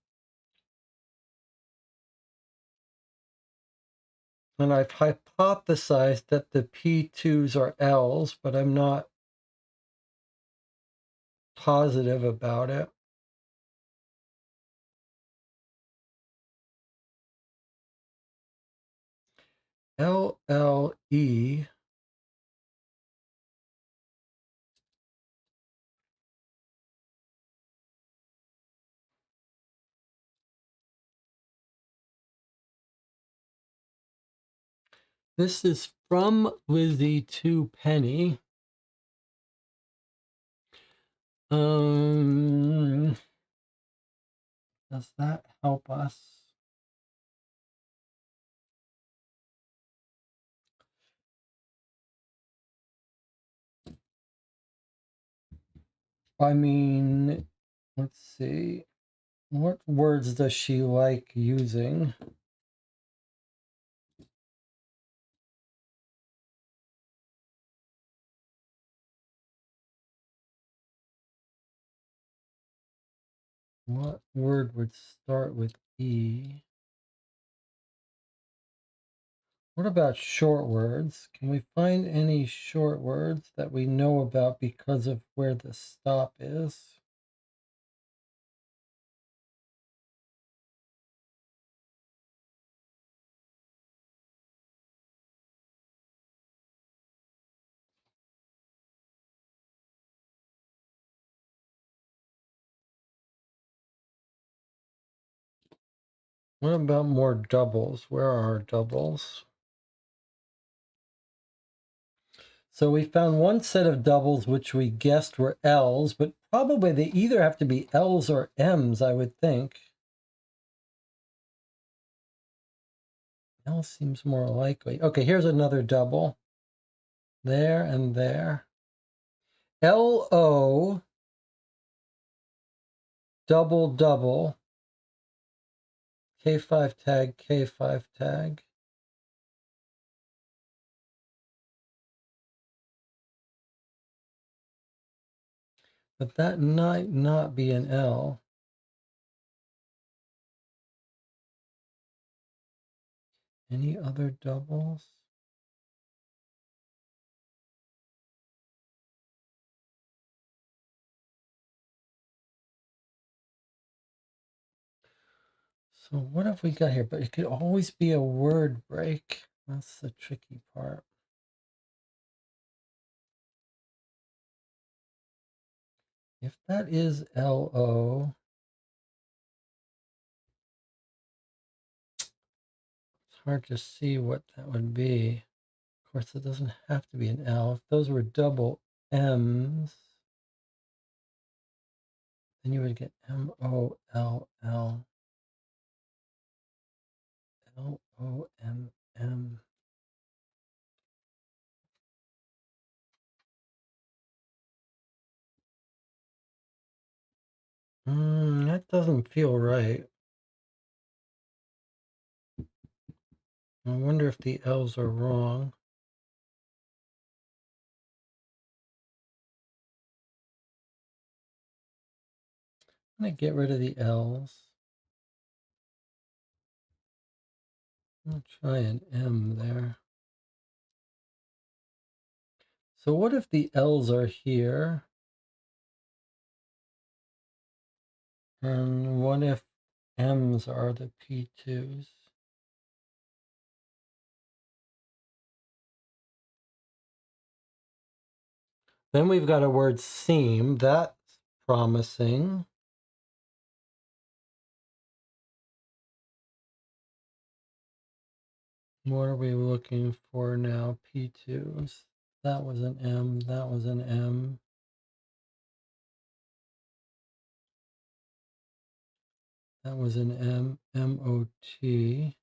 And I've hypothesized that the P2s are L's, but I'm not positive about it. LLE. This is from Lizzie to Penny. Does that help us? I mean, let's see. What words does she like using? What word would start with E? What about short words? Can we find any short words that we know about because of where the stop is? What about more doubles? Where are our doubles? So we found one set of doubles which we guessed were L's, but probably they either have to be L's or M's, I would think. L seems more likely. Okay, here's another double. There and there. LO, double, double. K5 tag, K5 tag. But that might not be an L. Any other doubles? So what have we got here? But it could always be a word break. That's the tricky part. If that is LO, it's hard to see what that would be. Of course, it doesn't have to be an L. If those were double M's, then you would get MOLL, LOMM. That doesn't feel right. I wonder if the L's are wrong. I'm going to get rid of the L's. I'll try an M there. So what if the L's are here? And what if M's are the P2s? Then we've got a word seam. That's promising. What are we looking for now? P2s. That was an M. That was an M. That was an M. M-O-T.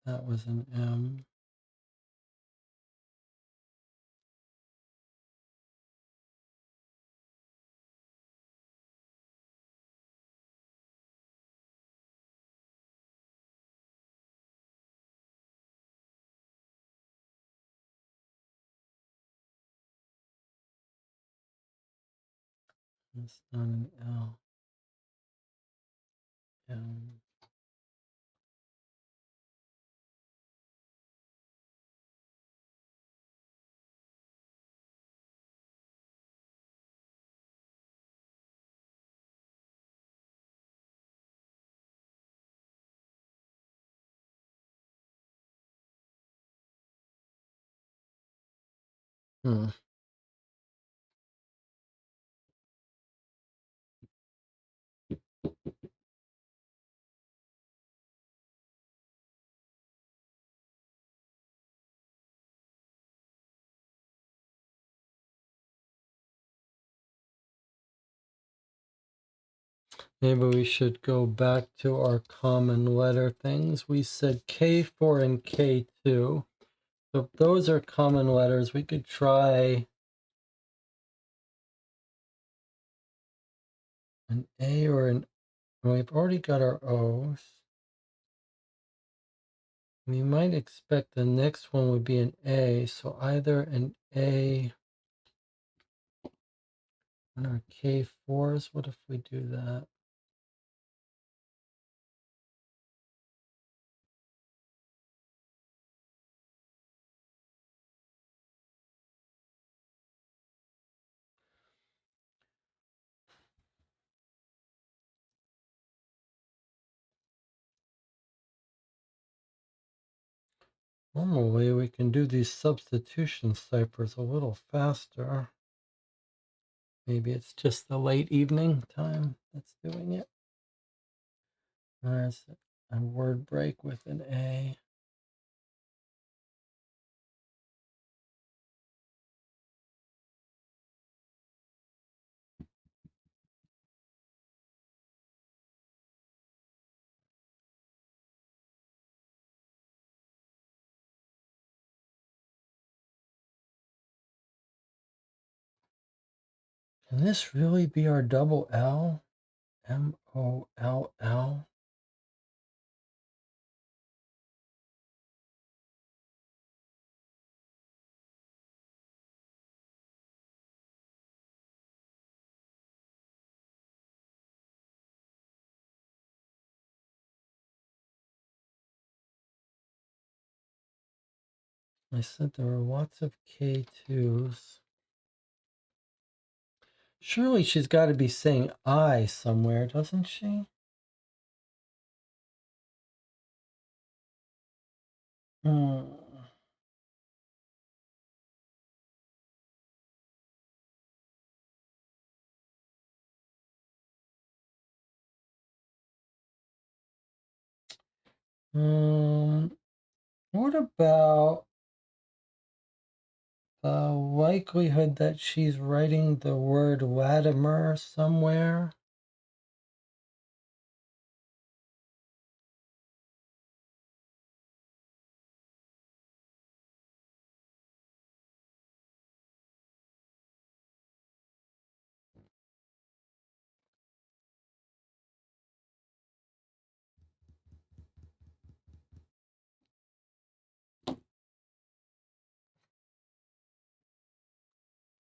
That was an M. It's not an L. M. Hmm. Maybe we should go back to our common letter things. We said K4 and K2. So if those are common letters, we could try an A or an... Well, we've already got our O's. We might expect the next one would be an A. So either an A on our K4s. What if we do that? Normally, we can do these substitution ciphers a little faster. Maybe it's just the late evening time that's doing it. There's a word break with an A. Can this really be our double L? M-O-L-L? I said there were lots of K2s. Surely she's got to be saying I somewhere, doesn't she? Hmm. What about the likelihood that she's writing the word Latimer somewhere?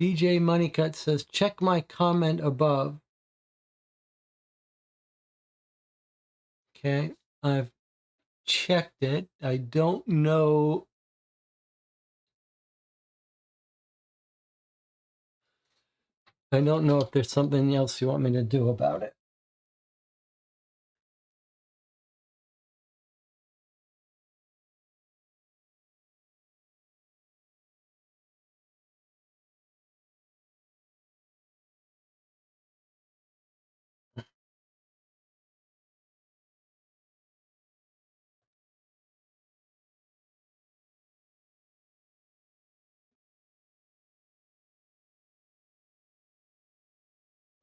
DJ Moneycut says, check my comment above. Okay, I've checked it. I don't know. I don't know if there's something else you want me to do about it.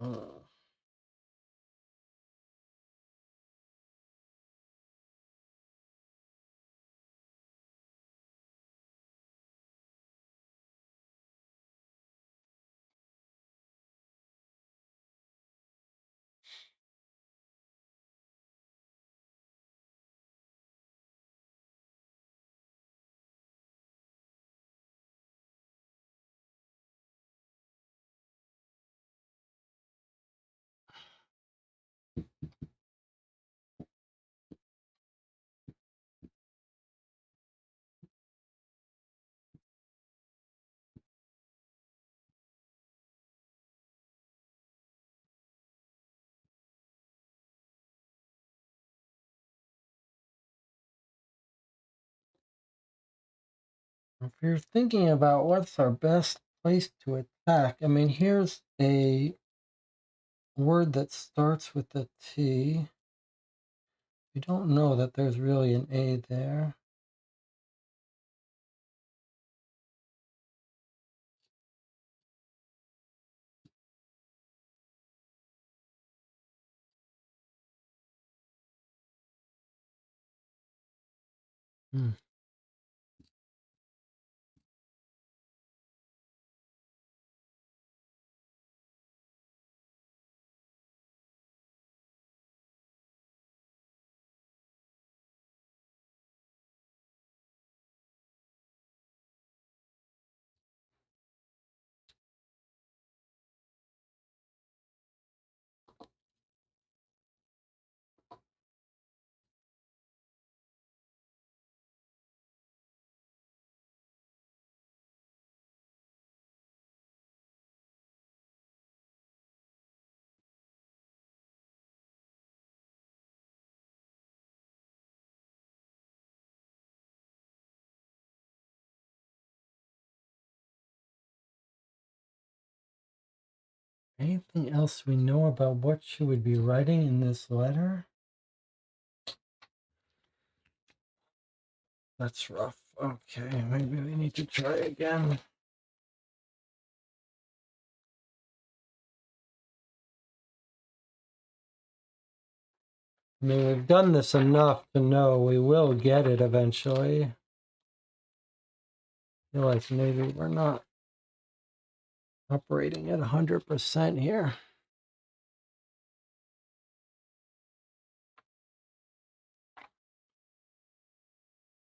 Uh, If you're thinking about what's our best place to attack, I mean, here's a word that starts with a T. You don't know that there's really an A there. Hmm. Anything else we know about what she would be writing in this letter? That's rough. Okay, maybe we need to try again. I mean, we've done this enough to know we will get it eventually. I feel like maybe we're not operating at 100% here.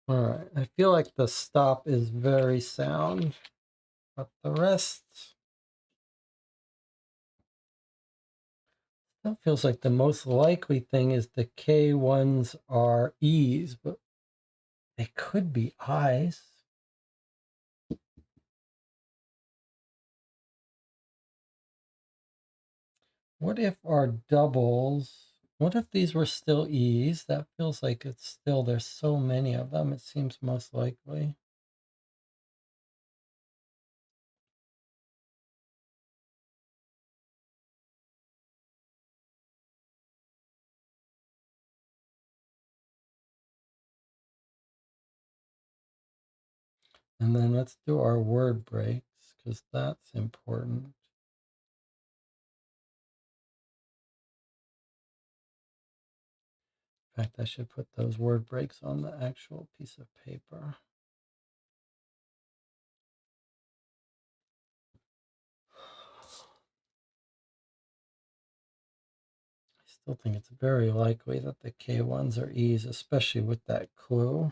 All right, I feel like the stop is very sound, but the rest still feels like the most likely thing is the K ones are E's, but they could be I's. What if our doubles, what if these were still E's? That feels like it's still, there's so many of them, it seems most likely. And then let's do our word breaks, because that's important. In fact, I should put those word breaks on the actual piece of paper. I still think it's very likely that the K1s are E's, especially with that clue.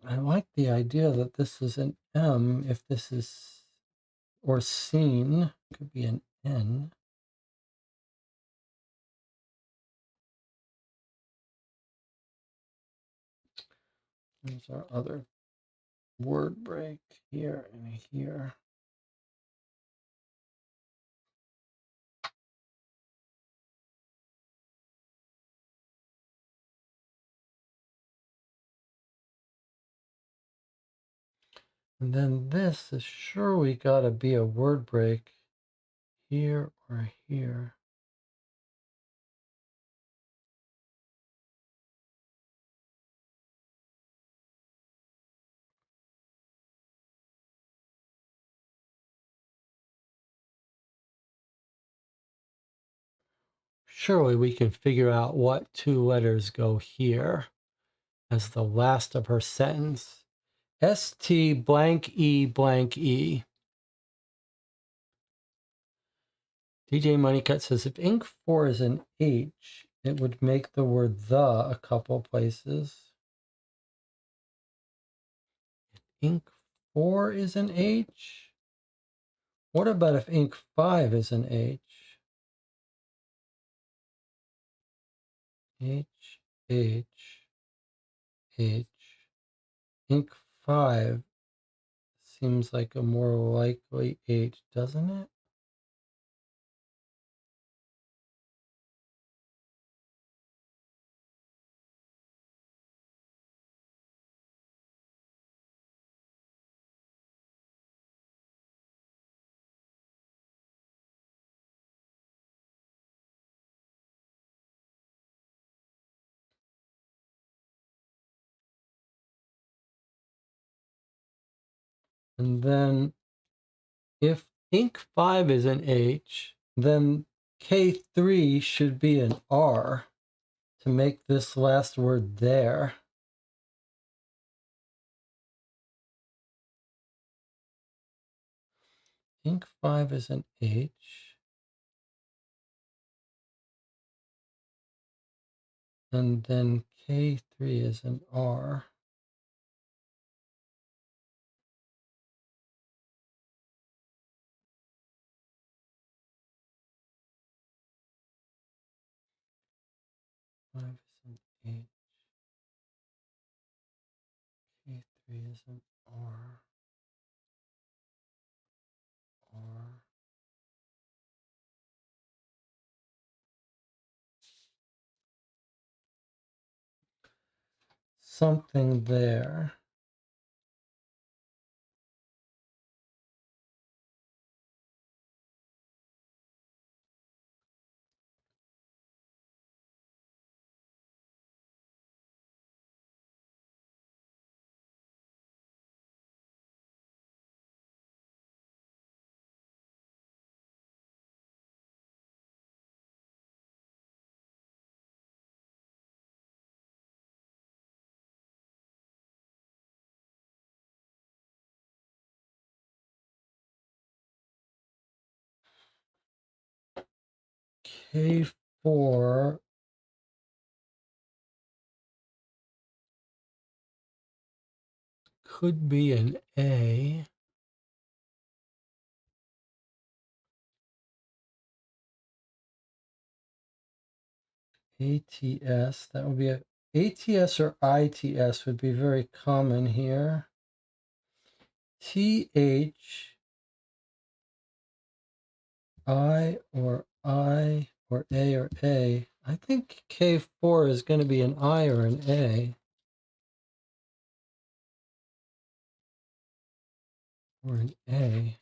I like the idea that this is an M if this is, or seen, could be an N. There's our other word break here and here. And then this is surely got to be a word break here or here. Surely we can figure out what two letters go here as the last of her sentence. ST blank E blank E. DJ Moneycut says if ink 4 is an H, it would make the word the a couple places. If ink 4 is an H, what about if ink 5 is an H? H, H, H. Ink 5 seems like a more likely H, doesn't it? And then if ink 5 is an H, then K3 should be an R to make this last word there. Ink 5 is an H. And then K3 is an R. Five is an H. K3 is an R. R. Something there. K4 could be an A. ATS, that would be a ATS or ITS would be very common here. TH, I or A or A. I think K4 is going to be an I or an A. Or an A.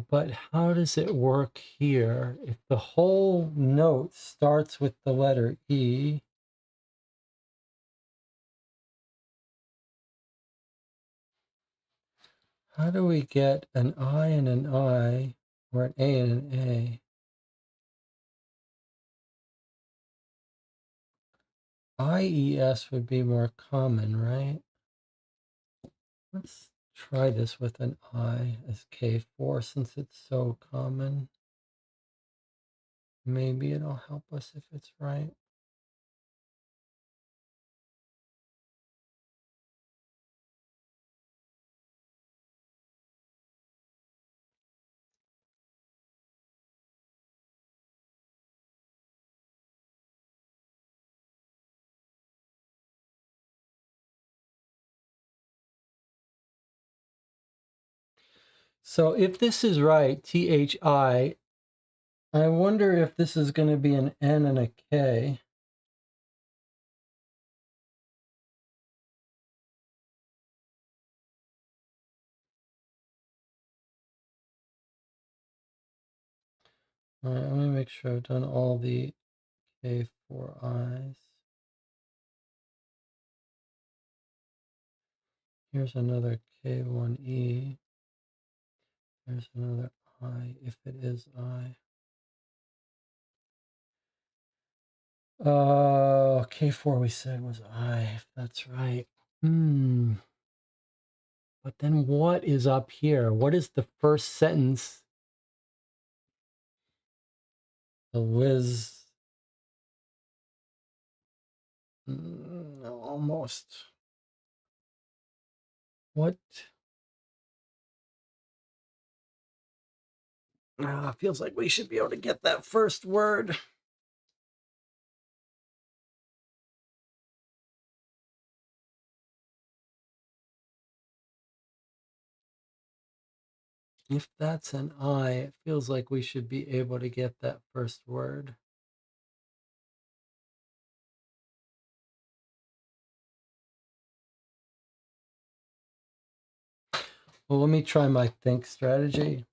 But how does it work here? If the whole note starts with the letter E, how do we get an I and an I, or an A and an A? IES would be more common, right? Let's try this with an I as K4 since it's so common. Maybe it'll help us if it's right. So if this is right, THI, I wonder if this is going to be an N and a K. All right, let me make sure I've done all the K4Is. Here's another K1E. There's another I, if it is I. K4 we said was I, if that's right. But then what is up here? What is the first sentence? The whiz. Almost. What? Feels like we should be able to get that first word. If that's an I, it feels like we should be able to get that first word. Well, let me try my think strategy.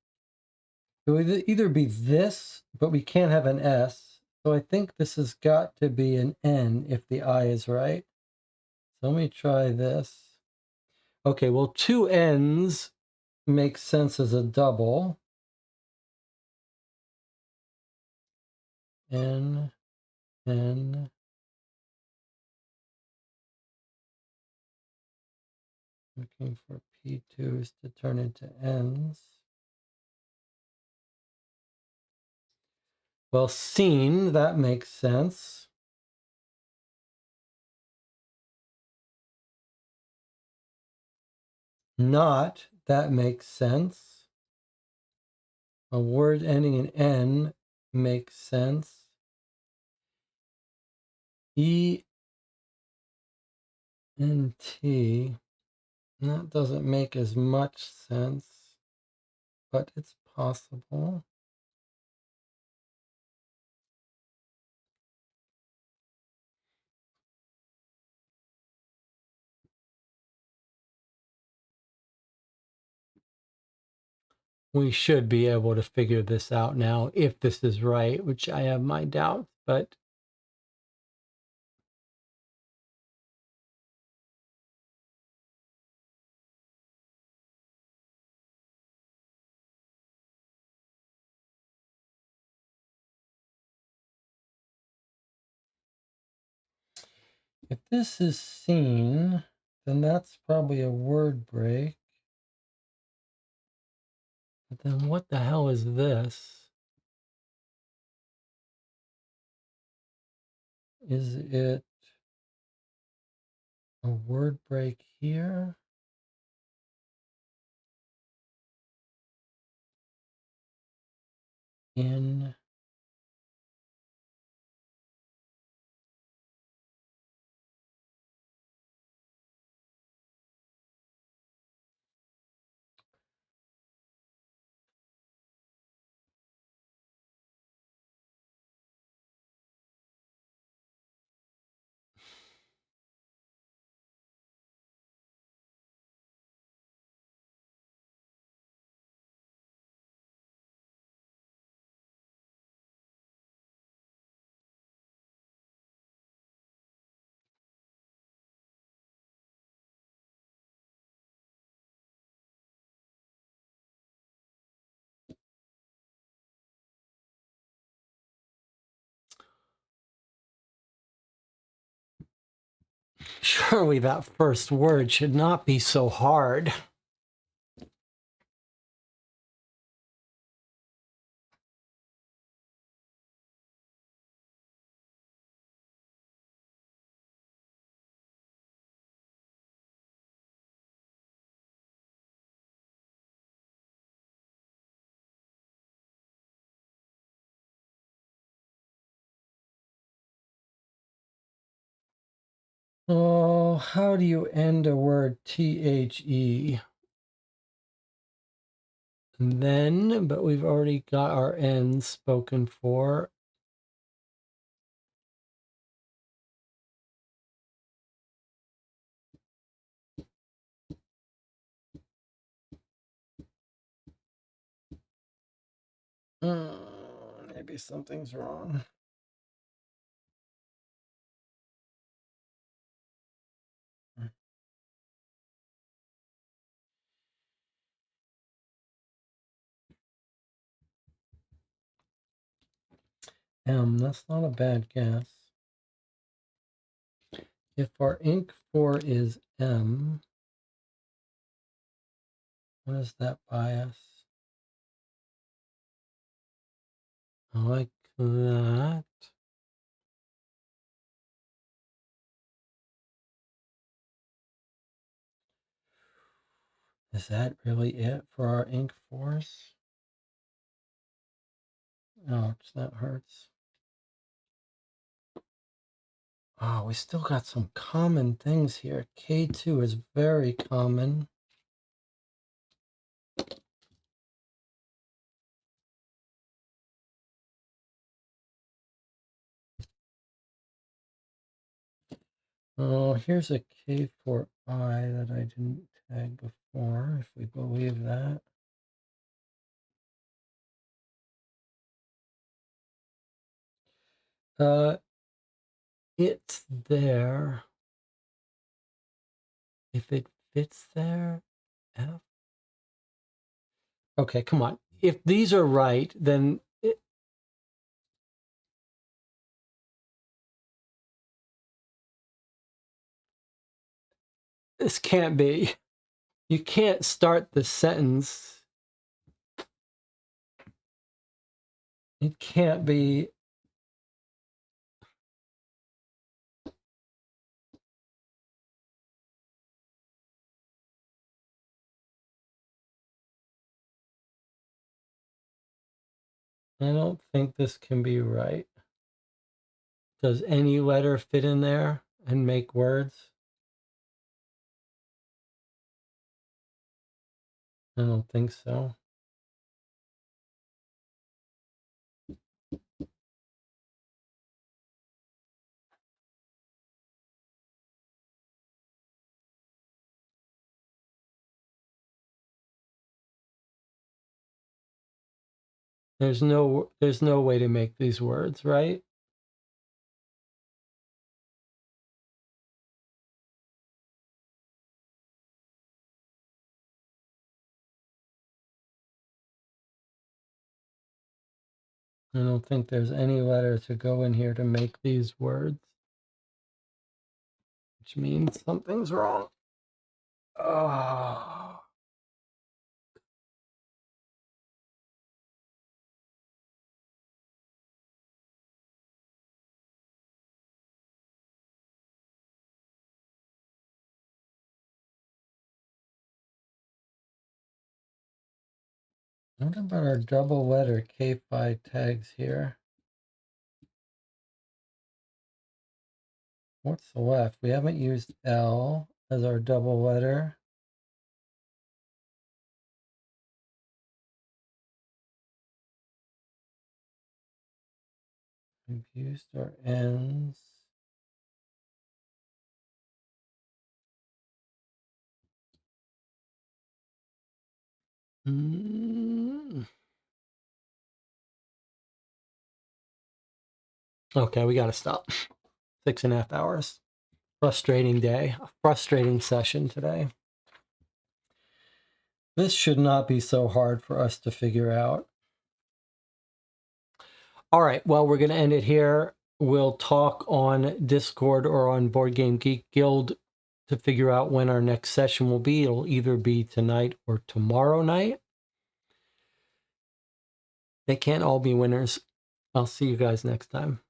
It would either be this, but we can't have an S. So I think this has got to be an N if the I is right. So let me try this. Okay, well, two N's makes sense as a double. N, N. Looking for P2s to turn into N's. Well, seen, that makes sense. Not, that makes sense. A word ending in N makes sense. E and T, that doesn't make as much sense, but it's possible. We should be able to figure this out now if this is right, which I have my doubts, but if this is seen, then that's probably a word break. But then what the hell is this? Is it a word break here? In surely that first word should not be so hard. Oh, how do you end a word THE? Then, but we've already got our N spoken for. Maybe something's wrong. M, that's not a bad guess. If our ink for is M, what is that bias? Like that. Is that really it for our ink force? Ouch, that hurts. Oh, we still got some common things here. K2 is very common. Oh, here's a K for I that I didn't tag before, if we believe that. It's there. If it fits there, F. Okay, come on. If these are right, then this can't be. You can't start the sentence. It can't be. I don't think this can be right. Does any letter fit in there and make words? I don't think so. There's no way to make these words, right? I don't think there's any letter to go in here to make these words, which means something's wrong. Oh. What about our double letter K5 tags here? What's left? We haven't used L as our double letter. We've used our N's. Okay, we got to stop. 6.5 hours. Frustrating day. A frustrating session today. This should not be so hard for us to figure out. All right, well, we're going to end it here. We'll talk on Discord or on Board Game Geek Guild to figure out when our next session will be. It'll either be tonight or tomorrow night. They can't all be winners. I'll see you guys next time.